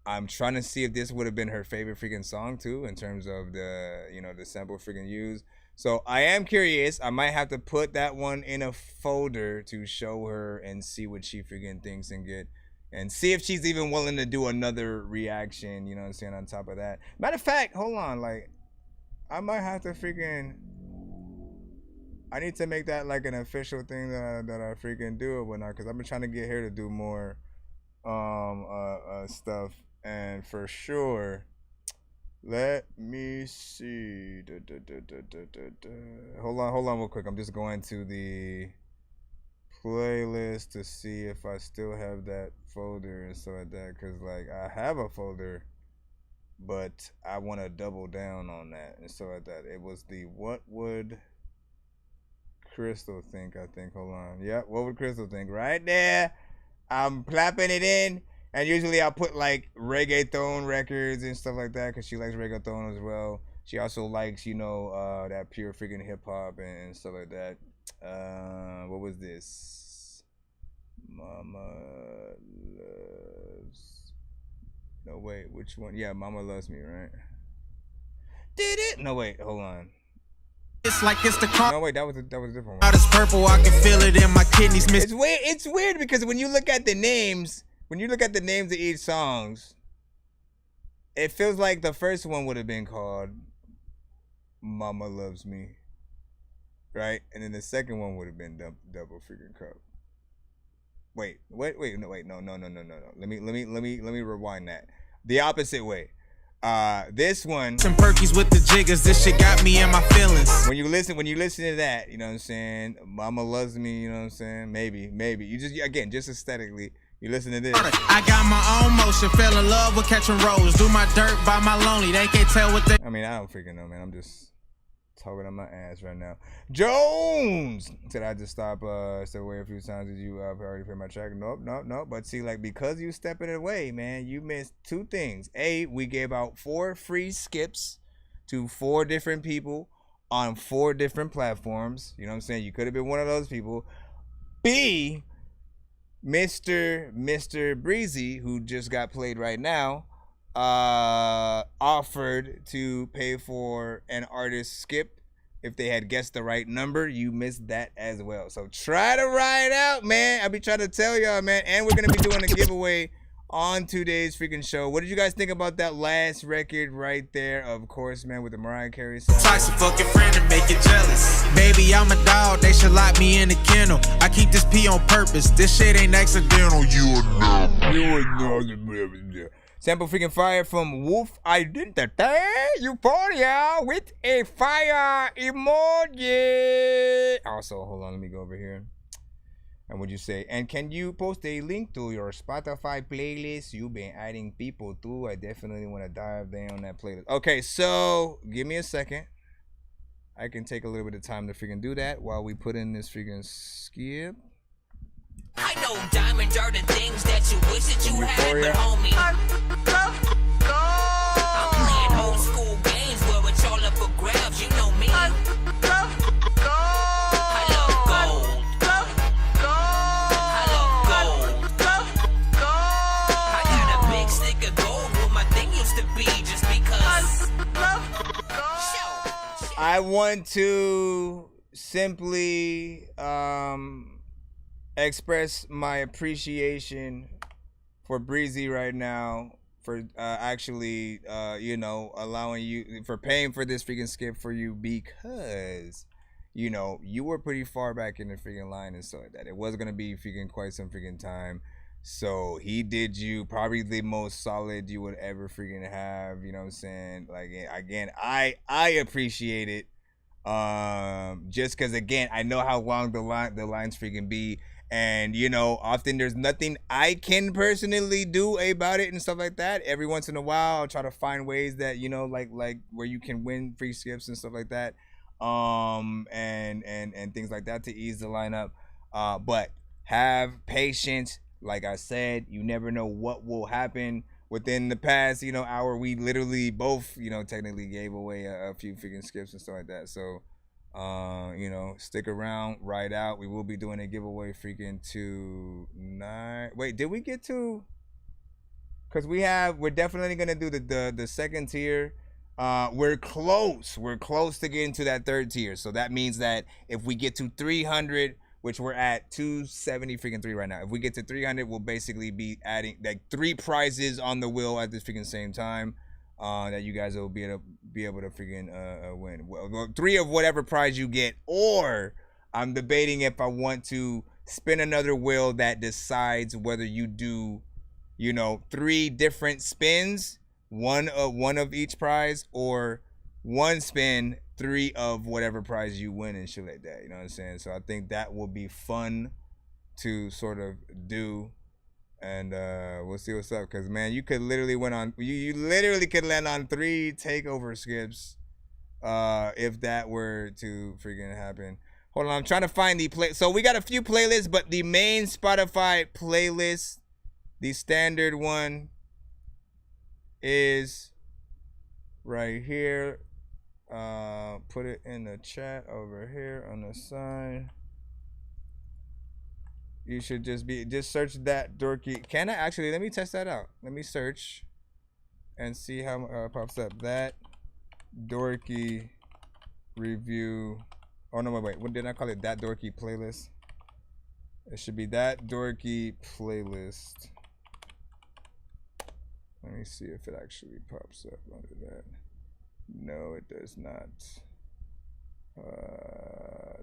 I'm trying to see if this would have been her favorite freaking song too, in terms of the, you know, the sample freaking used. So I am curious. I might have to put that one in a folder to show her and see what she freaking thinks and see if she's even willing to do another reaction, you know what I'm saying, on top of that. Matter of fact, hold on, like, I might have to freaking, I need to make that like an official thing that I freaking do or whatnot, because I've been trying to get her to do more stuff. And for sure, let me see. Hold on real quick. I'm just going to the playlist to see if I still have that folder and stuff like that. Because, like, I have a folder, but I want to double down on that and stuff like that. It was the What Would Crystal Think, I think. Hold on. Yep, What Would Crystal Think? Right there. I'm clapping it in. And usually I'll put, like, reggaeton records and stuff like that, because she likes reggaeton as well. She also likes, you know, that pure freaking hip-hop and stuff like that. What was this? Mama Loves... No, wait, which one? Yeah, Mama Loves Me, right? Did it? No, wait, hold on. It's like it's the car. No, wait, that was a different one. Out is purple, I can feel it in my kidneys. It's weird because when you look at the names... When you look at the names of each songs, it feels like the first one would have been called Mama Loves Me, right? And then the second one would have been Double Freaking Cup. No. Let me rewind that. The opposite way. This one. Some perkies with the jiggers. This shit got me in my feelings. When you listen to that, you know what I'm saying? Mama Loves Me, you know what I'm saying? Maybe. You just aesthetically. You listen to this. I got my own motion, fell in love with catching rolls. Do my dirt by my lonely. They can't tell what they. I mean, I don't freaking know, man. I'm just talking on my ass right now. Jones said I just step away a few times. Did you already play my track? Nope. But see, like, because you stepping away, man, you missed two things. A, we gave out 4 free skips to 4 different people on 4 different platforms. You know what I'm saying? You could have been one of those people. B, Mr. Breezy, who just got played right now, offered to pay for an artist skip if they had guessed the right number, you missed that as well. So try to ride out, man. I'll be trying to tell y'all, man. And we're going to be doing a giveaway on today's freaking show. What did you guys think about that last record right there? Of course, man, with the Mariah Carey song. Types of fucking friend to make you jealous. Baby, I'm a dog, they should lock me in the kennel. I keep this pee on purpose, this shit ain't accidental. You know. Sample freaking fire from Wolf Identity Euphoria with a fire emoji. Also, hold on, let me go over here. And would you say, and can you post a link to your Spotify playlist? You've been adding people too. I definitely want to dive down that playlist. Okay, so give me a second. I can take a little bit of time to freaking do that while we put in this freaking skip. I know diamonds are the things that you wish that you had, but homie, I'm playing old school games where it's all up for grabs. You know me. I love gold. I love gold. I got a big stick of gold where my thing used to be just because. I want to simply express my appreciation for Breezy right now for actually allowing you for paying for this freaking skip for you, because you were pretty far back in the freaking line and stuff like that. It was gonna be freaking quite some freaking time, so he did you probably the most solid you would ever freaking have. You know what I'm saying? Like, again, I appreciate it, just because, again, I know how long the lines freaking be. And, often there's nothing I can personally do about it and stuff like that. Every once in a while, I'll try to find ways that, like where you can win free skips and stuff like that. And things like that to ease the lineup. But have patience. Like I said, you never know what will happen. Within the past, hour, we literally both, technically gave away a few freaking skips and stuff like that. So, stick around, ride out. We will be doing a giveaway freaking tonight. Wait, did we get to? Because we're definitely gonna do the second tier. We're close to getting to that third tier. So that means that if we get to 300, which we're at 270 freaking 3 right now. If we get to 300, we'll basically be adding like 3 prizes on the wheel at this freaking same time. That you guys will be able to freaking win. Well, 3 of whatever prize you get, or I'm debating if I want to spin another wheel that decides whether you do, 3 different spins, one of each prize, or 1 spin, 3 of whatever prize you win and shit like that. You know what I'm saying? So I think that will be fun to sort of do. And we'll see what's up, because man, you could literally you literally could land on 3 takeover skips if that were to freaking happen. Hold on, I'm trying to find the play. So we got a few playlists, but the main Spotify playlist, the standard one, is right here. Put it in the chat over here on the side. You should just search that Dorky. Can I actually, let me test that out. Let me search and see how it pops up. That Dorky review. Oh no, wait. What did I call it? That Dorky playlist. It should be that Dorky playlist. Let me see if it actually pops up under that. No, it does not.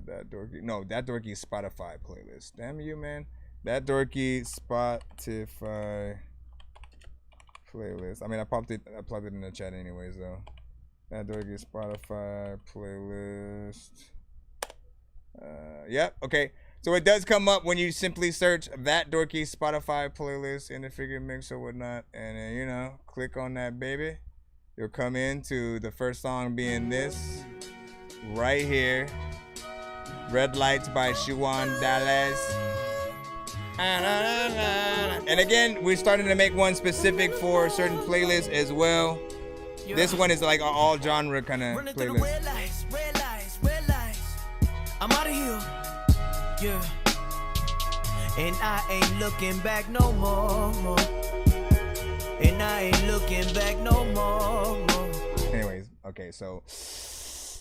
That Dorky, no, that Dorky Spotify playlist. Damn you, man. That Dorky Spotify playlist. I mean, I plugged it in the chat anyways, though. That Dorky Spotify playlist. Yep. Okay. So it does come up when you simply search that Dorky Spotify playlist in the figure mix or whatnot, and then click on that baby. You'll come into the first song being this right here. Red Lights by Siwan Dallas. And again, we're starting to make one specific for certain playlists as well. This one is like an all genre kind of playlist. Red lights. I'm out of here. Yeah. And I ain't looking back no more. And I ain't looking back no more. Anyways, okay, so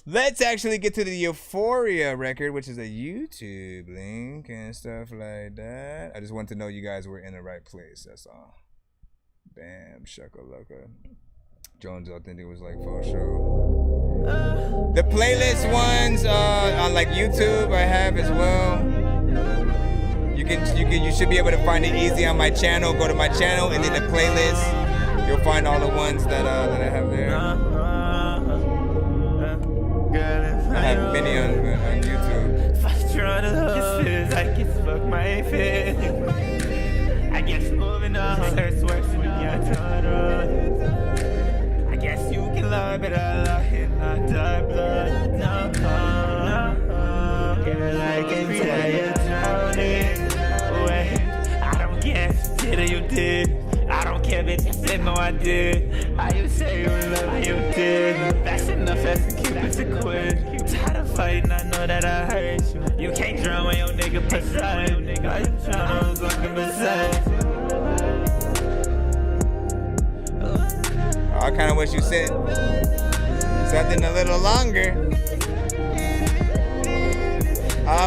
let's actually get to the Euphoria record, which is a YouTube link and stuff like that. I just want to know you guys were in the right place. That's all. Bam, shakalaka. Jones Authentic was like for sure. The playlist ones on like YouTube I have as well. You should be able to find it easy on my channel. Go to my channel and then the playlist. You'll find all the ones that I have there. I have many on YouTube. I guess fuck my face. I guess moving on hurts worse when you're total. I guess you can love it, I love it, not die blood. No, girl, I can tell you're drowning. Wait, I don't guess, did or you did. I don't care, bitch, I said no, I did. How you say you love me, you did. That's enough as to keep it to quit. Tired of fighting, I know that I hurt you. You can't drown when your nigga beside you. Nigga, you tryna fucking beside you. I kind of wish you said something a little longer.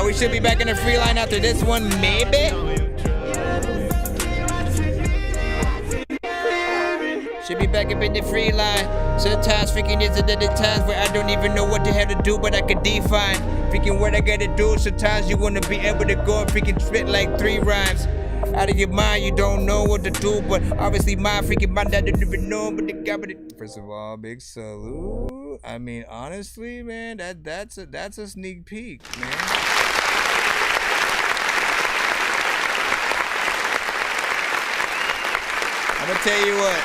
We should be back in the free line after this one, maybe. Should be back up in the free line. Sometimes freaking there's the times where I don't even know what the hell to do, but I can define freaking what I gotta do. Sometimes you wanna be able to go and freaking spit like 3 rhymes. Out of your mind, you don't know what to do, but obviously my freaking mind, I don't even know, but they got it. First of all, big salute. I mean, honestly, man, that's a sneak peek, man. I'm gonna tell you what.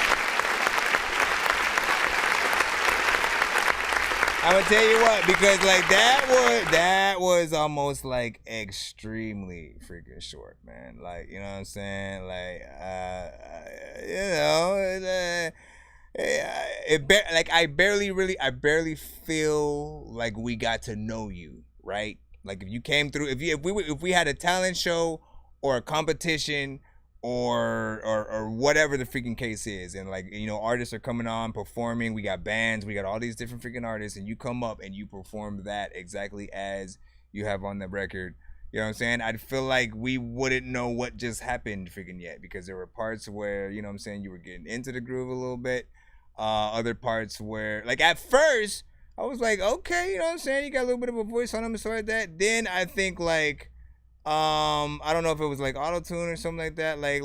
I'm gonna tell you what, because like that was almost like extremely freaking short, man. Like, you know what I'm saying? Like, I barely feel like we got to know you, right? Like if you came through, if we had a talent show or a competition or whatever the freaking case is, and like, you know, artists are coming on performing, we got bands, we got all these different freaking artists, and you come up and you perform that exactly as you have on the record, you know what I'm saying? I'd feel like we wouldn't know what just happened freaking yet, because there were parts where, you know what I'm saying, you were getting into the groove a little bit, other parts where, like at first I was like, okay, you know what I'm saying, you got a little bit of a voice on them and stuff like that. Then I think like I don't know if it was like auto-tune or something like that. Like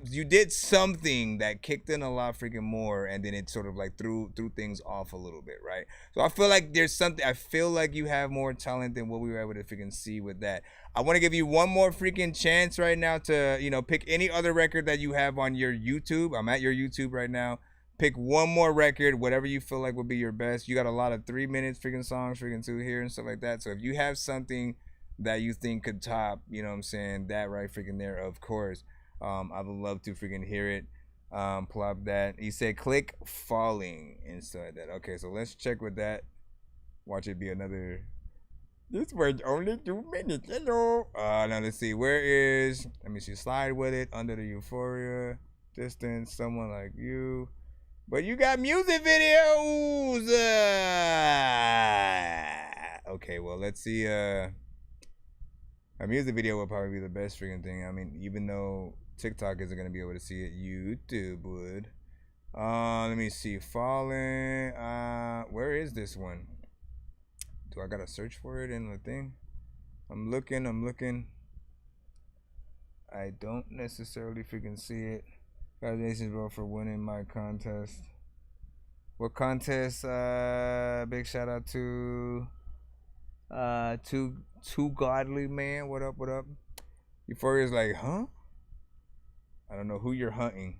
you did something that kicked in a lot freaking more, and then it sort of like threw things off a little bit, right? So I feel like there's something. I feel like you have more talent than what we were able to freaking see with that. I want to give you one more freaking chance right now to, you know, pick any other record that you have on your YouTube. I'm at your YouTube right now. Pick one more record, whatever you feel like would be your best. You got a lot of 3 minutes freaking songs freaking too here and stuff like that. So if you have something that you think could top, you know what I'm saying, that right freaking there, of course, I would love to freaking hear it. Plop that. He said click falling and stuff like that. Okay, so let's check with that. Watch it be another. This was only 2 minutes. Hello. Now let's see. Where is? Let me see. Slide with it. Under the Euphoria. Distance. Someone like you. But you got music videos. Okay. Well, let's see. A music video would probably be the best freaking thing. I mean, even though TikTok isn't gonna be able to see it, YouTube would. Let me see. Falling. Where is this one? Do I gotta search for it in the thing? I'm looking. I don't necessarily freaking see it. Congratulations, bro, for winning my contest. What contest? Big shout out to Too Godly Man. What up? Euphoria's like, huh? I don't know who you're hunting.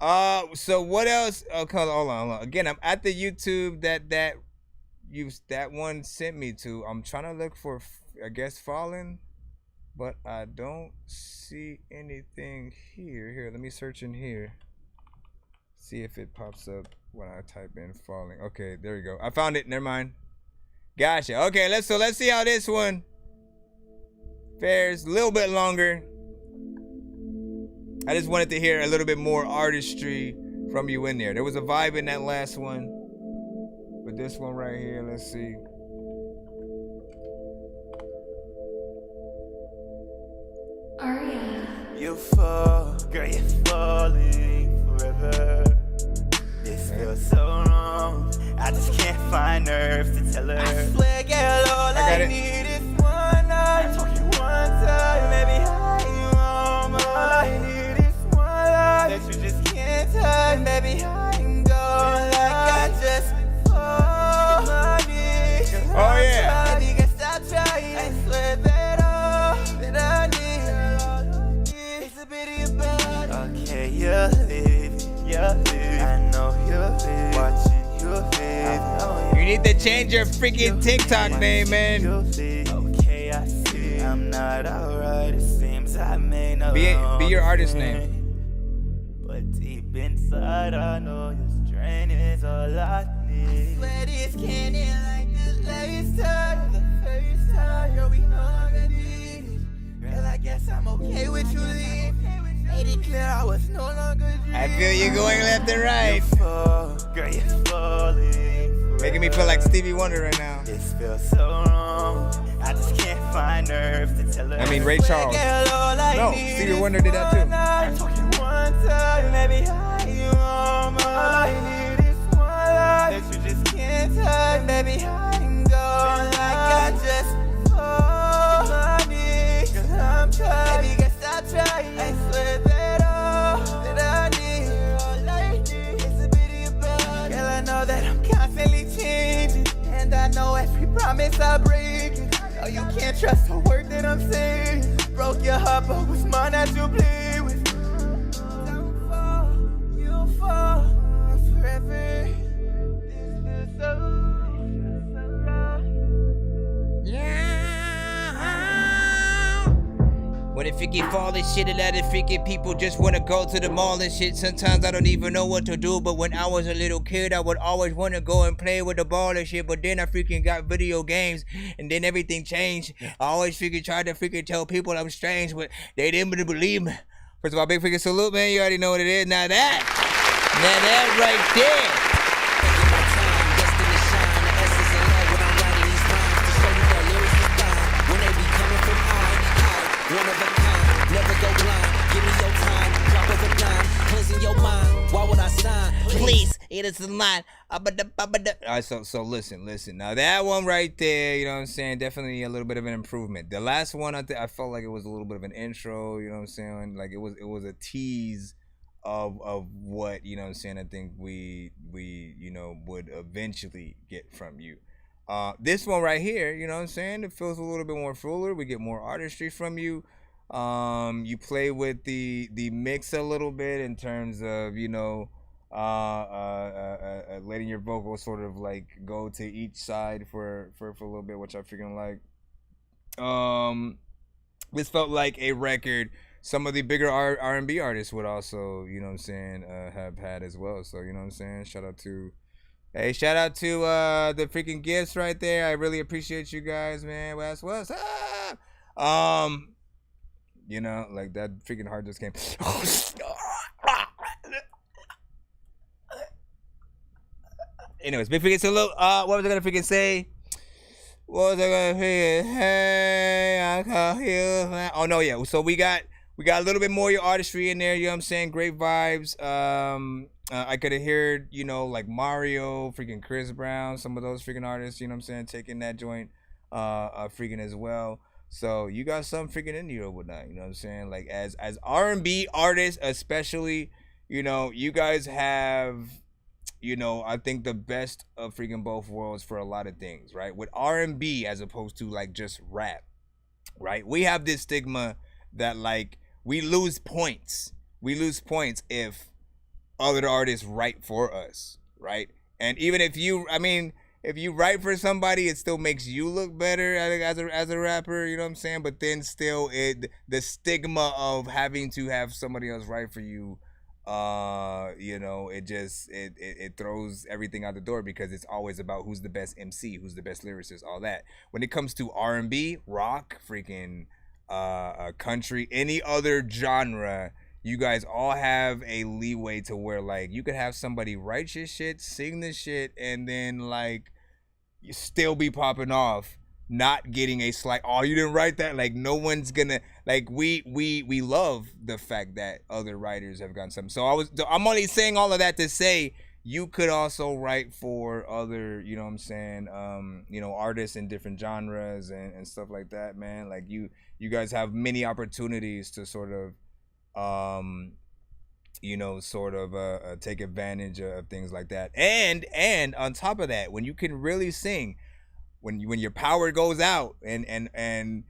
So what else? Okay, hold on. Again, I'm at the YouTube that one sent me to. I'm trying to look for, I guess, Fallen, but I don't see anything here. Here, let me search in here. See if it pops up when I type in Falling. Okay, there we go. I found it. Never mind. Gotcha. Okay, let's see how this one fares. A little bit longer. I just wanted to hear a little bit more artistry from you in there. There was a vibe in that last one, But this one right here, let's see. You fall, girl, you're falling forever. This feels so wrong. I just can't find nerve to tell her. I swear, girl, all I need is one night. I'm talking one time, maybe how you want. All I need is one life that you just can't touch. Baby, I'm going like I just fall my knees. Oh yeah. Baby, can stop trying. I swear that all that I need. Okay, you're leaving, I know you're leaving, watching you leave. You need to change your freaking TikTok name, man. Okay, I see I'm not alright. It seems I may not be your artist name. But deep inside, I know your strength is all I need. I swear this can't end like this last time. The first time, girl, we no longer need it. Girl, I guess I'm okay with you leaving. Made it clear I was no longer dreaming. I feel you going left and right. You fall, girl, you're falling. Making me feel like Stevie Wonder right now. This feels so wrong. I just can't find nerve to tell her. I mean Ray Charles. No, Stevie Wonder did that too. I'm talking one time, maybe how you want. All I need is one life that you just can't touch. Baby, I'm going like I just fall my knees. 'Cause I'm tired. Baby, can stop trying. I swear that all that I need is a bit about. Girl, I know that I'm constantly changing, and I know every promise I break. No, you can't trust the word that I'm saying. Broke your heart, but was mine that you play with. Don't fall, you'll fall forever. This feels so right. When it freaking fall and shit, a lot of freaking people just wanna go to the mall and shit. Sometimes I don't even know what to do, but when I was a little kid, I would always wanna go and play with the ball and shit. But then I freaking got video games, and then everything changed. I always freaking tried to freaking tell people I'm strange, but they didn't believe me. First of all, big freaking salute, man. You already know what it is. Now that right there. One of a kind, never go blind. Give me your time, drop of a dime, cleansing your mind. Why would I sign? Please, it is the line. Alright, so listen. Now that one right there, you know what I'm saying, definitely a little bit of an improvement. The last one, I felt like it was a little bit of an intro, you know what I'm saying? Like it was a tease of what, you know what I'm saying, I think we you know would eventually get from you. This one right here, you know what I'm saying, it feels a little bit more fuller. We get more artistry from you. You play with the mix a little bit in terms of, you know, letting your vocals sort of like go to each side for a little bit, which I freaking like. This felt like a record some of the bigger R&B artists would also, you know what I'm saying, have had as well. So, you know what I'm saying, shout out to the freaking gifts right there. I really appreciate you guys, man. What's up? You know, like that freaking heart just came. Anyways, big freaking salute. What was I gonna freaking say? Hey, I call you. Oh no, yeah. So we got a little bit more your artistry in there. You know what I'm saying? Great vibes. I could have heard, you know, like Mario, freaking Chris Brown, some of those freaking artists, you know what I'm saying, taking that joint freaking as well. So you got some freaking in you or whatnot, you know what I'm saying? Like as R&B artists especially, you know, you guys have, you know, I think the best of freaking both worlds for a lot of things, right? With R&B as opposed to like just rap, right? We have this stigma that like we lose points. We lose points if other artists write for us, right? And even if you write for somebody, it still makes you look better as a rapper, you know what I'm saying? But then still, the stigma of having to have somebody else write for you, you know, it throws everything out the door because it's always about who's the best MC, who's the best lyricist, all that. When it comes to R&B, rock, freaking country, any other genre, you guys all have a leeway to where like you could have somebody write your shit, sing the shit, and then like you still be popping off, not getting a slight, oh, you didn't write that. Like no one's gonna, like we love the fact that other writers have gotten something. So I'm only saying all of that to say you could also write for other, you know what I'm saying, you know, artists in different genres and stuff like that, man. Like you guys have many opportunities to sort of you know, sort of take advantage of things like that. And on top of that, when you can really sing, when your power goes out and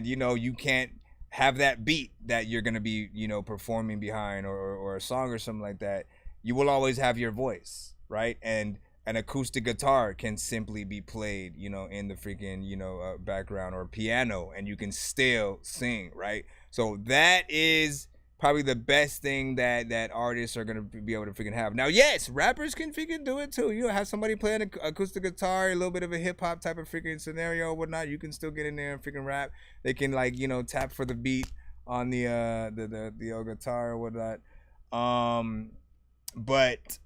you know, you can't have that beat that you're gonna be, you know, performing behind or a song or something like that, you will always have your voice, right? And an acoustic guitar can simply be played, you know, in the freaking, you know, background, or piano, and you can still sing, right? So that is probably the best thing that artists are gonna be able to freaking have. Now, yes, rappers can freaking do it too. You know, have somebody play an acoustic guitar, a little bit of a hip hop type of freaking scenario or whatnot. You can still get in there and freaking rap. They can, like, you know, tap for the beat on the guitar or whatnot. But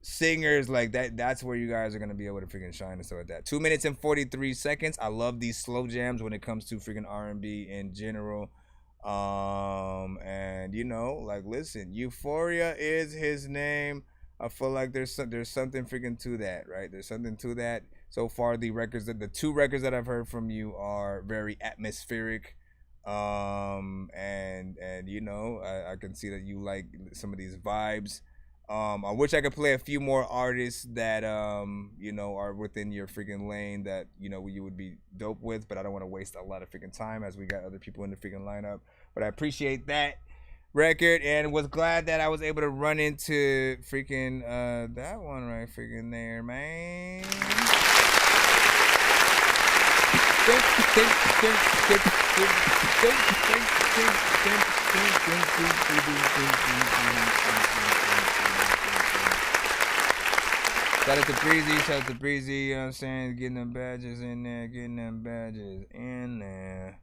singers like that's where you guys are gonna be able to freaking shine and stuff like that. 2 minutes and 43 seconds. I love these slow jams when it comes to freaking R&B in general. And you know, like, listen, Euphoria is his name. I feel like there's something freaking to that, right? There's something to that. So far, the two records that I've heard from you are very atmospheric. And you know, I can see that you like some of these vibes. I wish I could play a few more artists that you know, are within your freaking lane that, you know, you would be dope with, but I don't want to waste a lot of freaking time as we got other people in the freaking lineup. But I appreciate that record and was glad that I was able to run into freaking that one right freaking there, man. Shout out to Breezy, shout out to Breezy, you know what I'm saying? Getting them badges in there,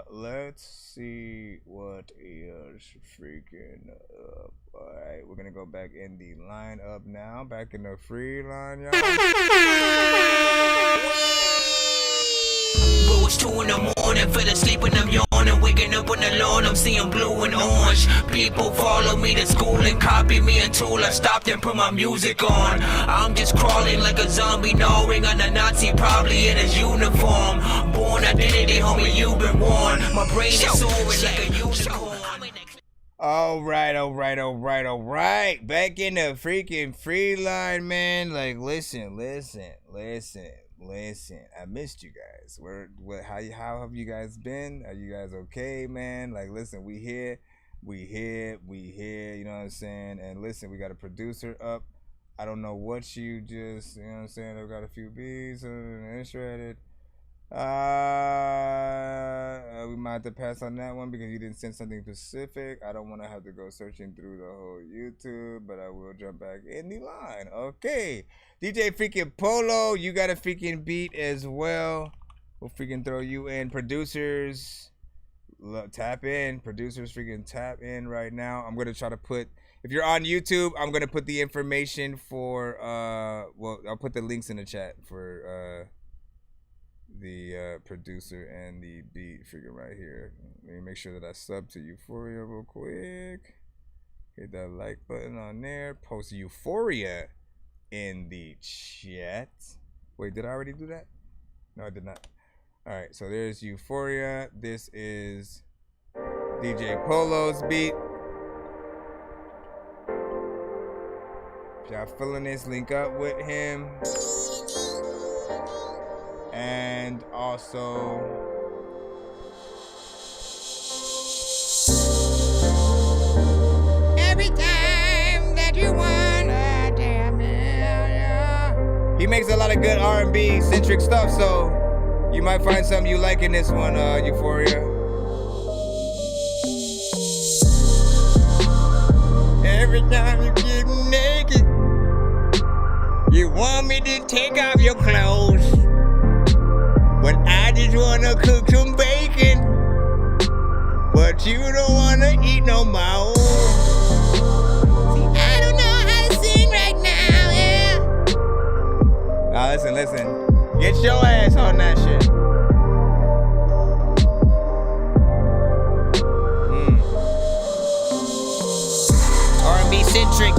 let's see what is freaking up. Alright, we're gonna go back in the lineup now, back in the free line, y'all. Bro, it's 2 in the morning, fell asleep when I'm yawning, waking up on the lawn, I'm seeing blue and orange. People follow me to school and copy me until I stopped and put my music on. I'm just crawling like a zombie, gnawing on a Nazi, probably in his uniform. Born identity, homie, you've been warned. My brain is soaring like a unicorn. All right. Back in the freaking free line, man. Like, listen. I missed you guys. How have you guys been? Are you guys okay, man? Like, listen, we here. You know what I'm saying? And listen, we got a producer up. I don't know what you just, you know what I'm saying? I've got a few beats and shredded. We might have to pass on that one because you didn't send something specific. I don't want to have to go searching through the whole YouTube, but I will jump back in the line. Okay, DJ freaking Polo, you got a freaking beat as well. We'll freaking throw you in. Producers, tap in. Producers freaking tap in right now. I'm gonna try to put, if you're on YouTube, I'm gonna put the information for well, I'll put the links in the chat for the producer and the beat figure right here. Let me make sure that I sub to Euphoria real quick. Hit that like button on there. Post Euphoria in the chat. Wait, did I already do that? No, I did not. All right, so there's Euphoria. This is DJ Polo's beat. If y'all feeling this, link up with him. And also, every time that you wanna damn it, he makes a lot of good R&B centric stuff, so you might find something you like in this one, Euphoria. Every time you get naked, you want me to take off your clothes. But I just wanna cook some bacon. But but you don't wanna eat no more. I don't know how to sing right now, yeah. Now listen. Get your ass on that shit. R&B centric.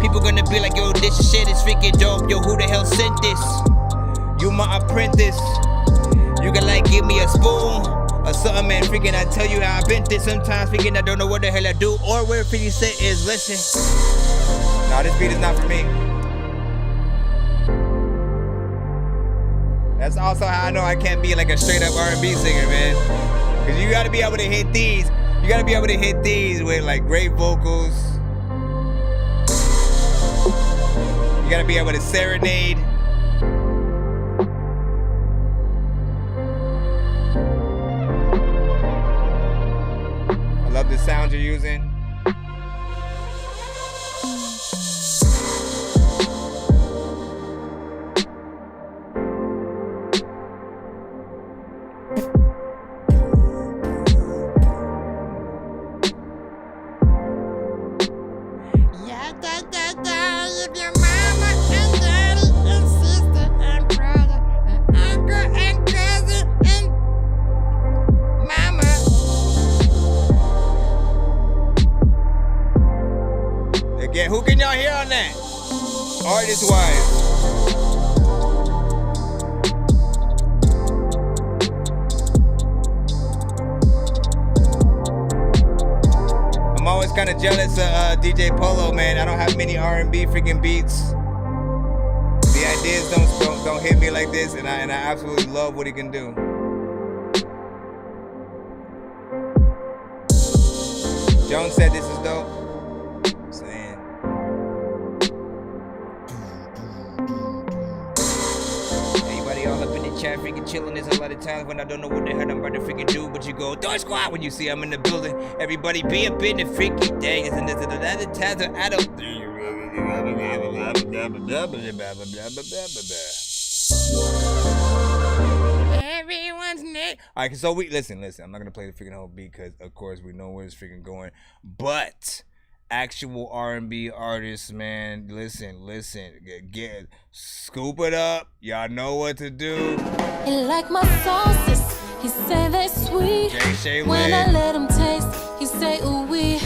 People gonna be like, yo, this shit is freaking dope. Yo, who the hell sent this? You my apprentice. You can like give me a spoon or something, man. Freaking I tell you how I bent this. Sometimes freaking I don't know what the hell I do or where 50 Cent is. Listen. Nah, this beat is not for me. That's also how I know I can't be like a straight up R&B singer, man. Cause you gotta be able to hit these. You gotta be able to hit these with like great vocals. You gotta be able to serenade. I love the sound you're using. If your mama and daddy and sister and brother and uncle and cousin and mama. Again, who can y'all hear on that? Artist wise. I'm always kind of jealous of DJ Polo, man. I don't have many R&B freaking beats. The ideas don't hit me like this, and I absolutely love what he can do. Jones said this is dope. I'm saying. Everybody all up in the chat freaking chilling. There's a lot of times when I don't know what the hell I'm about to freaking do, but you go, Dork Squad, when you see I'm in the building. Everybody be up in the freaking thing. And there's another times where I don't. Everyone's neck. Alright, so we listen. I'm not gonna play the freaking whole beat because of course we know where it's freaking going. But actual R&B artists, man, listen, get scoop it up. Y'all know what to do. He like my sauces, he say they sweet. When I let him taste, he say ooh wee.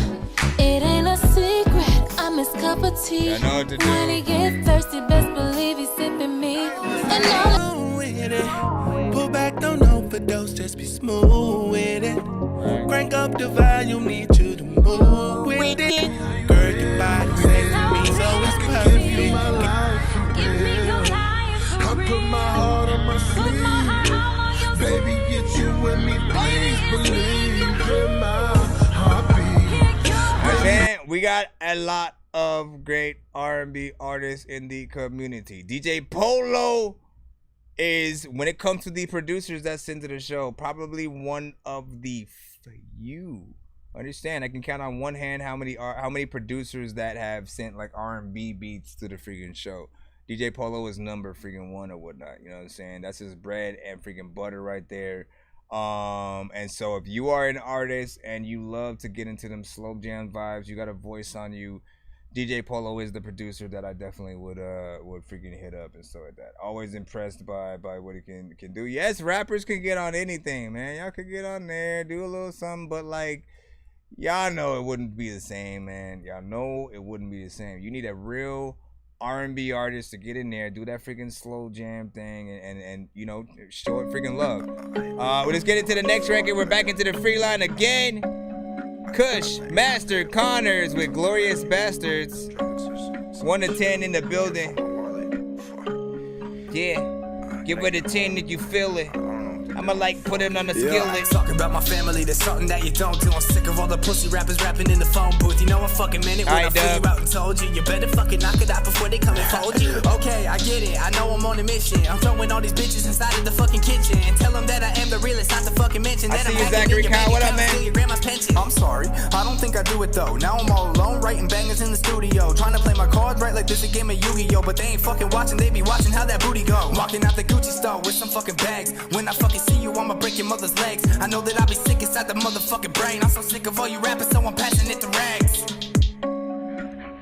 It ain't a secret, I'm his cup of tea. Y'all know what to do. When he get thirsty, best believe he's sipping me. And all with it, pull back, don't overdose, just be smooth with it. Crank up the volume, need you to move with it. Girl, your body says to me, so it's perfect. Give me your life. I put my heart on my sleeve. Baby, get you with me, please believe in my heartbeat. Man, we got a lot of great R&B artists in the community. DJ Polo is, when it comes to the producers that send to the show, probably one of the few. Understand, I can count on one hand how many producers that have sent like R&B beats to the freaking show. DJ Polo is number freaking one or whatnot. You know what I'm saying? That's his bread and freaking butter right there. And so if you are an artist and you love to get into them slow jam vibes, you got a voice on you, DJ Polo is the producer that I definitely would freaking hit up and stuff like that. Always impressed by what he can do. Yes, rappers can get on anything, man. Y'all could get on there, do a little something, but like, y'all know it wouldn't be the same, man. Y'all know it wouldn't be the same. You need a real R&B artist to get in there, do that freaking slow jam thing, and you know, show it freaking love. We'll just get into the next record. We're back into the free line again. Kush, Master, Connors with Glorious Bastards. 1 to 10 in the building. Yeah, give it a 10 if you feel it. I'ma like put it on the skillet. Talking about my family, there's something that you don't do. I'm sick of all the pussy rappers rapping in the phone booth. You know I'm fucking minute when I flew you out and told you. You better fucking knock it out before they come and fold you. Okay, I get it, I know I'm on a mission. I'm throwing all these bitches inside of the fucking kitchen. And tell them that I am the realest, not to fucking mention that I'm hacking in your bank account, steal your grandma's pension. I'm sorry, I don't think I do it though. Now I'm all alone, writing bangers in the studio. Trying to play my cards right like this a game of Yu-Gi-Oh! But they ain't fucking watching, they be watching how that booty go. Walking out the Gucci store with some fucking bags. When I fucking see you, I'ma break your mother's legs. I know that I'll be sick inside the motherfucking brain. I'm so sick of all you rappers, so I'm passing it to Rags.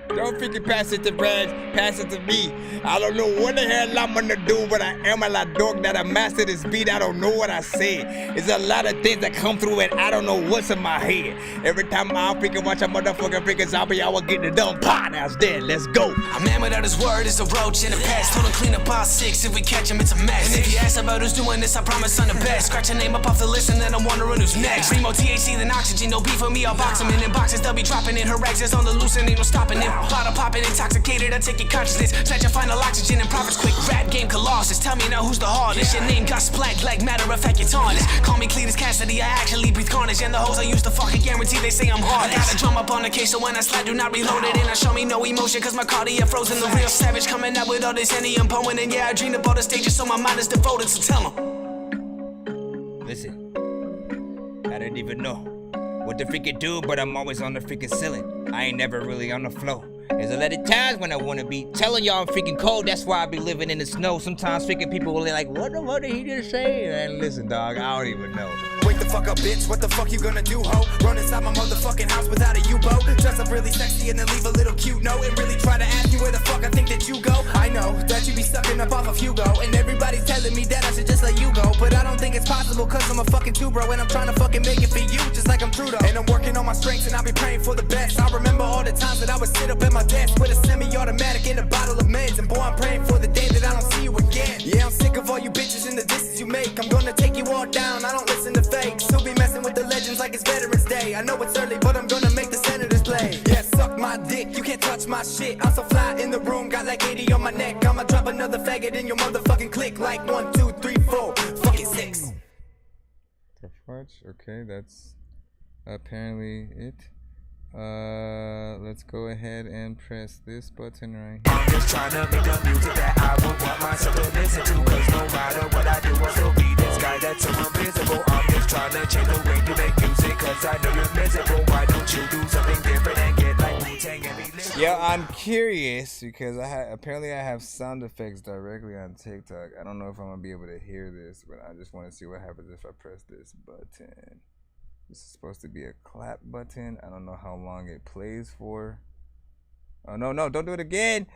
Don't freaking pass it to Rags, pass it to me. I don't know what the hell I'm gonna do, but I am a lot dork that I master this beat. I don't know what I say. It's a lot of things that come through and I don't know what's in my head. Every time I freaking watch a motherfucking freaking zombie, I will get it done. Pah, now it's dead. Let's go. A man without his word is a roach in the past. Told him clean up all 6. If we catch him, it's a mess. And if you ask about who's doing this, I promise I'm the best. Scratch your name up off the list and then I'm wondering who's next. Free more THC than oxygen, no beef for me. I'll box him in boxes. They'll be dropping in her rags. It's on the loose and ain't no stopping it. Bottle popping, intoxicated. I take your consciousness. Snatch your final oxygen and profits quick. Rap game Colossus. Tell me now who's the hardest. Your name got splat like matter of fact, you're tarnished. Call me Cletus Cassidy. I actually breathe carnage. And the hoes I used to fucking guarantee they say I'm hard. I got a drum up on the case, so when I slide, do not reload it. And I show me no emotion, cause my cardia frozen. The real savage coming out with all this Henny and poem. And yeah, I dreamed about the stages, so my mind is devoted. So tell them. Listen, I don't even know what to freaking do, but I'm always on the freaking ceiling. I ain't never really on the floor. There's a lot of times when I wanna be telling y'all I'm freaking cold. That's why I be living in the snow. Sometimes freaking people will be like, what the fuck did he just say? And listen, dog, I don't even know. Wake the fuck up, bitch. What the fuck you gonna do, ho? Run inside my motherfucking house without a U-boat. Dress up really sexy and then leave a little cute note. And really try to ask you where the fuck I think that you go. I know that you be sucking up off of Hugo. And everybody's telling me that I should just let you go. But I don't think it's possible cause I'm a fucking two bro. And I'm trying to fucking make it for you just like I'm Trudeau. And I'm working on my strengths and I'll be praying for the best. I remember all the times that I would sit up at my desk with a semi-automatic and a bottle of meds. And boy, I'm praying for the day that I don't see you again. Yeah, I'm sick of all you bitches and the disses you make. I'm gonna take you all down, I don't listen to fakes. Still be messing with the legends like it's Veterans Day. I know it's early, but I'm gonna make the Senators play. Yeah, suck my dick, you can't touch my shit. I'm so fly in the room, got like 80 on my neck. I'ma drop another faggot in your motherfucking click. Like 1, 2, 3, 4, fucking 6. The fudge? Okay, that's apparently it. Let's go ahead and press this button right here. I'm just trying to make the music that I would want myself to listen to. Cause no matter what I do, I'll still be this guy that's so invisible. I'm just trying to change the way you make music. Cause I know you're miserable. Why don't you do something different and get like Wu-Tang and be listening? Yeah, I'm curious because apparently I have sound effects directly on TikTok. I don't know if I'm gonna be able to hear this, but I just want to see what happens if I press this button. This is supposed to be a clap button. I don't know how long it plays for. Oh, no, don't do it again.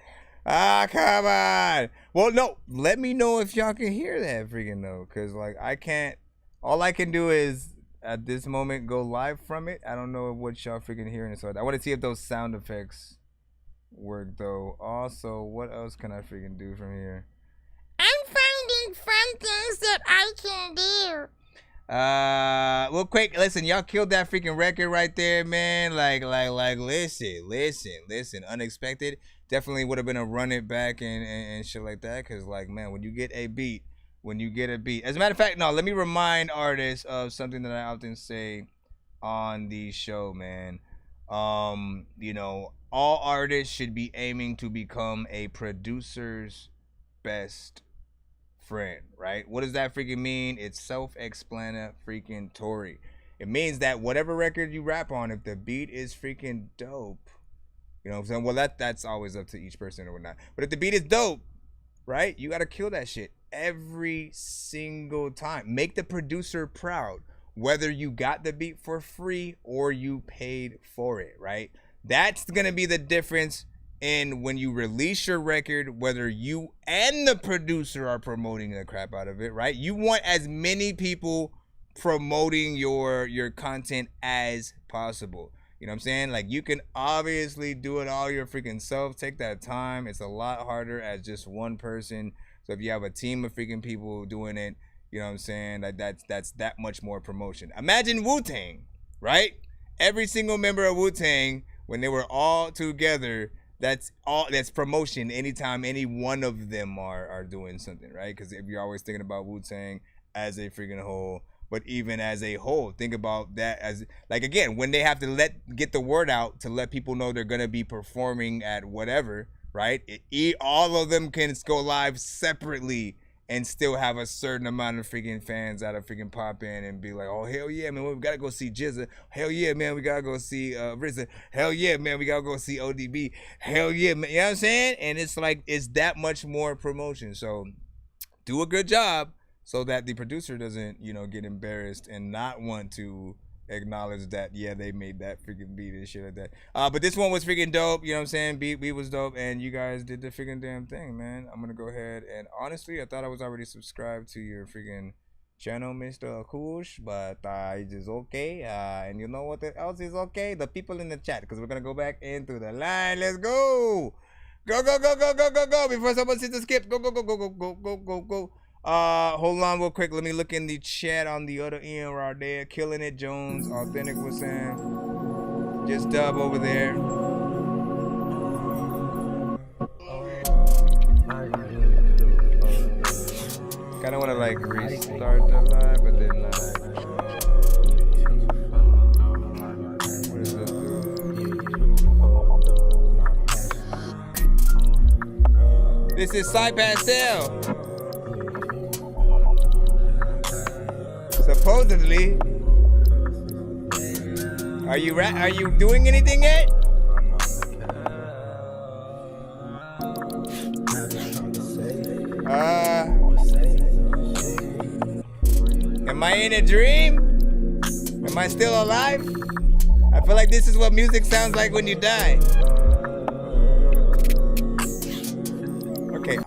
Ah, come on. Well, no, let me know if y'all can hear that freaking note. Because, like, I can't. All I can do is, at this moment, go live from it. I don't know what y'all freaking hearing. So I want to see if those sound effects work, though. Also, what else can I freaking do from here? I'm finding fun things that I can do. Real quick, listen, y'all killed that freaking record right there, man. Like, listen. Unexpected. Definitely would have been a run it back and shit like that. Cause like, man, when you get a beat, as a matter of fact, no, let me remind artists of something that I often say on the show, man. You know, all artists should be aiming to become a producer's best friend, right? What does that freaking mean? It's self-explanatory. It means that whatever record you rap on, if the beat is freaking dope, you know what I'm saying? Well, that's always up to each person or whatnot. But if the beat is dope, right? You gotta kill that shit every single time. Make the producer proud, whether you got the beat for free or you paid for it, right? That's gonna be the difference in when you release your record, whether you and the producer are promoting the crap out of it, right? You want as many people promoting your content as possible. You know what I'm saying? Like, you can obviously do it all your freaking self. Take that time. It's a lot harder as just one person. So if you have a team of freaking people doing it, you know what I'm saying? That's that much more promotion. Imagine Wu-Tang, right? Every single member of Wu-Tang, when they were all together, that's promotion anytime any one of them are doing something, right? Because if you're always thinking about Wu-Tang as a freaking whole, but even as a whole, think about that as, like, again, when they have to get the word out to let people know they're gonna be performing at whatever, right? All of them can go live separately and still have a certain amount of freaking fans that'll freaking pop in and be like, oh, hell yeah, man, we gotta go see Jizza. Hell yeah, man, we gotta go see RZA. Hell yeah, man, we gotta go see ODB. Hell yeah, man, you know what I'm saying? And it's like, it's that much more promotion. So do a good job so that the producer doesn't, you know, get embarrassed and not want to acknowledge that, yeah, they made that freaking beat and shit like that. But this one was freaking dope, you know what I'm saying? Beat was dope, and you guys did the freaking damn thing, man. I'm gonna go ahead and honestly, I thought I was already subscribed to your freaking channel, Mr. Kush, but it is okay. And you know what else is okay? The people in the chat, because we're gonna go back into the line. Let's go. Go, go, go, go, go, go, go. Before someone sees the skip, go, go, go, go, go, go, go, go, go. Hold on real quick. Let me look in the chat on the other end right there. Killing It Jones, Authentic was saying. Just dub over there. Kinda wanna like restart the live, but then what does this do? This is Cy Pastel. Supposedly, are you doing anything yet? Am I in a dream? Am I still alive? I feel like this is what music sounds like when you die. Okay,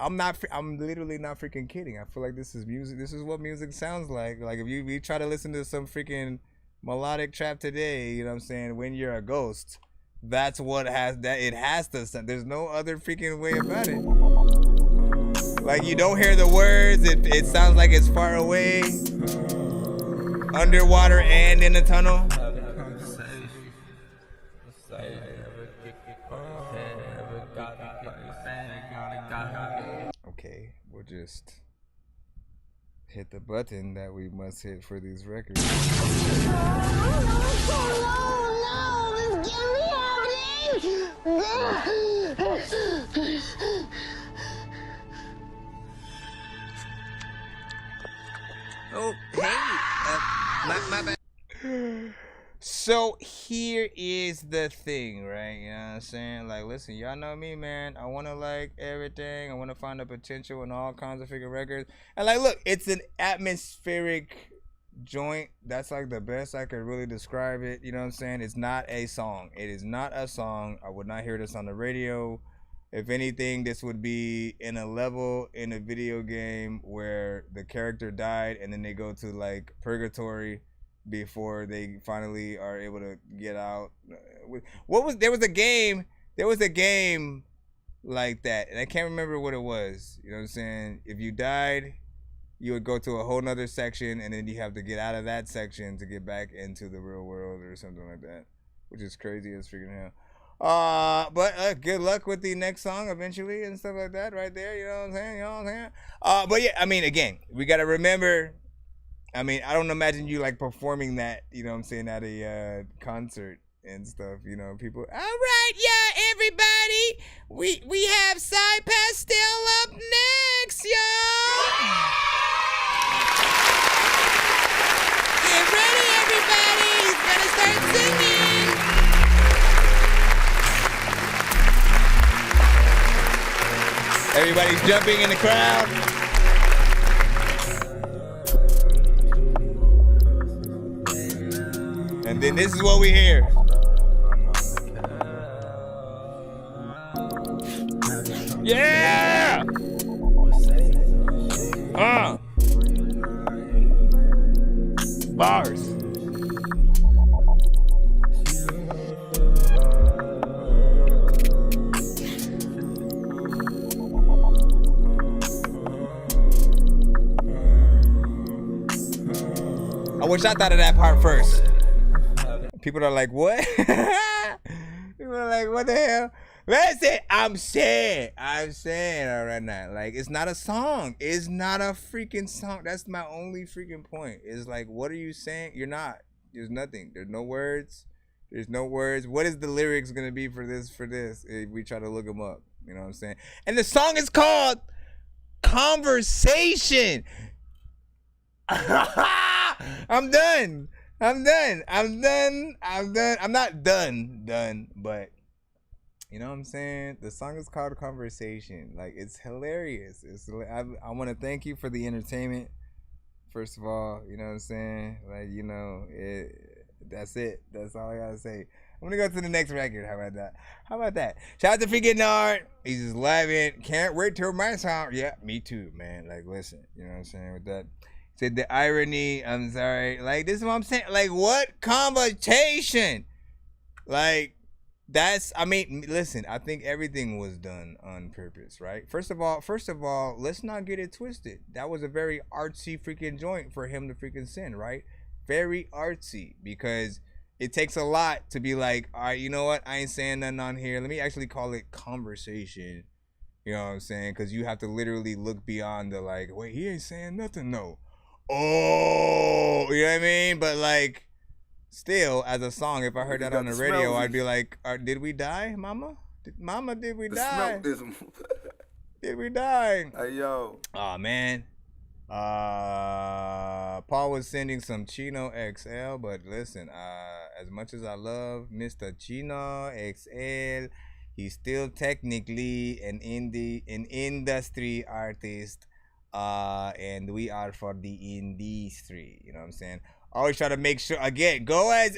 I'm literally not freaking kidding. I feel like this is music. This is what music sounds like. Like if you try to listen to some freaking melodic trap today, you know what I'm saying? When you're a ghost, that's what it has to sound. There's no other freaking way about it. Like you don't hear the words. It sounds like it's far away, underwater and in a tunnel. Okay, we'll just hit the button that we must hit for these records. Oh, hey, my bad. So here is the thing, right? You know what I'm saying? Like, listen, y'all know me, man. I want to like everything. I want to find the potential in all kinds of freaking records. And like, look, it's an atmospheric joint. That's like the best I could really describe it. You know what I'm saying? It's not a song. It is not a song. I would not hear this on the radio. If anything, this would be in a level in a video game where the character died and then they go to like purgatory before they finally are able to get out. There was a game like that, and I can't remember what it was. You know what I'm saying? If you died, you would go to a whole nother section, and then you have to get out of that section to get back into the real world or something like that, which is crazy as freaking hell. But good luck with the next song eventually and stuff like that right there. You know what I'm saying? You know what I'm saying? But yeah, I mean, again, we got to remember, I mean, I don't imagine you like performing that, you know what I'm saying, at a concert and stuff, you know, people. All right, yeah, everybody, we have Cy Pastel up next, y'all. Get ready, everybody. He's gonna start singing. Everybody's jumping in the crowd. And then this is what we hear. Yeah! Bars. I wish I thought of that part first. People are like, what? People are like, what the hell? Listen, I'm saying all right now. Like, it's not a song. It's not a freaking song. That's my only freaking point. It's like, what are you saying? You're not. There's nothing. There's no words. There's no words. What is the lyrics going to be for this? If we try to look them up. You know what I'm saying? And the song is called conversation. I'm done. I'm not done, but you know what I'm saying? The song is called Conversation. Like, it's hilarious. I want to thank you for the entertainment. First of all, you know what I'm saying? Like, you know, that's it. That's all I gotta say. I'm gonna go to the next record. How about that? Shout out to freaking Nard. He's just laughing. Can't wait till my song. Yeah, me too, man. Like, listen, you know what I'm saying with that? Said the irony. I'm sorry. Like, this is what I'm saying. Like, what conversation? Like, I mean, listen, I think everything was done on purpose, right? First of all, let's not get it twisted. That was a very artsy freaking joint for him to freaking send, right? Very artsy, because it takes a lot to be like, all right, you know what? I ain't saying nothing on here. Let me actually call it conversation. You know what I'm saying? Because you have to literally look beyond the like, wait, he ain't saying nothing, no. Oh, you know what I mean? But like, still, as a song, if I heard that on the radio, I'd be like, did we die, mama? Did we die? Did we die? Hey, yo. Oh, man. Paul was sending some Chino XL, but listen, as much as I love Mr. Chino XL, he's still technically an industry artist, and we are for the industry, you know what I'm saying? Always try to make sure, again, go as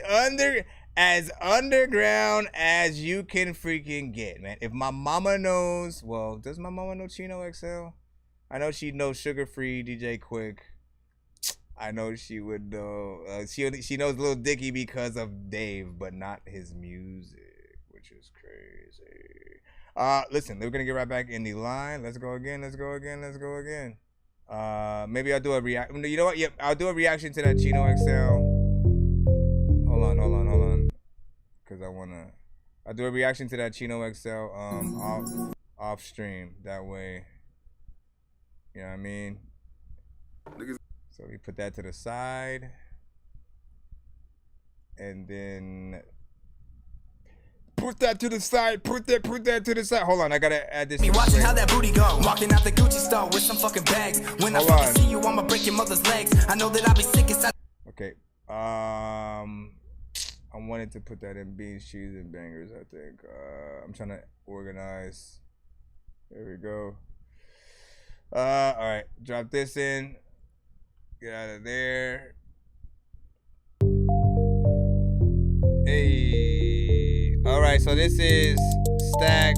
underground as you can freaking get, man. If my mama knows, well, does my mama know Chino XL? I know she knows Sugar Free, DJ Quick. I know she would know. She knows Lil Dicky because of Dave, but not his music, which is crazy. Listen, we're gonna get right back in the line. Let's go again. Maybe I'll do a reaction. You know what? Yep, I'll do a reaction to that Chino XL. Hold on. Cause I'll do a reaction to that Chino XL off stream. That way. You know what I mean? So we put that to the side. And then put that to the side. Put that to the side. Hold on, I gotta add this. Me watching how that booty go. Walking out the Gucci store with some fucking bags. When I fucking see you, I'ma break your mother's legs. I know that I'll be sick inside. Okay. I wanted to put that in Beans, Cheese, and Bangers, I think. I'm trying to organize. There we go. All right, drop this in. Get out of there. Hey. All right, so this is Stack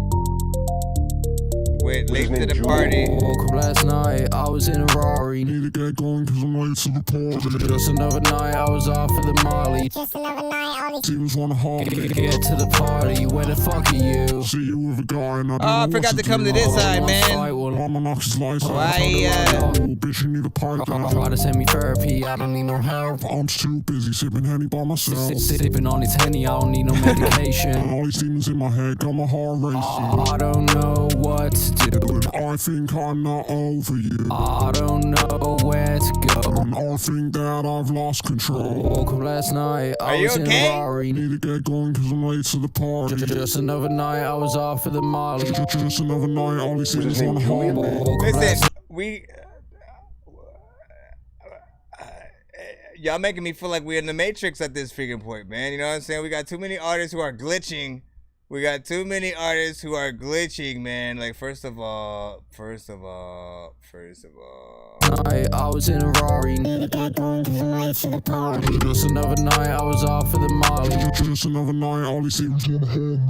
with Late to the Party. Woke up last night, I was in a Rari. Need to get going cause I'm late to the party. Just another night, I was off for the Molly. Just another night, all these teams wanna hold me. Get to the party, where the fuck are you? See you with a guy and I forgot to come to this side, man. I'ma knock his lights out. Why, bitch, you need a pipe down. Try to send me therapy, I don't need no help. I'm too busy sipping Henny by myself. Sipping on this Henny, I don't need no medication. All these demons in my head got my heart racing. I don't know what to do. I think I'm not over you. I don't know where to go. I think that I've lost control. Woke up last night, I was in a Rari. Need to get going cause I'm late to the party. Just another night, I was off for the Molly. Just another night, all these things wanna hold me. Listen, y'all making me feel like we're in the Matrix at this freaking point, man. You know what I'm saying? We got too many artists who are glitching. Man. Like, first of all. I was in a Rari. Just another night, I was off for the Molly. Just another night, all these things wanna hold me.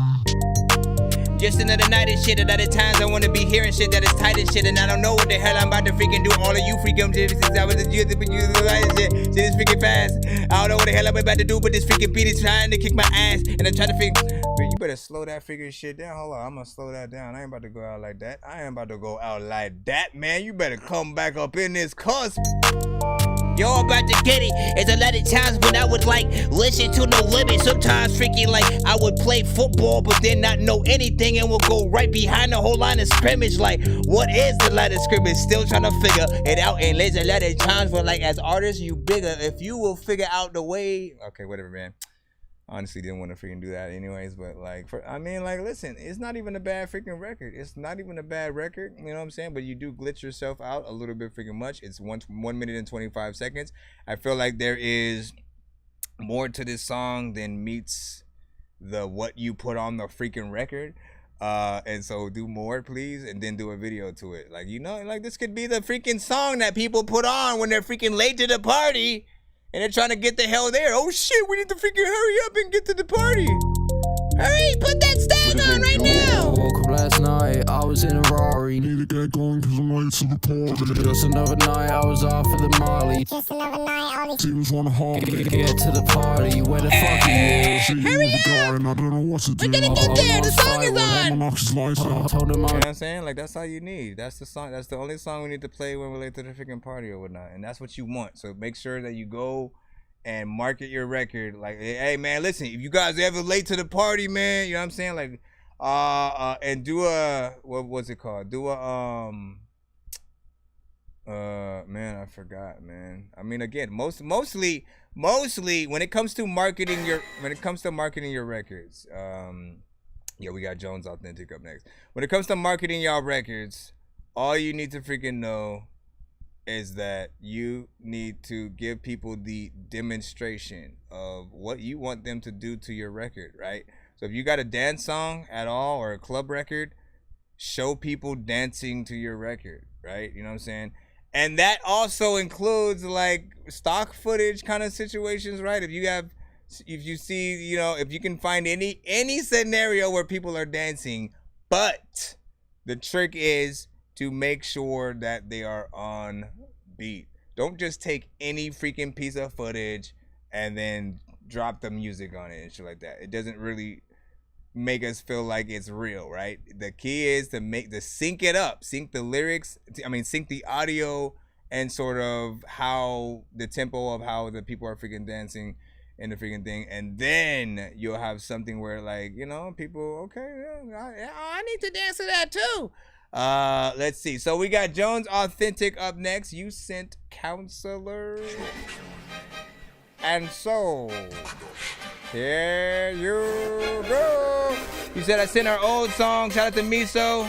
Just another night and shit. At other times I wanna be hearing shit that is tight and shit, and I don't know what the hell I'm about to freaking do. All of you freaking since I was a youth, but you shit is freaking fast. I don't know what the hell I'm about to do, but this freaking beat is trying to kick my ass, and I'm trying to figure. Man, you better slow that freaking shit down. Hold on, I'm gonna slow that down. I ain't about to go out like that. Man. You better come back up in this cusp. You're about to get it. It's a lot of times when I would like listen to No Limit. Sometimes freaking like I would play football but then not know anything and would go right behind the whole line of scrimmage. Like, what is the line of scrimmage? Still trying to figure it out. And there's a lot of times when like as artists you bigger. If you will figure out the way. Okay, whatever, man. Honestly, didn't want to freaking do that anyways, but like, listen, it's not even a bad freaking record. It's not even a bad record, you know what I'm saying? But you do glitch yourself out a little bit freaking much. It's 1 minute and 25 seconds. I feel like there is more to this song than meets the what you put on the freaking record. And so do more, please, and then do a video to it. Like, you know, like this could be the freaking song that people put on when they're freaking late to the party. And they're trying to get the hell there. Oh shit, we need to freaking hurry up and get to the party. Hurry, put that stand on right now. Woke up last night, I was in a Rari. Need to get going cause I'm late to the party. Just another night, I was off for the Molly. Just another night, all these Teams wanna holiday. Get to the party, where the fuck he is. Hurry up! I don't know what to do. We're gonna get there, the song is on! I told him You know what I'm saying? Like, that's all you need. That's the song. That's the only song we need to play when we're late to the freaking party or whatnot. And that's what you want. So make sure that you go and market your record. Like, hey man, listen, if you guys ever late to the party, man, you know what I'm saying? Like, and do a, what's it called? Do a, man, I forgot, man. I mean, again, mostly when it comes to marketing your records, yeah, we got Jones Authentic up next. When it comes to marketing y'all records, all you need to freaking know is that you need to give people the demonstration of what you want them to do to your record, right? So if you got a dance song at all or a club record, show people dancing to your record, right? You know what I'm saying? And that also includes like stock footage kind of situations, right? If you see, you know, if you can find any scenario where people are dancing, but the trick is to make sure that they are on beat. Don't just take any freaking piece of footage and then drop the music on it and shit like that. It doesn't really make us feel like it's real, right? The key is to sync it up, sync the lyrics, sync the audio and sort of how the tempo of how the people are freaking dancing in the freaking thing, and then you'll have something where, like, you know, people, okay, yeah, I need to dance to that too. Let's see. So we got Jones Authentic up next. You sent Counselor. And so here you go. You said I sent our old song. Shout out to Miso.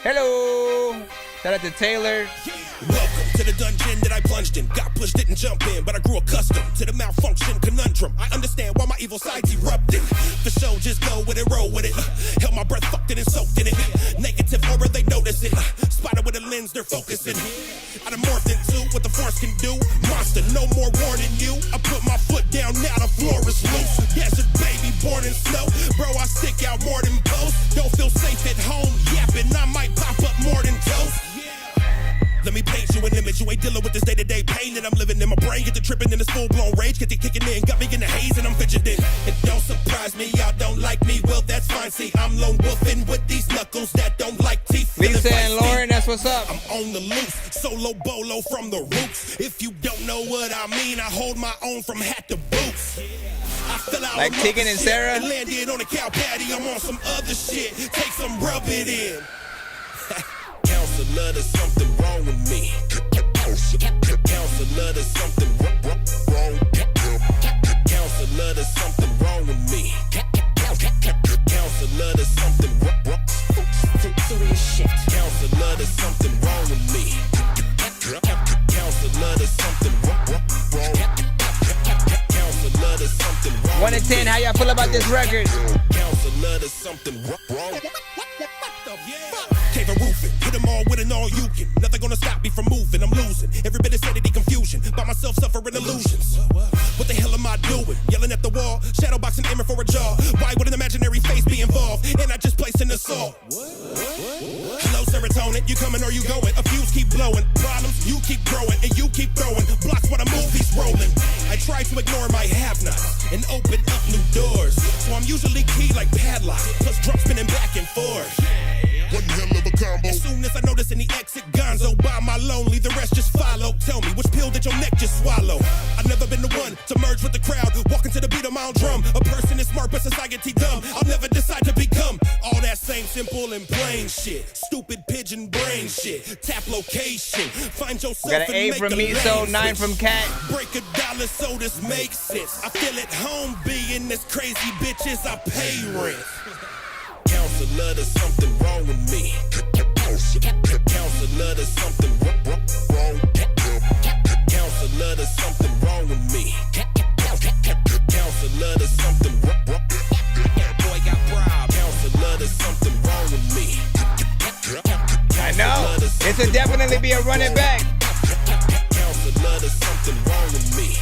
Hello. Shout out to Taylor. Welcome to the dungeon that I plunged in. Got pushed, didn't jump in, but I grew accustomed to the malfunction conundrum. I understand why my evil side's erupting. For show, just go with it, roll with it. Held my breath, fucked it and soaked in it. Negative aura, they notice it. Spider with a lens, they're focusing. I done morphed into what the force can do. Monster, no more warning you. I put my foot down, now the floor is loose. Desert baby, born in snow. Bro, I stick out more than post. Don't feel safe at home, yapping. I might pop up more than toast. Let me paint you an image. You ain't dealing with this day-to-day pain that I'm living in. My brain get to tripping in this full-blown rage. Get to kicking in, got me in the haze and I'm fidgeting. It don't surprise me, y'all don't like me. Well, that's fine. See, I'm lone wolfing with these knuckles that don't like teeth. Lisa and Lauren, that's what's up. I'm on the loose, solo bolo from the roots. If you don't know what I mean, I hold my own from hat to boots. I fell out like Tegan and Sarah. And landed on a cow patty. I'm on some other shit. Take some rub it in. Counselor, there's something wrong with me. Counselor, there's something wrong. Counselor, there's something wrong with me. Counselor, there's something wrong. Serious shit. Counselor, there's something wrong with me. Counselor, there's something wrong. Counselor, there's something wrong. 1 to 10, how y'all feel about this record? Counselor, there's something wrong. Cave a roofing, hit them all with an all you can. Nothing gonna stop me from moving, I'm losing. Every bit of sanity confusion, by myself suffering illusions. What the hell am I doing? Yelling at the wall, shadow boxing, aiming for a jaw. Why would an imaginary face be involved? And I just placed an assault. Hello serotonin, you coming or you going? A fuse keep blowing, problems, you keep growing, and you keep throwing. Blocks when a movie's rolling. I try to ignore my have-nots and open up new doors. So I'm usually key like padlock, plus drunk spinning back and forth. One hell of a combo. As soon as I notice any exit gonzo by my lonely, the rest just follow. Tell me which pill did your neck just swallow? I've never been the one to merge with the crowd, walking to the beat of my round drum. A person is smart but society dumb. I'll never decide to become all that same simple and plain shit. Stupid pigeon brain shit. Tap location. Find yourself. Got an A from me, so 9 from Cat. Break a dollar so this makes sense. I feel at home being this crazy bitches. I pay rent. Counselor, there's something wrong with me. Counselor, there's something wrong. Counselor, there's something wrong with me. Counselor, there's something wrong. Boy got proud. Counselor, there's something wrong with me. I know. This will definitely be a running back. Counselor, there's something wrong with me.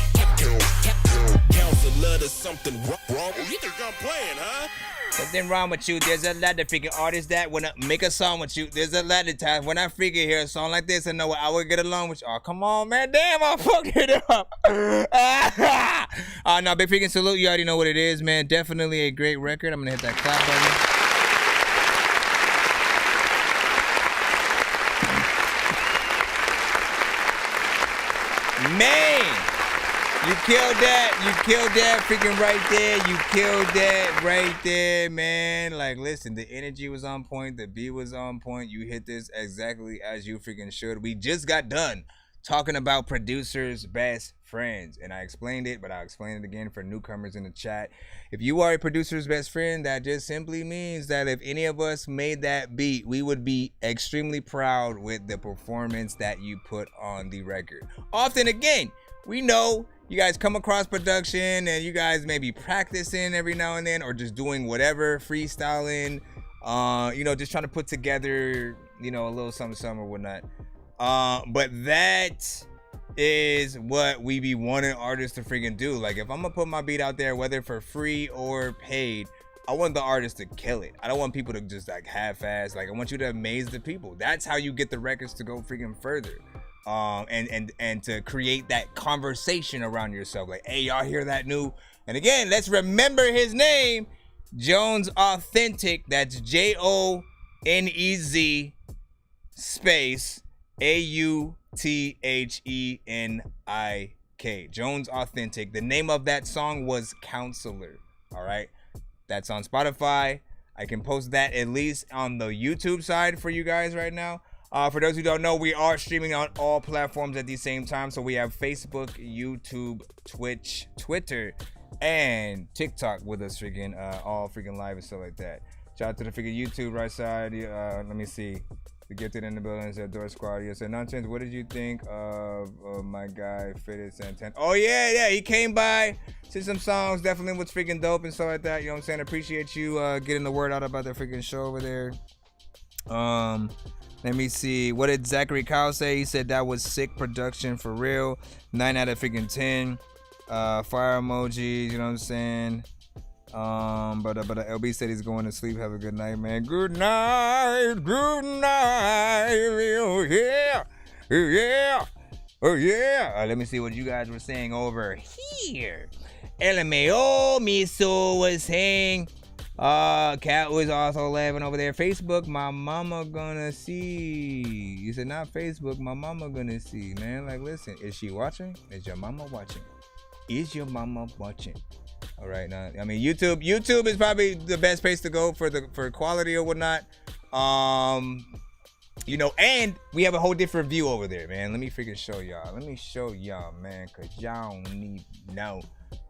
Counselor, there's something wrong. You think I'm playing, huh? Something wrong with you. There's a lot of freaking artists that wanna make a song with you. There's a lot of times when I freaking hear a song like this and know I would get along with you. Oh, come on, man. Damn, I fucked it up. No, big freaking salute. You already know what it is, man. Definitely a great record. I'm gonna hit that clap button. Man. You killed that freaking right there. You killed that right there, man. Like, listen, the energy was on point. The beat was on point. You hit this exactly as you freaking should. We just got done talking about producers' best friends. And I explained it, but I'll explain it again for newcomers in the chat. If you are a producer's best friend, that just simply means that if any of us made that beat, we would be extremely proud with the performance that you put on the record. Often, again, we know you guys come across production and you guys may be practicing every now and then or just doing whatever, freestyling, just trying to put together, a little something or whatnot. But that is what we be wanting artists to freaking do. Like, if I'm gonna put my beat out there, whether for free or paid, I want the artist to kill it. I don't want people to just like half-ass. Like, I want you to amaze the people. That's how you get the records to go freaking further. And to create that conversation around yourself. Like, hey, y'all hear that new? And again, let's remember his name, Jones Authentic. That's Jonez space AUTHENIK. Jones Authentic. The name of that song was Counselor. All right. That's on Spotify. I can post that at least on the YouTube side for you guys right now. For those who don't know, we are streaming on all platforms at the same time. So we have Facebook, YouTube, Twitch, Twitter, and TikTok with us freaking all freaking live and stuff like that. Shout out to the freaking YouTube right side. Let me see. The Gifted in the building said Dork Squad. You said Nonsenze. What did you think of my guy Fitted Santana? Oh yeah, he came by, said some songs. Definitely was freaking dope and stuff like that. You know what I'm saying? Appreciate you getting the word out about the freaking show over there. Let me see. What did Zachary Kyle say? He said that was sick production for real. 9 out of freaking 10. Fire emojis. You know what I'm saying? But LB said he's going to sleep. Have a good night, man. Good night. Good night. Oh yeah. Oh yeah. Oh yeah. Let me see what you guys were saying over here. LMAO Miso was saying. Cat was also laughing over there. Facebook, my mama gonna see. You said not Facebook, my mama gonna see, man. Like, listen, is she watching? Is your mama watching? Is your mama watching? All right, now, I mean, YouTube is probably the best place to go for quality or whatnot. And we have a whole different view over there, man. Let me freaking show y'all. Let me show y'all, man, cause y'all don't need no.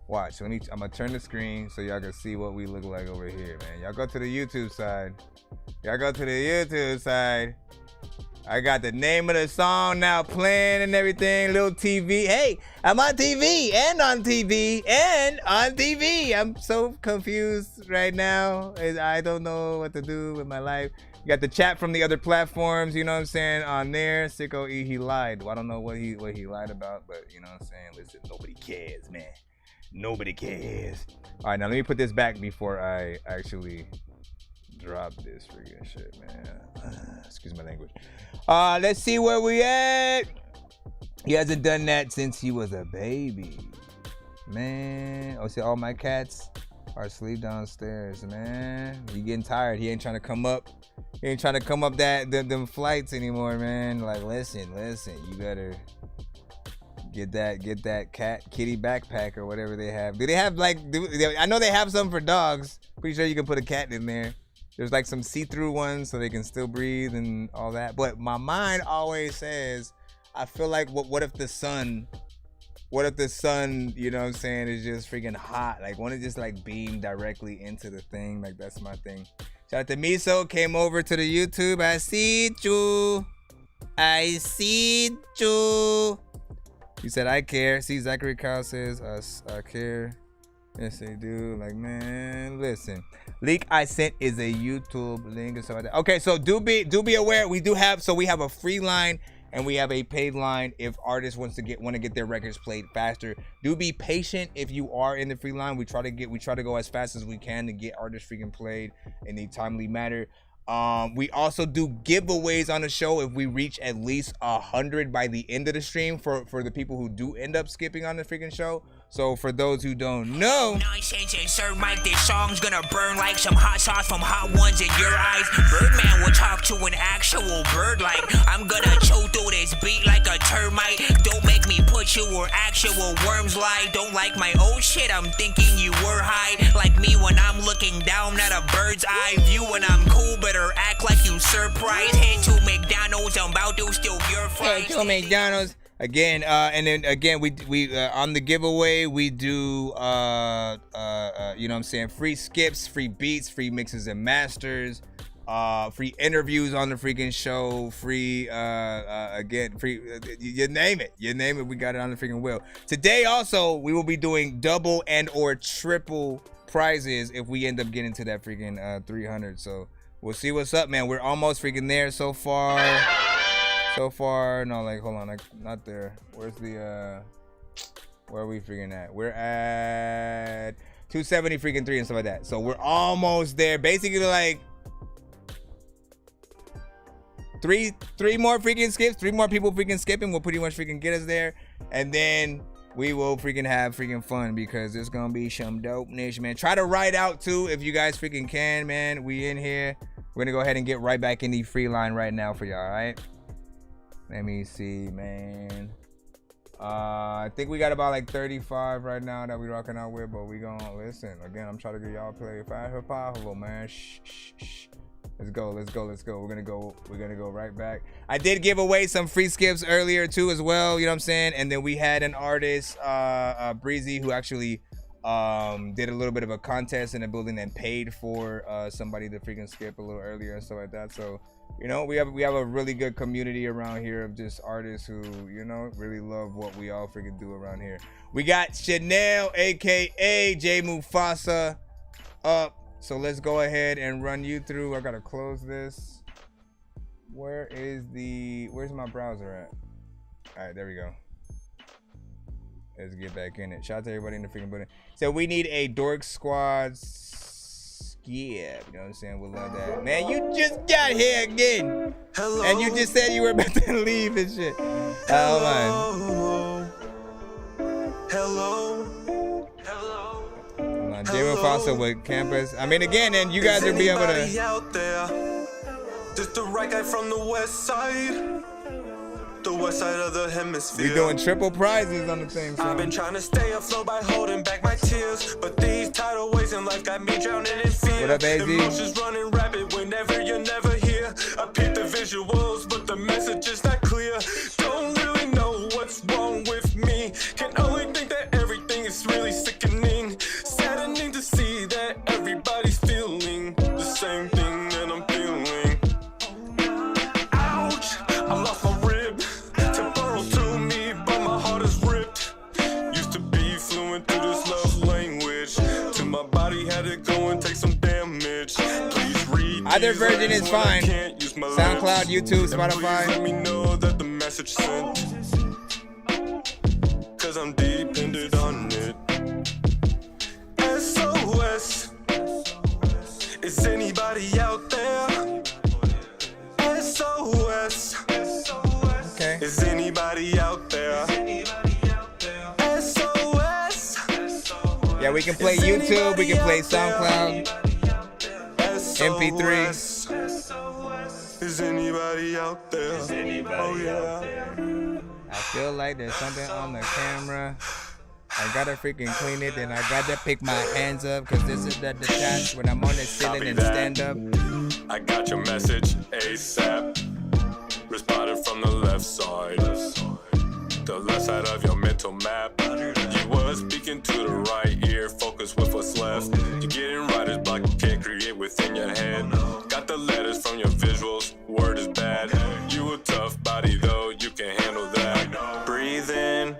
Watch, I'm gonna turn the screen so y'all can see what we look like over here, man. Y'all go to the YouTube side. I got the name of the song now playing and everything. Little TV. Hey, I'm on TV and on TV and on TV. I'm so confused right now. I don't know what to do with my life. You got the chat from the other platforms, you know what I'm saying, on there. Sicko E, he lied. Well, I don't know what he lied about, but you know what I'm saying. Listen, nobody cares, man. Nobody cares. All right, now let me put this back before I actually drop this freaking shit, man. Excuse my language. Let's see where we at. He hasn't done that since he was a baby, man. Oh, see, all my cats are asleep downstairs, man. He getting tired. He ain't trying to come up. He ain't trying to come up them flights anymore, man. Like, listen. You better Get that kitty backpack or whatever they have. Do they have like? I know they have some for dogs. Pretty sure you can put a cat in there. There's like some see-through ones so they can still breathe and all that. But my mind always says, I feel like what if the sun, you know what I'm saying, is just freaking hot? Like, want to just like beam directly into the thing? Like, that's my thing. Shout out to Miso, came over to the YouTube. I see you. He said, I care. See, Zachary Kyle says, I care. Yes, they do. Like, man, listen. Link I sent is a YouTube link and stuff like that. Okay, so do be aware. We have a free line and we have a paid line if artists want to get their records played faster. Do be patient if you are in the free line. We try to go as fast as we can to get artists freaking played in a timely manner. We also do giveaways on the show if we reach at least 100 by the end of the stream for the people who do end up skipping on the freaking show. So for those who don't know, Nonsense and Sir Mike, this song's gonna burn like some hot sauce from Hot Ones in your eyes. Birdman will talk to an actual bird like I'm gonna chew through this beat like a termite. Don't make me put you where actual worms lie. Don't like my old shit, I'm thinking you were high. Like me when I'm looking down at a bird's eye view. When I'm cool, better act like you surprised. Head to McDonald's, I'm about to steal your fries. Head to McDonald's. Again, and then again, we on the giveaway, we do, you know what I'm saying, free skips, free beats, free mixes and masters, free interviews on the freaking show, free, again, free, you name it, we got it on the freaking wheel. Today also, we will be doing double and or triple prizes if we end up getting to that freaking 300. So we'll see what's up, man. We're almost freaking there so far. No, like, hold on, like, not there. Where's the, where are we freaking at? We're at 270 freaking 3 and stuff like that. So we're almost there. Basically, like, three more freaking skips, 3 more people freaking skipping will pretty much freaking get us there. And then we will freaking have freaking fun because it's gonna be some dopeness, man. Try to ride out too if you guys freaking can, man. We in here. We're gonna go ahead and get right back in the free line right now for y'all, all right? Let me see, man. I think we got about like 35 right now that we rocking out with, but we gonna listen. Again, I'm trying to get y'all play fast and powerful, man. Shh. Let's go. We're gonna go right back. I did give away some free skips earlier too as well, you know what I'm saying? And then we had an artist, Breezy, who actually did a little bit of a contest in the building and paid for somebody to freaking skip a little earlier and stuff like that. So, you know, we have a really good community around here of just artists who, you know, really love what we all freaking do around here. We got Chanel, aka J Mufasa, up. So let's go ahead and run you through. I gotta close this. Where's my browser at? All right, there we go. Let's get back in it. Shout out to everybody in the freaking building. So we need a Dork Squad skip. You know what I'm saying? We love that. Man, you just got here again. Hello. And you just said you were about to leave and shit. Hello. Jay Foster with Campus. I mean, again, and you guys will be able to. Out there? Just the right guy from the west side. The west side of the hemisphere. We doing triple prizes on the thing. I've been trying to stay afloat by holding back my tears, but these tidal waves in life got me drowning in fear. What up, AZ? Emotions running rapid whenever you're never here. I pick the visuals, but the message is not clear. Don't really know what's wrong with me. Can only think that everything is really sickening. Saddening to see that everybody's feeling the same thing that I'm feeling. Ouch! I lost my rib. Temporal to me, but my heart is ripped. Used to be fluent through this love language. Till my body had to go and take some damage. Please read. Either version is fine. SoundCloud, YouTube, Spotify. Let me know that the message sent. Cause I'm dependent on it. SOS. Is anybody out there? SOS. Okay. Is anybody out there? SOS. Yeah, we can play YouTube, we can play SoundCloud, MP3. Is anybody out there? Oh yeah. I feel like there's something on the camera. I gotta freaking clean it, and I gotta pick my hands up, cause this is the detached when I'm on the ceiling and stand up. I got your message ASAP. Responded from the left side. The left side of your mental map. You was speaking to the right ear, focus with what's left. You're getting writer's block, you can't create within your head. Got the letters from your visuals, word is bad. You a tough body though, you can handle that. Breathe in,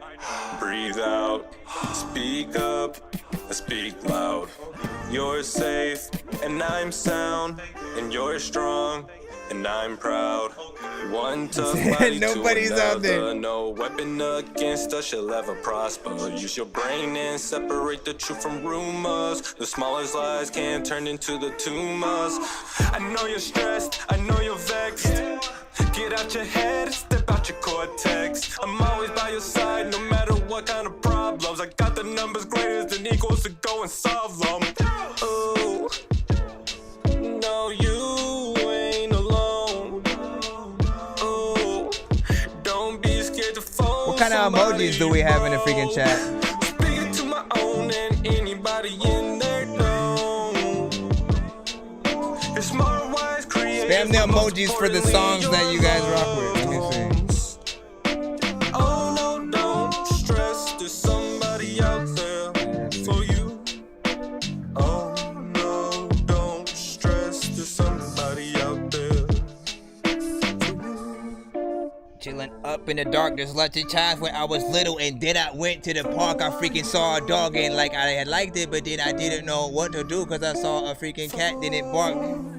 breathe out. Speak up, speak loud. You're safe, and I'm sound. And you're strong, and I'm proud. One tough body Nobody's to out there. another. No weapon against us shall ever prosper. Use your brain and separate the truth from rumors. The smallest lies can turn into the tumors. I know you're stressed, I know you're vexed. Get out your head, step out your cortex. I'm always by your side, no matter what kind of problems. I got the numbers greater than equals to go and solve them. Oh, no, you ain't alone. Oh, don't be scared to phone. What kind of emojis do we have in the freaking chat? Speaking to my own and anybody in there know. It's more wise creative. Spam the emojis for the songs that you guys rock with. Let me see. Oh no, don't stress. There's somebody out there for you. Oh no, don't stress. There's somebody out there. Chilling up in the dark. There's lots of times when I was little and then I went to the park. I freaking saw a dog and like I had liked it, but then I didn't know what to do because I saw a freaking cat, then it barked.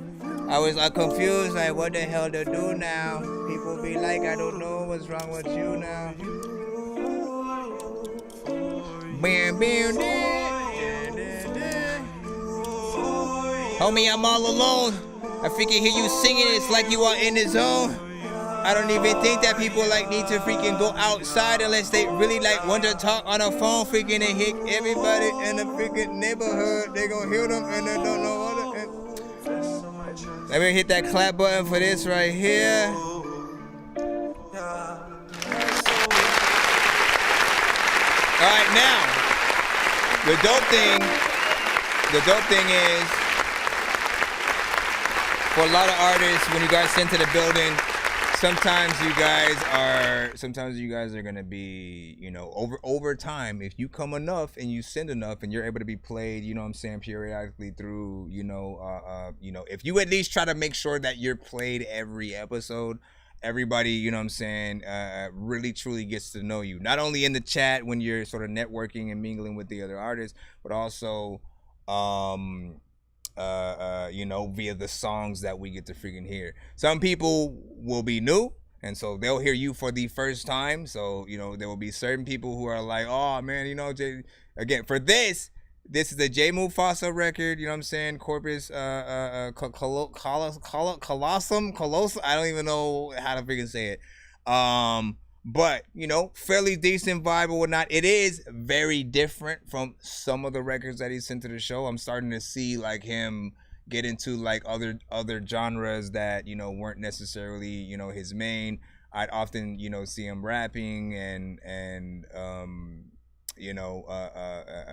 I was like confused, like what the hell to do now? People be like, I don't know what's wrong with you now. Bam, bam, homie, I'm all alone. I freaking hear you singing, it's like you are in the zone. I don't even think that people like need to freaking go outside unless they really like want to talk on a phone freaking and hit everybody in the freaking neighborhood. They gonna hear them and they don't know what to. Let me hit that clap button for this right here. All right, now the dope thing is for a lot of artists when you guys enter the building, sometimes you guys are gonna be, you know, over time, if you come enough and you send enough and you're able to be played, you know what I'm saying, periodically through, you know, if you at least try to make sure that you're played every episode, everybody, you know what I'm saying, really truly gets to know you. Not only in the chat when you're sort of networking and mingling with the other artists, but also you know, via the songs that we get to freaking hear. Some people will be new, and so they'll hear you for the first time. So, you know, there will be certain people who are like, oh man, you know, again, for this is the J Mufasa record, you know what I'm saying? Corpus Colossum. I don't even know how to freaking say it. But, you know, fairly decent vibe or whatnot. It is very different from some of the records that he sent to the show. I'm starting to see like him get into like other genres that, you know, weren't necessarily, you know, his main. I'd often, you know, see him rapping and you know,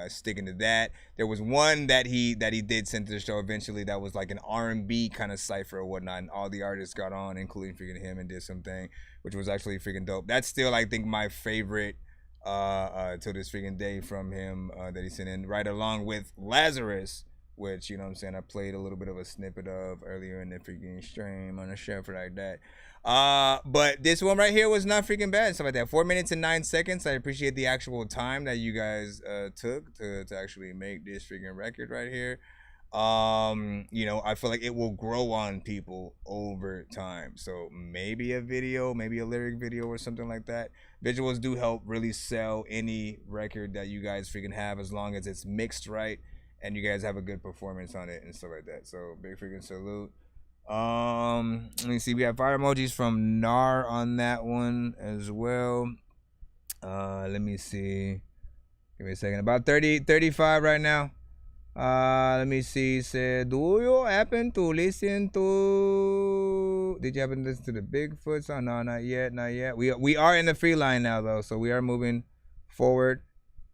sticking to that. There was one that he did send to the show eventually that was like an R&B kind of cipher or whatnot, and all the artists got on, including freaking him, and did something, which was actually freaking dope. That's still, I think, my favorite till this freaking day from him that he sent in, right along with Lazarus, which, you know what I'm saying, I played a little bit of a snippet of earlier in the freaking stream on a chef like that. But this one right here was not freaking bad and stuff like that. 4 minutes and 9 seconds. I appreciate the actual time that you guys took to actually make this freaking record right here. You know, I feel like it will grow on people over time. So maybe a video, maybe a lyric video or something like that. Visuals do help really sell any record that you guys freaking have, as long as it's mixed right and you guys have a good performance on it and stuff like that. So big freaking salute. Let me see, we have fire emojis from Nar on that one as well. Let me see, give me a second. About 35 right now. Let me see. Said, do you happen to listen to you happen to listen to the Bigfoot song? No, not yet, not yet. We are in the free line now though, so we are moving forward.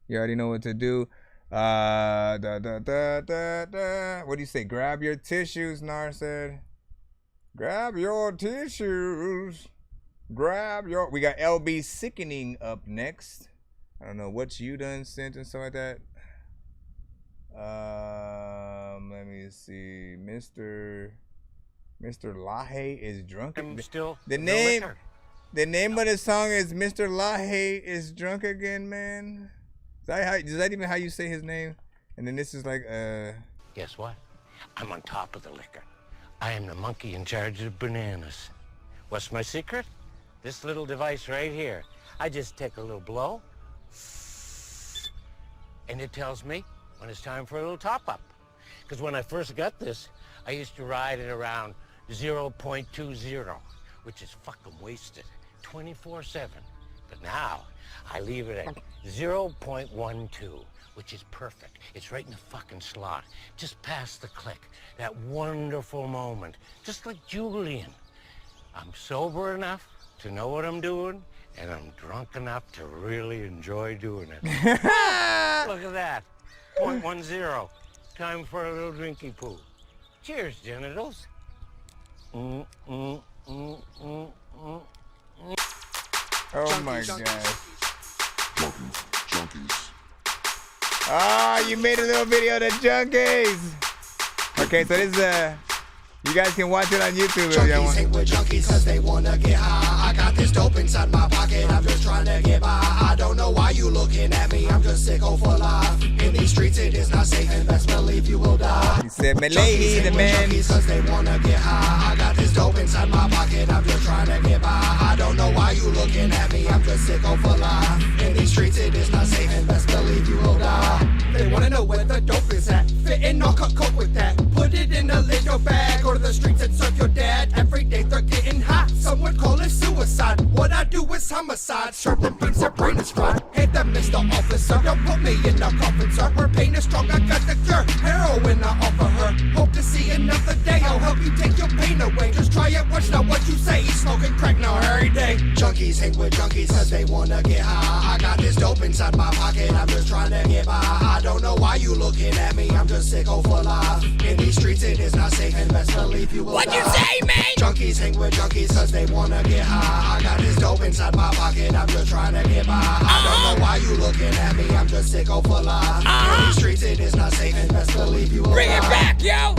You already know what to do. What do you say? Grab your tissues, Nar said. Grab your tissues. We got LB Sickening up next. I don't know what you done sent and stuff like that. Let me see. Mr. Lahaye is drunk. The name of the song is Mr. Lahaye is drunk again, man. Is that even how you say his name? And then this is like Guess what? I'm on top of the liquor. I am the monkey in charge of bananas. What's my secret? This little device right here. I just take a little blow, and it tells me when it's time for a little top-up. Because when I first got this, I used to ride it around 0.20, which is fucking wasted, 24/7. But now, I leave it at 0.12, which is perfect. It's right in the fucking slot, just past the click. That wonderful moment, just like Julian. I'm sober enough to know what I'm doing, and I'm drunk enough to really enjoy doing it. Look at that, 0.10. Time for a little drinky poo. Cheers, genitals. Oh my god. Junkies. Ah, you made a little video of the junkies. Okay, so this is you guys can watch it on YouTube if y'all want. Junkies hang with junkies cause they wanna get high. I got this dope inside my pocket, I'm just trying to get by. I don't know why you looking at me, I'm just sicko for life. In these streets it is not safe and best believe you will die. He said Malahi, the man. Junkies cause they wanna get high. I got this dope inside my pocket, I'm just trying to get by. I don't know why you looking at me, I'm just sicko for life. In these streets it is not safe and best believe you will die. They wanna know where the dope is at. Fitting or cut coke with that. Put it in a little bag. Go to the streets and serve your dad. Every day they're getting hot. Some would call it suicide. What I do is homicide. Serve them beats, their brain is fried. Hey there, Mr. Officer. Don't put me in a coffin, sir. Her pain is strong, I got the cure. Heroin I offer her. Hope to see another day. I'll help you take your pain away. Just try it, watch not what you say. Smoking crack now every day. Junkies hang with junkies cause they wanna get high. I got this dope inside my pocket. I'm just trying to get by. I don't know why you looking at me. I'm just sicko for life. In these streets it is not safe and best believe you will What'd you die. say, man? Junkies hang with junkies cause they wanna get high. I got this dope inside my pocket. I'm just trying to get by. I don't know why you looking at me. I'm just sicko for life. In these streets it is not safe and best believe you will Bring die. it back, yo!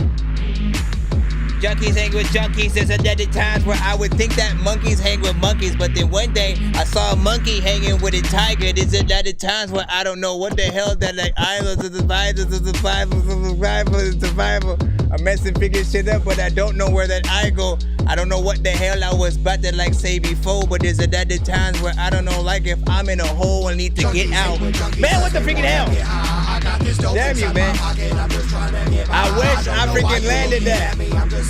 Junkies hang with junkies. There's a dead times where I would think that monkeys hang with monkeys, but then one day I saw a monkey hanging with a tiger. There's a dead times where I don't know what the hell that like islands of survival. I'm messing figure shit up, but I don't know where that I go. I don't know what the hell I was about to like say before, but there's a dead times where I don't know like if I'm in a hole and need to get out. Man, what the freaking hell? Damn you, man. I wish I freaking landed that.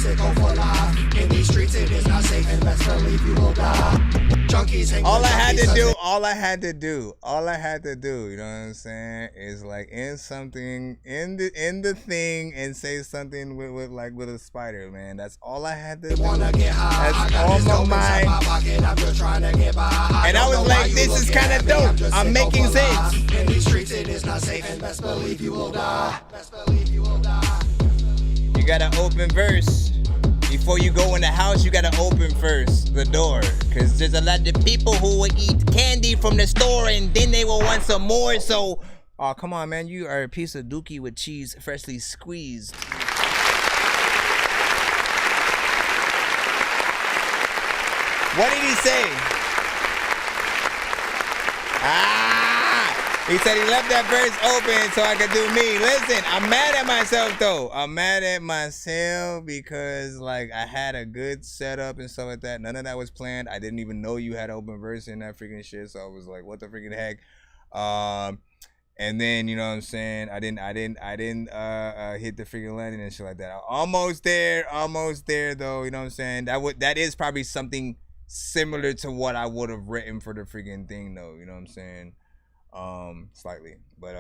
In these streets it is not safe and best believe you will die. Junkies hang All with I had junkies to do, cause all I had to do, you know what I'm saying, is like in something in the thing and say something with a spider, man. That's all I had to do. That's on my mind. And I was like, this is kind of dope. I'm making sense. In these streets it is not safe and best believe you will die. Best believe you will die. You gotta open verse. Before you go in the house, you gotta open first the door. Cause there's a lot of people who will eat candy from the store and then they will want some more. So, oh, come on, man. You are a piece of dookie with cheese freshly squeezed. What did he say? He said he left that verse open so I could do me. Listen, I'm mad at myself though. I'm mad at myself because like I had a good setup and stuff like that. None of that was planned. I didn't even know you had open verse in that freaking shit. So I was like, what the freaking heck? And then you know what I'm saying? I didn't hit the freaking landing and shit like that. Almost there though. You know what I'm saying? That is probably something similar to what I would have written for the freaking thing though. You know what I'm saying? Slightly, but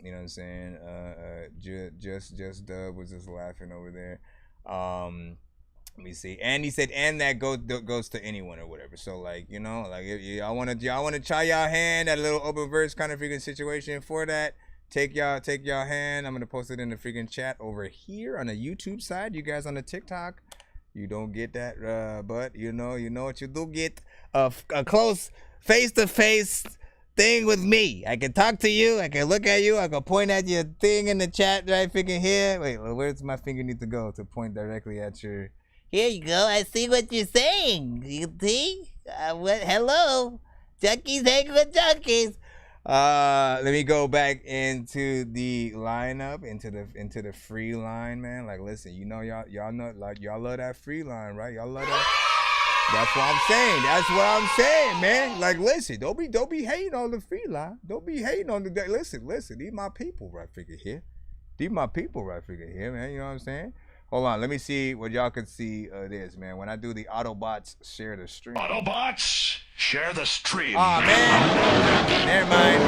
you know what I'm saying? Just Dub was just laughing over there. Let me see. And he said, and that goes to anyone or whatever. So like, you know, like if y'all wanna try y'all hand at a little open verse kind of freaking situation for that. Take y'all hand. I'm gonna post it in the freaking chat over here on the YouTube side. You guys on the TikTok, you don't get that, but you know what you do get, a close face-to-face thing with me. I can talk to you. I can look at you. I can point at your thing in the chat right freaking here. Wait, where's my finger need to go to point directly at your? Here you go. I see what you're saying. You see? Hello. Junkies hang with junkies. Let me go back into the lineup, into the free line, man. Like, listen, you know, y'all know, like, y'all love that free line, right? Y'all love that. That's what I'm saying. That's what I'm saying, man. Like, listen, don't be hating on the free line. Don't be hating on the. Listen. These my people right freaking here. These my people right freaking here, man. You know what I'm saying? Hold on, let me see what y'all can see this, man. When I do the Autobots share the stream. Autobots share the stream. Oh man, never mind.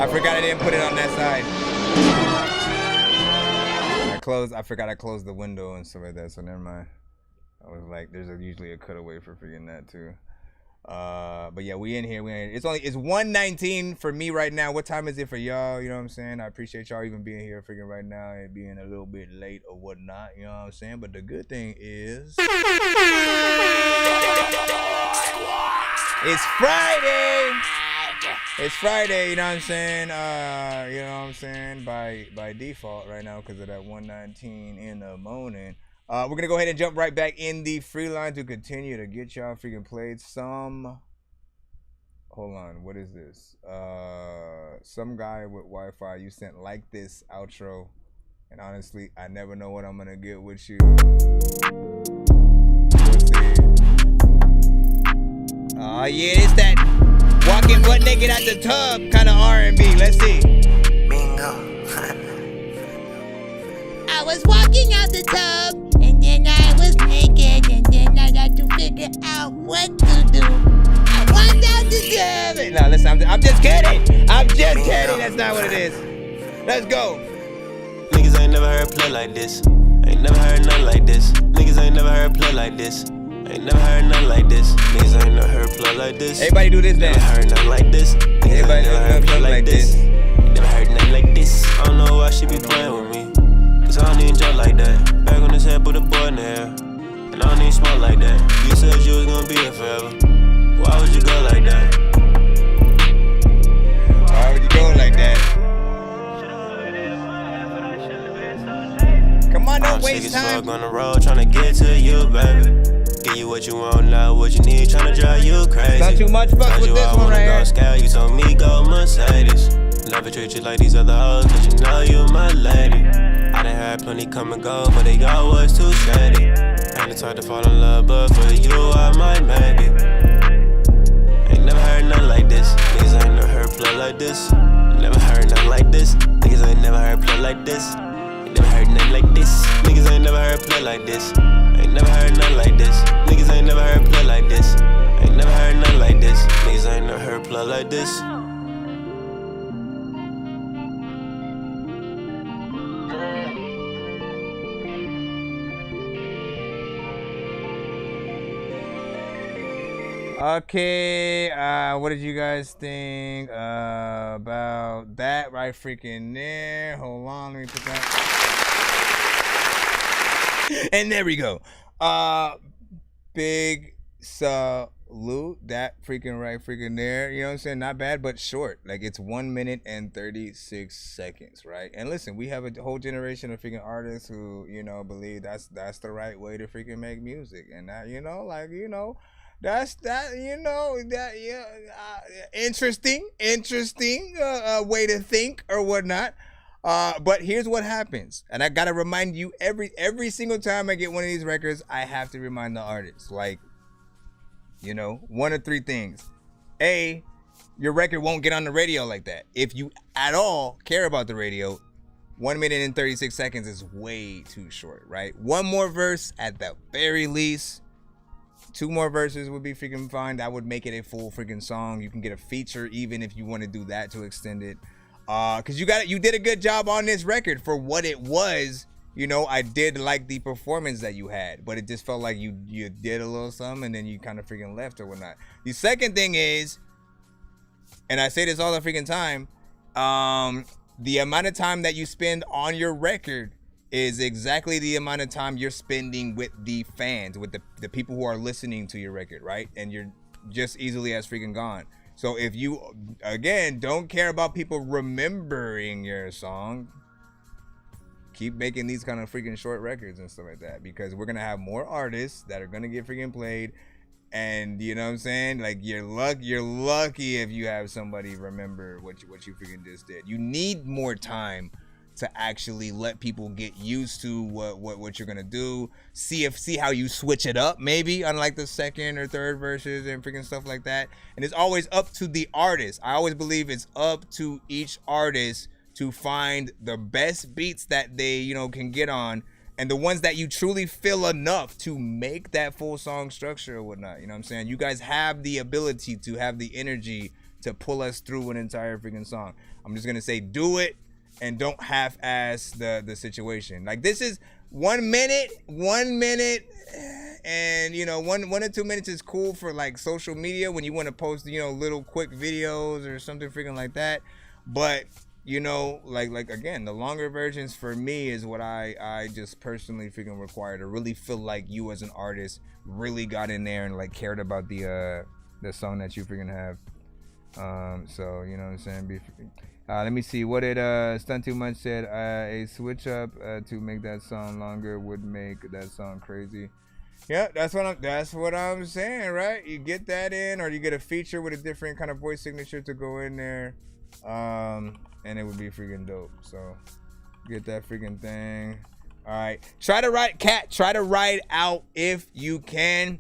I forgot I didn't put it on that side. I forgot I closed the window and stuff like that. So never mind. I was like, there's usually a cutaway for freaking that too. But yeah, we in here. It's 1:19 for me right now. What time is it for y'all? You know what I'm saying? I appreciate y'all even being here freaking right now and being a little bit late or whatnot. You know what I'm saying? But the good thing is, it's Friday. It's Friday. You know what I'm saying? You know what I'm saying? By default right now because of that 1:19 in the morning. We're going to go ahead and jump right back in the free line to continue to get y'all freaking played some. Hold on. What is this? Some guy with Wi-Fi. You sent like this outro. And honestly, I never know what I'm going to get with you. Let's see. Oh, yeah. It's that walking butt naked out the tub kind of R&B. Let's see. Bingo. I was walking out the tub, and then I was naked, and then I got to figure out what to do. I walked out the tub. No, listen, I'm just kidding. I'm just kidding. That's not what it is. Let's go. Niggas ain't never heard play like this. Ain't never heard nothing like this. Niggas ain't never heard play like this. Ain't never heard nothing like this. Niggas ain't never heard play like this. Everybody do this dance. Never heard nothing like this. Everybody never heard play like this. Ain't never heard nothing like this. I don't know why she be playing with me. Cause I don't even jump like that. Back on his head, put a boy in the air. And I don't even smoke like that. You said you was gonna be here forever. Why would you go like that? Why would you go like that? Come on, don't waste time. I'm on the road trying to get to you, baby. Give you what you want, not what you need. Trying to drive you crazy. Not too much fuck with this one right here. Scale. You told me go Mercedes. Never treat you like these other hoes, cause you know you my lady. I done had plenty come and go, but they always too shady. Ain't the type to fall in love, but for you I might maybe. Ain't never heard nothing like this. Niggas ain't never heard play like this. Never heard nothing like this. Niggas ain't never heard play like this. Ain't never heard nothing like this. Niggas ain't never heard play like this. Ain't never heard nothing like this. Niggas ain't never heard play like this. Ain't never heard nothing like this. Niggas ain't never heard play like this. Okay, what did you guys think about that right freaking there? Hold on, let me put that. And there we go. Big salute. That freaking right freaking there. You know what I'm saying? Not bad, but short. Like, it's 1 minute and 36 seconds, right? And listen, we have a whole generation of freaking artists who, you know, believe that's the right way to freaking make music. And that, you know, like, you know, that's that, you know, that, yeah, interesting way to think or whatnot. But here's what happens, and I gotta remind you every single time I get one of these records, I have to remind the artist, like, you know, one of three things. A, your record won't get on the radio like that. If you at all care about the radio, 1 minute and 36 seconds is way too short, right? One more verse at the very least. 2 more verses would be freaking fine. That would make it a full freaking song. You can get a feature even if you want to do that to extend it. Cause you did a good job on this record for what it was. you know, I did like the performance that you had, but it just felt like you did a little something and then you kind of freaking left or whatnot. The second thing is, and I say this all the freaking time, the amount of time that you spend on your record is exactly the amount of time you're spending with the fans, with the people who are listening to your record, right? And you're just easily as freaking gone. So if you, again, don't care about people remembering your song, keep making these kind of freaking short records and stuff like that, because we're gonna have more artists that are gonna get freaking played, and you know what I'm saying? Like you're lucky if you have somebody remember what you freaking just did. You need more time to actually let people get used to what you're gonna do. See how you switch it up, maybe on like the second or third verses and freaking stuff like that. And it's always up to the artist. I always believe it's up to each artist to find the best beats that they, you know, can get on, and the ones that you truly feel enough to make that full song structure or whatnot. You know what I'm saying? You guys have the ability to have the energy to pull us through an entire freaking song. I'm just gonna say, do it, and don't half-ass the situation. Like, this is 1 minute, and you know, one or 2 minutes is cool for like social media when you want to post, you know, little quick videos or something freaking like that. But you know, like again, the longer versions for me is what I just personally freaking require to really feel like you as an artist really got in there and like cared about the song that you freaking have. So you know what I'm saying? Let me see. What did Stunt Too Much said? A switch up to make that song longer would make that song crazy. Yeah, that's what I'm saying, right? You get that in, or you get a feature with a different kind of voice signature to go in there. And it would be freaking dope. So get that freaking thing. All right, try to ride out if you can.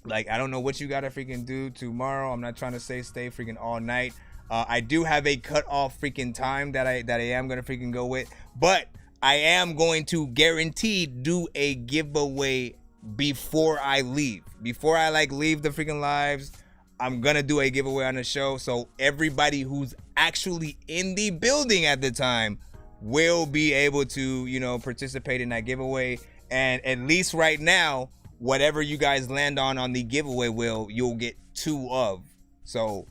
Like, I don't know what you gotta freaking do tomorrow. I'm not trying to say stay freaking all night. I do have a cut off freaking time that I am gonna freaking go with, but I am going to guaranteed do a giveaway before I leave. Before I like leave the freaking lives, I'm gonna do a giveaway on the show, so everybody who's actually in the building at the time will be able to, you know, participate in that giveaway. And at least right now, whatever you guys land on the giveaway you'll get 2 of. So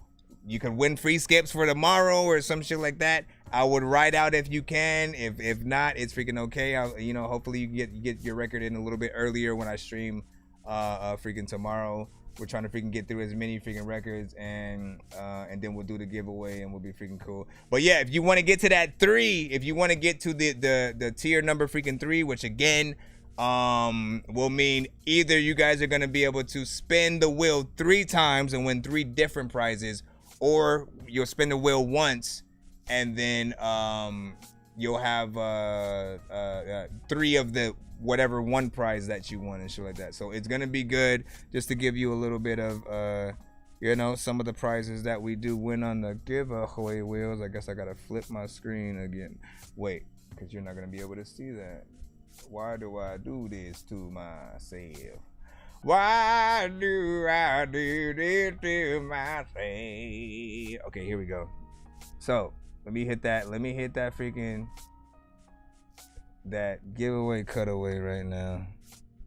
you can win free skips for tomorrow or some shit like that. I would ride out if you can. If not, it's freaking okay. You know, hopefully you get your record in a little bit earlier when I stream freaking tomorrow. We're trying to freaking get through as many freaking records, and then we'll do the giveaway and we'll be freaking cool. But yeah, if you want to get to that 3, if you want to get to the tier number freaking 3, which again will mean either you guys are gonna be able to spin the wheel 3 times and win 3 different prizes, or you'll spin the wheel once and then you'll have 3 of the whatever one prize that you want and shit like that. So it's gonna be good, just to give you a little bit of you know, some of the prizes that we do win on the giveaway wheels. I guess I gotta flip my screen again. Wait, because you're not gonna be able to see that. Why do I do this to myself? Why do I do this to myself? Okay, here we go. So let me hit that freaking that giveaway cutaway right now,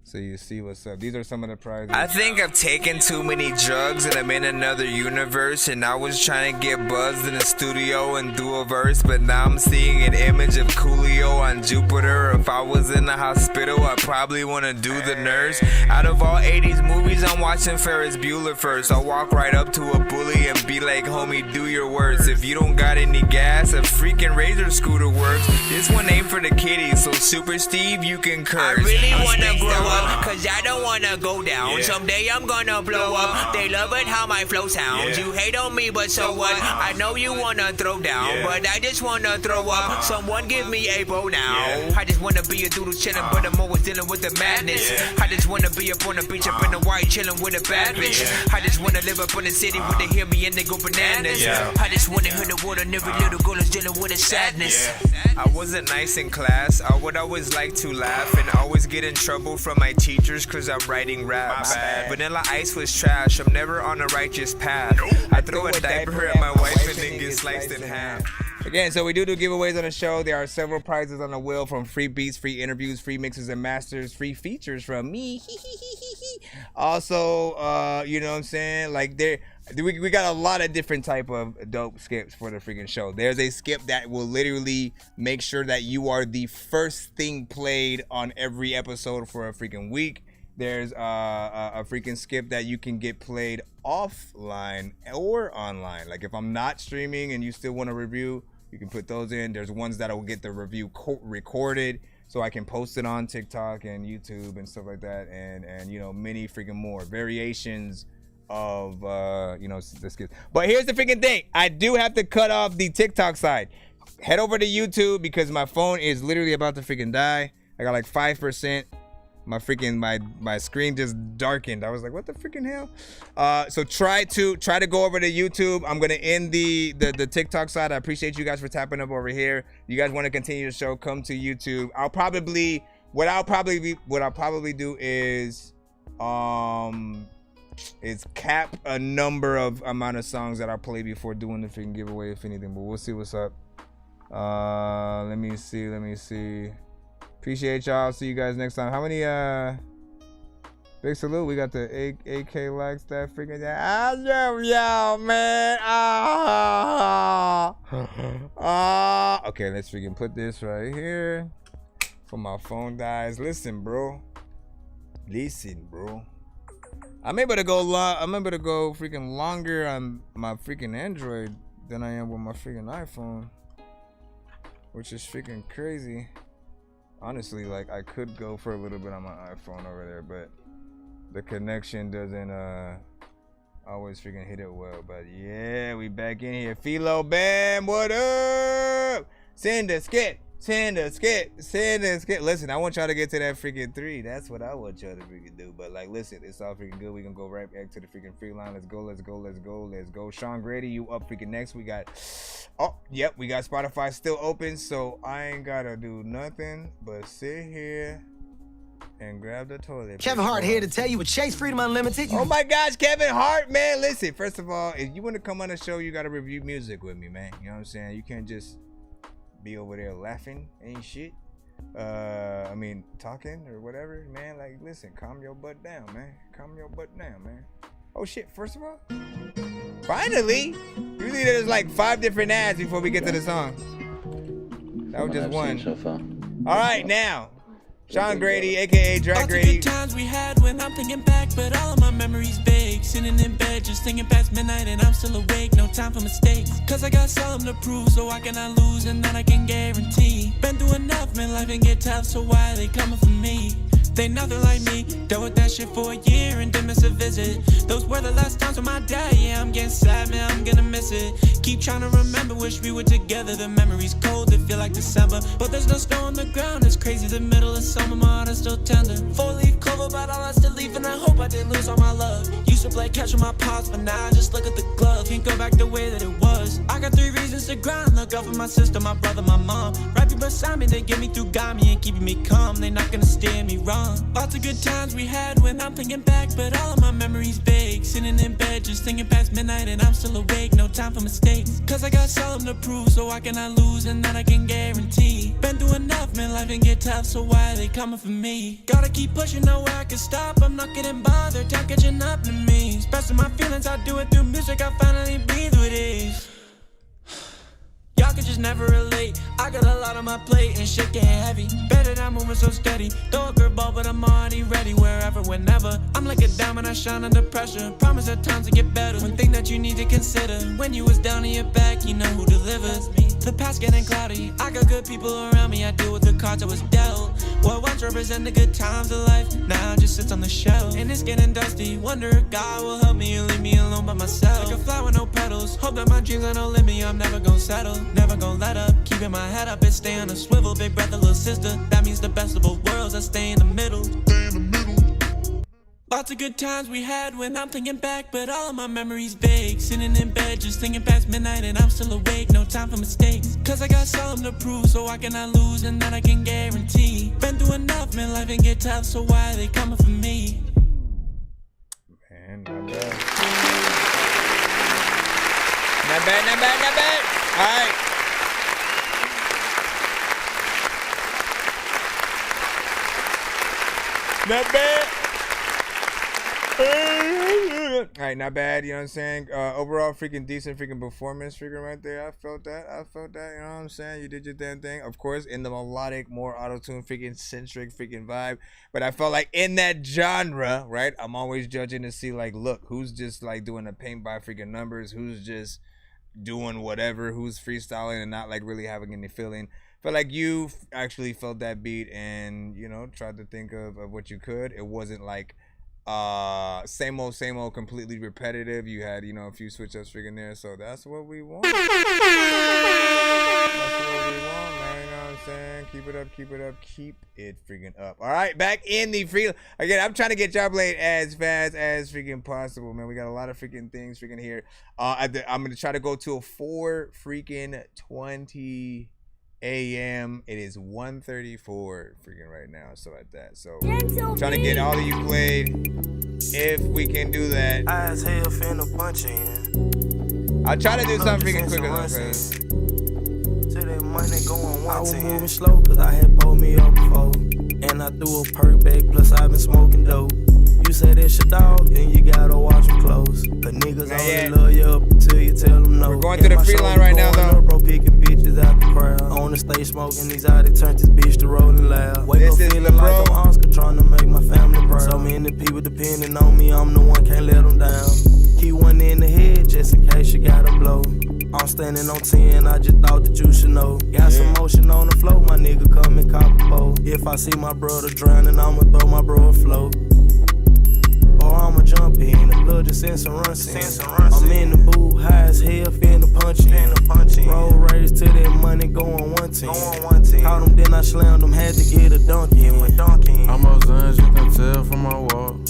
so you see what's up. These are some of the prizes. I think I've taken too many drugs and I'm in another universe, and I was trying to get buzzed in the studio and do a verse, but now I'm seeing an image of Coolio on Jupiter. If I was in the hospital, I'd probably want to do the nurse. Out of all 80s movies, I'm watching Ferris Bueller first. I'll walk right up to a bully and be like, homie, do your worst. If you don't got any gas, a freaking Razor scooter works. This one ain't for the kiddies, so Super Steve, you can curse. I really wanna grow up, cause I don't wanna go down. Someday I'm gonna blow up. They love it how my flow sounds. You hate on me, but so what? I know you wanna throw down, but I just wanna throw up. Someone give me a bow now. I just wanna be a doodle chillin', but I'm always dealing with the madness. I just wanna be up on the beach, up in the white, chillin' with a bad bitch. I just wanna live up in the city where they hear me and they go bananas. I just wanna hear the word, and every little girl is dealing with a sadness. I wasn't nice in class. I would always like to laugh and always get in trouble from my teachers cause I'm writing raps. Vanilla Ice was trash. I'm never on a righteous path. I throw a diaper at my wife and then get sliced in half. Again, so we do giveaways on the show. There are several prizes on the wheel, from free beats, free interviews, free mixes and masters, free features from me. Also, you know what I'm saying? Like we got a lot of different type of dope skips for the freaking show. There's a skip that will literally make sure that you are the first thing played on every episode for a freaking week. There's a freaking skip that you can get played offline or online. Like if I'm not streaming and you still want to review, you can put those in. There's ones that will get the review recorded so I can post it on TikTok and YouTube and stuff like that. And you know, many freaking more variations of you know, the skips. But here's the freaking thing. I do have to cut off the TikTok side. Head over to YouTube because my phone is literally about to freaking die. I got like 5%. My freaking my screen just darkened. I was like, what the freaking hell? So try to go over to YouTube. I'm gonna end the TikTok side. I appreciate you guys for tapping up over here. You guys want to continue the show, come to YouTube. What I'll probably do is cap a number of amount of songs that I play before doing the freaking giveaway, if anything. But we'll see what's up. Let me see. Appreciate y'all. See you guys next time. How many big salute? We got the AK likes that freaking yo man. Okay, let's freaking put this right here for my phone dies. Listen, bro. I'm able to go freaking longer on my freaking Android than I am with my freaking iPhone, which is freaking crazy. Honestly, like I could go for a little bit on my iPhone over there, but the connection doesn't always freaking hit it well. But yeah, we back in here. Philo Bam, what up? Send a skit. Listen, I want y'all to get to that freaking 3. That's what I want y'all to freaking do. But like, listen, it's all freaking good. We can go right back to the freaking free line. Let's go. Sean Grady, you up freaking next. We got we got Spotify still open, so I ain't gotta do nothing but sit here and grab the toilet. Kevin Hart here to tell you with Chase Freedom Unlimited. Oh my gosh, Kevin Hart, man. Listen, first of all, if you want to come on the show, you gotta review music with me, man. You know what I'm saying? You can't just be over there laughing ain't shit. I mean, talking or whatever, man. Like, listen, calm your butt down, man. Oh shit, first of all, finally, usually there's like 5 different ads before we get to the song. That was just one. So far. All right, now Sean Grady, aka Drag Grady. All the good times we had when I'm thinking back, but all of my memories vague. Sitting in bed, just thinking past midnight, and I'm still awake. No time for mistakes, cause I got something to prove, so I cannot lose, and that I can guarantee. Been through enough, man, life can get tough, so why they coming for me? They nothing like me, dealt with that shit for a year and didn't miss a visit. Those were the last times with my dad, yeah, I'm getting sad, man, I'm gonna miss it. Keep trying to remember, wish we were together. The memory's cold, it feel like December, but there's no snow on the ground. It's crazy, the middle of summer, my heart is still tender. 4-leaf clover, but all I still leave, and I hope I didn't lose all my love. Used to play catch with my pops, but now I just look at the glove. Can't go back the way that it was. I got 3 reasons to grind, look out for my sister, my brother, my mom. Right beside me, they get me through, got me and keeping me calm. They not gonna steer me wrong. Lots of good times we had when I'm thinking back, but all of my memories vague. Sitting in bed, just thinking past midnight, and I'm still awake. No time for mistakes, cause I got something to prove, so I cannot lose, and that I can guarantee. Been through enough, man, life can get tough, so why are they coming for me? Gotta keep pushing, nowhere I can stop. I'm not getting bothered, time catching up to me. Expressing my feelings, I do it through music. I finally breathe with ease. Y'all can just never relate. I got a lot on my plate and shit getting heavy. Better than moving so steady. Throw a curveball, but I'm already ready. Wherever, whenever. I'm like a diamond, I shine under pressure. Promise at times to get better. One thing that you need to consider: when you was down on your back, you know who delivers. The past getting cloudy. I got good people around me. I deal with the cards I was dealt. What once represent the good times of life now just sits on the shelf. And it's getting dusty. Wonder if God will help me or leave me alone by myself. Like a flower, no petals. Hope that my dreams are no limit. I'm never gonna settle. Never gonna let up, keeping my head up and stay on a swivel. Big brother, little sister, that means the best of both worlds. I stay in the middle. Lots of good times we had when I'm thinking back, but all of my memories vague. Sitting in bed, just thinking past midnight, and I'm still awake. No time for mistakes, cause I got something to prove, so I cannot lose, and that I can guarantee. Been through enough, man, life can get tough, so why are they coming for me? Man, not bad. Not bad. All right. Not bad. All right, not bad. You know what I'm saying? Overall, freaking decent freaking performance freaking right there. I felt that. You know what I'm saying? You did your damn thing. Of course, in the melodic, more auto-tune freaking centric freaking vibe. But I felt like in that genre, right? I'm always judging to see like, look, who's just like doing a paint by freaking numbers, who's just doing whatever, who's freestyling and not like really having any feeling. But like you actually felt that beat and, you know, tried to think of what you could. It wasn't like same old, completely repetitive. You had, you know, a few switch ups freaking there. So that's what we want. That's what we want, man. You know what I'm saying? Keep it up, keep it freaking up. All right, back in the free. Again, I'm trying to get y'all played as fast as freaking possible, man. We got a lot of freaking things freaking here. I'm gonna try to go to a 4:20 a.m. It is 1:34 freaking right now, so like that. So I'm trying to get all of you played if we can do that. Eyes hell finna punch in. I'll try to do something freaking quicker though. To that money going one. I was moving slow cause I had pulled me up before. And I threw a perk bag, plus I've been smoking dope. You say that's your dog, then you gotta watch them close. Cause niggas only love you up until you tell them no. We're going through the free line right now though. Bro, picking bitches out the crowd. On the stage smoking these out, it turned this bitch to rolling loud. Wake up feeling like I'm Oscar, trying to make my family proud. So many people depending on me, I'm the one, can't let them down. Keep one in the head just in case you gotta blow. I'm standing on 10, I just thought that you should know. Got some motion on the floor, my nigga come and cop a bowl. If I see my brother drowning, I'ma throw my bro a float. Or I'ma jump in, the blood just sends some runs in. I'm in the booth, high as hell, finna punch in. Roll race to that money, going one team. Caught them, then I slammed them, had to get a dunk in. I'm on Nonsenze, you can tell from my walk.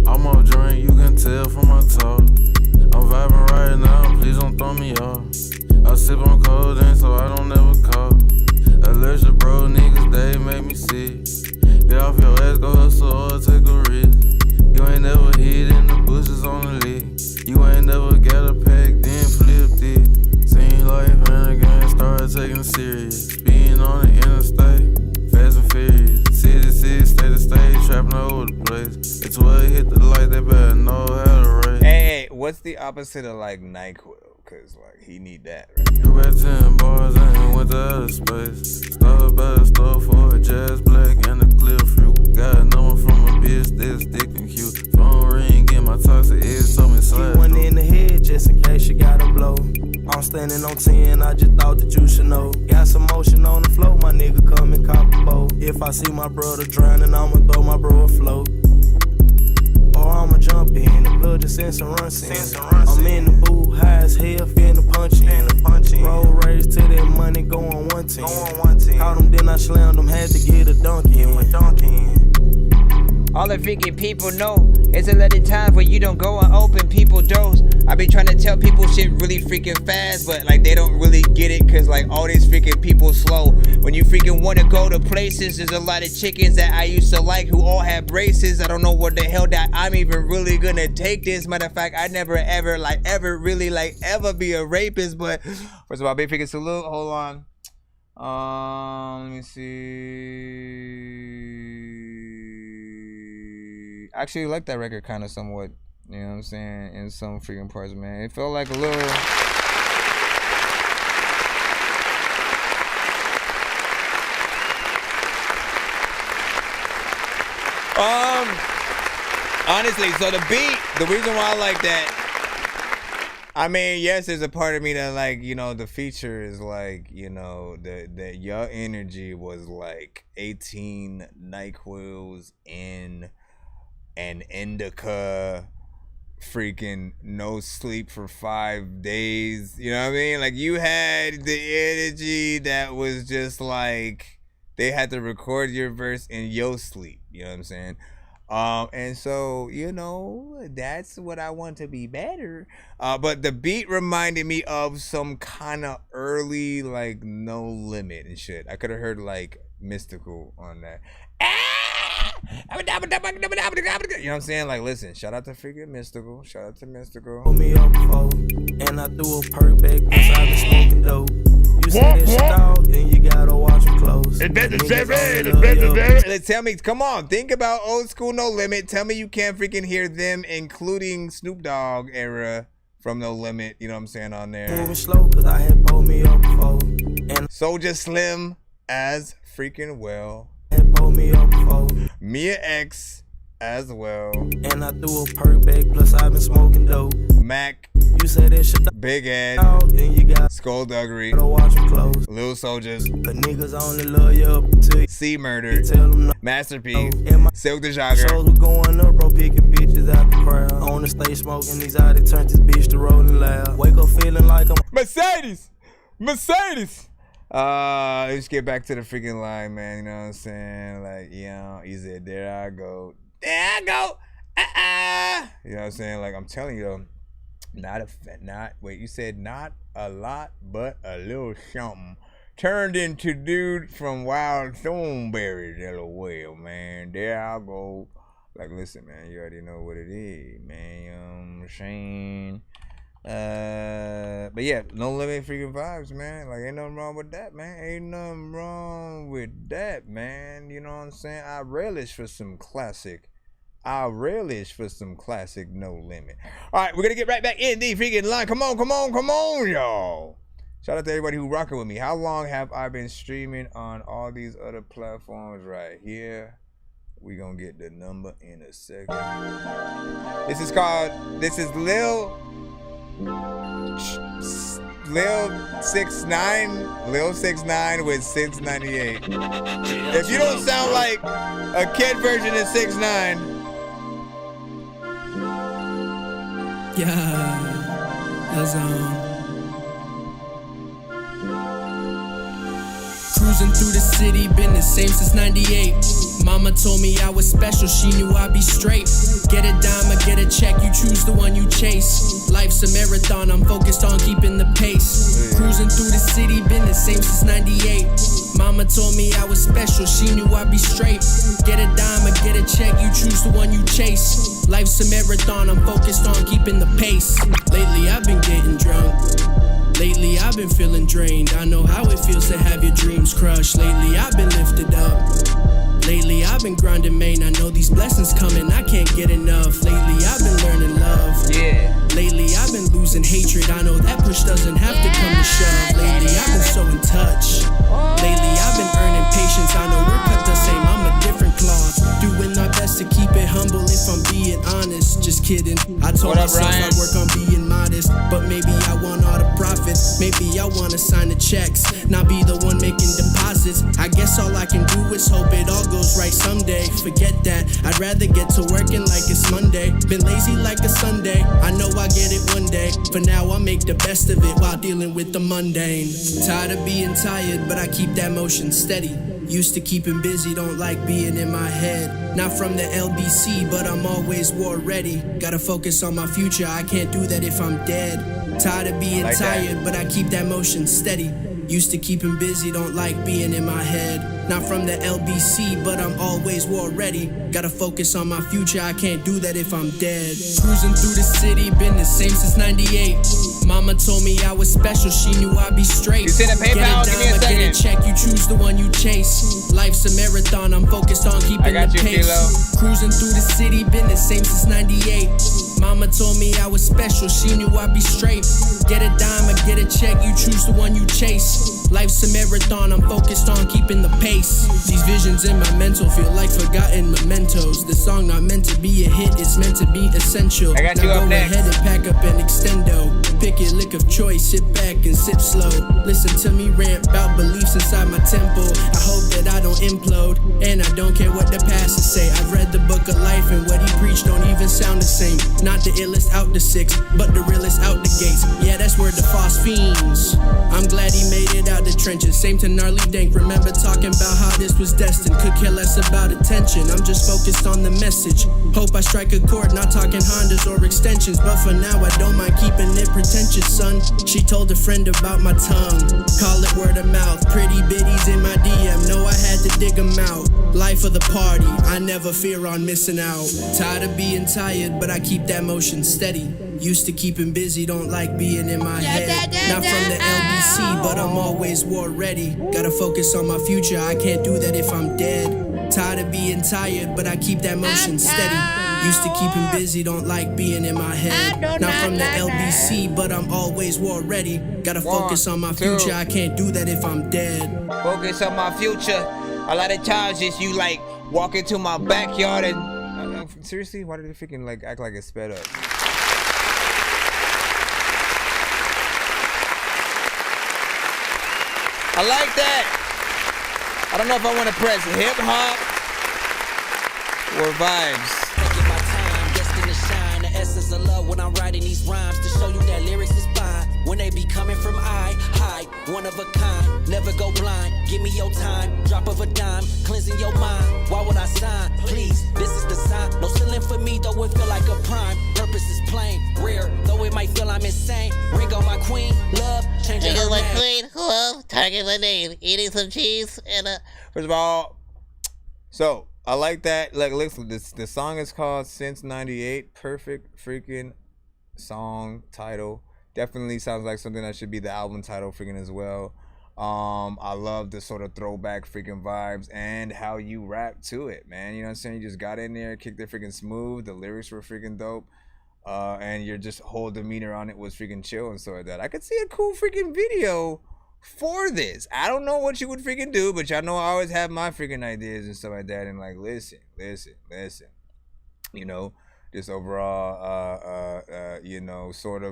I'm on drink, you can tell from my talk. I'm vibing right now, please don't throw me off. I sip on codeine so I don't ever call. Allergic bro, niggas, they make me sick. Get off your ass, go hustle or take a risk. You ain't never hid in the bushes on the lick. You ain't never got a pack, then flipped it. Seems like Flanagan started taking it serious. Speeding on the interstate, fast and furious. City, state to state, trapping all over the place. It's where it hit the light, they better know how to rate. Hey, what's the opposite of like NyQuil? Cause like he need that, right? You got 10 bars and went to outer space. Started by the store for a jazz black and a clear fruit. Got a number from a bitch that's thick and cute. Phone ring, get my toxic edge, so me slide. Keep one in the head just in case you gotta blow. I'm standing on 10, I just thought that you should know. Got some motion on the floor, my nigga come and cop a bowl. If I see my brother drowning, I'ma throw my bro a float. Or I'ma jump in, the blood just sends some runs in. I'm in the booth, high as hell, finna punch in. Roll race to that money, going one team. Caught them, then I slammed them, had to get a dunk in. All the freaking people know it's a lot of times where you don't go and open people doors. I be trying to tell people shit really freaking fast, but like they don't really get it, cause like all these freaking people slow. When you freaking wanna go to places, there's a lot of chickens that I used to like who all have braces. I don't know what the hell that I'm even really gonna take this. Matter of fact, I never ever really ever be a rapist. But first of all, big freaking salute. Hold on. Let me see. I actually like that record kind of somewhat, you know what I'm saying, in some freaking parts, man. It felt like a little... honestly, so the beat, the reason why I like that, I mean, yes, there's a part of me that like, you know, the feature is like, you know, that your energy was like 18 NyQuils in an indica, freaking no sleep for 5 days. You know what I mean? Like you had the energy that was just like they had to record your verse in your sleep. You know what I'm saying? And so, you know, that's what I want to be better. But the beat reminded me of some kind of early, like, No Limit and shit. I could have heard, like, Mystical on that. You know what I'm saying? Like, listen, shout out to freaking Mystical. Shout out to Mystical. Pull me up before, and I threw a perk back, plus I've been smoking dope. You Tell me, come on, think about old school No Limit. Tell me you can't freaking hear them, including Snoop Dogg era from No Limit. You know what I'm saying on there. Moving slow, cause I had pulled me up before. And Soulja Slim as freaking well. Pulled me up before. Mia X as well. And I threw a perk back, plus I've been smoking dope. Mac. You say that shit Big Ed. Then you got Skullduggery. Watch them close. Lil Soldiers. The niggas only love you up until you C Murder. Master P. Silk the Jogger. Shows we going up, bro, picking bitches out the crowd. On the stage smoking these out, it turned this bitch to rolling loud. Wake up feeling like I'm Mercedes. Let's get back to the freaking line, man. You know what I'm saying? Like, he said, there I go. There I go. You know what I'm saying? Like, I'm telling you, though, you said not a lot, but a little something. Turned into dude from Wild Thornberries, LOL, man. There I go. Like, listen, man, you already know what it is, man. You know what I'm saying? But yeah, No Limit freaking vibes, man. Like, ain't nothing wrong with that, man. Ain't nothing wrong with that, man. You know what I'm saying? I relish for some classic No Limit. All right, we're gonna get right back in the freaking line. Come on, y'all. Shout out to everybody who rocking with me. How long have I been streaming on all these other platforms? Right here. We gonna get the number in a second. This is Lil 6ix9ine with 698. If you don't sound like a kid version of 6ix9ine, that's Cruising through the city, been the same since 98. Mama told me I was special, she knew I'd be straight. Get a dime or get a check, you choose the one you chase. Life's a marathon, I'm focused on keeping the pace. Cruising through the city, been the same since 98. Mama told me I was special, she knew I'd be straight. Get a dime or get a check, you choose the one you chase. Life's a marathon, I'm focused on keeping the pace. Lately I've been getting drunk. Lately I've been feeling drained. I know how it feels to have your dreams crushed. Lately I've been lifted up. Lately I've been grinding, man. I know these blessings coming, I can't get enough. Lately I've been learning love. Yeah. Lately I've been losing hatred. I know that push doesn't have to come to shove. Lately I've been so in touch. Lately I've been earning patience. I know we're cut the same, I'm a different cloth. Doing my best to keep it humble if I'm being honest. Just kidding. I told myself I'd work on being modest, but maybe I want all the profits. Maybe I wanna sign the checks, not be the one making deposits. I guess all I can do is hope it all goes right someday. Forget that, I'd rather get to working like it's Monday. Been lazy like a Sunday, I know I'll get it one day. For now I'll make the best of it while dealing with the mundane. Tired of being tired, but I keep that motion steady. Used to keeping busy, don't like being in my head. Not from the LBC, but I'm always war ready. Gotta focus on my future, I can't do that if I'm dead. Tired of being tired, but I keep that motion steady. Used to keeping busy, don't like being in my head. Not from the LBC, but I'm always war ready. Gotta focus on my future, I can't do that if I'm dead. Cruising through the city, been the same since 98. Mama told me I was special, she knew I'd be straight. You send a PayPal, give me a second. Get a check, you choose the one you chase. Life's a marathon, I'm focused on keeping the pace. Cruising through the city, been the same since 98. Mama told me I was special, she knew I'd be straight. Get a dime or get a check, you choose the one you chase. Life's a marathon, I'm focused on keeping the pace. These visions in my mental feel like forgotten mementos. The song not meant to be a hit, it's meant to be essential. I got you now up go next. ahead and pack up an extendo. Pick your lick of choice, sit back and sip slow. Listen to me rant about beliefs inside my temple. I hope that I don't implode, and I don't care what the pastors say. I've read the book of life and what he preached don't even sound the same. Not the illest out the six, but the realest out the gates. Yeah, that's where the false fiends. I'm glad he made it out the trenches. Same to gnarly dank. Remember talking about how this was destined. Could care less about attention. I'm just focused on the message. Hope I strike a chord. Not talking Hondas or extensions, but for now I don't mind keeping it pretentious, son. She told a friend about my tongue. Call it word of mouth. Pretty biddies in my DM. Know I had to dig them out. Life of the party, I never fear on missing out. Tired of being tired, but I keep that motion steady. Used to keeping busy, don't like being in my head. Not from the LBC, but I'm always war ready. Gotta focus on my future, I can't do that if I'm dead. Tired of being tired, but I keep that motion steady. Used to keeping busy, don't like being in my head. Not from the LBC, but I'm always war ready. Gotta focus on my future, I can't do that if I'm dead. Focus on my future. A lot of times just you like walk into my backyard and seriously, why did they freaking like act like it's sped up? I like that. I don't know if I want to press hip hop or vibes. Taking my time, destined to shine. The essence of love when I'm writing these rhymes to show you that lyrics is fine. When they be coming from I, high, one of a kind. Never go blind. Give me your time. Drop of a dime, cleansing your mind. Why would I sign? Please, this is the sign. No ceiling for me, though it feel like a prime. Purpose is plain, rare, though it might feel I'm insane. Ring on my queen, love, changing her my name. queen, love, target my name, eating some cheese and First of all, so I like that. Like, listen, the song is called Since '98. Perfect freaking song title. Definitely sounds like something that should be the album title freaking as well. I love the sort of throwback freaking vibes and how you rap to it, man. You know what I'm saying? You just got in there, kicked it freaking smooth. The lyrics were freaking dope. And your just whole demeanor on it was freaking chill and so like that. I could see a cool freaking video for this. I don't know what you would freaking do, but y'all know I always have my freaking ideas and stuff like that. And like, listen. You know, just overall, you know, sort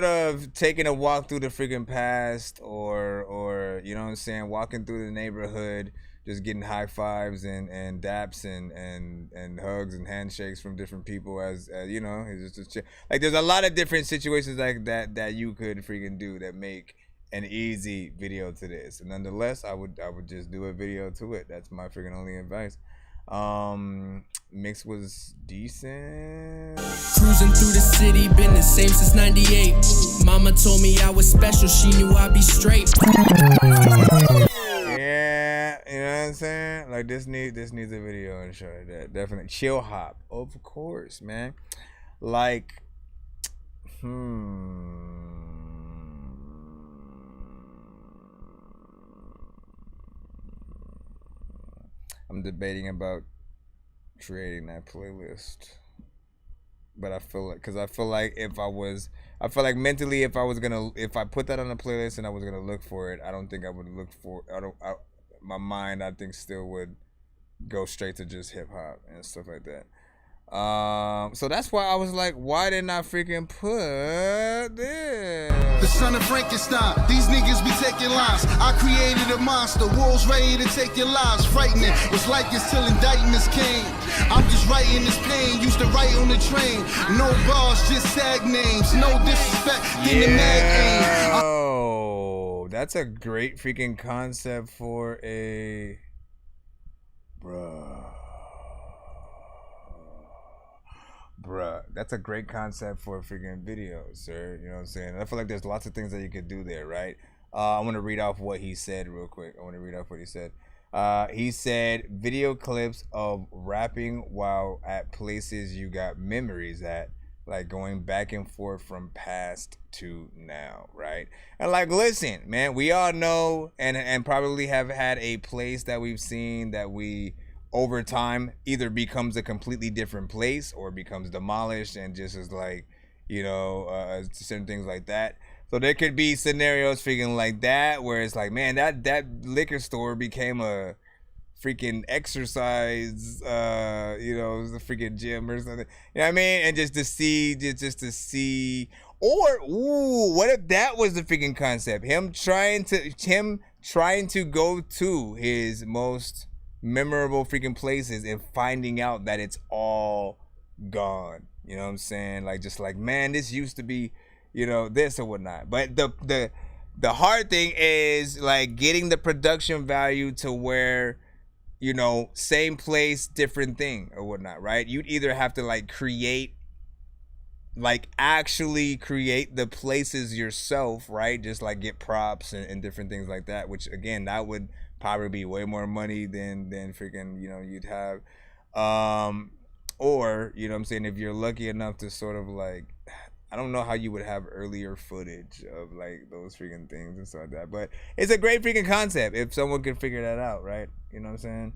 of taking a walk through the freaking past, or you know what I'm saying, walking through the neighborhood, just getting high fives and daps and hugs and handshakes from different people as you know, it's just like there's a lot of different situations like that you could freaking do that make an easy video to this. And nonetheless, I would just do a video to it. That's my freaking only advice. Mix was decent. Cruising through the city, been the same since '98. Mama told me I was special, she knew I'd be straight. Yeah, you know what I'm saying? Like this needs a video and show that. Definitely. Chill hop, of course, man. Like, I'm debating about creating that playlist, but I feel like mentally if I put that on a playlist and I was gonna look for it, I don't think I would look for. My mind, I think, still would go straight to just hip hop and stuff like that. So that's why I was like, why didn't I freaking put this? The son of Frankenstein, these niggas be taking lives. I created a monster, world's ready to take your lives. Frightening, was like this till indictments came. I'm just writing this pain, used to write on the train. No bars, just sag names, no disrespect, then the mag aim. Oh, that's a great freaking concept for a... Bruh, that's a great concept for a freaking video, sir. You know what I'm saying? I feel like there's lots of things that you could do there, right? I want to read off what he said real quick. He said, video clips of rapping while at places you got memories at, like going back and forth from past to now, right? And like, listen, man, we all know and probably have had a place that we've seen that we... over time either becomes a completely different place or becomes demolished and just is like, you know, certain things like that. So there could be scenarios freaking like that where it's like, man, that liquor store became a freaking exercise, you know, it was a freaking gym or something. You know what I mean? And just to see, or what if that was the freaking concept? Him trying to go to his most memorable freaking places and finding out that it's all gone. You know what I'm saying? Like, just like, man, this used to be, you know, this or whatnot. But the hard thing is like getting the production value to where, you know, same place, different thing or whatnot, right? You'd either have to like actually create the places yourself, right? Just like get props and different things like that, which again, that would probably be way more money than freaking, you know, you'd have. Or, you know what I'm saying, if you're lucky enough to sort of like, I don't know how you would have earlier footage of like those freaking things and stuff like that, but it's a great freaking concept if someone could figure that out, right? You know what I'm saying?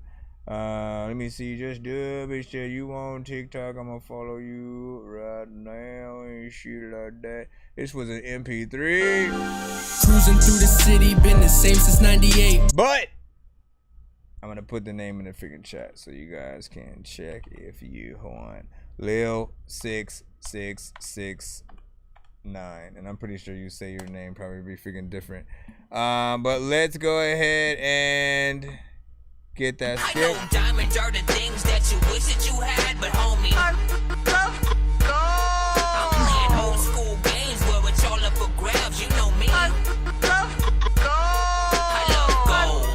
Let me see, just do bitch that you on TikTok, I'm gonna follow you right now and shit like that. This was an MP3. Cruising through the city, been the same since 98. But I'm gonna put the name in the freaking chat so you guys can check if you want. Lil 6669, and I'm pretty sure you say your name probably be freaking different. But let's go ahead and get that skip. I know diamonds are the things that you wish that you had, but homie, I'm playing old school games where it's all up for grabs. You know me. I love gold. I love gold.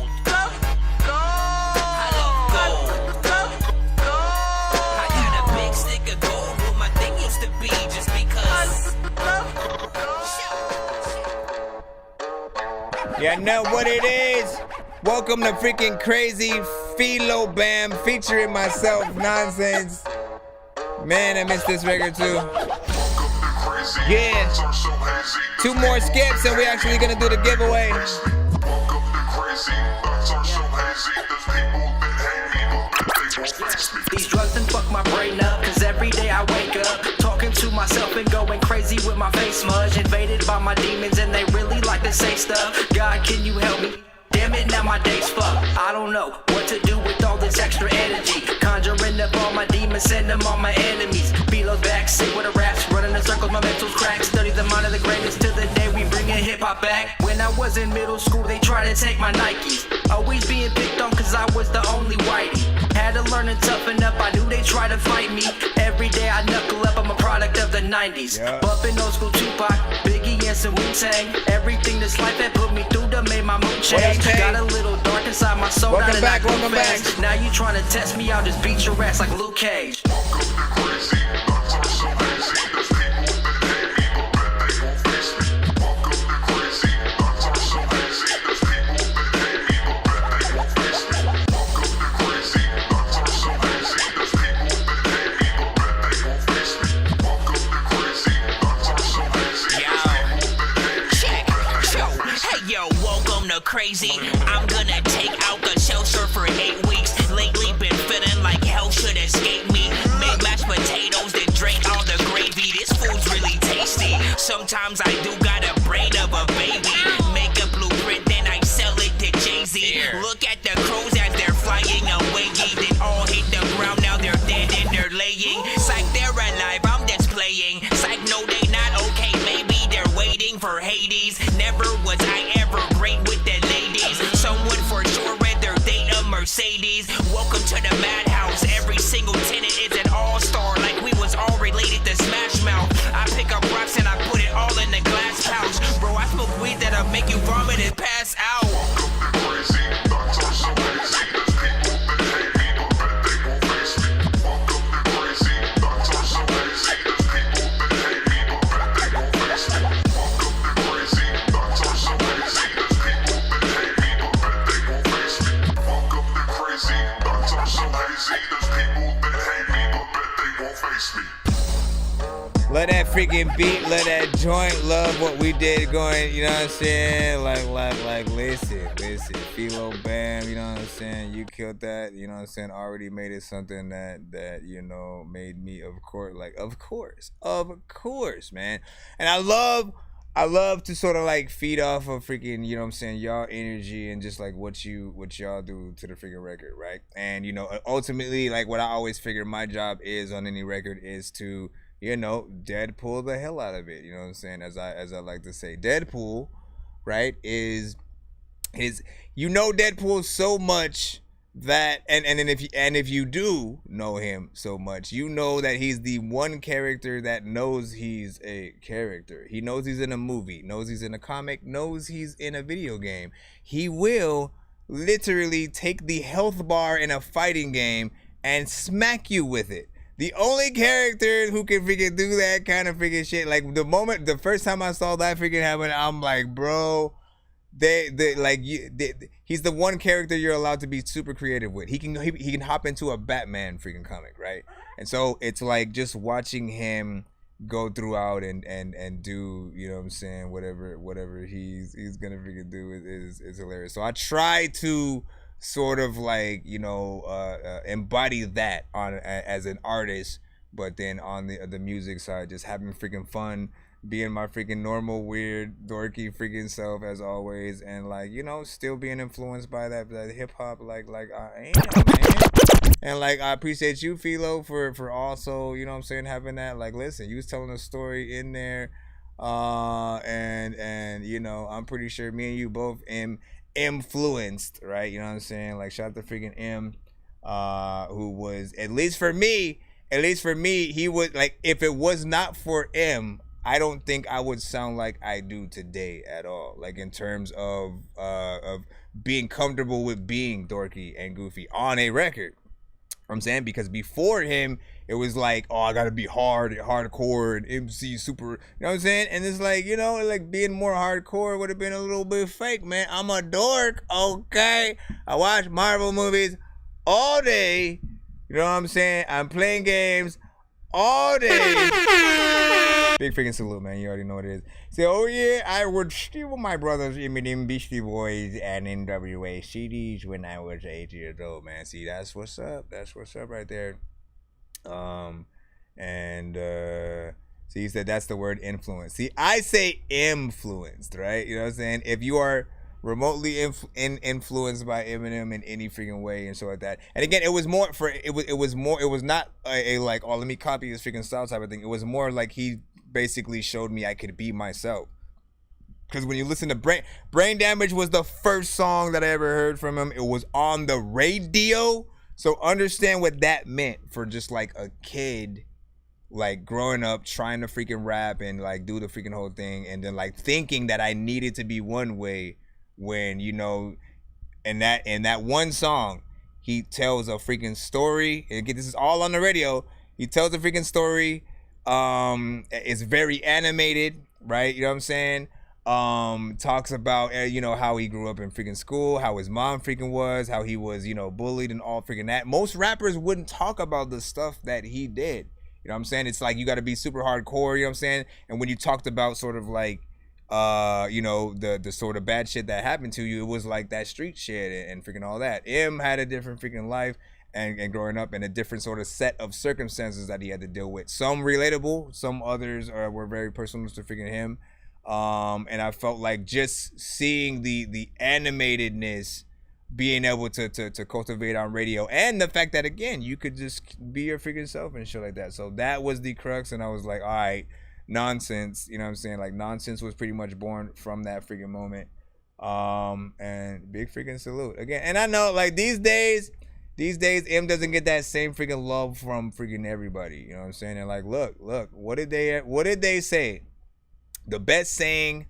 I got a big stick of gold where my thing used to be, just because. You know what it is? Welcome to freaking Crazy Philo Bam featuring myself, Nonsenze. Man, I missed this record too. Yeah. 2 more skips and we're actually gonna do the giveaway. These drugs done fuck my brain up, cause every day I wake up talking to myself and going crazy with my face smudged. Invaded by my demons and they really like to say stuff. God, can you help me? Damn it, now my day's fucked. I don't know what to do with all this extra energy. Conjuring up all my demons, send them all my enemies. Below back, sick with the raps, running in circles, my mental's cracked. Study the mind of the greatest till the day we bring in hip-hop back. When I was in middle school, they tried to take my Nikes. Always being picked on cause I was the only whitey. Had to learn and toughen up, I knew they tried to fight me. Every day I knuckle up, I'm a product of the 90s. Bumping old school Tupac, Biggie and some Wu-Tang. Everything this life had put me through to make my mood change. Got a little dark inside my soul, welcome back. Now you trying to test me, I'll just beat your ass like Luke Cage. Crazy, I'm gonna take out the shelter for 8 weeks. Lately been feeling like hell should escape me. Make mashed potatoes, then drink all the gravy. This food's really tasty. Sometimes I do got a brain of a baby. Make a blueprint, then I sell it to Jay-Z. Look at the crows as they're flying away. They all hit the ground, now they're dead and they're laying. Psych, they're alive, I'm just playing. Psych, no, they not okay, maybe they're waiting for Hades. Never was I ever great with the ladies. Someone for sure read their date of Mercedes. Welcome to the madhouse. Every single tenant is an all-star, like we was all related to Smash Mouth. I pick up rocks and I put it all in the glass pouch. Bro, I smoke weed that'll make you vomit and pass out. Let that freaking beat, let that joint, love what we did going, you know what I'm saying? Like, listen, Philo Bam, you know what I'm saying? You killed that, you know what I'm saying? Already made it something that, you know, made me, of course, man. And I love to sort of like feed off of freaking, you know what I'm saying, y'all energy and just like what y'all do to the freaking record, right? And, you know, ultimately, like what I always figure my job is on any record is to, you know, Deadpool the hell out of it. You know what I'm saying? As I like to say, Deadpool, right, is you know Deadpool so much that and if you do know him so much, you know that he's the one character that knows he's a character. He knows he's in a movie, knows he's in a comic, knows he's in a video game. He will literally take the health bar in a fighting game and smack you with it. The only character who can freaking do that kind of freaking shit, like the first time I saw that freaking happen, I'm like, bro, he's the one character you're allowed to be super creative with. He can hop into a Batman freaking comic, right? And so it's like just watching him go throughout and do, you know what I'm saying, whatever he's gonna freaking do is hilarious. So I try to sort of like, you know, embody that as an artist, but then on the music side, just having freaking fun, being my freaking normal, weird, dorky freaking self as always, and like, you know, still being influenced by that hip hop like I am, man. And like, I appreciate you, Philo, for also, you know what I'm saying, having that. Like, listen, you was telling a story in there, and you know, I'm pretty sure me and you both influenced, right? You know what I'm saying? Like, shout out to freaking M, who was, at least for me, he would, like, if it was not for M, I don't think I would sound like I do today at all. Like, in terms of being comfortable with being dorky and goofy on a record. I'm saying, because before him, it was like, oh, I gotta be hardcore and MC super, you know what I'm saying? And it's like, you know, like being more hardcore would have been a little bit fake, man. I'm a dork, okay? I watch Marvel movies all day, you know what I'm saying? I'm playing games all day. Big freaking salute, man. You already know what it is. So, oh yeah, I would steal my brother's Eminem, Beastie Boys, and NWA CDs when I was 8 years old, man. See, that's what's up. That's what's up right there. So you said that's the word influence. See, I say influenced, right? You know what I'm saying? If you are remotely influenced by Eminem in any freaking way and so like that. And again, it was not a like, oh, let me copy this freaking style type of thing. It was more like he basically showed me I could be myself. Because when you listen to Brain Damage was the first song that I ever heard from him. It was on the radio. So understand what that meant for just like a kid, like growing up trying to freaking rap and like do the freaking whole thing, and then like thinking that I needed to be one way when, you know, in that one song he tells a freaking story. And again, this is all on the radio. He tells a freaking story. It's very animated, right? You know what I'm saying? Talks about, you know, how he grew up in freaking school, how his mom freaking was, how he was, you know, bullied and all freaking that. Most rappers wouldn't talk about the stuff that he did. You know what I'm saying? It's like you got to be super hardcore, you know what I'm saying? And when you talked about sort of like, you know, the sort of bad shit that happened to you, it was like that street shit and freaking all that. M had a different freaking life and growing up in a different sort of set of circumstances that he had to deal with. Some relatable, some others were very personal to freaking him. And I felt like just seeing the animatedness being able to cultivate on radio, and the fact that, again, you could just be your freaking self and shit like that. So that was the crux, and I was like, all right, Nonsenze, you know what I'm saying? Like, Nonsenze was pretty much born from that freaking moment. And big freaking salute again. And I know, like, these days M doesn't get that same freaking love from freaking everybody, you know what I'm saying? And like, look, what did they say? The best saying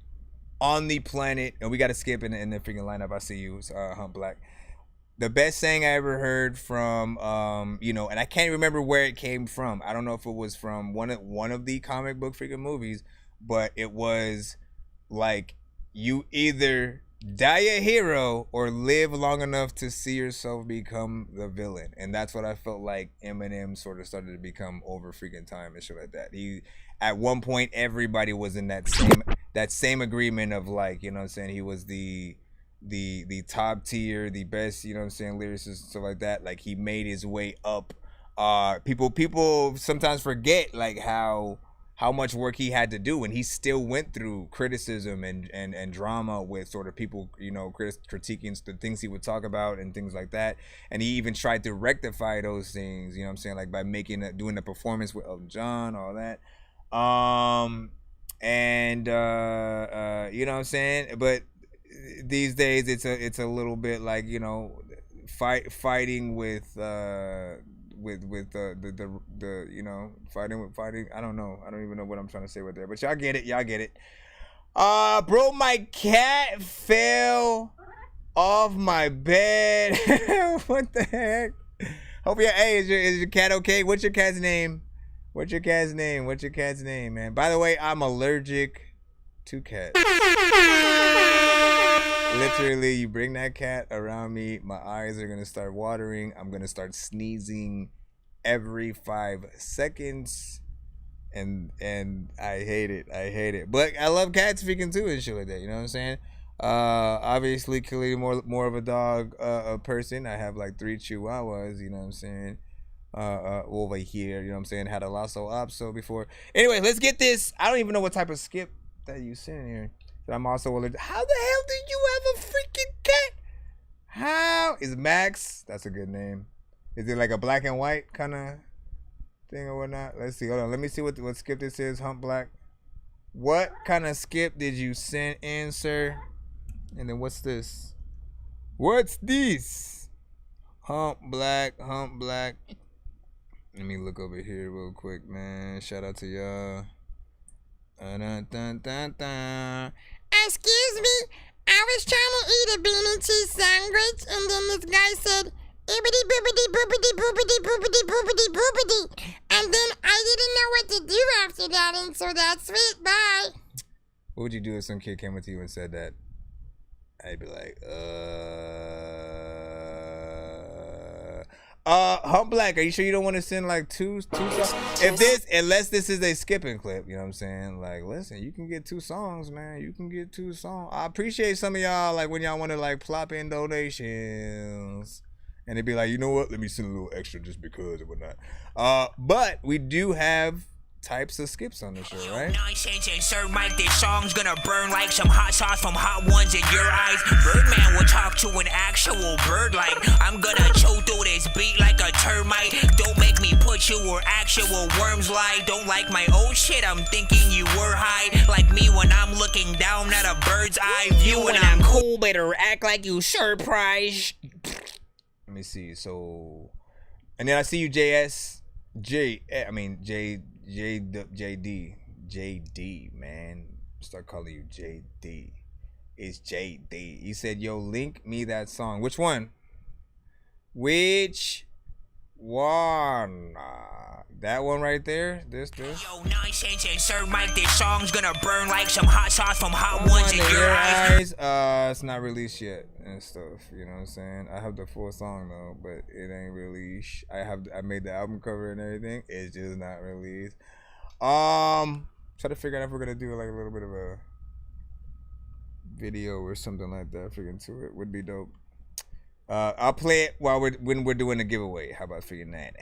on the planet, and we got to skip in the freaking lineup. I see you, Hunt Black. The best saying I ever heard from, you know, and I can't remember where it came from. I don't know if it was from one of the comic book freaking movies, but it was like, you either die a hero or live long enough to see yourself become the villain. And that's what I felt like Eminem sort of started to become over freaking time and shit like that. He, at one point, everybody was in that same agreement of like, you know what I'm saying, he was the top tier, the best, you know what I'm saying, lyricist and stuff like that. Like, he made his way up. People sometimes forget like how much work he had to do, and he still went through criticism and drama with sort of people, you know, critiquing the things he would talk about and things like that. And he even tried to rectify those things, you know what I'm saying, like by doing the performance with Elton John, all that. You know what I'm saying? But these days it's a little bit like, you know, fighting with the you know, fighting. I don't know. I don't even know what I'm trying to say right there. But y'all get it. Bro, my cat fell off my bed. What the heck? Hope is your cat okay? What's your cat's name? What's your cat's name, man? By the way, I'm allergic to cats. Literally, you bring that cat around me, my eyes are gonna start watering. I'm gonna start sneezing every 5 seconds, and I hate it. I hate it. But I love cat speaking too and shit like that. You know what I'm saying? Obviously, clearly more of a dog a person. I have like 3 chihuahuas. You know what I'm saying? Over here. You know what I'm saying? Had a lasso up so before. Anyway, let's get this. I don't even know what type of skip that you sent here. But I'm also allergic. How the hell did you have a freaking cat? How is Max? That's a good name. Is it like a black and white kind of thing or whatnot? Let's see. Hold on. Let me see what skip this is. Hump black. What kind of skip did you send in, sir? And then what's this? What's this? Hump black. Hump black. Let me look over here real quick, man. Shout out to y'all. Excuse me, I was trying to eat a bean and cheese sandwich, and then this guy said, "Ibbity boopity boopity boopity boopity boopity boopity," and then I didn't know what to do after that, and so that's it. Bye. What would you do if some kid came up to you and said that? I'd be like, Hump Black, are you sure you don't want to send like two songs? Unless this is a skipping clip, you know what I'm saying? Like, listen, you can get 2 songs, man. You can get 2 songs. I appreciate some of y'all, like, when y'all want to, like, plop in donations. And they'd be like, you know what? Let me send a little extra just because or whatnot. But we do have types of skips on the show, right? Nonsense and Sir Mike, this song's gonna burn like some hot sauce from Hot Ones in your eyes. Birdman will talk to an actual bird like I'm gonna chew through this beat like a termite. Don't make me put you where actual worms lie. Don't like my old shit, I'm thinking you were high. Like me when I'm looking down at a bird's eye view. And I'm cool, better act like you surprised. Let me see, so... And then I see you, JD, man. Start calling you JD. It's JD. He said, yo, link me that song. Which one? Which one? That one right there? This? Yo, Nonsense and Sir Mike, this song's gonna burn like some hot sauce from Hot Ones in your eyes. It's not released yet and stuff. You know what I'm saying? I have the full song though, but it ain't released. I made the album cover and everything. It's just not released. Try to figure out if we're gonna do like a little bit of a video or something like that. Figuring to it would be dope. I'll play it when we're doing the giveaway. How about figuring that?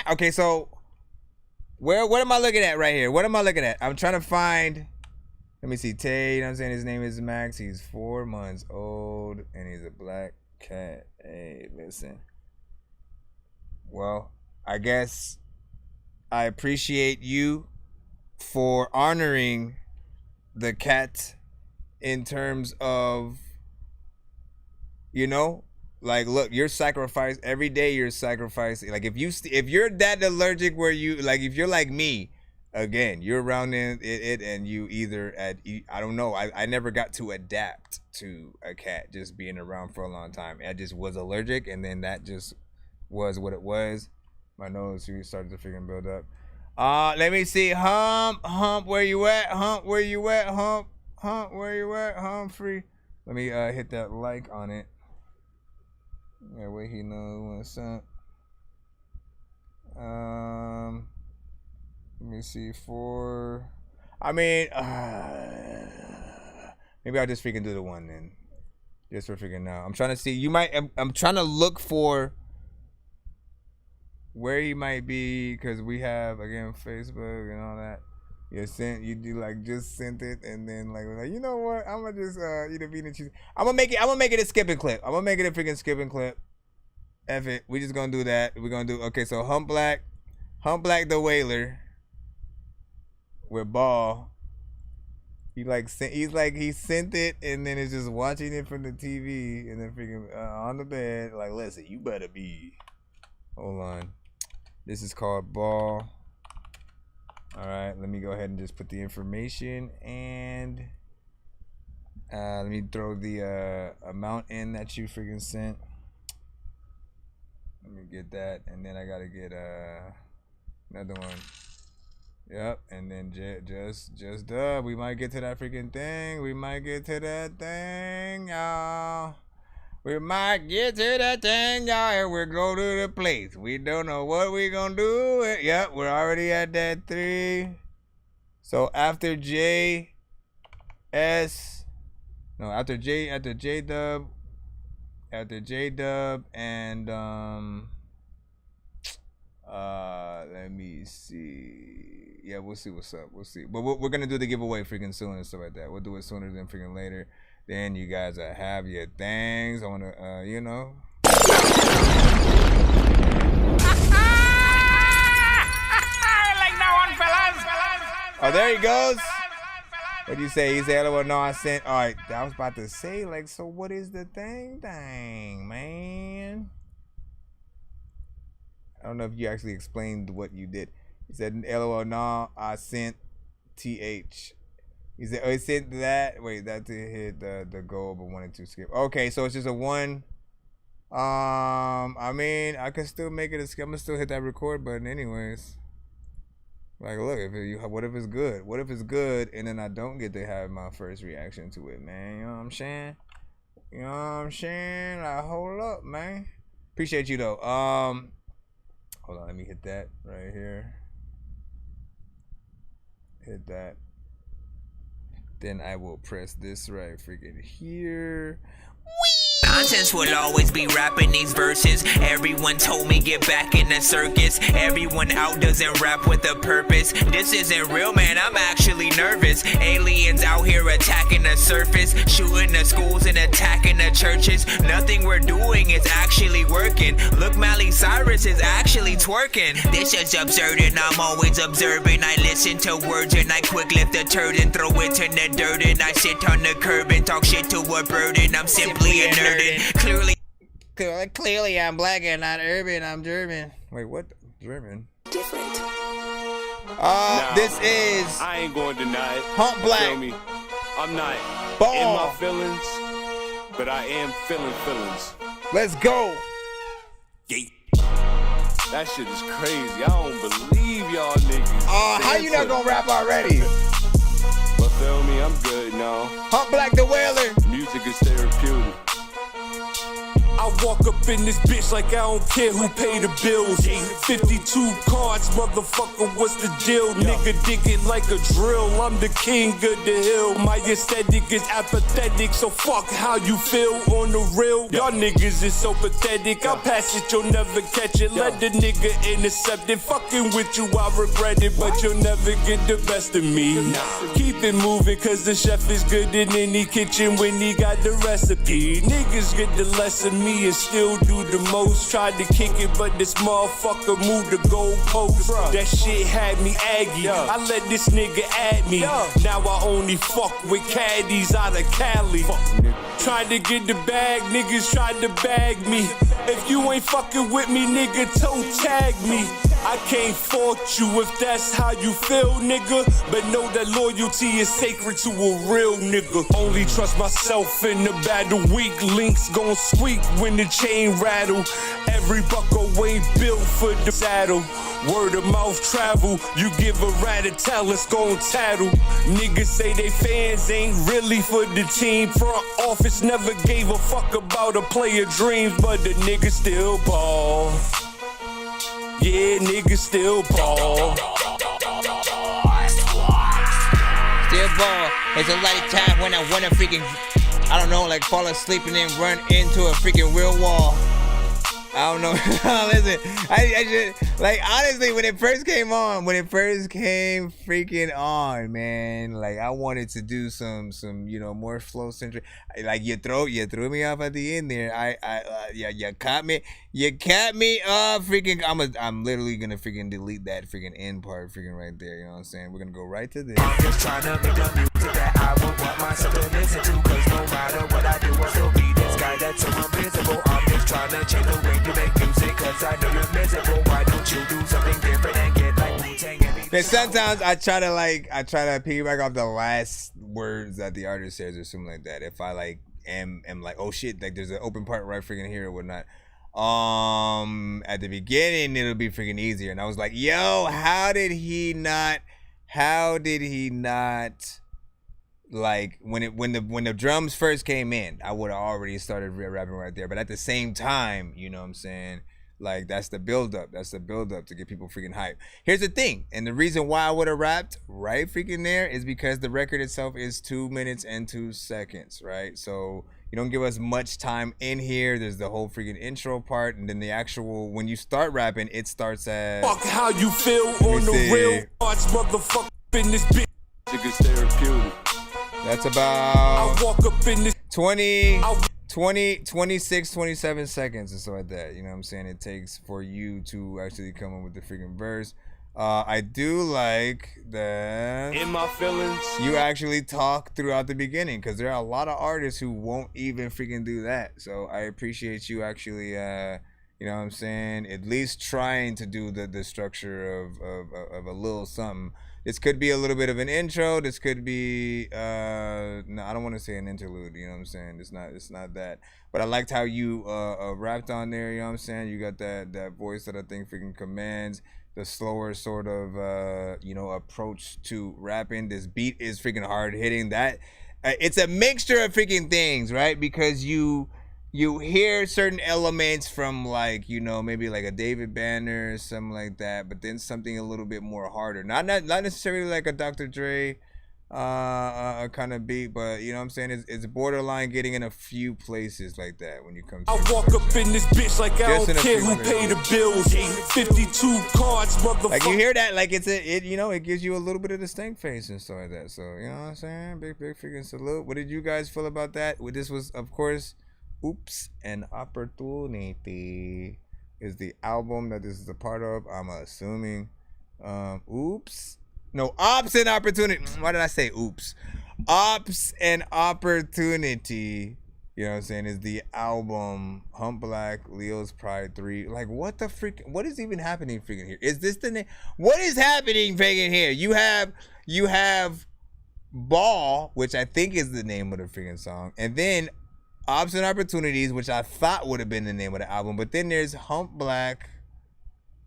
Okay, so what am I looking at right here? What am I looking at? I'm trying to find. Let me see. Tay, you know what I'm saying? His name is Max. He's 4 months old and he's a black cat. Hey, listen. Well, I guess I appreciate you for honoring the cat in terms of, you know, like, look, you're sacrificed every day. You're sacrificing. Like, if you're that allergic where you, like, if you're like me, again, you're around it and you either I don't know. I never got to adapt to a cat just being around for a long time. I just was allergic, and then that just was what it was. My nose really started to freaking build up. Let me see. Hump, where you at? Hump, where you at? Hump, where you at? Humphrey. Let me hit that like on it. That way he knows what's up. Let me see. Maybe I'll just freaking do the one then. Just for freaking now. I'm trying to see. I'm trying to look for where he might be, because we have, again, Facebook and all that. Just sent it, and then like you know what? I'm gonna just eat a bean and cheese. I'm gonna make it a skipping clip. I'm gonna make it a freaking skipping clip. F it. We just gonna do that. We're gonna do, okay, so Hump Black the Whaler with Ball. He sent it, and then it's just watching it from the TV, and then freaking on the bed. Like, listen, you better be. Hold on. This is called Ball. All right, let me go ahead and just put the information, and let me throw the amount in that you freaking sent. Let me get that, and then I gotta get another one. Yep, and then just dub. We might get to that freaking thing. We might get to that thing, y'all. We might get to that thing, y'all, and we'll go to the place. We don't know what we gonna do. Yep, we're already at that 3. So after J, S, no, after J dub, and let me see. Yeah, we'll see what's up. We'll see. But we're gonna do the giveaway freaking soon and stuff like that. We'll do it sooner than freaking later. Then you guys have your things. I wanna, you know. Like that one, fellas. Oh, there he goes. What'd you say? He said, "Oh, no, I sent." All right, I was about to say, like, so what is the thing, man? I don't know if you actually explained what you did. He said, "LOL, no, I sent TH." He said, "Oh, he sent that." Wait, that did hit the goal, but 1 and 2 skip. Okay, so it's just a 1. I mean, I can still make it a skip. I'm gonna still hit that record button, anyways. Like, look, what if it's good? What if it's good, and then I don't get to have my first reaction to it, man? You know what I'm saying? You know what I'm saying? Like, hold up, man. Appreciate you though. Hold on, let me hit that right here. Hit that. Then I will press this right freaking here. Nonsense will always be rapping these verses. Everyone told me get back in the circus. Everyone out doesn't rap with a purpose. This isn't real, man, I'm actually nervous. Aliens out here attacking the surface, shooting the schools and attacking the churches. Nothing we're doing is actually working. Look, Miley Cyrus is actually twerking. This is absurd and I'm always observing. I listen to words and I quick lift a turd and throw it in the dirt. And I sit on the curb and talk shit to a bird. And I'm simply a nerd. Clearly, I'm black and not urban. I'm German. Wait, what? German? Different. This is. I ain't going to deny it. Hump Black. Feel me? I'm not Ball. in my feelings, but I am feeling feelings. Let's go. That shit is crazy. I don't believe y'all niggas. How you not gonna rap already? But feel me, I'm good now. Hump Black the Wailer. Music is therapeutic. I walk up in this bitch like I don't care who pay the bills. 52 cards, motherfucker, what's the deal? Nigga dig it like a drill, I'm the king of the hill. My aesthetic is apathetic, so fuck how you feel on the real. Y'all niggas is so pathetic, I'll pass it, you'll never catch it. Let the nigga intercept it, fucking with you, I regret it, but you'll never get the best of me. Keep it moving, cause the chef is good in any kitchen when he got the recipe. Niggas get the less of me and still do the most. Tried to kick it, but this motherfucker moved the goalpost. That shit had me aggy. I let this nigga at me. Now I only fuck with caddies out of Cali. Tried to get the bag, niggas tried to bag me. If you ain't fucking with me, nigga, toe tag me. I can't fault you if that's how you feel, nigga. But know that loyalty is sacred to a real nigga. Only trust myself in the battle. Weak links gon' squeak when the chain rattle. Every bucko ain't built for the saddle. Word of mouth travel. You give a rat a tell, it's gon' tattle. Niggas say they fans ain't really for the team. Front office never gave a fuck about a player dreams, but the niggas still ball. Yeah, niggas still ball. Still ball. There's a lot of times when I wanna freaking, I don't know, like fall asleep and then run into a freaking real wall. I don't know. Listen, I should, like, honestly, when it first came freaking on, man, like, I wanted to do some, you know, more flow centric. Like, you threw me off at the end there. You caught me freaking. I'm literally gonna freaking delete that freaking end part freaking right there. You know what I'm saying? We're gonna go right to this. I'm just trying to make the music that I would want myself to listen to. Cause no matter what I do, I'll still be this guy that's so invisible. I'm just trying to change the way you make music. Cause I know you're miserable. Why don't you do something different and get like Wu-Tang and be. And sometimes I try to piggyback off the last words that the artist says or something like that. If I like am like, oh shit, like there's an open part right freaking here or whatnot. At the beginning it'll be freaking easier. And I was like, yo, how did he not how did he not, like, when the drums first came in, I would have already started rapping right there. But at the same time, you know what I'm saying? Like, that's the build-up. That's the build-up to get people freaking hype. Here's the thing, and the reason why I would have rapped right freaking there is because the record itself is 2 minutes and 2 seconds, right? So you don't give us much time in here. There's the whole freaking intro part, and then the actual, when you start rapping, it starts at... Fuck how you feel on the real watch, motherfucker, in this bitch. Niggas therapeutic. That's about... I walk up in this... 26, 27 seconds or so like that. You know what I'm saying? It takes for you to actually come up with the freaking verse. I do like that in my feelings you actually talk throughout the beginning, because there are a lot of artists who won't even freaking do that. So I appreciate you actually you know what I'm saying, at least trying to do the structure of a little something. This could be a little bit of an intro. This could be no, I don't want to say an interlude, you know what I'm saying? It's not that. But I liked how you rapped on there, you know what I'm saying? You got that voice that I think freaking commands the slower sort of you know, approach to rapping. This beat is freaking hard hitting. That it's a mixture of freaking things, right? Because you hear certain elements from, like, you know, maybe like a David Banner or something like that, but then something a little bit more harder. Not necessarily like a Dr. Dre kind of beat, but you know what I'm saying, it's borderline getting in a few places like that when you come to I walk up in this bitch like I don't care who pay the bills. 52 cards, motherfucker. Like, you hear that, like it you know, it gives you a little bit of distinct face and stuff like that. So, you know what I'm saying? Big freaking salute. What did you guys feel about that? Well, this was, of course, Oops and Opportunity is the album that this is a part of, I'm assuming. Oops. No, Ops and Opportunity. Why did I say oops? Ops and Opportunity, you know what I'm saying, is the album. Hump Black, Leo's Pride 3. Like, what the freak? What is even happening freaking here? Is this the name? What is happening freaking here? You have Ball, which I think is the name of the freaking song. And then Ops and Opportunities, which I thought would have been the name of the album. But then there's Hump Black,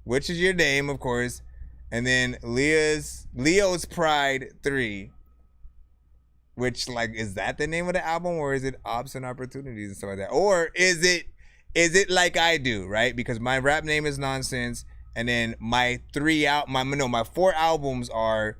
which is your name, of course. And then Leo's Pride 3, which, like, is that the name of the album, or is it Ops and Opportunities and stuff like that? Or is it like I do, right? Because my rap name is Nonsenze, and then my 4 albums are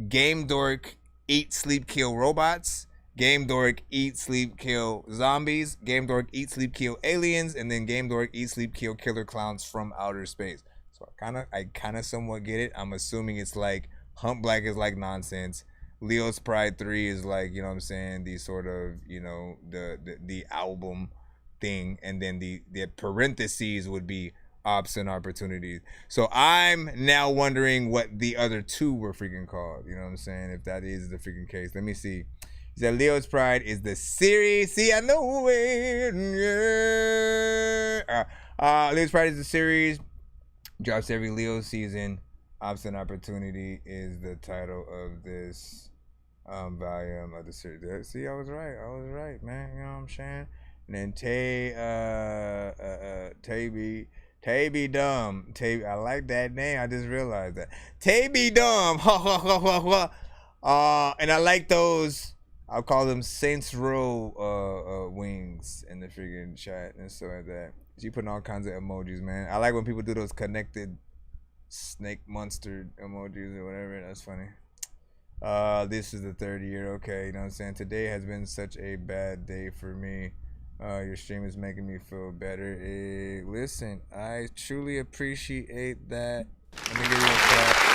Game Dork, Eat, Sleep, Kill Robots, Game Dork, Eat, Sleep, Kill Zombies, Game Dork, Eat, Sleep, Kill Aliens, and then Game Dork, Eat, Sleep, Kill Killer Clowns from Outer Space. So I kind of somewhat get it. I'm assuming it's like Hump Black is like Nonsense. Leo's Pride 3 is like, you know what I'm saying, the sort of, you know, the album thing. And then the parentheses would be Ops and Opportunities. So I'm now wondering what the other 2 were freaking called. You know what I'm saying? If that is the freaking case. Let me see. He said Leo's Pride is the series. See, I know it. Yeah. Leo's Pride is the series. Drops every Leo season. Ops and Opportunity is the title of this volume of the series. See, I was right, man. You know what I'm saying? And then Tay Dumb. I like that name. I just realized that. Tay Dumb. And I like those. I'll call them Saints Row wings in the freaking chat and stuff like that. You putting all kinds of emojis, man. I like when people do those connected snake monster emojis or whatever. That's funny. This is the 3rd year. Okay, you know what I'm saying? Today has been such a bad day for me. Your stream is making me feel better. Listen, I truly appreciate that. Let me give you a clap.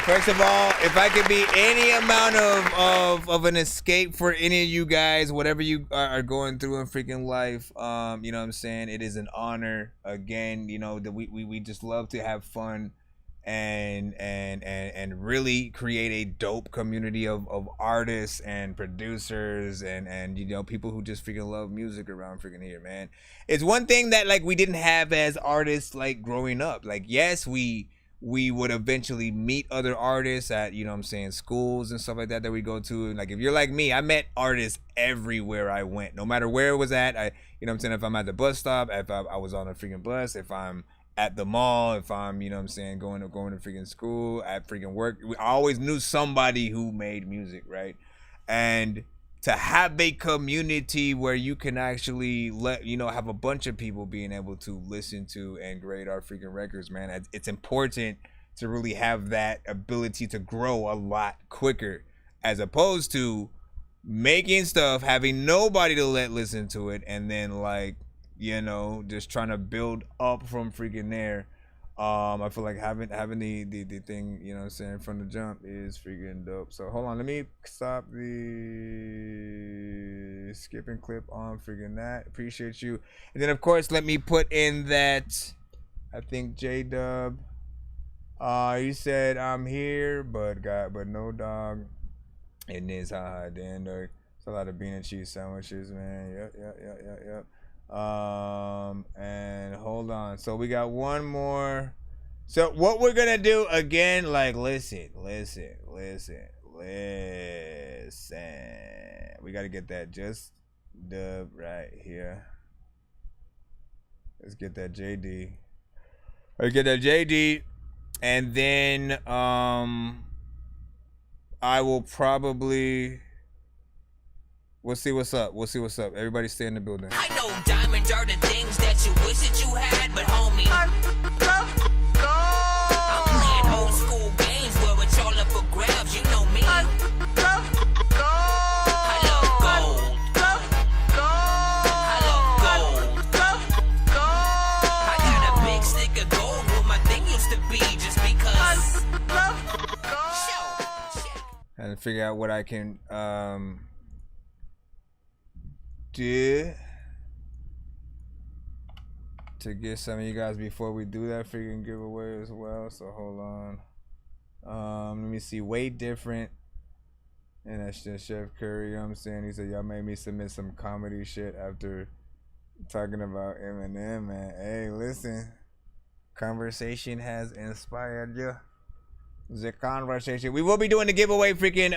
First of all, if I could be any amount of an escape for any of you guys, whatever you are going through in freaking life, you know what I'm saying, it is an honor. Again, you know, that we just love to have fun and really create a dope community of artists and producers and you know, people who just freaking love music around freaking here, man. It's one thing that, like, we didn't have as artists, like, growing up. Like, yes, we we would eventually meet other artists at, you know what I'm saying, schools and stuff like that we go to. And like, if you're like me, I met artists everywhere I went, no matter where it was at. You know what I'm saying, if I'm at the bus stop, if I was on a freaking bus, if I'm at the mall, if I'm, you know what I'm saying, going to freaking school, at freaking work, I always knew somebody who made music, right? And to have a community where you can actually have a bunch of people being able to listen to and grade our freaking records, man. It's important to really have that ability to grow a lot quicker, as opposed to making stuff, having nobody to listen to it, and then like, you know, just trying to build up from freaking there. I feel like having the thing, you know what I'm saying, from the jump is freaking dope. So hold on, let me stop the skipping clip on freaking that. Appreciate you. And then of course, let me put in that, I think J-Dub, you said I'm here, but no dog. It is haha, Dan Dork. It's a lot of bean and cheese sandwiches, man. Yep. And hold on, so we got one more. So what we're gonna do again, like, listen, we gotta get that just dub right here. Let's get that JD. And then I will probably, we'll see what's up. Everybody stay in the building. I know diamonds are the things that you wish that you had, but homie, I'm playing old school games where it's all up for grabs. You know me. I love gold. I got a big stick of gold where my thing used to be, just because. And figure out what I can do to get some of you guys before we do that freaking giveaway as well. So hold on. Let me see. Way different. And that's just Chef Curry. You know what I'm saying? He said, y'all made me submit some comedy shit after talking about Eminem, man. Hey, listen. Conversation has inspired you. The conversation. We will be doing the giveaway freaking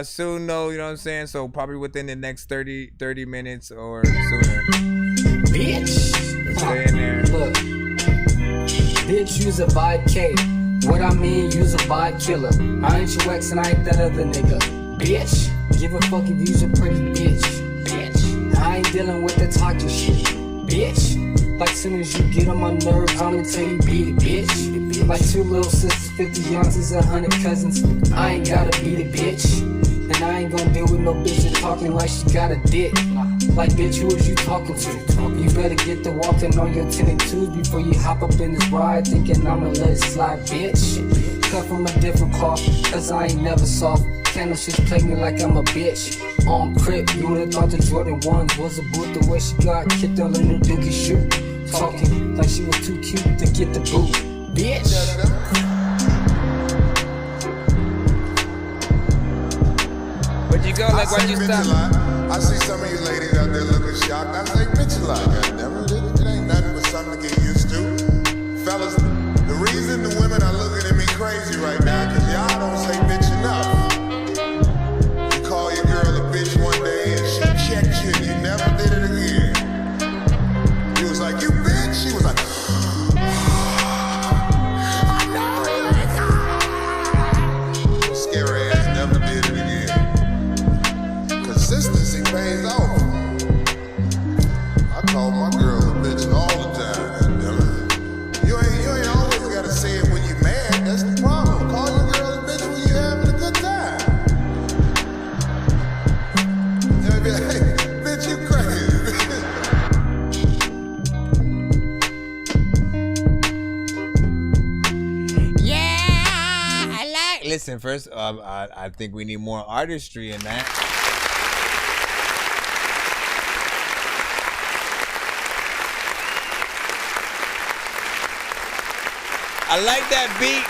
soon though, you know what I'm saying? So probably within the next 30 minutes or sooner. Bitch. Stay in there. Look. Bitch, use a vibe K. What I mean, use a vibe killer. I ain't your ex and I ain't that other nigga. Bitch. Give a fuck if you's a pretty bitch. Bitch. I ain't dealing with the talking shit. Bitch. Like soon as you get on my nerves, I'ma tell you beat it, bitch. Like 2 little sisters, 50 aunties, 100 cousins. I ain't gotta beat it, bitch. And I ain't gonna deal with no bitch that talking like she got a dick. Like, bitch, who is you talking to? You better get to walking on your tennis twos before you hop up in this ride thinking I'ma let it slide, bitch. Cut from a different cloth, cause I ain't never soft. Candlesticks play me like I'm a bitch. On crib, you would've thought the Jordan 1s was a boot. The way she got kicked on the new Dookie shoe. Talking like she was too cute to get the boot. Bitch. Where'd you go? Like, why'd you stop? I see some of you ladies out there looking shocked. I say bitch a lot, goddammit. It ain't nothing but something to get used to. Fellas, the reason the women are looking at me crazy right now, cause y'all don't say bitch enough. You call your girl a bitch one day and she checked you and you never did it again. You was like, you bitch? She was like, scary ass never did it again. Consistency pays off. I call my girl a bitch all the time. You ain't always gotta say it when you mad. That's the problem. Call your girl a bitch when you having a good time. You know, be like, hey, bitch, you crazy. Listen, first, I think we need more artistry in that. I like that beat.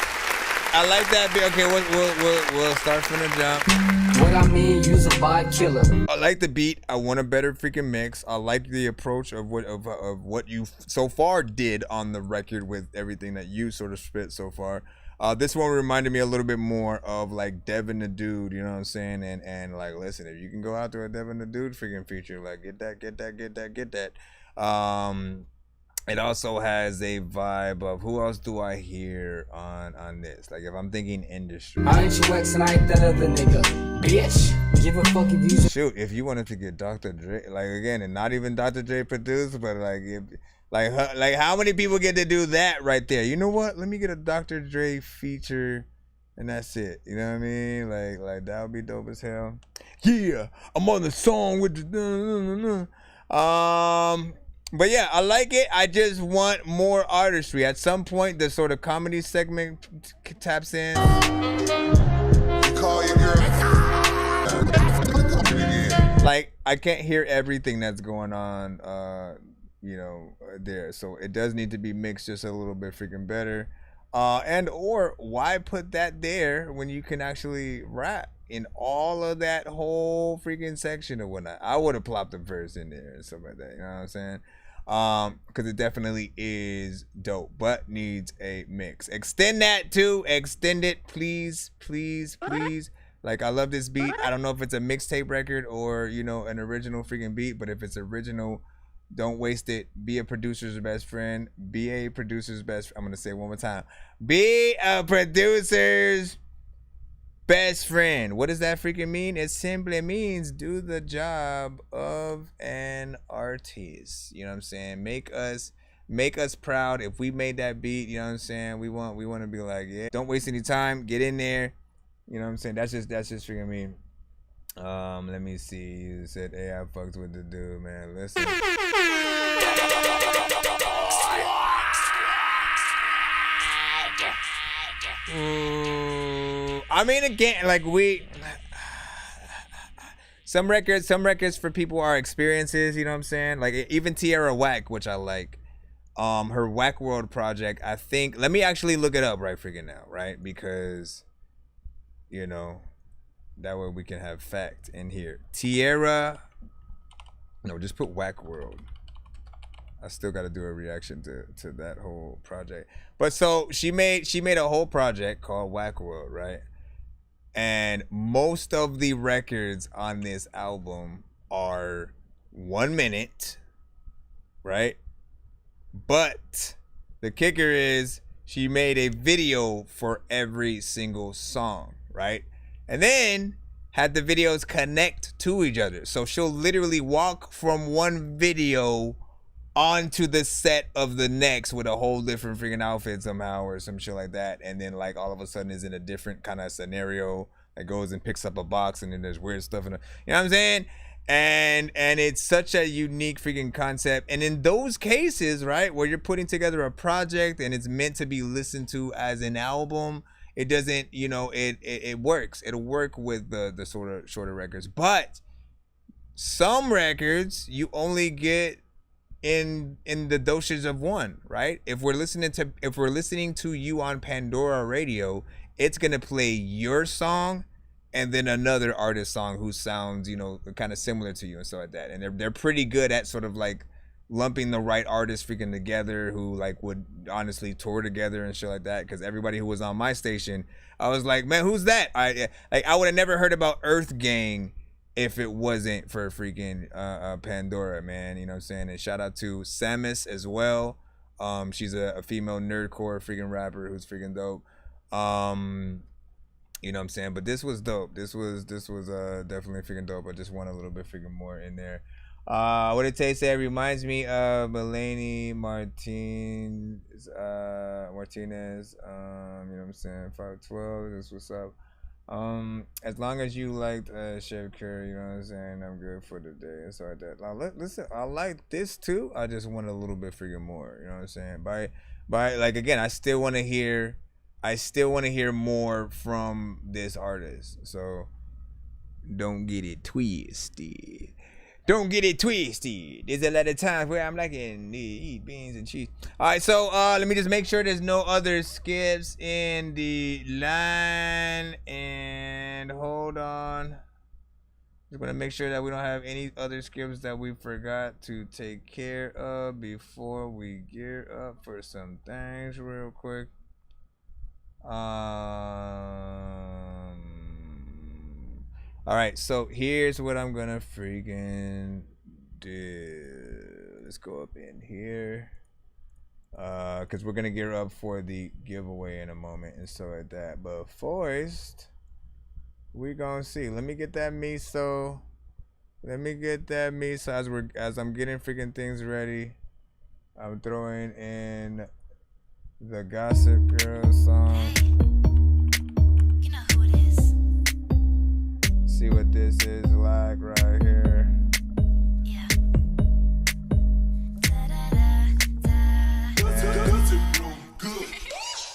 Okay, we'll start from the jump. What I mean, use a vibe killer. I like the beat. I want a better freaking mix. I like the approach of what you so far did on the record with everything that you sort of spit so far. This one reminded me a little bit more of like Devin the Dude, you know what I'm saying? And like, listen, if you can go out to a Devin the Dude freaking feature, like get that. It also has a vibe of who else do I hear on this? Like if I'm thinking industry. I ain't your ex and I ain't that other nigga. Bitch, give a fuck if you shoot. If you wanted to get Dr. Dre, like again, and not even Dr. Dre produced, but like if like how many people get to do that right there? You know what? Let me get a Dr. Dre feature, and that's it. You know what I mean? Like that would be dope as hell. Yeah, I'm on the song with the But yeah, I like it. I just want more artistry. At some point, the sort of comedy segment taps in. You call your girl. Like, I can't hear everything that's going on, you know, there. So it does need to be mixed just a little bit freaking better. And or why put that there when you can actually rap in all of that whole freaking section or whatnot? I would have plopped the verse in there and stuff like that. You know what I'm saying? Because it definitely is dope, but needs a mix. Extend that too. Extend it, please. Like, I love this beat. I don't know if it's a mixtape record or, you know, an original freaking beat, but if it's original, don't waste it. Be a producer's best friend. Be a producer's best. I'm gonna say it one more time. Be a producer's best friend. What does that freaking mean? It simply means do the job of an artist. You know what I'm saying? Make us proud. If we made that beat, you know what I'm saying? We want to be like, yeah. Don't waste any time. Get in there. You know what I'm saying? That's just freaking me. Let me see. You said, hey, I fucked with the dude, man. Listen. I mean, again, like some records for people are experiences, you know what I'm saying? Like even Tierra Whack, which I like, her Whack World project, I think, let me actually look it up right freaking now, right? Because, you know, that way we can have fact in here. Tierra, no, just put Whack World. I still got to do a reaction to that whole project. But so she made a whole project called Whack World, right? And most of the records on this album are 1 minute, right? But the kicker is she made a video for every single song, right? And then had the videos connect to each other. So she'll literally walk from one video onto the set of the next with a whole different freaking outfit somehow or some shit like that, and then like all of a sudden is in a different kind of scenario that goes and picks up a box, and then there's weird stuff in it. You know what I'm saying? And it's such a unique freaking concept. And in those cases, right, where you're putting together a project and it's meant to be listened to as an album, it doesn't, you know, it works. It'll work with the sort of shorter records. But some records you only get in the dosage of one, right? If we're listening to you on Pandora Radio, it's gonna play your song and then another artist song who sounds, you know, kind of similar to you and stuff like that. And they're pretty good at sort of like lumping the right artists freaking together who like would honestly tour together and shit like that. Because everybody who was on my station, I was like, man, who's that? I would have never heard about Earth Gang if it wasn't for freaking Pandora, man. You know what I'm saying? And shout out to Samus as well. She's a female nerdcore freaking rapper who's freaking dope. You know what I'm saying? But this was dope. This was definitely freaking dope. I just want a little bit freaking more in there. What did Tay say? It reminds me of Melanie Martinez. You know what I'm saying? 512. This what's up. As long as you liked Chef Curry, you know what I'm saying, I'm good for the day and so like that. Now, listen, I like this too. I just want a little bit freaking more. You know what I'm saying? By like again, I still want to hear more from this artist. So don't get it twisted. Don't get it twisted. There's a lot of times where I'm like, eat beans and cheese. All right, so let me just make sure there's no other skips in the line. And hold on. Just want to make sure that we don't have any other scripts that we forgot to take care of before we gear up for some things real quick. Alright, so here's what I'm gonna freaking do. Let's go up in here. Because we're gonna gear up for the giveaway in a moment and so like that. But first, we gonna see. Let me get that miso. As I'm getting freaking things ready. I'm throwing in the Gossip Girl song. You know who it is. See what this is like right here. Yeah.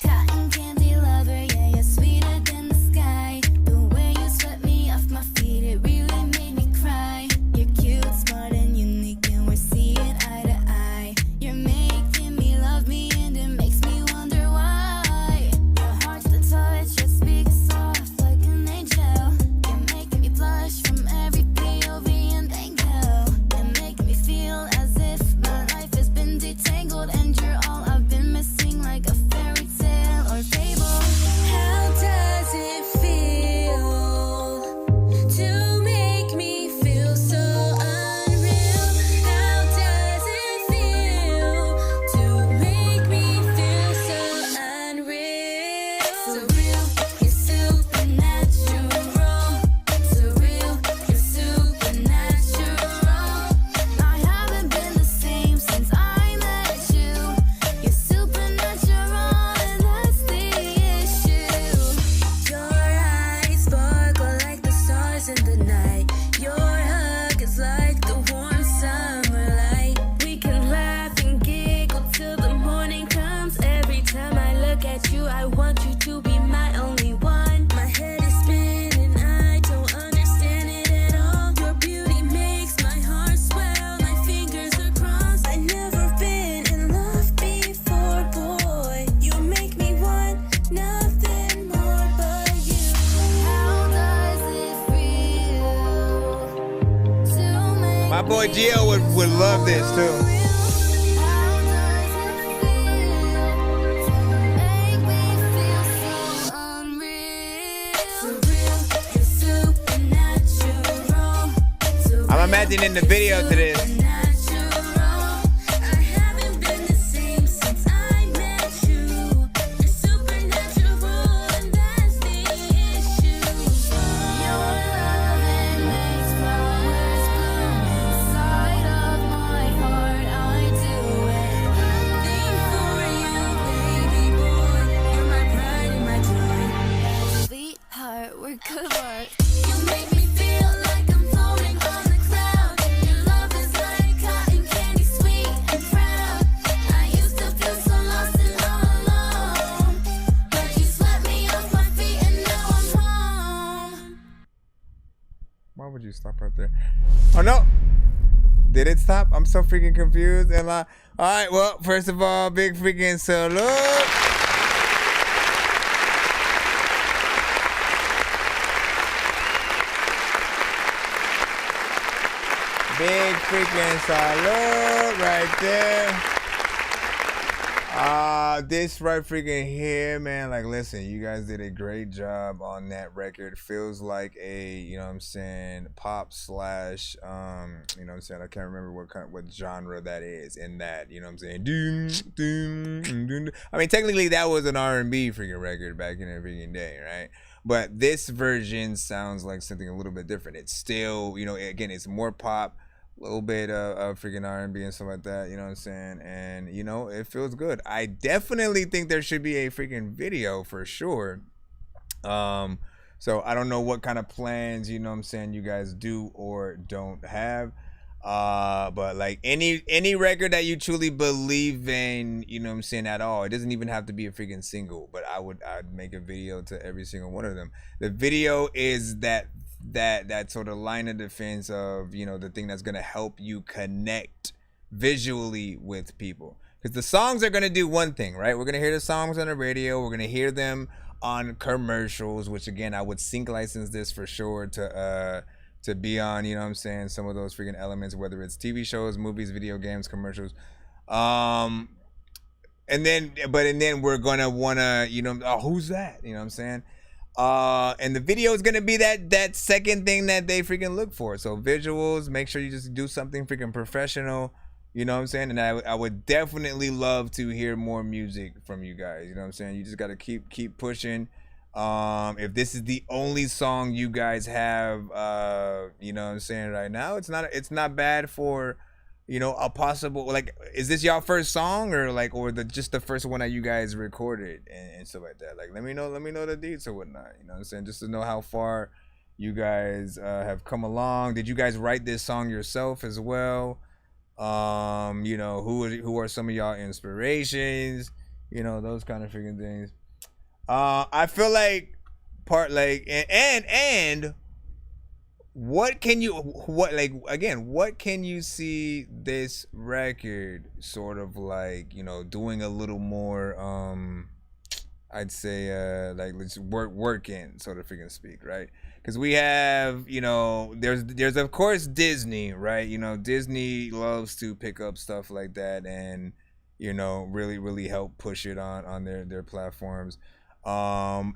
Cotton candy lover, yeah, you're sweeter than the sky. The way you swept me off my feet, it really made me cry. You're cute, smart, and unique, and we're seeing eye to eye. You're making me love me, and it makes me wonder why. Your heart's the touch, your speak soft like an angel. You're making me blush from every POV and angle. You're making me feel as if my life has been detangled, and you're all I've been missing, like a fairy tale or fable. How does it feel to make me feel so unreal? How does it feel to make me feel so unreal? Surreal, you're supernatural. Surreal, you're supernatural. I haven't been the same since I met you. You're supernatural, and that's the issue. Your eyes sparkle like the stars in the night. Your hug is like the warm summer light. We can laugh and giggle till the morning comes. Every time I look at you, I want you to be my only one. My head is spinning, I don't understand it at all. Your beauty makes my heart swell, my fingers are crossed. I've never been in love before, boy. You make me want nothing more but you. How does it feel to make My boy Gio would love this too. I'm imagining the video to this. Sweetheart, we're good work. You make me feel like I'm floating on the cloud. Your love is like cotton candy, sweet and proud. I used to feel so lost and all alone, but you swept me off my feet and now I'm home. Why would you stop right there? Oh no! Did it stop? I'm so freaking confused and like, alright, well, first of all, big freaking salute. Big freaking salute right there. This right freaking here, man. Like, listen, you guys did a great job on that record. Feels like a, you know what I'm saying, pop slash, you know what I'm saying. I can't remember what genre that is in that, you know what I'm saying. Doom, doom, doom. I mean, technically that was an R&B freaking record back in the freaking day, right? But this version sounds like something a little bit different. It's still, you know, again, it's more pop. A little bit of freaking R&B and stuff like that, you know what I'm saying? And, you know, it feels good. I definitely think there should be a freaking video for sure. So I don't know what kind of plans, you know what I'm saying, you guys do or don't have. But like any record that you truly believe in, you know what I'm saying, at all, it doesn't even have to be a freaking single, but I'd make a video to every single one of them. The video is that sort of line of defense of, you know, the thing that's going to help you connect visually with people, because the songs are going to do one thing, right? We're going to hear the songs on the radio, we're going to hear them on commercials, which again, I would sync license this for sure to to be on, you know what I'm saying, some of those freaking elements, whether it's TV shows, movies, video games, commercials. And then we're gonna wanna, you know, oh, who's that? You know what I'm saying? And the video is gonna be that second thing that they freaking look for. So visuals, make sure you just do something freaking professional. You know what I'm saying? And I would definitely love to hear more music from you guys. You know what I'm saying? You just gotta keep pushing. If this is the only song you guys have, you know what I'm saying, right now, it's not bad for, you know, a possible, like, is this y'all first song or just the first one that you guys recorded and stuff like that? Like, let me know the deets or whatnot. You know what I'm saying? Just to know how far you guys have come along. Did you guys write this song yourself as well? You know, who are some of y'all inspirations? You know, those kind of freaking things. I feel like and what can you see this record sort of like, you know, doing a little more, I'd say, like, let's work in, sort of freaking speak, right? Because we have, you know, there's of course Disney, right? You know, Disney loves to pick up stuff like that and, you know, really help push it on their platforms.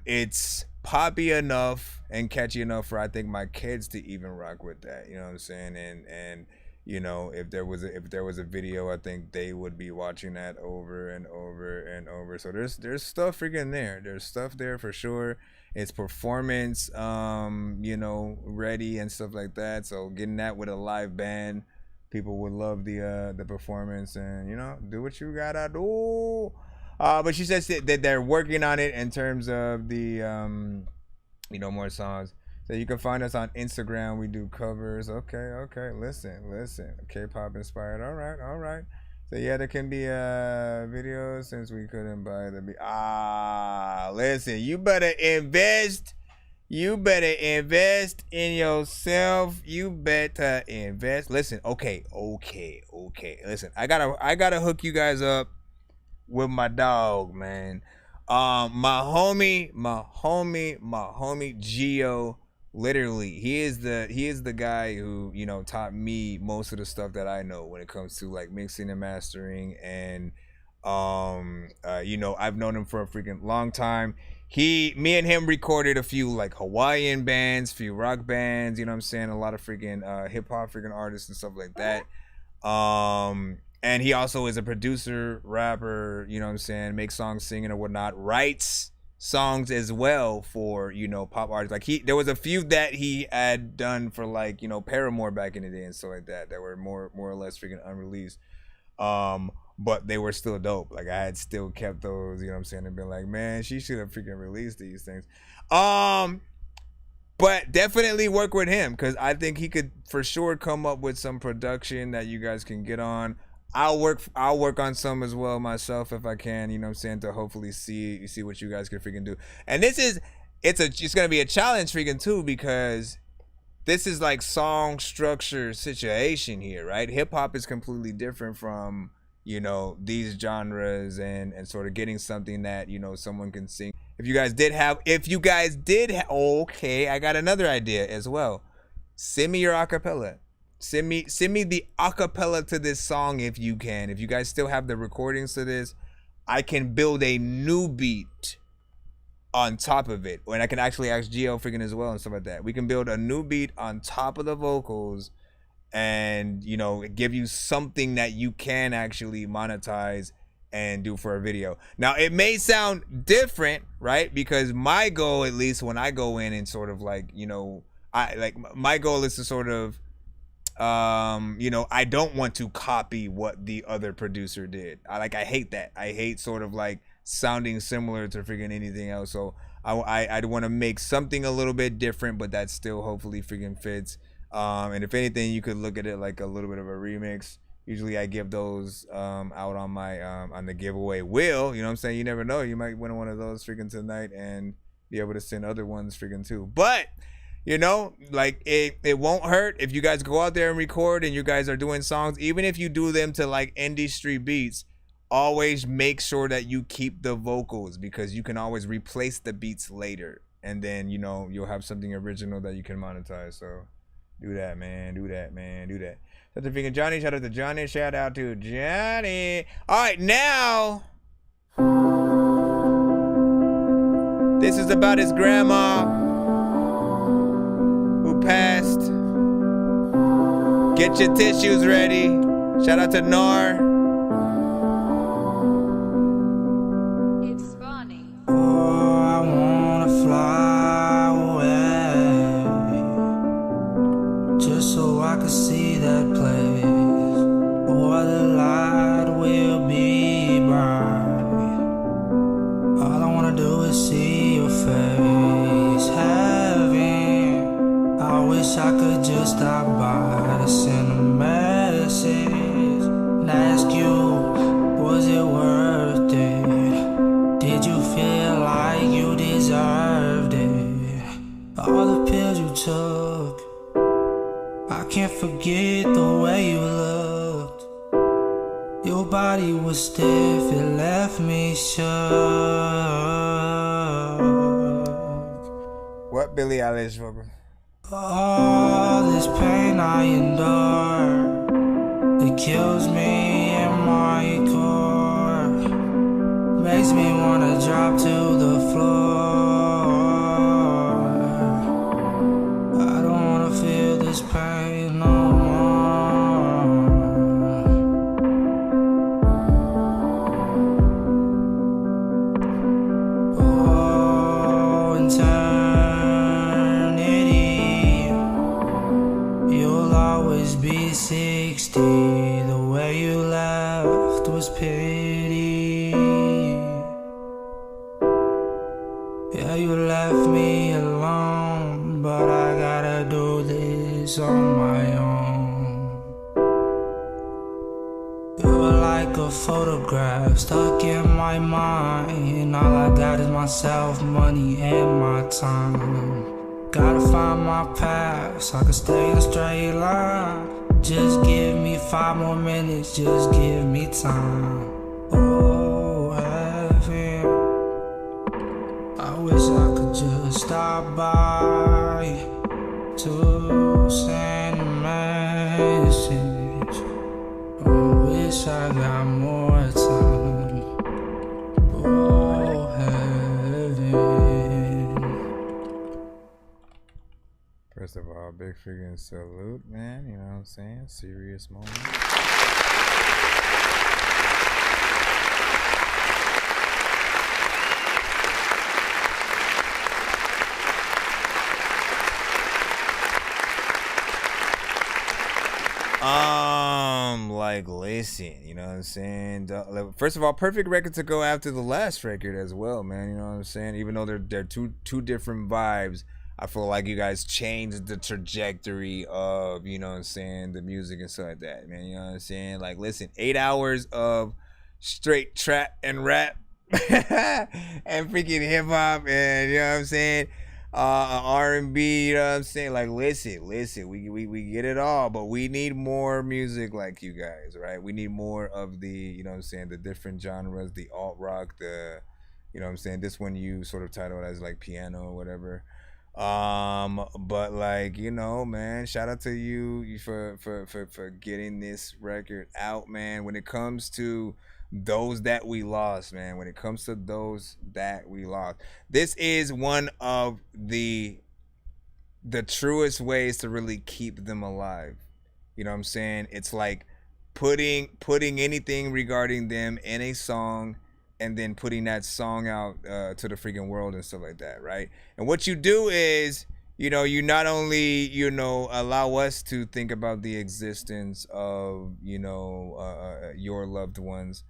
It's poppy enough and catchy enough for, I think, my kids to even rock with that. You know what I'm saying? And you know, if there was a video, I think they would be watching that over and over and over. So there's stuff freaking there. There's stuff there for sure. It's performance, you know, ready and stuff like that. So getting that with a live band, people would love the performance, and, you know, do what you gotta do. But she says that they're working on it in terms of the, you know, more songs. So you can find us on Instagram. We do covers. Okay. Listen. K-pop inspired. All right. So yeah, there can be videos since we couldn't buy the. Listen. You better invest. You better invest in yourself. You better invest. Listen. Okay. Listen. I gotta hook you guys up with my dog, man. My homie Gio, literally, he is the guy who, you know, taught me most of the stuff that I know when it comes to, like, mixing and mastering. And you know, I've known him for a freaking long time. Me and him recorded a few, like, Hawaiian bands, few rock bands, you know what I'm saying, a lot of freaking hip hop freaking artists and stuff like that. And he also is a producer, rapper, you know what I'm saying, makes songs, singing or whatnot, writes songs as well for, you know, pop artists. Like, there was a few that he had done for, like, you know, Paramore back in the day and stuff like that were more or less freaking unreleased. But they were still dope. Like, I had still kept those, you know what I'm saying, and been like, man, she should have freaking released these things. But definitely work with him, because I think he could for sure come up with some production that you guys can get on. I'll work on some as well myself if I can, you know what I'm saying, to hopefully see what you guys can freaking do. And it's gonna be a challenge freaking too, because this is like song structure situation here, right? Hip hop is completely different from, you know, these genres and sort of getting something that, you know, someone can sing. If you guys did have, okay, I got another idea as well. Send me your acapella. Send me the acapella to this song if you can. If you guys still have the recordings to this, I can build a new beat on top of it. And I can actually ask Gio freaking as well and stuff like that. We can build a new beat on top of the vocals and, you know, give you something that you can actually monetize and do for a video. Now, it may sound different, right? Because my goal, at least when I go in and sort of like, you know, my goal is to sort of, you know, I don't want to copy what the other producer did. I hate that. I hate sort of like sounding similar to freaking anything else. So I'd want to make something a little bit different, but that still hopefully freaking fits. And if anything, you could look at it like a little bit of a remix. Usually I give those out on my on the giveaway wheel. You know what I'm saying? You never know. You might win one of those freaking tonight and be able to send other ones freaking too. But you know, like, it won't hurt if you guys go out there and record and you guys are doing songs, even if you do them to like industry beats, always make sure that you keep the vocals, because you can always replace the beats later, and then, you know, you'll have something original that you can monetize. So Do that, man. Do that, man. Do that. Shout out to freaking Johnny. Shout out to Johnny. Shout out to Johnny. All right, now. This is about his grandma who passed. Get your tissues ready. Shout out to Nar. It's funny. Oh, I wanna fly away, just so I can see that place where the light will be bright. All I wanna do is see your face. Heaven, I wish I could just stop by to send a message and ask you, was it worth it? Did you feel like you deserved it? All the pills you took, I can't forget the way you looked. Your body was stiff, it left me shook. What Billie Eilish vocal? All this pain I endure, it kills me in my core, makes me wanna drop to the floor. I don't wanna feel this pain no more. Oh, you'll always be 60. The way you left was pity. Yeah, you left me alone, but I gotta do this on my own. You're like a photograph stuck in my mind. All I got is myself, money, and my time. Gotta find my path so I can stay in a straight line. Just give me 5 more minutes, just give me time. Oh, heaven, I wish I could just stop by to send a message. I wish I got more time. Oh, heaven. First of all, big freaking salute, man. You know what I'm saying? Serious moment. Like, listen, you know what I'm saying? First of all, perfect record to go after the last record as well, man. You know what I'm saying? Even though they're two different vibes, I feel like you guys changed the trajectory of, you know what I'm saying, the music and stuff like that, man. You know what I'm saying? Like, listen, 8 hours of straight trap and rap and freaking hip hop, and you know what I'm saying, R&B. You know what I'm saying? Like, listen, we get it all, but we need more music like you guys, right? We need more of the, you know what I'm saying, the different genres, the alt rock, the, you know what I'm saying. This one you sort of titled as like piano or whatever. But like, you know, man, shout out to you for getting this record out, man. When it comes to those that we lost, man, when it comes to those that we lost, this is one of the truest ways to really keep them alive. You know what I'm saying? It's like putting anything regarding them in a song and then putting that song out to the freaking world and stuff like that, right? And what you do is, you know, you not only, you know, allow us to think about the existence of, you know, your loved ones,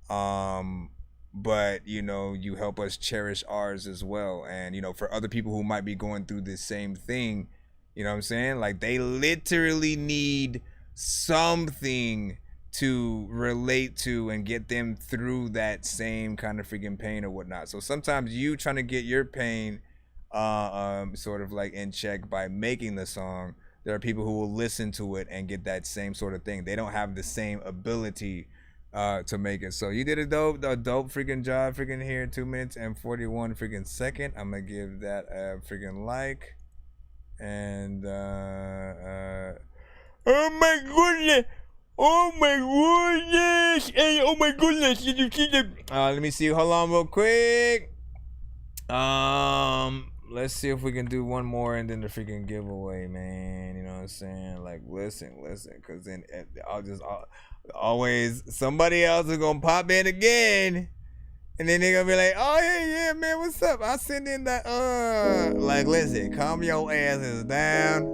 but, you know, you help us cherish ours as well. And, you know, for other people who might be going through the same thing, you know what I'm saying? Like, they literally need something to relate to and get them through that same kind of freaking pain or whatnot. So sometimes you trying to get your pain sort of like in check by making the song, there are people who will listen to it and get that same sort of thing. They don't have the same ability to make it. So you did a dope freaking job freaking here. 2 minutes and 41 freaking second. I'm gonna give that a freaking like. And oh my goodness. Oh my goodness. Hey, oh my goodness. Did you see the let me see. Hold on real quick. Let's see if we can do one more and then the freaking giveaway, man. You know what I'm saying? Like, listen, because then I'll always somebody else is gonna pop in again, and then they're gonna be like, oh yeah, man, what's up? I send in that like, listen, calm your asses down.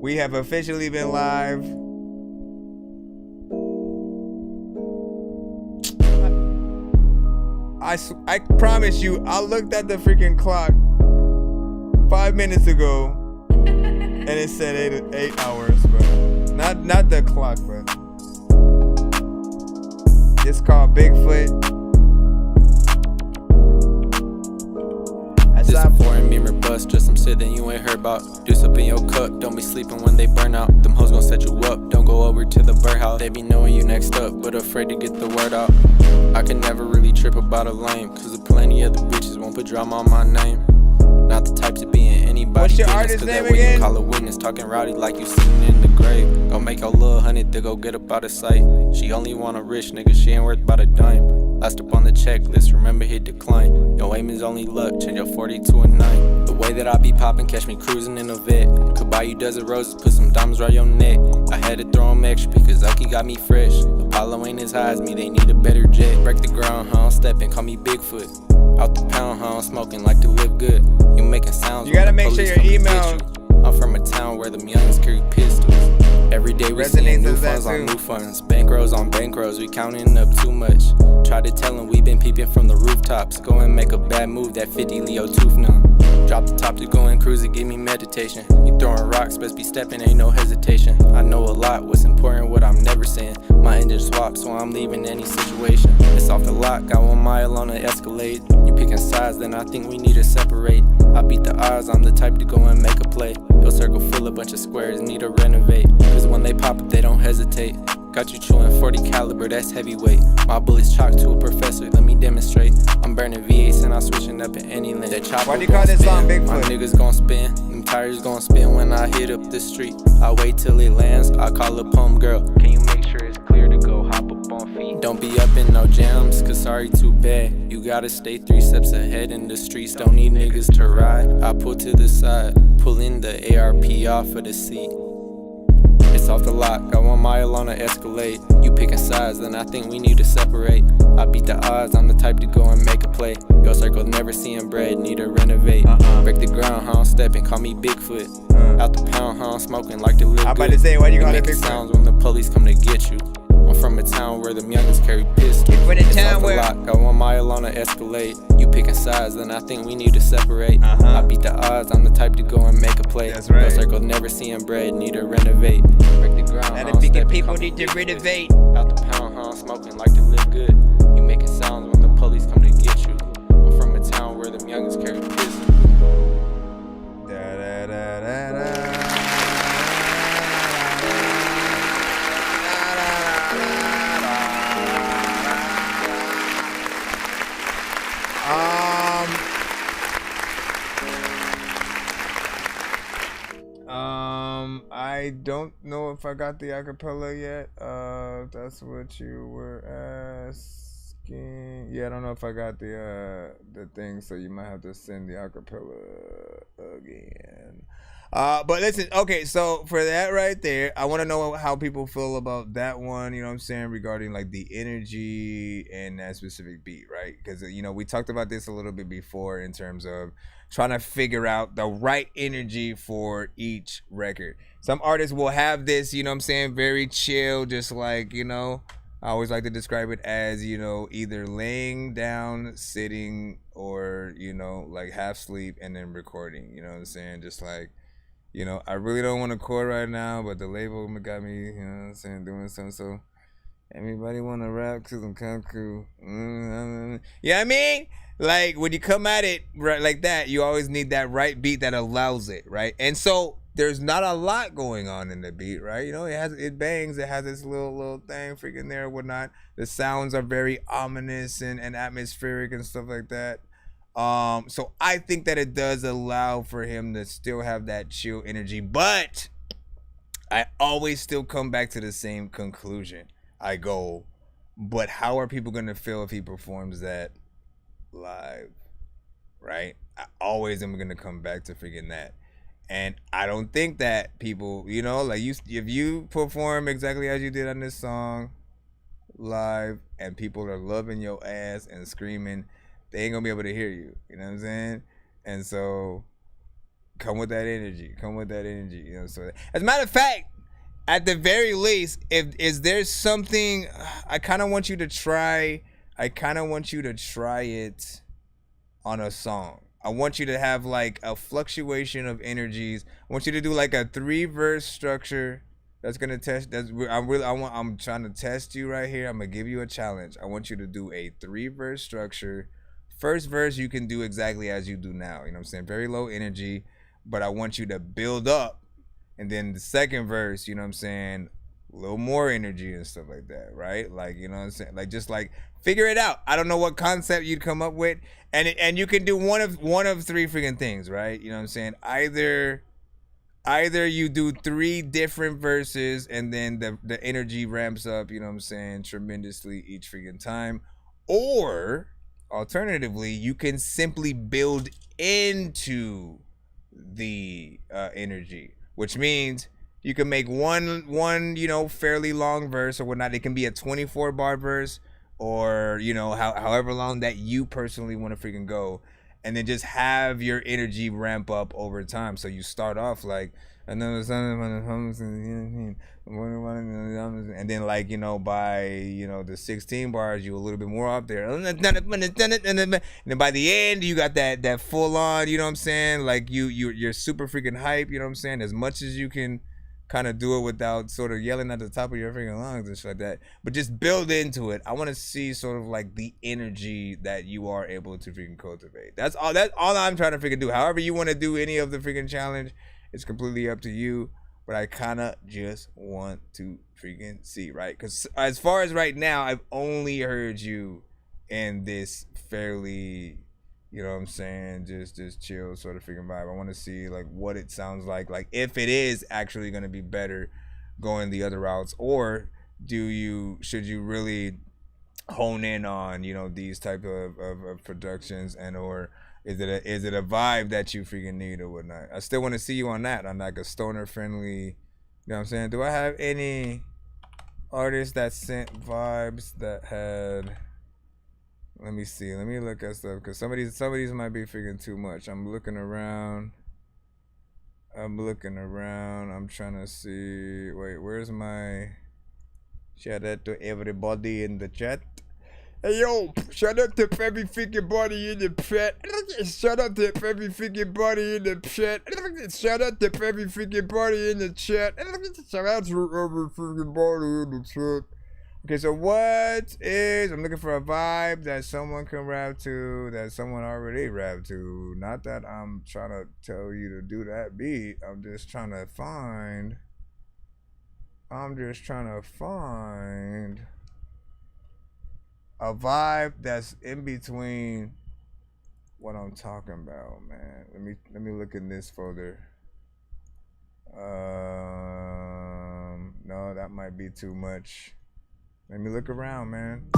We have officially been live. I promise you, I looked at the freaking clock 5 minutes ago, and it said 8 hours, but not the clock, but it's called Bigfoot. This a foreign mirror bust, just some shit that you ain't heard about. Deuce up in your cup, don't be sleeping when they burn out. Them hoes gon' set you up, don't go over to the birdhouse. They be knowing you next up, but afraid to get the word out. I can never really trip about a lame, cause the plenty of the bitches won't put drama on my name. Not the type to be in anybody's What's your business, artist cause name that way again? you call a witness, talking rowdy like you sitting in the grave. Go make your little honey to go get up out of sight. She only want a rich nigga, she ain't worth about a dime. Last up on the checklist, remember hit decline. Your aim is only luck, change your 40 to a 9. The way that I be popping, catch me cruising in a vet. Could buy you dozen roses, put some diamonds right your neck. I had to throw 'em extra because Zucky got me fresh. Apollo ain't as high as me, they need a better jet. Break the ground, huh? I'm stepping, call me Bigfoot. Out the pound, huh? I'm smoking like to live good. You making sounds. You gotta make sure your email. I'm from a town where the youngins carry pistols. Every day we seeing new funds on new funds. Bankrolls on bankrolls, we counting up too much. Try to tell them we been peeping from the rooftops. Go and make a bad move, that 50 Leo tooth numb. Drop the top to go and cruise and give me meditation. You throwing rocks, best be stepping, ain't no hesitation. I know a lot, what's important, what I'm never saying. My engine swapped, so I'm leaving any situation. It's off the lot, got 1 mile on the Escalade. You picking sides, then I think we need to separate. I beat the odds, I'm the type to go and make a play. Your circle full of bunch of squares, need to renovate. Cause when they pop it, they don't hesitate. Got you chewing 40 caliber, that's heavyweight. My bullets chalked to a professor, let me demonstrate. I'm burning V8s and I'm switching up in any lane. That chopper Why do you call this song Bigfoot? My niggas gon' spin, them tires gon' spin when I hit up the street. I wait till it lands, I call up home girl. Can you make sure it's clear to go hop up on feet? Don't be up in no jams, cause sorry too bad. You gotta stay 3 steps ahead in the streets, don't need niggas to ride. I pull to the side, pulling the ARP off of the seat. It's off the lot, got 1 mile on the Escalade. You picking sides, then I think we need to separate. I beat the odds, I'm the type to go and make a play. Your circle never seeing bread, need to renovate. Break the ground, huh? I'm stepping, call me Bigfoot. Out the pound, huh? I'm smoking like to live I'm good. about to say, why you call it making Bigfoot? sounds when the police come to get you. I'm from a town where the youngins carry pistols. It's off the lot, got 1 mile on the Escalade. You picking sides, then I think we need to separate. I beat the odds, I'm the type to go and make a play. That's right. Your circle never seeing bread, need to renovate. Break the ground, Now huh? the bigger I'm people stepping, need to renovate. out the pound, huh? I'm smoking like to live good. You making sounds when the police come to get you. I'm from a town where the youngins carry pistols. I don't know if I got the acapella yet. If that's what you were asking. Yeah, I don't know if I got the thing, so you might have to send the acapella again. But listen, okay, so for that right there, I want to know how people feel about that one, you know what I'm saying, regarding like the energy and that specific beat, right? Because, you know, we talked about this a little bit before in terms of trying to figure out the right energy for each record. Some artists will have this, you know what I'm saying, very chill, just like, you know, I always like to describe it as, you know, either laying down, sitting, or, you know, like half sleep and then recording, you know what I'm saying? Just like, you know, I really don't want to chord right now, but the label got me, you know what I'm saying, doing something. So, everybody want to rap because I'm kind of cool. You know what I mean? Like, when you come at it right like that, you always need that right beat that allows it, right? And so, there's not a lot going on in the beat, right? You know, it bangs, it has this little thing freaking there and whatnot. The sounds are very ominous and atmospheric and stuff like that. So I think that it does allow for him to still have that chill energy, but I always still come back to the same conclusion. I go, but how are people gonna feel if he performs that live, right? I always am gonna come back to freaking that. And I don't think that people, you know, like if you perform exactly as you did on this song live and people are loving your ass and screaming, they ain't gonna be able to hear you. You know what I'm saying? And so come with that energy. Come with that energy. You know, so as a matter of fact, at the very least, if there's something I kinda want you to try, it on a song. I want you to have like a fluctuation of energies. I want you to do like a 3-verse structure. That's gonna test. I'm trying to test you right here. I'm gonna give you a challenge. I want you to do a 3-verse structure. First verse you can do exactly as you do now. You know what I'm saying? Very low energy, but I want you to build up, and then the second verse, you know what I'm saying, a little more energy and stuff like that, right? Like, you know what I'm saying? Like, just like figure it out. I don't know what concept you'd come up with, and you can do one of 3 freaking things, right? You know what I'm saying? Either you do 3 different verses and then the energy ramps up, you know what I'm saying, tremendously each freaking time, or alternatively, you can simply build into the energy, which means you can make one you know, fairly long verse or whatnot. It can be a 24-bar verse, or you know, however long that you personally want to freaking go, and then just have your energy ramp up over time. So you start off like, and then like, you know, by, you know, the 16 bars, you a little bit more up there, and then by the end you got that full on, you know what I'm saying, like you're super freaking hype, you know what I'm saying, as much as you can kind of do it without sort of yelling at the top of your freaking lungs and shit like that, but just build into it. I want to see sort of like the energy that you are able to freaking cultivate. That's all I'm trying to freaking do. However you want to do any of the freaking challenge, it's completely up to you, but I kind of just want to freaking see, right? Because as far as right now, I've only heard you in this fairly, you know what I'm saying, just chill sort of freaking vibe. I want to see like what it sounds like if it is actually going to be better going the other routes, or should you really hone in on, you know, these type of productions, and or is it a vibe that you freaking need or whatnot? I still want to see you on that, on like a stoner friendly, you know what I'm saying? Do I have any artists that sent vibes that had, let me see, let me look at stuff, because some of these might be freaking too much. I'm looking around, I'm trying to see, wait, where's my shout out to everybody in the chat? Hey yo, shout out to every freaking body in the chat. Shout out to every freaking body in the chat. Shout out to every freaking body in the chat. Shout out to every freaking body in the chat. Okay, so I'm looking for a vibe that someone can rap to, that someone already rapped to. Not that I'm trying to tell you to do that beat. I'm just trying to find a vibe that's in between what I'm talking about, man. Let me look in this folder. No, that might be too much. Let me look around, man.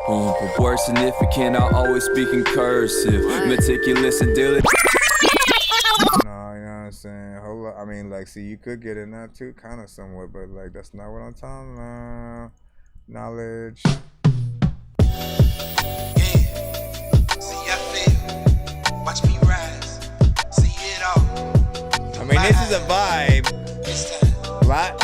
But word significant, I always speak in cursive. Meticulous and diligent. No, you know what I'm saying? Hold up. I mean, like, see, you could get in that too, kind of somewhat, but like, that's not what I'm talking about. Knowledge. Watch me rise, see it all. I mean, this is a vibe. A lot.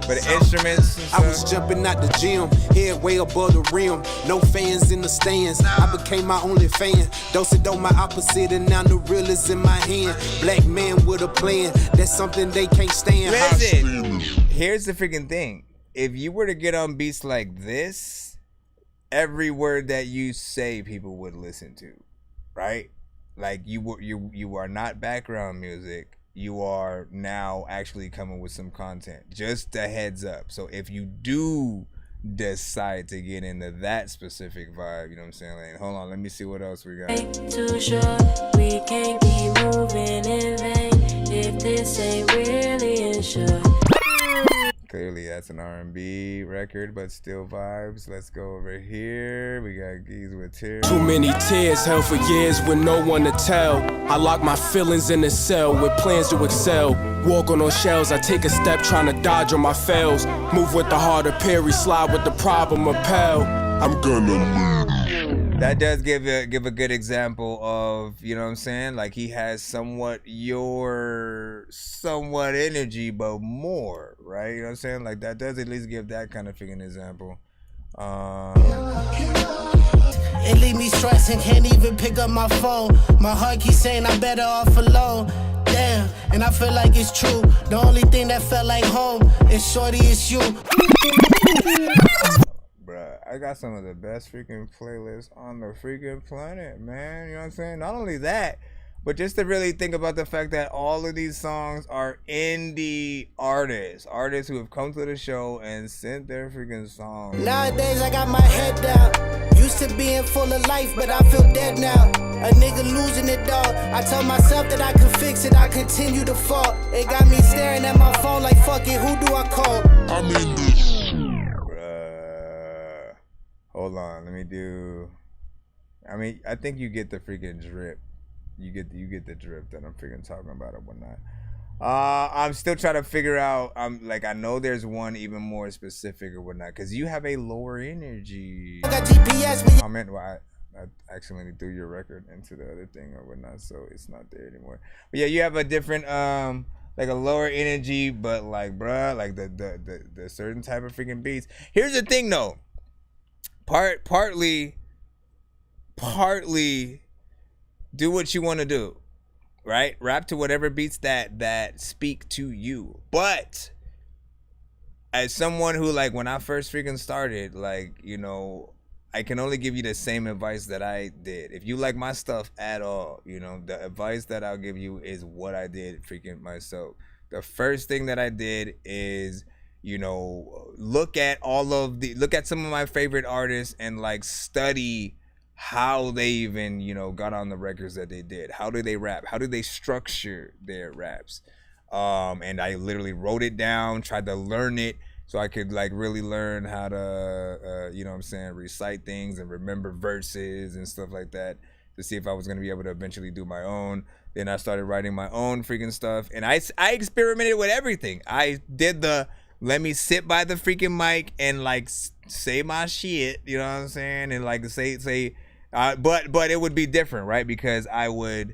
But the instruments and stuff. I was jumping out the gym, head way above the rim. No fans in the stands. I became my only fan. Dosey-do my opposite, and now the real is in my hand. Black man with a plan. That's something they can't stand. Listen, here's the freaking thing. If you were to get on beats like this, every word that you say, people would listen to, right? Like you are not background music. You are now actually coming with some content. Just a heads up. So if you do decide to get into that specific vibe. You know what I'm saying? Like, hold on, let me see what else we got. Too short, we can't keep moving in vain if this ain't really insured. Clearly that's an R&B record, but still vibes. Let's go over here. We got Geese with Tears. Too many tears held for years with no one to tell. I lock my feelings in a cell with plans to excel. Walk on those shells, I take a step trying to dodge on my fails. Move with the heart of Perry, slide with the problem of Pell. I'm gonna lose. That does give a good example of, you know what I'm saying? Like he has somewhat energy, but more, right? You know what I'm saying? Like that does at least give that kind of freaking example. It leave me stressing, can't even pick up my phone. My heart keeps saying I'm better off alone. Damn, and I feel like it's true. The only thing that felt like home is shorty, it's you. Bruh, I got some of the best freaking playlists on the freaking planet, man. You know what I'm saying? Not only that, but just to really think about the fact that all of these songs are indie artists who have come to the show and sent their freaking songs. Nowadays I got my head down. Used to being full of life, but I feel dead now. A nigga losing it, dog. I tell myself that I can fix it, I continue to fall. It got me staring at my phone like, fuck it, who do I call? I mean this. Hold on, let me do. I mean, I think you get the freaking drip. You get the drip that I'm freaking talking about or whatnot. I'm still trying to figure out. I know there's one even more specific or whatnot because you have a lower energy. I got GPS. I meant, well, I accidentally threw your record into the other thing or whatnot, so it's not there anymore. But yeah, you have a different like a lower energy, but like, bruh, like the certain type of freaking beats. Here's the thing though. Partly do what you want to do, right? Rap to whatever beats that speak to you. But as someone who, like, when I first freaking started, like, you know, I can only give you the same advice that I did. If you like my stuff at all, you know, the advice that I'll give you is what I did freaking myself. The first thing that I did is, you know, look at some of my favorite artists and like study how they even, you know, got on the records that they did. How do they rap? How do they structure their raps? And I literally wrote it down, tried to learn it so I could like really learn how to, you know what I'm saying, recite things and remember verses and stuff like that to see if I was going to be able to eventually do my own. Then I started writing my own freaking stuff and I experimented with everything. I did the let me sit by the freaking mic and like say my shit, you know what I'm saying, and like say but it would be different, right? Because I would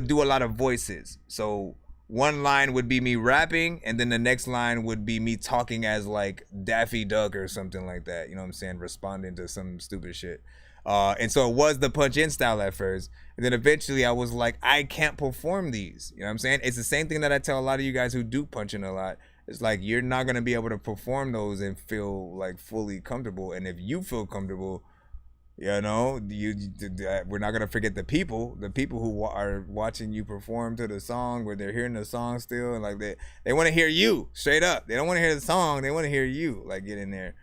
do a lot of voices. So one line would be me rapping and then the next line would be me talking as like Daffy Duck or something like that, you know what I'm saying, responding to some stupid shit. And so it was the punch in style at first, and then eventually I was like, I can't perform these, you know what I'm saying? It's the same thing that I tell a lot of you guys who do punch in a lot. It's like you're not gonna be able to perform those and feel like fully comfortable. And if you feel comfortable, you know, we're not gonna forget the people who are watching you perform to the song, where they're hearing the song still, and like they want to hear you straight up. They don't want to hear the song. They want to hear you. Like, get in there.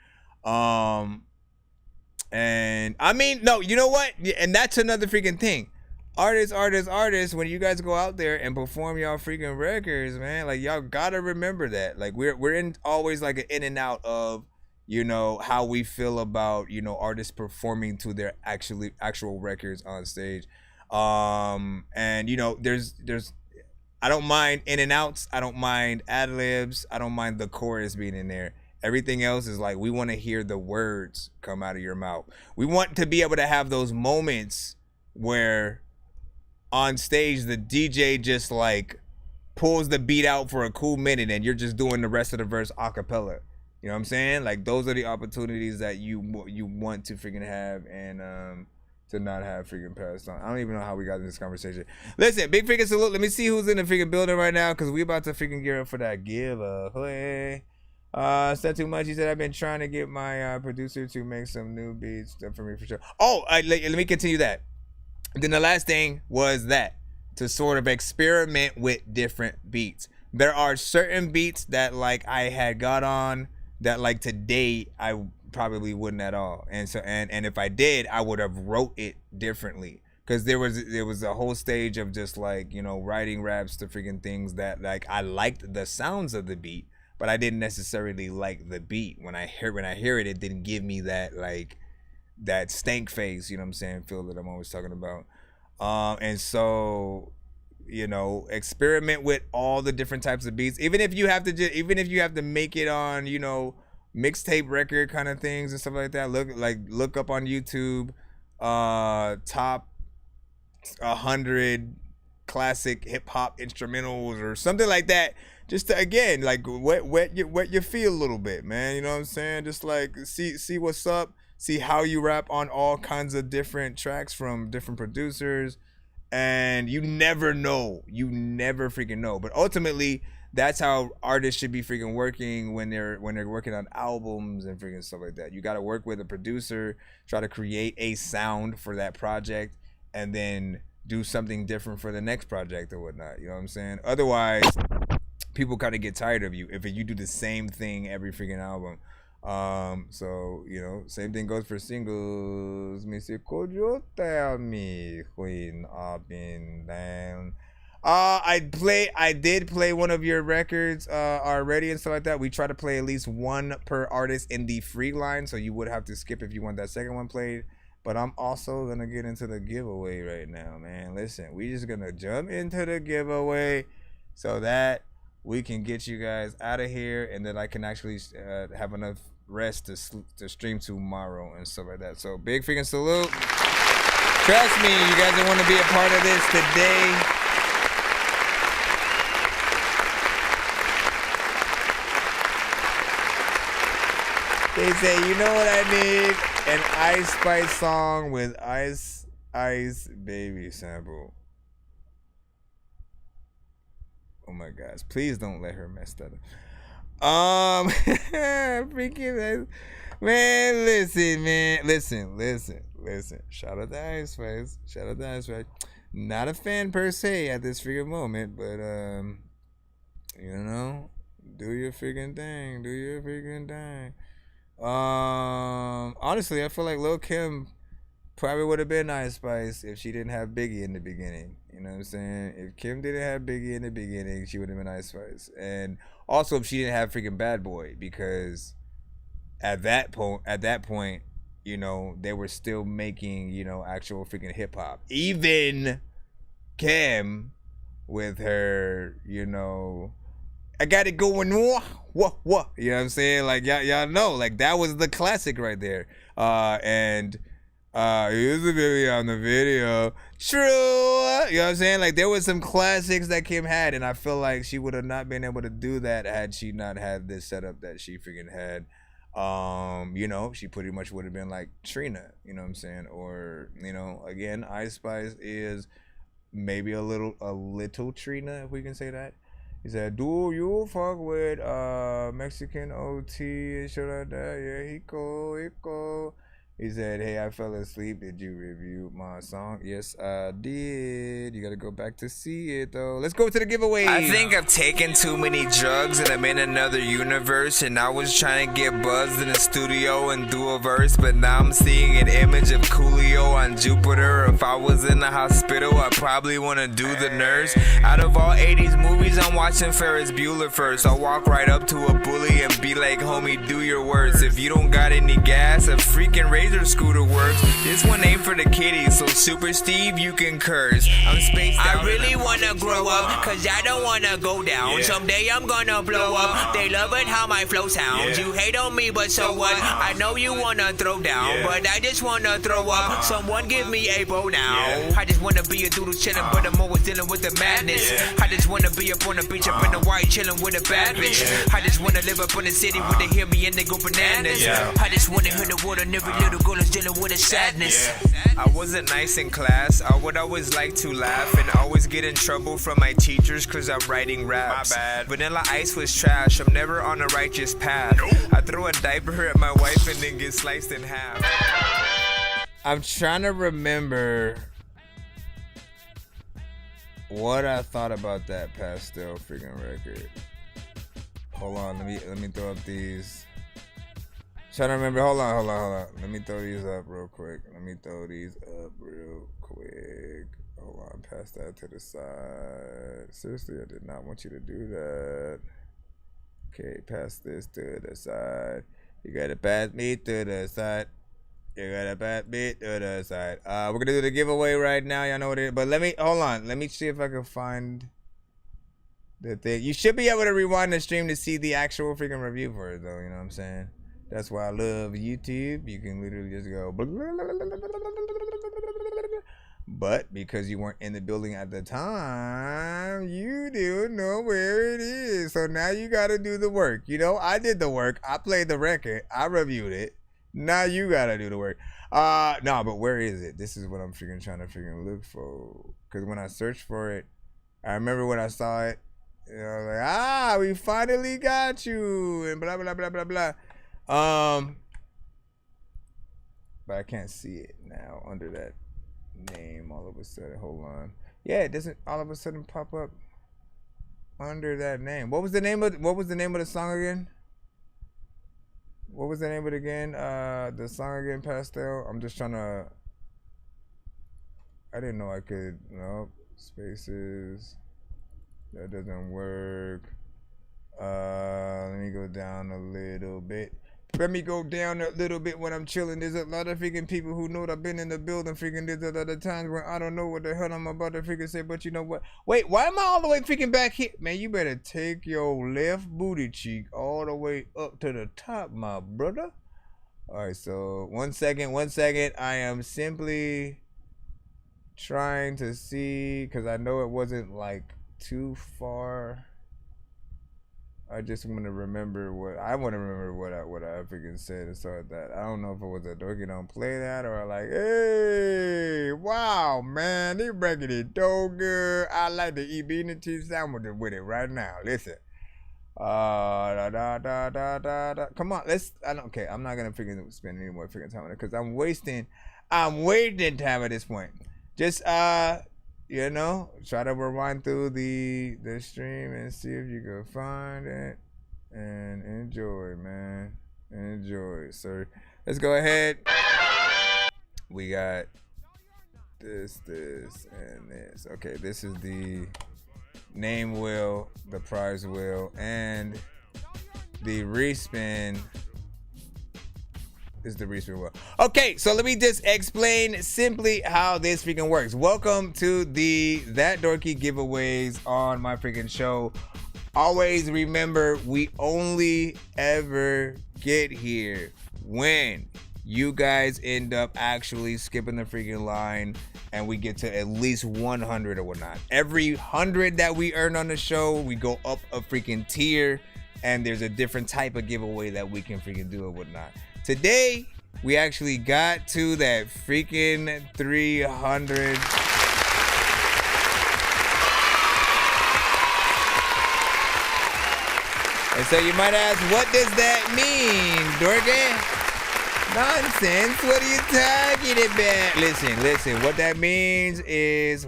And I mean, no, you know what? And that's another freaking thing. Artists, when you guys go out there and perform y'all freaking records, man, like y'all gotta remember that. Like we're in always like an in and out of, you know, how we feel about, you know, artists performing to their actual records on stage. And you know, there's I don't mind in and outs, I don't mind ad libs, I don't mind the chorus being in there. Everything else is like, we want to hear the words come out of your mouth. We want to be able to have those moments where on stage the DJ just like pulls the beat out for a cool minute and you're just doing the rest of the verse a cappella. You know what I'm saying? Like those are the opportunities that you want to freaking have and to not have freaking passed on. I don't even know how we got in this conversation. Listen, big freaking salute. Let me see who's in the freaking building right now, because we about to freaking gear up for that giveaway. Said too much. He said, I've been trying to get my producer to make some new beats for me for sure. Oh, let me continue that. Then the last thing was that to sort of experiment with different beats. There are certain beats that like I had got on that like today I probably wouldn't at all. And so and if I did, I would have wrote it differently. Because there was a whole stage of just like, you know, writing raps to freaking things that like I liked the sounds of the beat, but I didn't necessarily like the beat. When I hear it, it didn't give me that like that stank face, you know what I'm saying, feel that I'm always talking about. And so, you know, experiment with all the different types of beats. Even if you have to make it on, you know, mixtape record kind of things and stuff like that. Look up on YouTube top 100 classic hip hop instrumentals or something like that, just to, again, like wet your feel a little bit, man. You know what I'm saying? Just like see what's up, see how you rap on all kinds of different tracks from different producers, and you never freaking know. But ultimately, that's how artists should be freaking working when they're working on albums and freaking stuff like that. You got to work with a producer, try to create a sound for that project, and then do something different for the next project or whatnot. You know what I'm saying? Otherwise, people kind of get tired of you if you do the same thing every freaking album. So, you know, same thing goes for singles. Missy, could you tell me when I've been down? I did play one of your records already and stuff like that. We try to play at least one per artist in the free line, so you would have to skip if you want that second one played. But I'm also gonna get into the giveaway right now, man. Listen, we just gonna jump into the giveaway so that we can get you guys out of here, and then I can actually have enough rest to stream tomorrow and stuff like that. So big freaking salute. Trust me, you guys want to be a part of this today. They say, you know what I need? An Ice Spice song with Ice Baby sample. Oh my gosh. Please don't let her mess that up. Freaking man, listen. Shout out to Ice Spice. Not a fan per se at this freaking moment, but you know, do your freaking thing. Honestly, I feel like Lil' Kim probably would have been Ice Spice if she didn't have Biggie in the beginning. You know what I'm saying? If Kim didn't have Biggie in the beginning, she would have been Ice Spice. And also if she didn't have freaking Bad Boy, because at that point, you know, they were still making, you know, actual freaking hip hop. Even Kim with her, you know, I got it going on. What? You know what I'm saying? Like, y'all know, like, that was the classic right there. And here's the video on the video. True. You know what I'm saying? Like, there was some classics that Kim had, and I feel like she would have not been able to do that had she not had this setup that she freaking had. You know, she pretty much would have been like Trina, you know what I'm saying? Or, you know, again, Ice Spice is maybe a little Trina, if we can say that. He said, do you fuck with Mexican OT and shit like that? Yeah, he cool. He said, hey, I fell asleep. Did you review my song? Yes, I did. You got to go back to see it, though. Let's go to the giveaway. I think I've taken too many drugs and I'm in another universe. And I was trying to get buzzed in the studio and do a verse. But now I'm seeing an image of Coolio on Jupiter. If I was in the hospital, I probably want to do the nurse. Out of all 80s movies, I'm watching Ferris Bueller first. I'll walk right up to a bully and be like, homie, do your worst. If you don't got any gas, a freaking razor scooter works. This one ain't for the kiddies, so Super Steve, you can curse. I'm spaced out. I really wanna grow up, cause I don't wanna go down. Someday I'm gonna blow up. They love it how my flow sounds. You hate on me, but so what? I know you wanna throw down, but I just wanna throw up. Someone give me a bow now. I just wanna be a doodle chillin', but I'm always dealing with the madness. I just wanna be up on the beach, up in the white, chillin' with a bad bitch. I just wanna live up in the city where they hear me and they go bananas. I just wanna hear the word on every little girl is dealing with a sadness. I wasn't nice in class. I would always like to laugh and always get in trouble from my teachers cause I'm writing raps. My bad. Vanilla Ice was trash. I'm never on a righteous path. I throw a diaper at my wife and then get sliced in half. I'm trying to remember what I thought about that Pastel freaking record. Hold on, let me throw up these. Trying to remember. Hold on. Let me throw these up real quick. Hold on. Pass that to the side. Seriously, I did not want you to do that. Okay, pass this to the side. You gotta pass me to the side. We're gonna do the giveaway right now. Y'all know what it is. But hold on. Let me see if I can find the thing. You should be able to rewind the stream to see the actual freaking review for it, though. You know what I'm saying? That's why I love YouTube. You can literally just go. But because you weren't in the building at the time, you don't know where it is. So now you got to do the work. You know, I did the work. I played the record. I reviewed it. Now you got to do the work. No, but where is it? This is what I'm freaking trying to freaking look for. Because when I searched for it, I remember when I saw it, you know, I was like, we finally got you. And blah, blah, blah, blah, blah. But I can't see it now under that name all of a sudden. Hold on. Yeah, it doesn't all of a sudden pop up under that name. What was the name of the song again? What was the name of it again? The song again, Pastel. I'm just trying to. I didn't know I could. Nope. Spaces. That doesn't work. Let me go down a little bit. Let me go down a little bit when I'm chilling. There's a lot of freaking people who know that I've been in the building. Freaking there's a lot of times where I don't know what the hell I'm about to freaking say. But you know what? Wait, why am I all the way freaking back here? Man, you better take your left booty cheek all the way up to the top, my brother. All right, so 1 second. I am simply trying to see because I know it wasn't like too far. I just want to remember what I freaking said and stuff like that. I don't know if it was a Dorky don't play that or like, hey, wow, man, they breaking it so good. I like to eat bean and cheese sandwiches with it right now. Listen, come on, okay, I'm not gonna freaking spend any more freaking time on it because I'm wasting time at this point. Just you know, try to rewind through the stream and see if you can find it and enjoy, man. Enjoy. So let's go ahead. We got this, and this. Okay, this is the name wheel, the prize wheel, and the respin is the respin wheel. Okay, so let me just explain simply how this freaking works. Welcome to the That Dorky giveaways on my freaking show. Always remember, we only ever get here when you guys end up actually skipping the freaking line and we get to at least 100 or whatnot. Every 100 that we earn on the show, we go up a freaking tier and there's a different type of giveaway that we can freaking do or whatnot. Today, we actually got to that freaking 300. And so you might ask, what does that mean, Dorky? Nonsense, what are you talking about? Listen, what that means is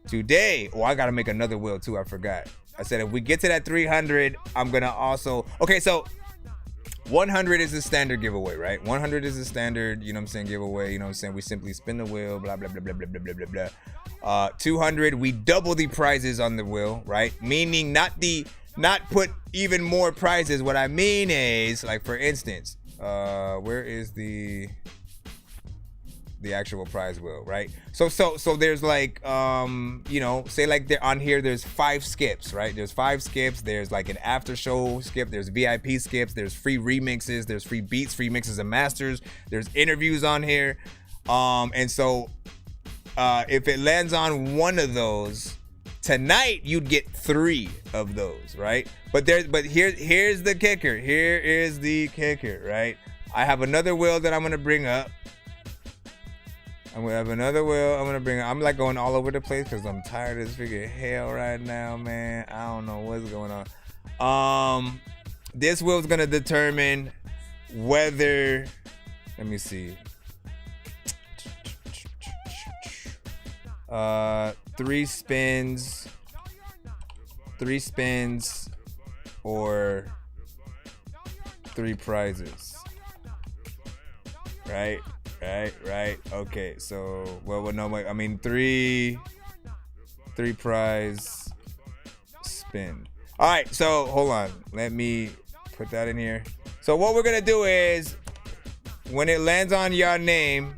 today, I gotta make another wheel too, I forgot. I said if we get to that 300, I'm gonna also, okay, so 100 is the standard giveaway, right? 100 is the standard, you know what I'm saying, giveaway, you know what I'm saying? We simply spin the wheel, blah, blah, blah, blah, blah, blah, blah, blah, blah. 200, we double the prizes on the wheel, right? Meaning not put even more prizes. What I mean is, like, for instance, where is the actual prize wheel, right? So there's like, you know, say like they're on here, there's 5 skips, right? There's 5 skips. There's like an after show skip. There's VIP skips. There's free remixes. There's free beats, free mixes and masters. There's interviews on here. And so if it lands on one of those, tonight you'd get 3 of those, right? But here's the kicker. Here is the kicker, right? I have another wheel that I'm gonna bring up. I'm gonna have another wheel. I'm like going all over the place because I'm tired of this freaking hell right now, man. I don't know what's going on. This wheel's gonna determine whether. Let me see. 3 spins, or 3 prizes. Right. Okay, so I mean 3 prize spin. All right, so hold on. Let me put that in here. So what we're gonna do is, when it lands on your name,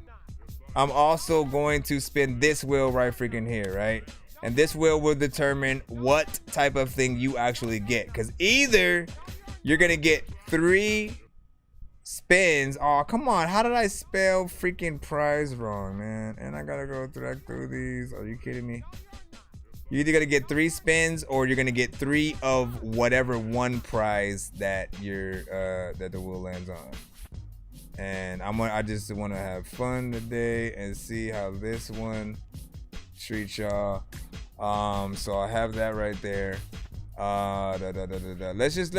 I'm also going to spin this wheel right freaking here, right? And this wheel will determine what type of thing you actually get. Because either you're gonna get 3 spins. Oh, come on. How did I spell freaking prize wrong, man? And I gotta go through these. Are you kidding me? You're either gonna get 3 spins or you're gonna get 3 of whatever one prize that that the wheel lands on. And I just want to have fun today and see how this one treats y'all. So I have that right there. Let's just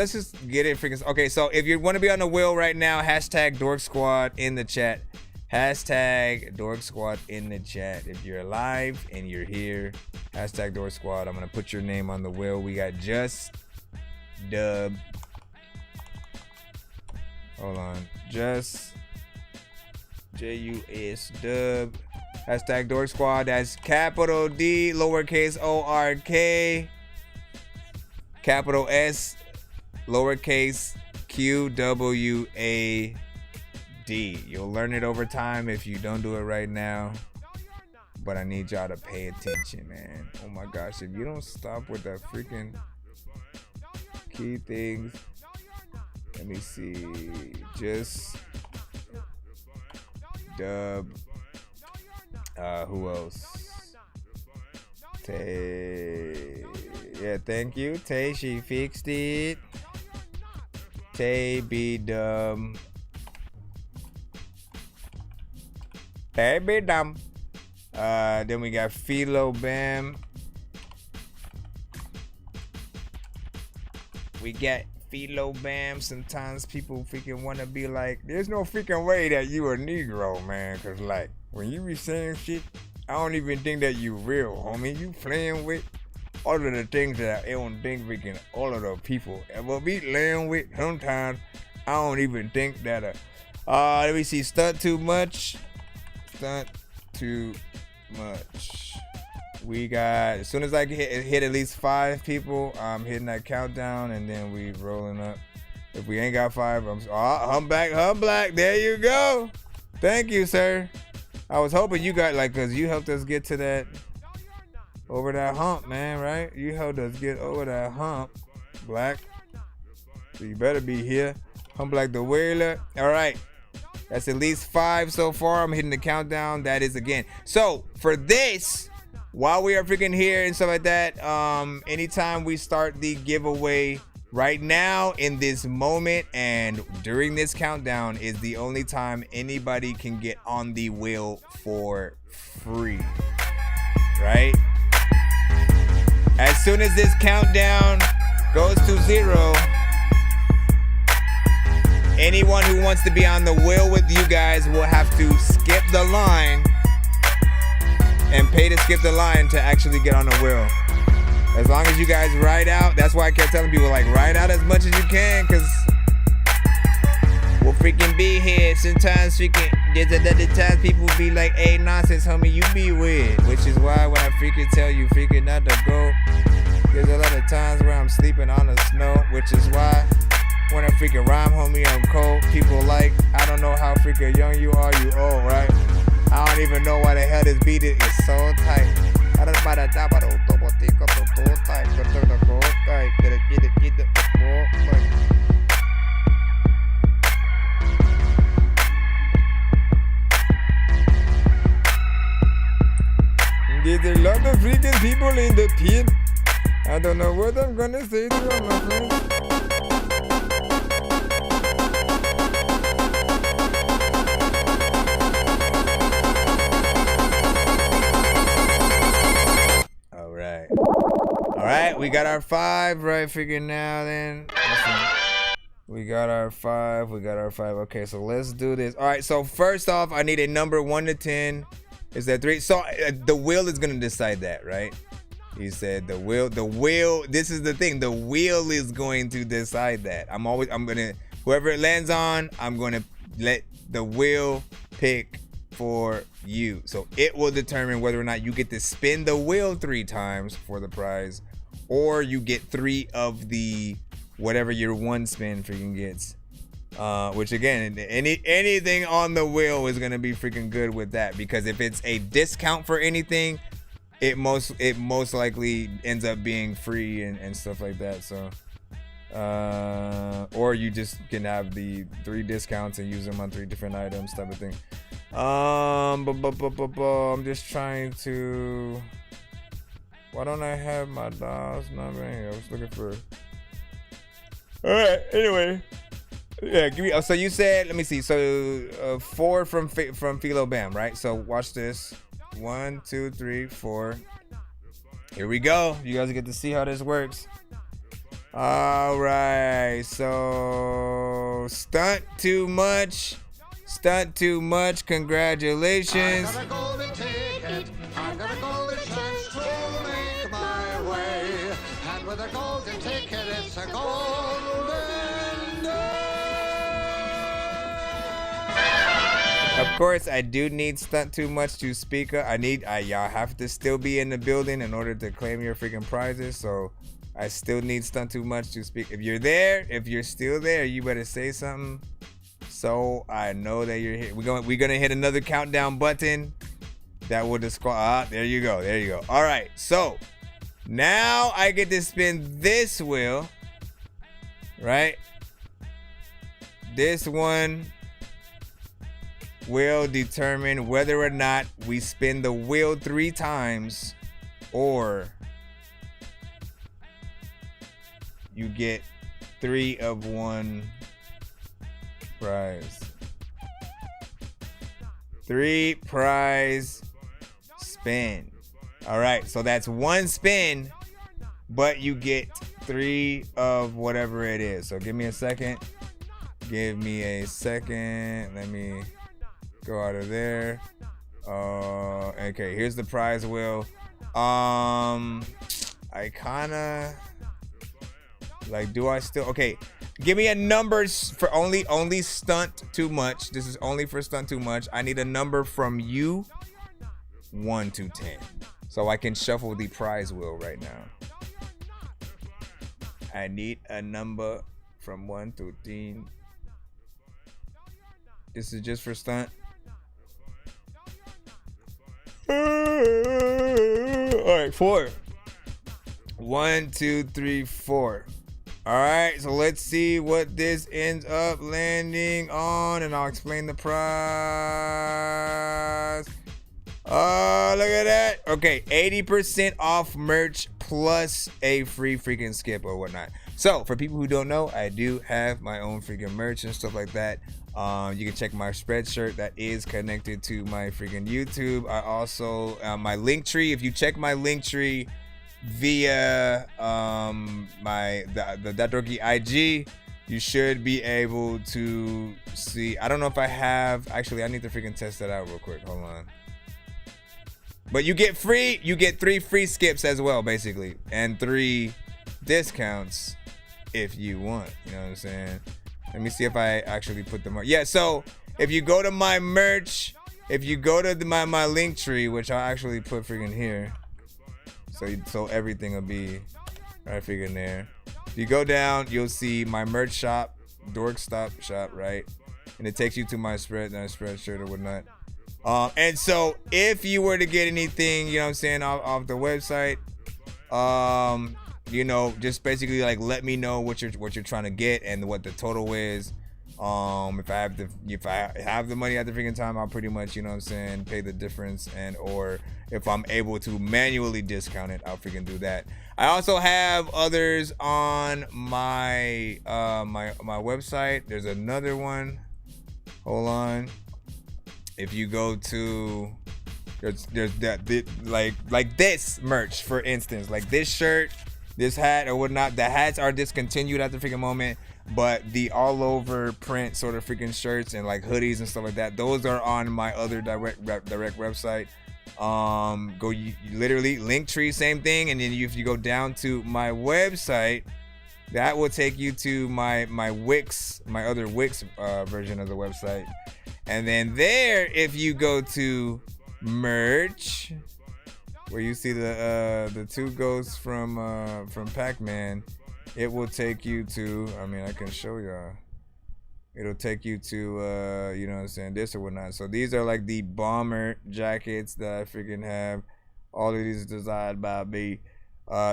get it freaking. Okay, so if you want to be on the wheel right now, hashtag Dork Squad in the chat. Hashtag Dork Squad in the chat. If you're alive and you're here, hashtag Dork Squad. I'm gonna put your name on the wheel. We got Just Dub. Hold on. Just Jus Dub. Hashtag Dork Squad. That's capital D, lowercase ORK, capital S, lowercase QWAD. You'll learn it over time if you don't do it right now. But I need y'all to pay attention, man. Oh my gosh, if you don't stop with that freaking key things. Let me see. Just Dub. Who else? Tay. Yeah, thank you. Tay, she fixed it. Tay be dumb. Tay be dumb. Then we got Philo Bam. We got Philo Bam. Sometimes people freaking want to be like, there's no freaking way that you a Negro, man. Cause like, when you be saying shit, I don't even think that you real, homie. You playing with all of the things that I don't think freaking all of the people ever be playing with. Sometimes I don't even think that let me see, stunt too much. We got, as soon as I hit at least 5 people, I'm hitting that countdown and then we rolling up. If we ain't got 5, I'm black. There you go. Thank you, sir. I was hoping you got cause you helped us get to that, over that hump, man, right? You helped us get over that hump, black. So you better be here. I'm Black the Whaler. All right. That's at least 5 so far. I'm hitting the countdown. That is again. So for this, while we are freaking here and stuff like that, anytime we start the giveaway right now in this moment and during this countdown is the only time anybody can get on the wheel for free, right? As soon as this countdown goes to 0, anyone who wants to be on the wheel with you guys will have to skip the line and pay to skip the line to actually get on the wheel. As long as you guys ride out, that's why I kept telling people, ride out as much as you can, because we'll freaking be here. Sometimes there's other times people be like, hey, nonsense, homie, you be weird. Which is why when I freaking tell you freaking not to go, there's a lot of times where I'm sleeping on the snow, which is why when I freaking rhyme, homie, I'm cold. People I don't know how freaking young you are, you old, right? I don't even know why the hell this beat is so tight. There's a lot of freaking people in the pit. I don't know what I'm gonna say to them, my friends. All right, we got our 5 right freaking now then. Listen, we got our 5. Okay, so let's do this. All right, so first off, I need a number 1 to 10. Is that 3? So the wheel is going to decide that, right? He said the wheel, this is the thing. The wheel is going to decide that. I'm going to Whoever it lands on, I'm going to let the wheel pick for you. So it will determine whether or not you get to spin the wheel 3 times for the prize, or you get 3 of the whatever your one spin freaking gets. Which again, anything on the wheel is gonna be freaking good with that, because if it's a discount for anything, it most likely ends up being free and stuff like that. So or you just can have the 3 discounts and use them on 3 different items type of thing. I'm just trying to, why don't I have my DOS number here? I was looking for, all right, anyway. Yeah, give me. So you said, let me see. So 4 from Philo Bam, right? So watch this. 1, 2, 3, 4. Here we go. You guys get to see how this works. All right. So stunt too much. Stunt too much. Congratulations. I got a golden ticket. I got a golden chance to make my way. And with a golden ticket, it's a golden Of course, I do need stunt too much to speak up. Y'all have to still be in the building in order to claim your freaking prizes. So I still need stunt too much to speak. If you're there, if you're still there, you better say something, so I know that you're here. We're gonna hit another countdown button that will disqualify. There you go. There you go. All right. So now I get to spin this wheel, right? This one will determine whether or not we spin the wheel 3 times, or you get 3 of 1 prize. 3 prize spin. All right, so that's 1 spin, but you get 3 of whatever it is. So give me a second. Give me a second. Let me go out of there. Okay, here's the prize wheel. I kinda like, do I still, okay, give me a number for only stunt too much. This is only for stunt too much. I need a number from you, 1 to 10, so I can shuffle the prize wheel right now. I need a number from 1 to 10. This is just for stunt. All right, 4. 1, 2, 3, 4. All right, so let's see what this ends up landing on, and I'll explain the prize. Oh, look at that. Okay, 80% off merch plus a free freaking skip or whatnot. So for people who don't know, I do have my own freaking merch and stuff like that. You can check my Spreadshirt that is connected to my freaking YouTube. I also, my link tree, if you check my link tree via the Dorky IG, you should be able to see. I don't know if I have, actually I need to freaking test that out real quick. Hold on. But you get 3 free skips as well, basically, and 3 discounts if you want. You know what I'm saying? Let me see if I actually put them on. Yeah, so if you go to my merch, if you go to my link tree, which I'll actually put freaking here, so everything will be right freaking there. If you go down, you'll see my merch shop, Dork Shop, right? And it takes you to my Spreadshirt or whatnot. And so if you were to get anything, you know what I'm saying, off the website, you know, just basically like let me know what you're trying to get and what the total is. If I have the money at the freaking time, I'll pretty much, you know what I'm saying, pay the difference, and or if I'm able to manually discount it, I'll freaking do that. I also have others on my my website. There's another one. Hold on. If you go to, there's that like this merch, for instance, like this shirt, this hat or whatnot. The hats are discontinued at the freaking moment, but the all over print sort of freaking shirts and like hoodies and stuff like that, those are on my other direct website. Go, you literally Linktree, same thing, and then if you go down to my website, That will take you to my Wix, my other Wix version of the website. And then there, if you go to merch, where you see the two ghosts from Pac-Man, it will take you to, I mean, I can show y'all. It'll take you to, you know what I'm saying, this or whatnot. So these are like the bomber jackets that I freaking have. All of these designed by me.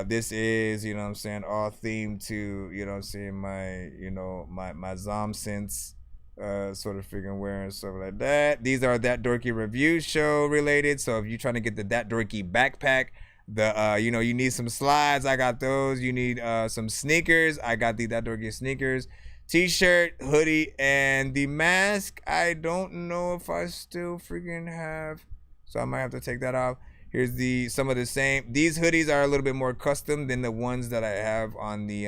This is, you know what I'm saying, all themed to, you know what I'm saying, my, you know, my Nonsenze sort of freaking wearing stuff like that. These are That Dorky review show related. So if you're trying to get the That Dorky backpack, you know, you need some slides, I got those. You need some sneakers, I got the That Dorky sneakers. T-shirt, hoodie, and the mask, I don't know if I still freaking have, so I might have to take that off. Here's some of the same. These hoodies are a little bit more custom than the ones that I have on the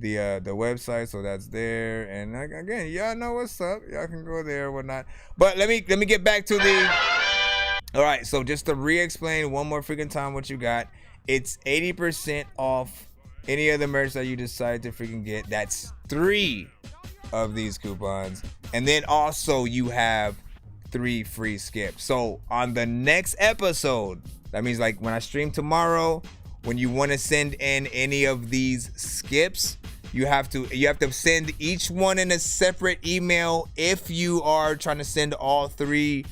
website, so that's there. And again, y'all know what's up. Y'all can go there or whatnot. But let me get back to the. All right, so just to re-explain one more freaking time what you got, it's 80% off any of the merch that you decide to freaking get. That's 3 of these coupons, and then also you have 3 free skips. So on the next episode, that means like when I stream tomorrow, when you want to send in any of these skips, you have to send each one in a separate email. If you are trying to send all 3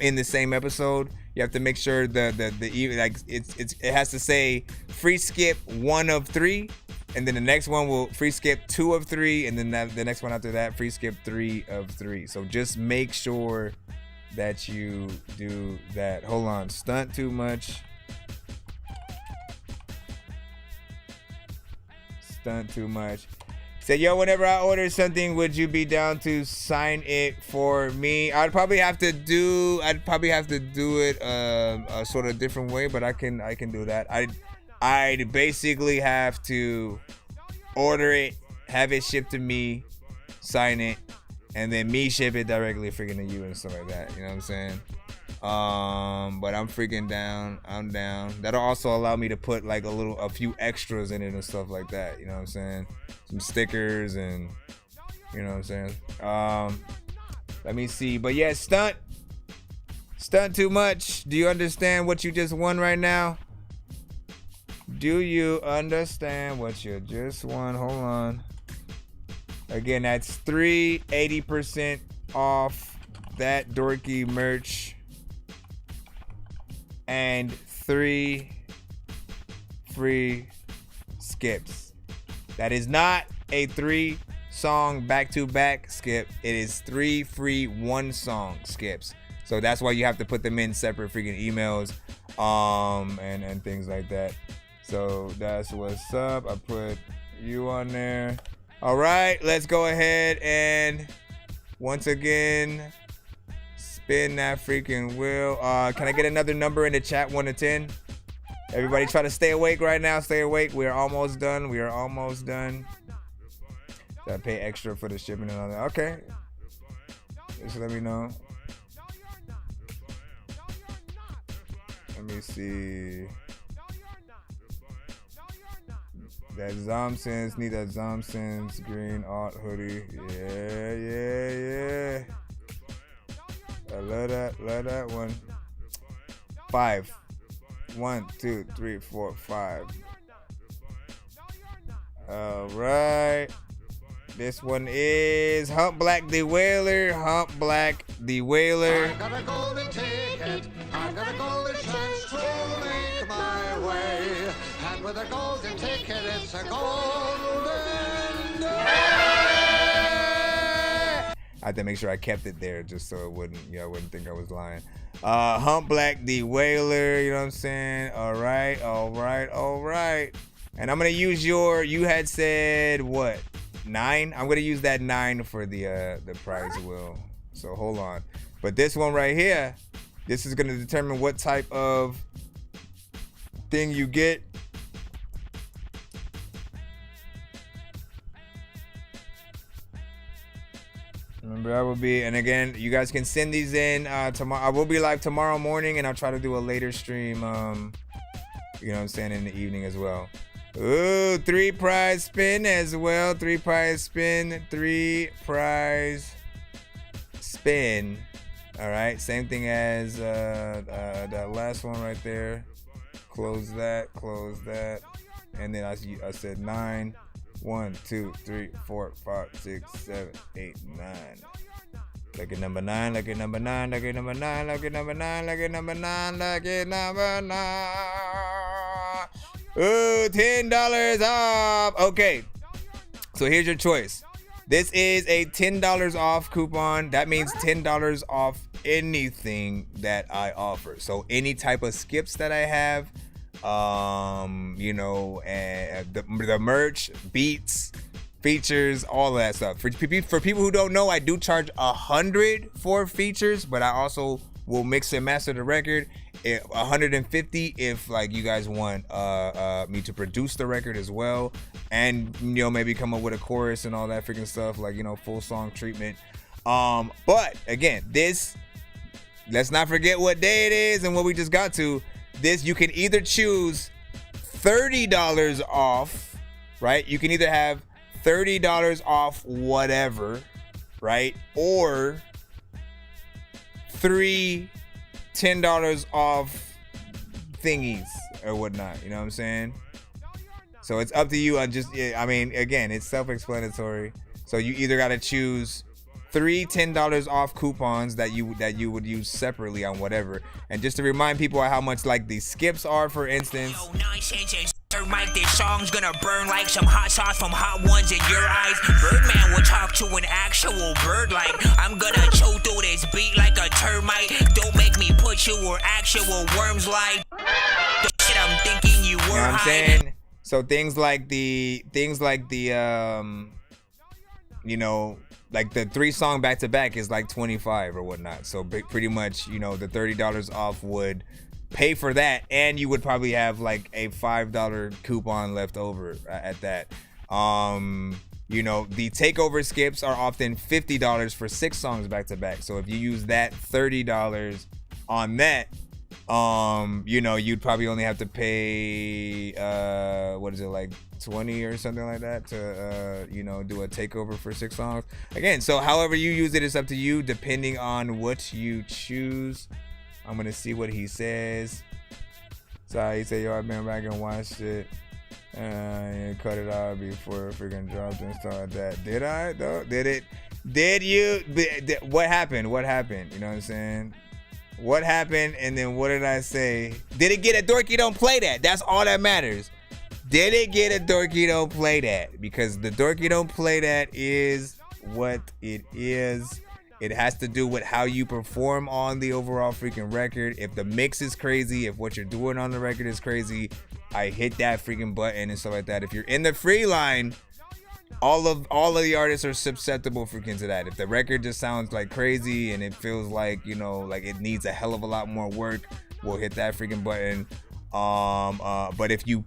in the same episode, you have to make sure it has to say free skip 1 of 3, and then the next one will free skip 2 of 3, and then the next one after that free skip 3 of 3. So just make sure that you do that. Hold on, stunt too much. Stunt too much. Say, yo, whenever I order something, would you be down to sign it for me? I'd probably have to do it a sort of different way, but I can do that. I'd basically have to order it, have it shipped to me, sign it, and then me ship it directly freaking to you and stuff like that. You know what I'm saying? But I'm freaking down. I'm down. That'll also allow me to put like a few extras in it and stuff like that. You know what I'm saying? Some stickers and, you know what I'm saying? Let me see. But yeah, stunt too much. Do you understand what you just won right now? Do you understand what you just won? Hold on. Again, that's 80% off That Dorky merch and 3 free skips. That is not a 3-song back-to-back skip. It is 3 free 1-song skips. So that's why you have to put them in separate freaking emails, and things like that. So that's what's up. I put you on there. All right, let's go ahead and once again spin that freaking wheel. Can I get another number in the chat, 1 to 10? Everybody try to stay awake right now. Stay awake. We are almost done. We are almost done. Gotta pay extra for the shipping and all that. Okay. Just let me know. Let me see. That Nonsenze, need that Nonsenze green art hoodie. Yeah. I love that one. 5. 1, 2, 3, 4, 5. All right. This one is Hump Black the Whaler. Hump Black the Whaler. I got a golden ticket. I got a golden chance to make my way. And with a golden ticket, it's a golden day. I had to make sure I kept it there just so it wouldn't, I wouldn't think I was lying. Hump Black the Whaler, you know what I'm saying? All right. And I'm gonna use you had said what? 9? I'm gonna use that 9 for the prize wheel. So hold on. But this one right here, this is gonna determine what type of thing you get. Remember, I will be, and again, you guys can send these in tomorrow. I will be live tomorrow morning, and I'll try to do a later stream, you know what I'm saying, in the evening as well. Ooh, 3 prize spin as well. 3 prize spin. 3 prize spin. All right, same thing as that last one right there. Close that, and then I said 9. 1, 2, 3, 4, 5, 6, 7, 8, 9. Look at number 9. Look at number 9. Look at number 9. Look at number 9. Look at number 9. Look at number 9. Ooh, $10 off. Okay, so here's your choice. This is a $10 off coupon. That means $10 off anything that I offer. So any type of skips that I have, you know, and the merch, beats, features, all that stuff. For people who don't know, I do charge $100 for features, but I also will mix and master the record. $150 if like you guys want me to produce the record as well, and you know, maybe come up with a chorus and all that freaking stuff, like, you know, full song treatment. But again, this, let's not forget what day it is and what we just got to. This, you can either choose $30 off, right? You can either have $30 off whatever, right? Or 3 $10 off thingies or whatnot. You know what I'm saying? So it's up to you. I mean, again, it's self-explanatory. So you either got to choose 3 $10 off coupons that you would use separately on whatever. And just to remind people how much like these skips are, for instance. Yo, Nonsenze, Mike, this song's gonna burn like some hot sauce from Hot Ones in your eyes. Birdman will talk to an actual bird like I'm gonna chew through this beat like a termite. Don't make me put you where actual worms like. The shit I'm thinking you were, You know what I'm saying? So things like the you know, like the 3 song back to back is like 25 or whatnot. So pretty much, you know, the $30 off would pay for that, and you would probably have like a $5 coupon left over at that. You know, the takeover skips are often $50 for 6 songs back to back. So if you use that $30 on that, you know, you'd probably only have to pay what is it, like 20 or something like that to you know, do a takeover for 6 songs. Again, so however you use it, it's up to you depending on what you choose. I'm gonna see what he says. So he said, yo, I've been back and watched it. Cut it out before it freaking dropped and stuff like that. Did I though? Did it? Did you? What happened? What happened? You know what I'm saying? What happened? And then what did I say? Did it get a Dorky Don't Play That? That's all that matters. Did it get a Dorky Don't Play That? Because the Dorky Don't Play That is what it is. It has to do with how you perform on the overall freaking record. If the mix is crazy, if what you're doing on the record is crazy, I hit that freaking button and stuff like that. If you're in the free line, all of the artists are susceptible freaking to that. If the record just sounds like crazy and it feels like, you know, like it needs a hell of a lot more work, we'll hit that freaking button. But if you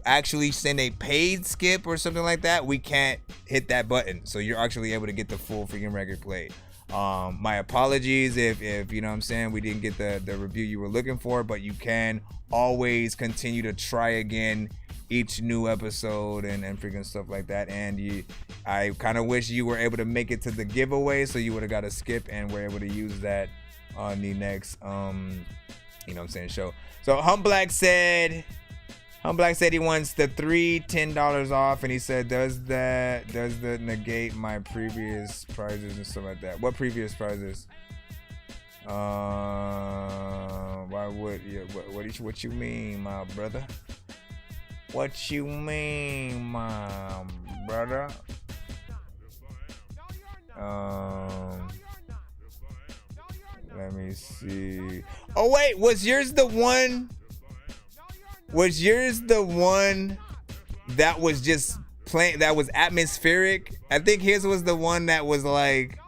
actually send a paid skip or something like that, we can't hit that button. So you're actually able to get the full freaking record played. My apologies if you know what I'm saying, we didn't get the review you were looking for, but you can always continue to try again each new episode and freaking stuff like that. And I kind of wish you were able to make it to the giveaway, so you would have got a skip and were able to use that on the next you know what I'm saying, show. So Humblack said he wants the 3 $10 off, and he said, does that negate my previous prizes and stuff like that? What previous prizes? Why would you? What you mean, my brother? What you mean, my brother? Let me see. Oh wait, was yours the one that was just plain, that was atmospheric? I think his was the one that was like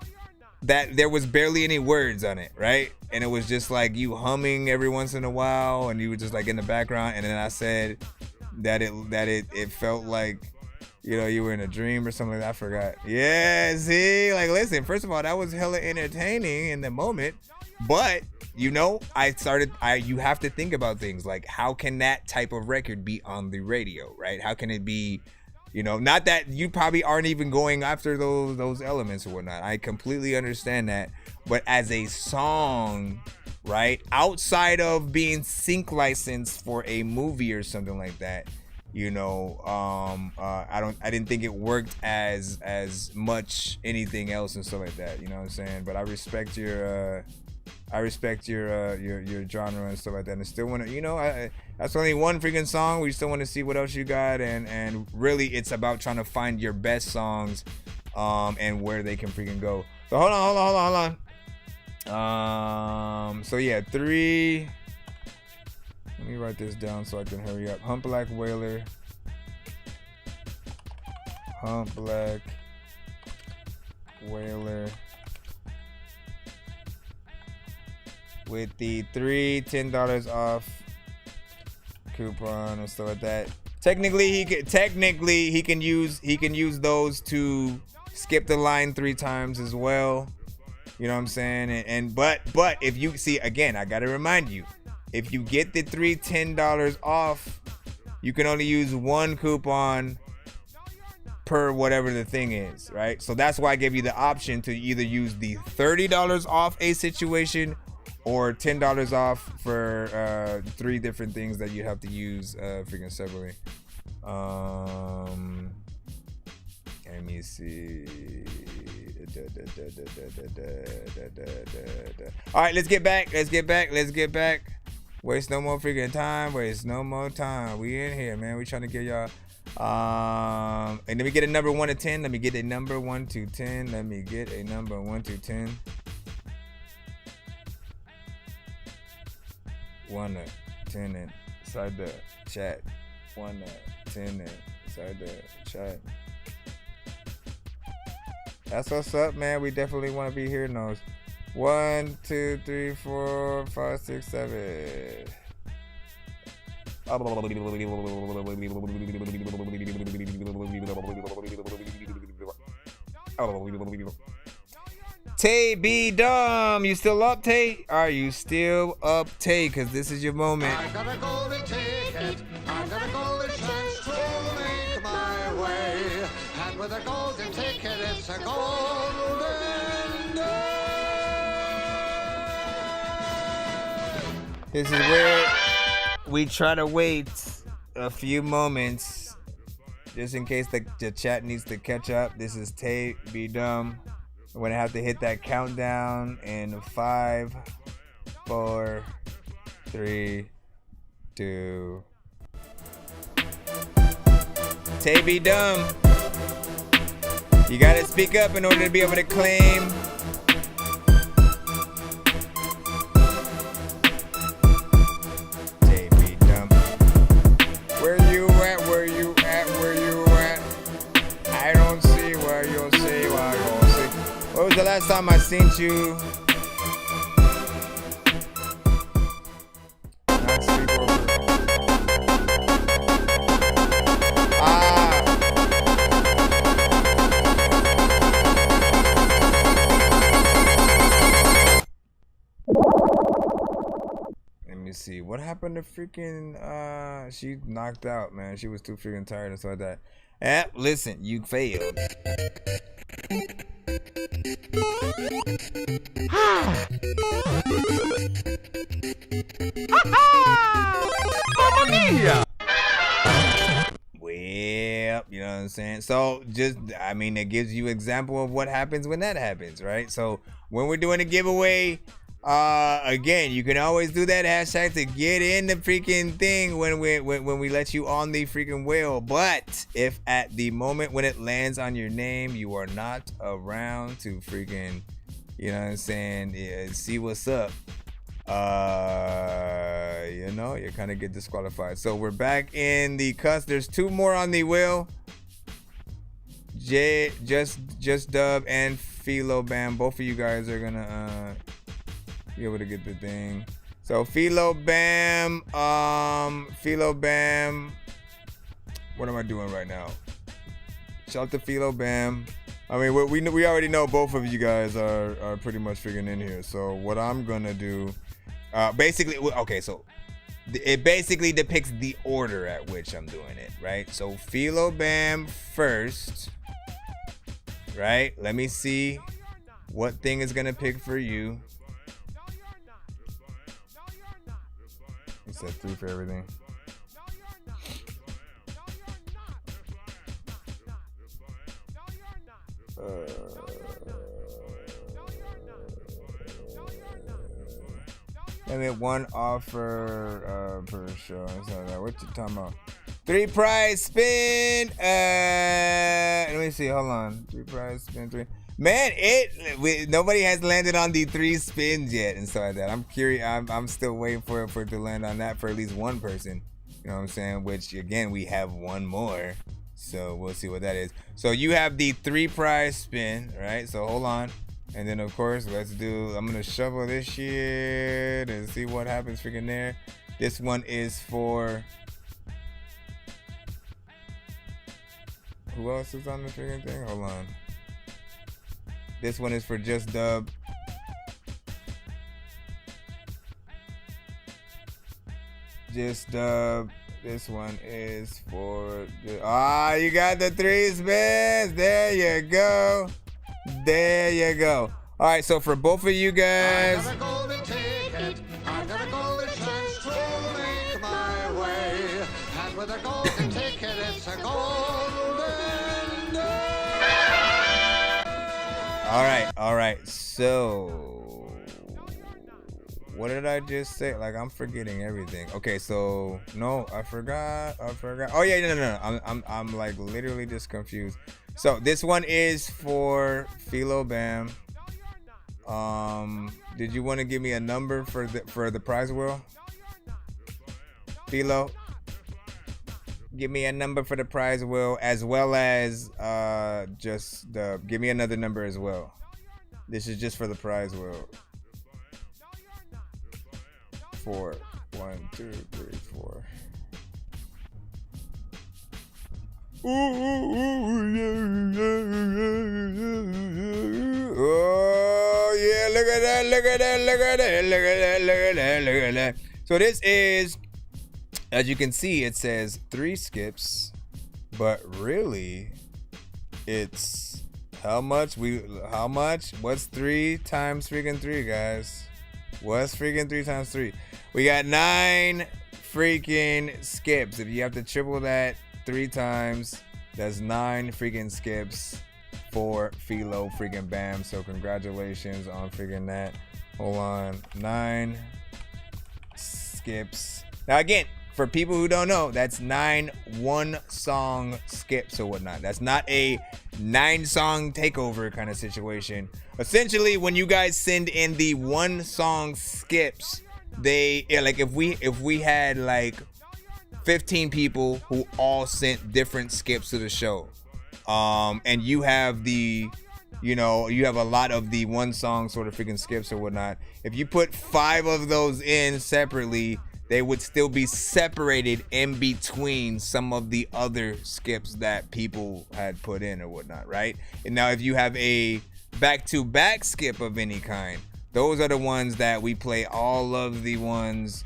that there was barely any words on it, right? And it was just like you humming every once in a while, and you were just like in the background. And then I said that it felt like, you know, you were in a dream or something like that. I forgot. Yeah, see, like, listen, first of all, that was hella entertaining in the moment. But you know, you have to think about things like, how can that type of record be on the radio, right? How can it be, you know, not that you probably aren't even going after those elements or whatnot. I completely understand that. But as a song, right, outside of being sync licensed for a movie or something like that, you know, I didn't think it worked as much anything else and stuff like that. You know what I'm saying? But I respect your genre and stuff like that, and still want to, you know, that's only one freaking song. We still want to see what else you got, and really, it's about trying to find your best songs, and where they can freaking go. So hold on. So yeah, 3. Let me write this down so I can hurry up. Hump Black Whaler. Hump Black Whaler. With the 3 $10 off coupon and stuff like that. Technically he can use those to skip the line 3 times as well. You know what I'm saying? But if you see, again, I gotta remind you, if you get the 3 $10 off, you can only use 1 coupon per whatever the thing is, right? So that's why I gave you the option to either use the $30 off a situation or $10 off for 3 different things that you have to use freaking separately. Let me see. All right, let's get back. Waste no more freaking time. We in here, man. We trying to get y'all. And let me get a number 1 to 10. Let me get a number 1 to 10. 1 to 10 inside the chat. 1 to 10 inside the chat. That's what's up, man. We definitely want to be hearing those. 1, 2, 3, 4, 5, 6, 7. Tay B Dumb, you still up, Tay? Are you still up, Tay? Because this is your moment. I got a golden ticket, I got a golden chance to make my way. And with a golden ticket, it's a golden day. This is where we try to wait a few moments just in case the chat needs to catch up. This is Tay B Dumb. I'm gonna have to hit that countdown in 5, 4, 3, 2. Tay B Dumb, you gotta speak up in order to be able to claim. Tay B Dumb, where you at? I don't see where you'll see where you'll see. What was the last time I seen you? Not sleep over. Let me see. What happened to freaking she knocked out, man. She was too freaking tired and stuff like that. Listen, you failed. Well, you know what I'm saying? So I mean, it gives you example of what happens when that happens, right? So when we're doing a giveaway, again, you can always do that hashtag to get in the freaking thing when we let you on the freaking wheel. But if at the moment when it lands on your name, you are not around to freaking, you know what I'm saying, see what's up, you know, you kind of get disqualified. So we're back in the cuss. There's 2 more on the wheel. Just Dub and Philo Bam. Both of you guys are gonna be able to get the thing. So Philo Bam. What am I doing right now? Shout out to Philo Bam. I mean, we already know both of you guys are pretty much figuring in here. So what I'm gonna do, basically, okay, so it basically depicts the order at which I'm doing it, right? So Philo Bam first, right? Let me see what thing is gonna pick for you. He said 3 for everything. Let me 1 offer per show. What you talking about? 3 prize spin. Let me see. Hold on. 3 prize spin. 3. Man, nobody has landed on the 3 spins yet and stuff like that. I'm curious. I'm still waiting for it to land on that for at least one person. You know what I'm saying? Which again, we have 1 more. So we'll see what that is. So you have the 3 prize spin, right? So hold on. And then of course, I'm gonna shovel this shit and see what happens freaking there. This one is for, who else is on the freaking thing? Hold on. This one is for Just Dub. Just Dub. This one is for, you got the 3 spins. There you go. There you go. All right, so for both of you guys, I got a golden ticket. I got a golden chance to make my way. And with a golden ticket, it's a golden day. all right. So what did I just say? Like, I'm forgetting everything. Okay, so no, I forgot. Oh yeah, no. I'm like literally just confused. So this one is for Philo Bam. Did you want to give me a number for the prize wheel? Philo, give me a number for the prize wheel, as well as give me another number as well. This is just for the prize wheel. 4. 1, 2, 3, 4. Oh yeah, look at that. So this is, as you can see, it says 3 skips, but really it's how much? What's 3 times freaking 3, guys? What's freaking 3 times 3? We got 9 freaking skips. If you have to triple that 3 times, that's 9 freaking skips for Philo freaking Bam. So congratulations on freaking that. Hold on, 9 skips. Now again, for people who don't know, that's 9 1-song skips or whatnot. That's not a 9-song takeover kind of situation. Essentially, when you guys send in the 1-song skips, like if we had like 15 people who all sent different skips to the show, and you have a lot of the 1-song sort of freaking skips or whatnot. If you put 5 of those in separately, they would still be separated in between some of the other skips that people had put in or whatnot, right? And now if you have a back-to-back skip of any kind, those are the ones that we play all of the ones,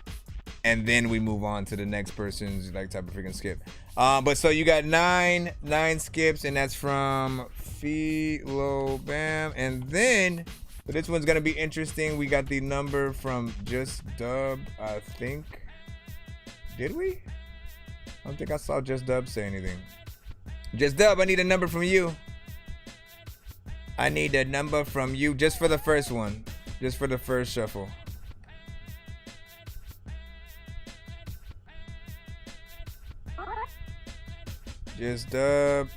and then we move on to the next person's like type of freaking skip. But so you got 9 skips, and that's from Philo Bam. And then, but this one's gonna be interesting. We got the number from Just Dub, I think. Did we? I don't think I saw Just Dub say anything. Just Dub, I need a number from you. I need a number from you just for the first one. Just for the first shuffle. Just Dub.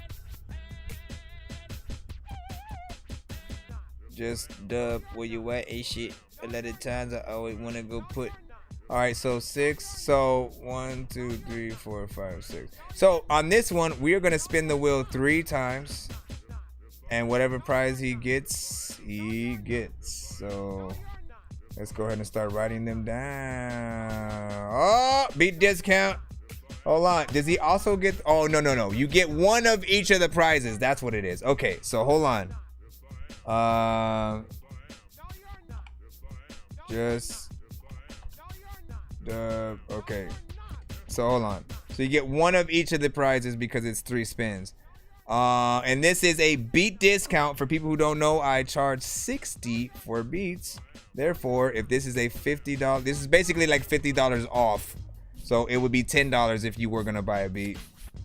Just Dub, where you at? A shit. A lot of times I always want to go put. All right, so 6. So 1, 2, 3, 4, 5, 6. So on this one, we are gonna spin the wheel 3 times, and whatever prize he gets, he gets. So let's go ahead and start writing them down. Oh, beat discount. Hold on. Does he also get? Oh, no. You get one of each of the prizes. That's what it is. Okay, so hold on. Okay. So hold on. So you get one of each of the prizes because it's 3 spins. And this is a beat discount. For people who don't know, I charge $60 for beats. Therefore, if this is a $50, this is basically like $50 off. So it would be $10 if you were gonna buy a beat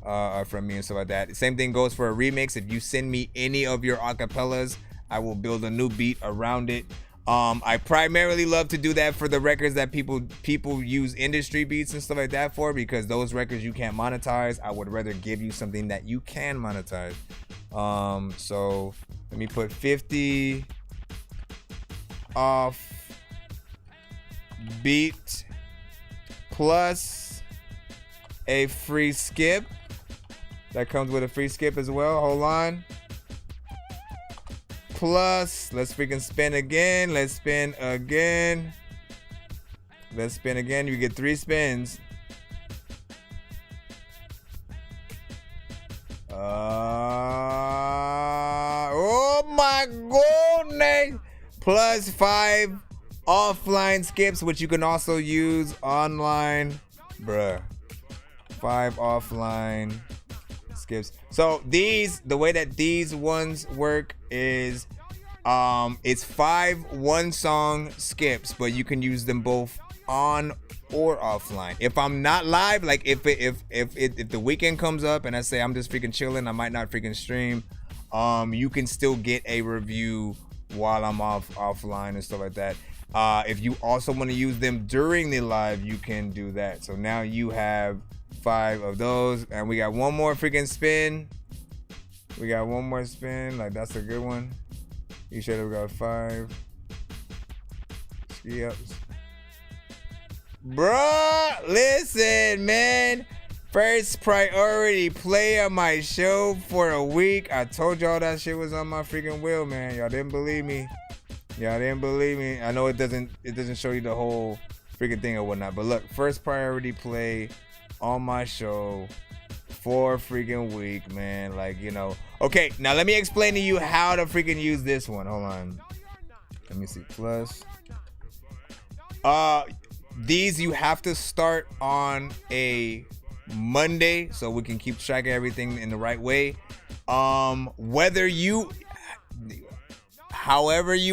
from me and stuff like that. Same thing goes for a remix. If you send me any of your acapellas, I will build a new beat around it. I primarily love to do that for the records that people use industry beats and stuff like that for, because those records you can't monetize. I would rather give you something that you can monetize. So let me put 50 off beat plus a free skip. That comes with a free skip as well. Hold on. Plus, let's freaking spin again. Let's spin again. Let's spin again. You get 3 spins. Oh my goodness. Plus 5 offline skips, which you can also use online. Bruh. 5 offline skips. So these, the way that these ones work is it's 5 1-song skips, but you can use them both on or offline. If I'm not live, like if the weekend comes up and I say I'm just freaking chilling, I might not freaking stream, you can still get a review while I'm offline and stuff like that. If you also want to use them during the live, you can do that. So now you have 5 of those, and we got one more freaking spin. We got one more spin. Like, that's a good one. You should have got 5 ski-ups. Bruh, listen, man. First priority play on my show for a week. I told y'all that shit was on my freaking wheel, man. Y'all didn't believe me. Y'all didn't believe me. I know it doesn't show you the whole freaking thing or whatnot, but look, first priority play on my show for a freaking week, man. Like, you know. Okay, now let me explain to you how to freaking use this one. Hold on. Let me see. Plus. These you have to start on a Monday so we can keep track of everything in the right way. However you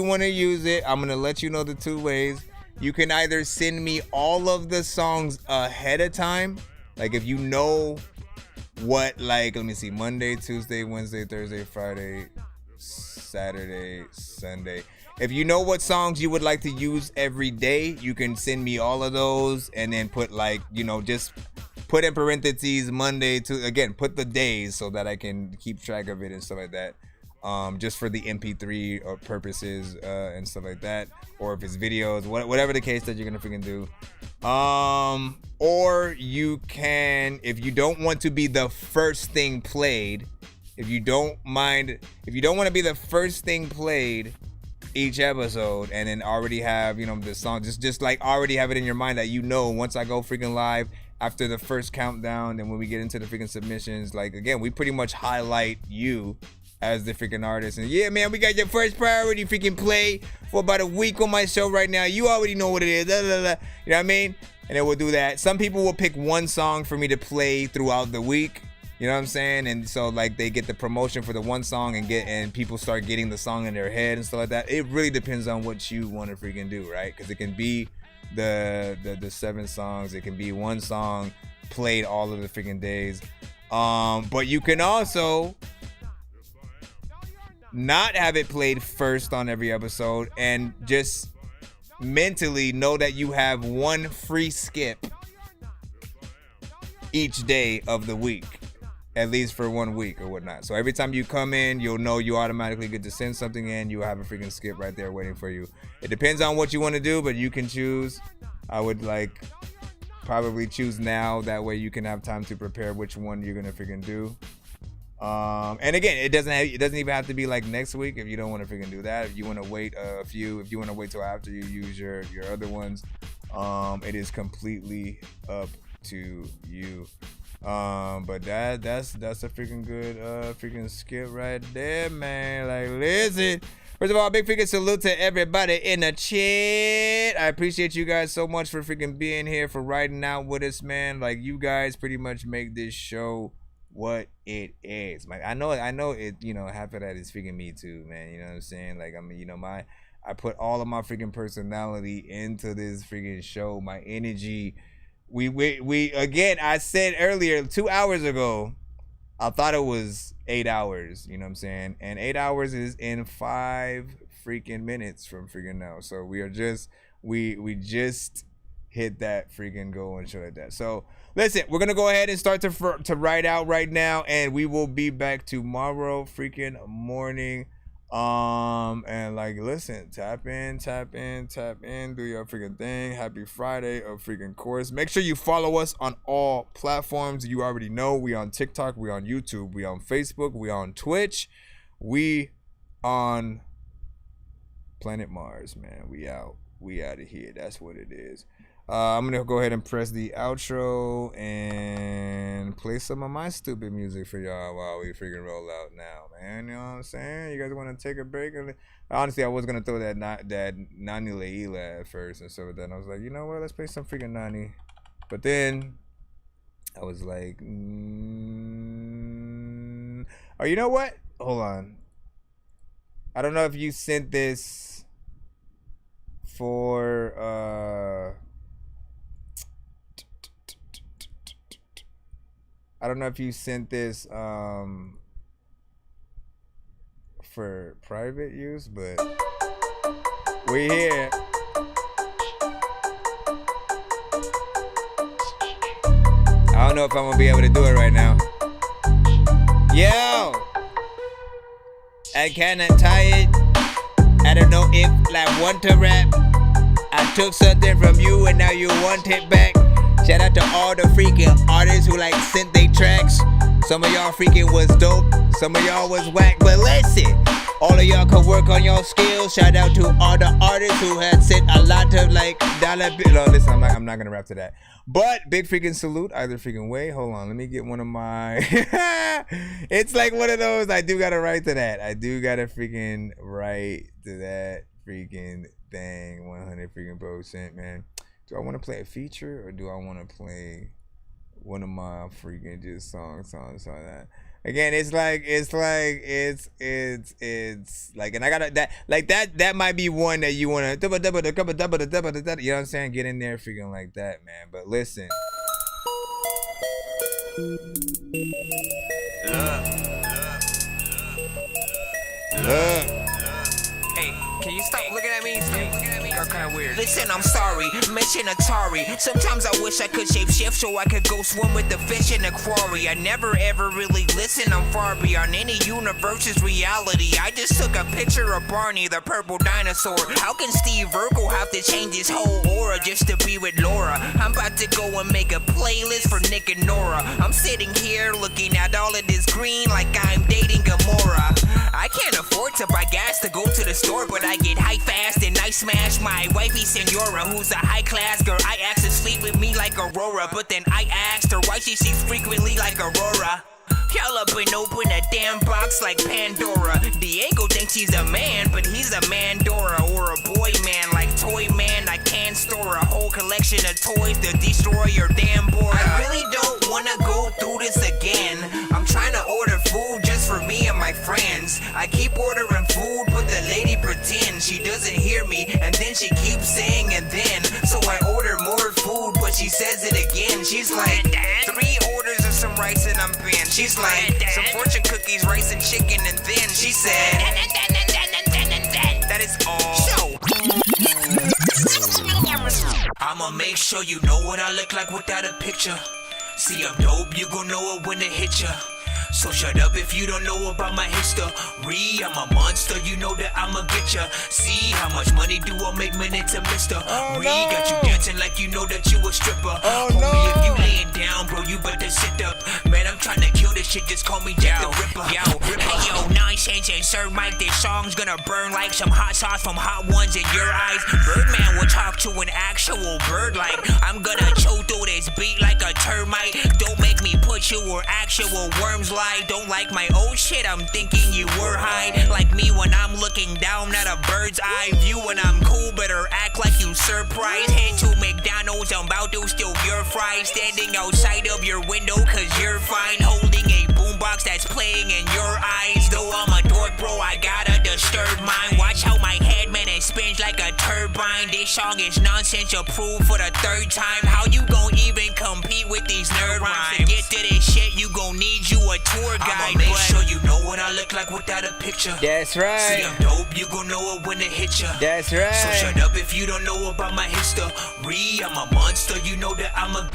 want to use it, I'm gonna let you know the 2 ways. You can either send me all of the songs ahead of time, like if you know what, like, let me see, Monday, Tuesday, Wednesday, Thursday, Friday, Saturday, Sunday. If you know what songs you would like to use every day, you can send me all of those and then put, like, you know, just put in parentheses Monday to, again, put the days so that I can keep track of it and stuff like that. Just for the MP3 purposes and stuff like that, or if it's videos, whatever the case that you're gonna freaking do. Or you can, if you don't want to be the first thing played, if you don't want to be the first thing played each episode, and then already have, you know, the song, just like already have it in your mind that, you know, once I go freaking live after the first countdown, then when we get into the freaking submissions, like, again, we pretty much highlight you as the freaking artist. And yeah, man, we got your first priority freaking play for about a week on my show right now. You already know what it is. You know what I mean? And then we'll do that. Some people will pick one song for me to play throughout the week. You know what I'm saying? And so, like, they get the promotion for the one song and people start getting the song in their head and stuff like that. It really depends on what you want to freaking do, right? Because it can be the 7 songs. It can be one song played all of the freaking days. But you can also not have it played first on every episode and just mentally know that you have one free skip each day of the week, at least for 1 week or whatnot. So every time you come in, you'll know you automatically get to send something in. You have a freaking skip right there waiting for you. It depends on what you want to do, but you can choose. I would like probably choose now. That way you can have time to prepare which one you're gonna freaking do. And again, it doesn't even have to be like next week if you don't want to freaking do that. If you want to wait if you want to wait till after you use your other ones, it is completely up to you. But that's a freaking good freaking skit right there, man. Like, listen. First of all, big freaking salute to everybody in the chat. I appreciate you guys so much for freaking being here, for riding out with us, man. Like, you guys pretty much make this show what it is. Like, I know it, you know, half of that is freaking me too, man. You know what I'm saying? Like, I mean, you know, I put all of my freaking personality into this freaking show, my energy. We again, I said earlier, 2 hours ago, I thought it was 8 hours, you know what I'm saying? And 8 hours is in 5 freaking minutes from freaking now. So we are just, we just hit that freaking goal and show it that. So listen, we're going to go ahead and start to write out right now, and we will be back tomorrow freaking morning. And like, listen, tap in, do your freaking thing. Happy Friday of freaking course. Make sure you follow us on all platforms. You already know we on TikTok, we on YouTube, we on Facebook, we on Twitch, we on Planet Mars, man. We out of here. That's what it is. I'm gonna go ahead and press the outro and play some of my stupid music for y'all while we freaking roll out now, man. You know what I'm saying? You guys want to take a break? Honestly, I was gonna throw that Nani Leila at first and stuff like that. And I was like, you know what? Let's play some freaking Nani. But then I was like, oh, you know what? Hold on. I don't know if you sent this for I don't know if you sent this for private use, but we here. I don't know if I'm gonna be able to do it right now. Yo, I kinda tired. I don't know if I want to rap. I took something from you and now you want it back. Shout out to all the freaking artists who like sent they tracks. Some of y'all freaking was dope, some of y'all was whack, but listen, all of y'all could work on your skills. Shout out to all the artists who had sent a lot of like dollar bills. No, listen, I'm not gonna rap to that. But big freaking salute either freaking way. Hold on, let me get one of my it's like one of those, I do gotta write to that. I do gotta freaking write to that freaking thing 100 freaking %, man. Do I want to play a feature or do I want to play one of my freaking just songs on that? Again, it's like and I gotta that might be one that you want to, you know what I'm saying? Get in there freaking like that, man. But listen. Hey, can you stop looking at me? You're kinda weird. Listen, I'm sorry, mission Atari. Sometimes I wish I could shape shift so I could go swim with the fish in the quarry. I never ever really listen, I'm far beyond any universe's reality. I just took a picture of Barney, the purple dinosaur. How can Steve Urkel have to change his whole aura just to be with Laura? I'm about to go and make a playlist for Nick and Nora. I'm sitting here looking at all of this green like I'm dating Gamora. I can't afford to buy gas to go to the store, but I get high fast and I smash my wifey Senora, who's a high class girl. I asked to sleep with me like Aurora, but then I asked her why she seems frequently like Aurora. Y'all up and open a damn box like Pandora. Diego thinks he's a man, but he's a Mandora or a boy man like Toy Man. I can't store a whole collection of toys to destroy your damn board. I really don't wanna go through this again. I'm trying to order food just for me and my friends. I keep ordering food, but the lady pretends she doesn't hear me, and then she keeps saying and then. So I order more food, but she says it again. She's like, 3 orders of some rice and I'm banned. She's like, some fortune cookies, rice and chicken, and then she said, that is all. I'ma make sure you know what I look like without a picture. See, I'm dope, you gon' know it when it hit ya. So shut up if you don't know about my history. I'm a monster, you know that I'ma get ya. See how much money do I make minute to mister. Got you dancing like you know that you a stripper. Homie, if you laying down, bro, you better sit up. Man, I'm trying to kill this shit, just call me Jack the Ripper. Hey, yo, Nonsenze and Sir Mike, this song's gonna burn like some hot sauce from Hot Ones in your eyes. Birdman will talk to an actual bird like I'm gonna choke through this beat like a termite. Don't make me put you where actual worms lie. Don't like my old shit, I'm thinking you were high. Like me when I'm looking down at a bird's eye view. When I'm cool, better act like you surprised. Head to McDonald's, I'm about to steal your fries. Standing outside of your window cause you're fine. Holding a boombox that's playing in your eyes. Though I'm a dork bro, I gotta disturb mine. Watch how my head man it spins like a turbine. This song is nonsense approved for the third time. How you gon' even compete with these nerd rhymes? To get to this shit, you gon' need you a tour guide. I'ma make sure you know what I look like without a picture. That's right. See, I'm dope, you gon' know it when it hit ya. That's right. So shut up if you don't know about my history. I'm a monster, you know that I'm a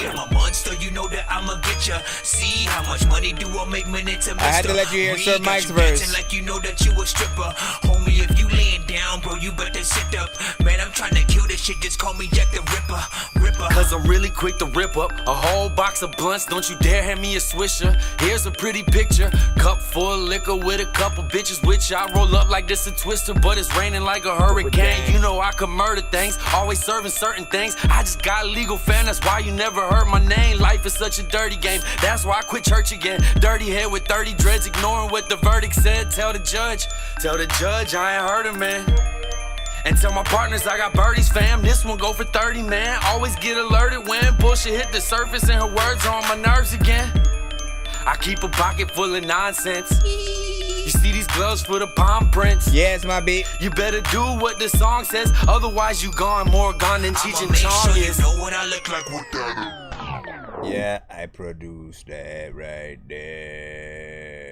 I'm a monster, you know that I'ma get ya. See how much money do I make minute to mister. I had to let you hear Sir Mike's verse. Like you know that you a stripper. Homie, if you laying down, bro, you better sit up. Man, I'm trying to kill this shit, just call me Jack the Ripper. Cause I'm really quick to rip up a whole box of blunts. Don't you dare hand me a swisher. Here's a pretty picture. Cup full of liquor with a couple bitches with ya. I roll up like this a twister, but it's raining like a hurricane. You know I can murder things, always serving certain things. I just got a legal fan, that's why you never heard my name. Life is such a dirty game, that's why I quit church again. Dirty head with 30 dreads, ignoring what the verdict said. Tell the judge I ain't heard him, man. And tell my partners I got birdies, fam. This one go for 30, man. Always get alerted when bullshit hit the surface and her words are on my nerves again. I keep a pocket full of nonsense. You see these gloves for the palm prints? Yes, my beat. You better do what the song says, otherwise you gone, more gone than Cheech and Chong sure is. You know what I look like with that. Yeah, I produced that right there.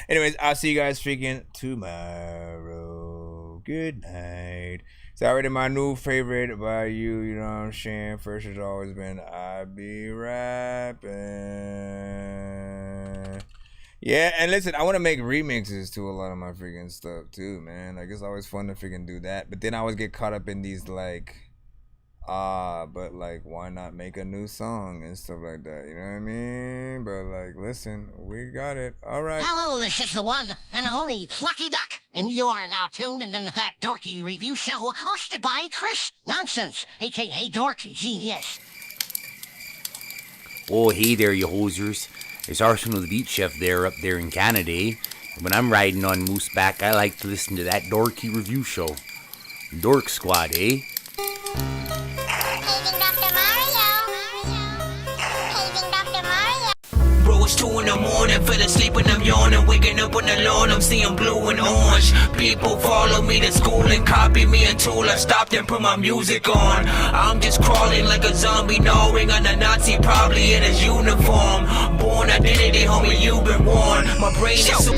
Anyways, I'll see you guys freaking tomorrow. Good night. It's already my new favorite by you, you know what I'm saying? First has always been I Be Rapping. Yeah, and listen, I want to make remixes to a lot of my freaking stuff too, man. Like, it's always fun to freaking do that. But then I always get caught up in these like, but like, why not make a new song and stuff like that? You know what I mean? But like, listen, we got it. All right. Hello, this is the one and only Lucky Duck, and you are now tuned into that Dorky review show hosted by Chris Nonsenze, aka Dork, Geniuz. Oh, hey there, you hosers. It's Arsenal the Beat Chef there up there in Canada, eh? When I'm riding on Mooseback, I like to listen to that Dorky review show. Dork Squad, eh? It's 2 in the morning, fell asleep and I'm yawning. Waking up on the lawn, I'm seeing blue and orange. People follow me to school and copy me until I stopped and put my music on. I'm just crawling like a zombie, gnawing on a Nazi, probably in his uniform. Born identity, homie, you've been warned. My brain is so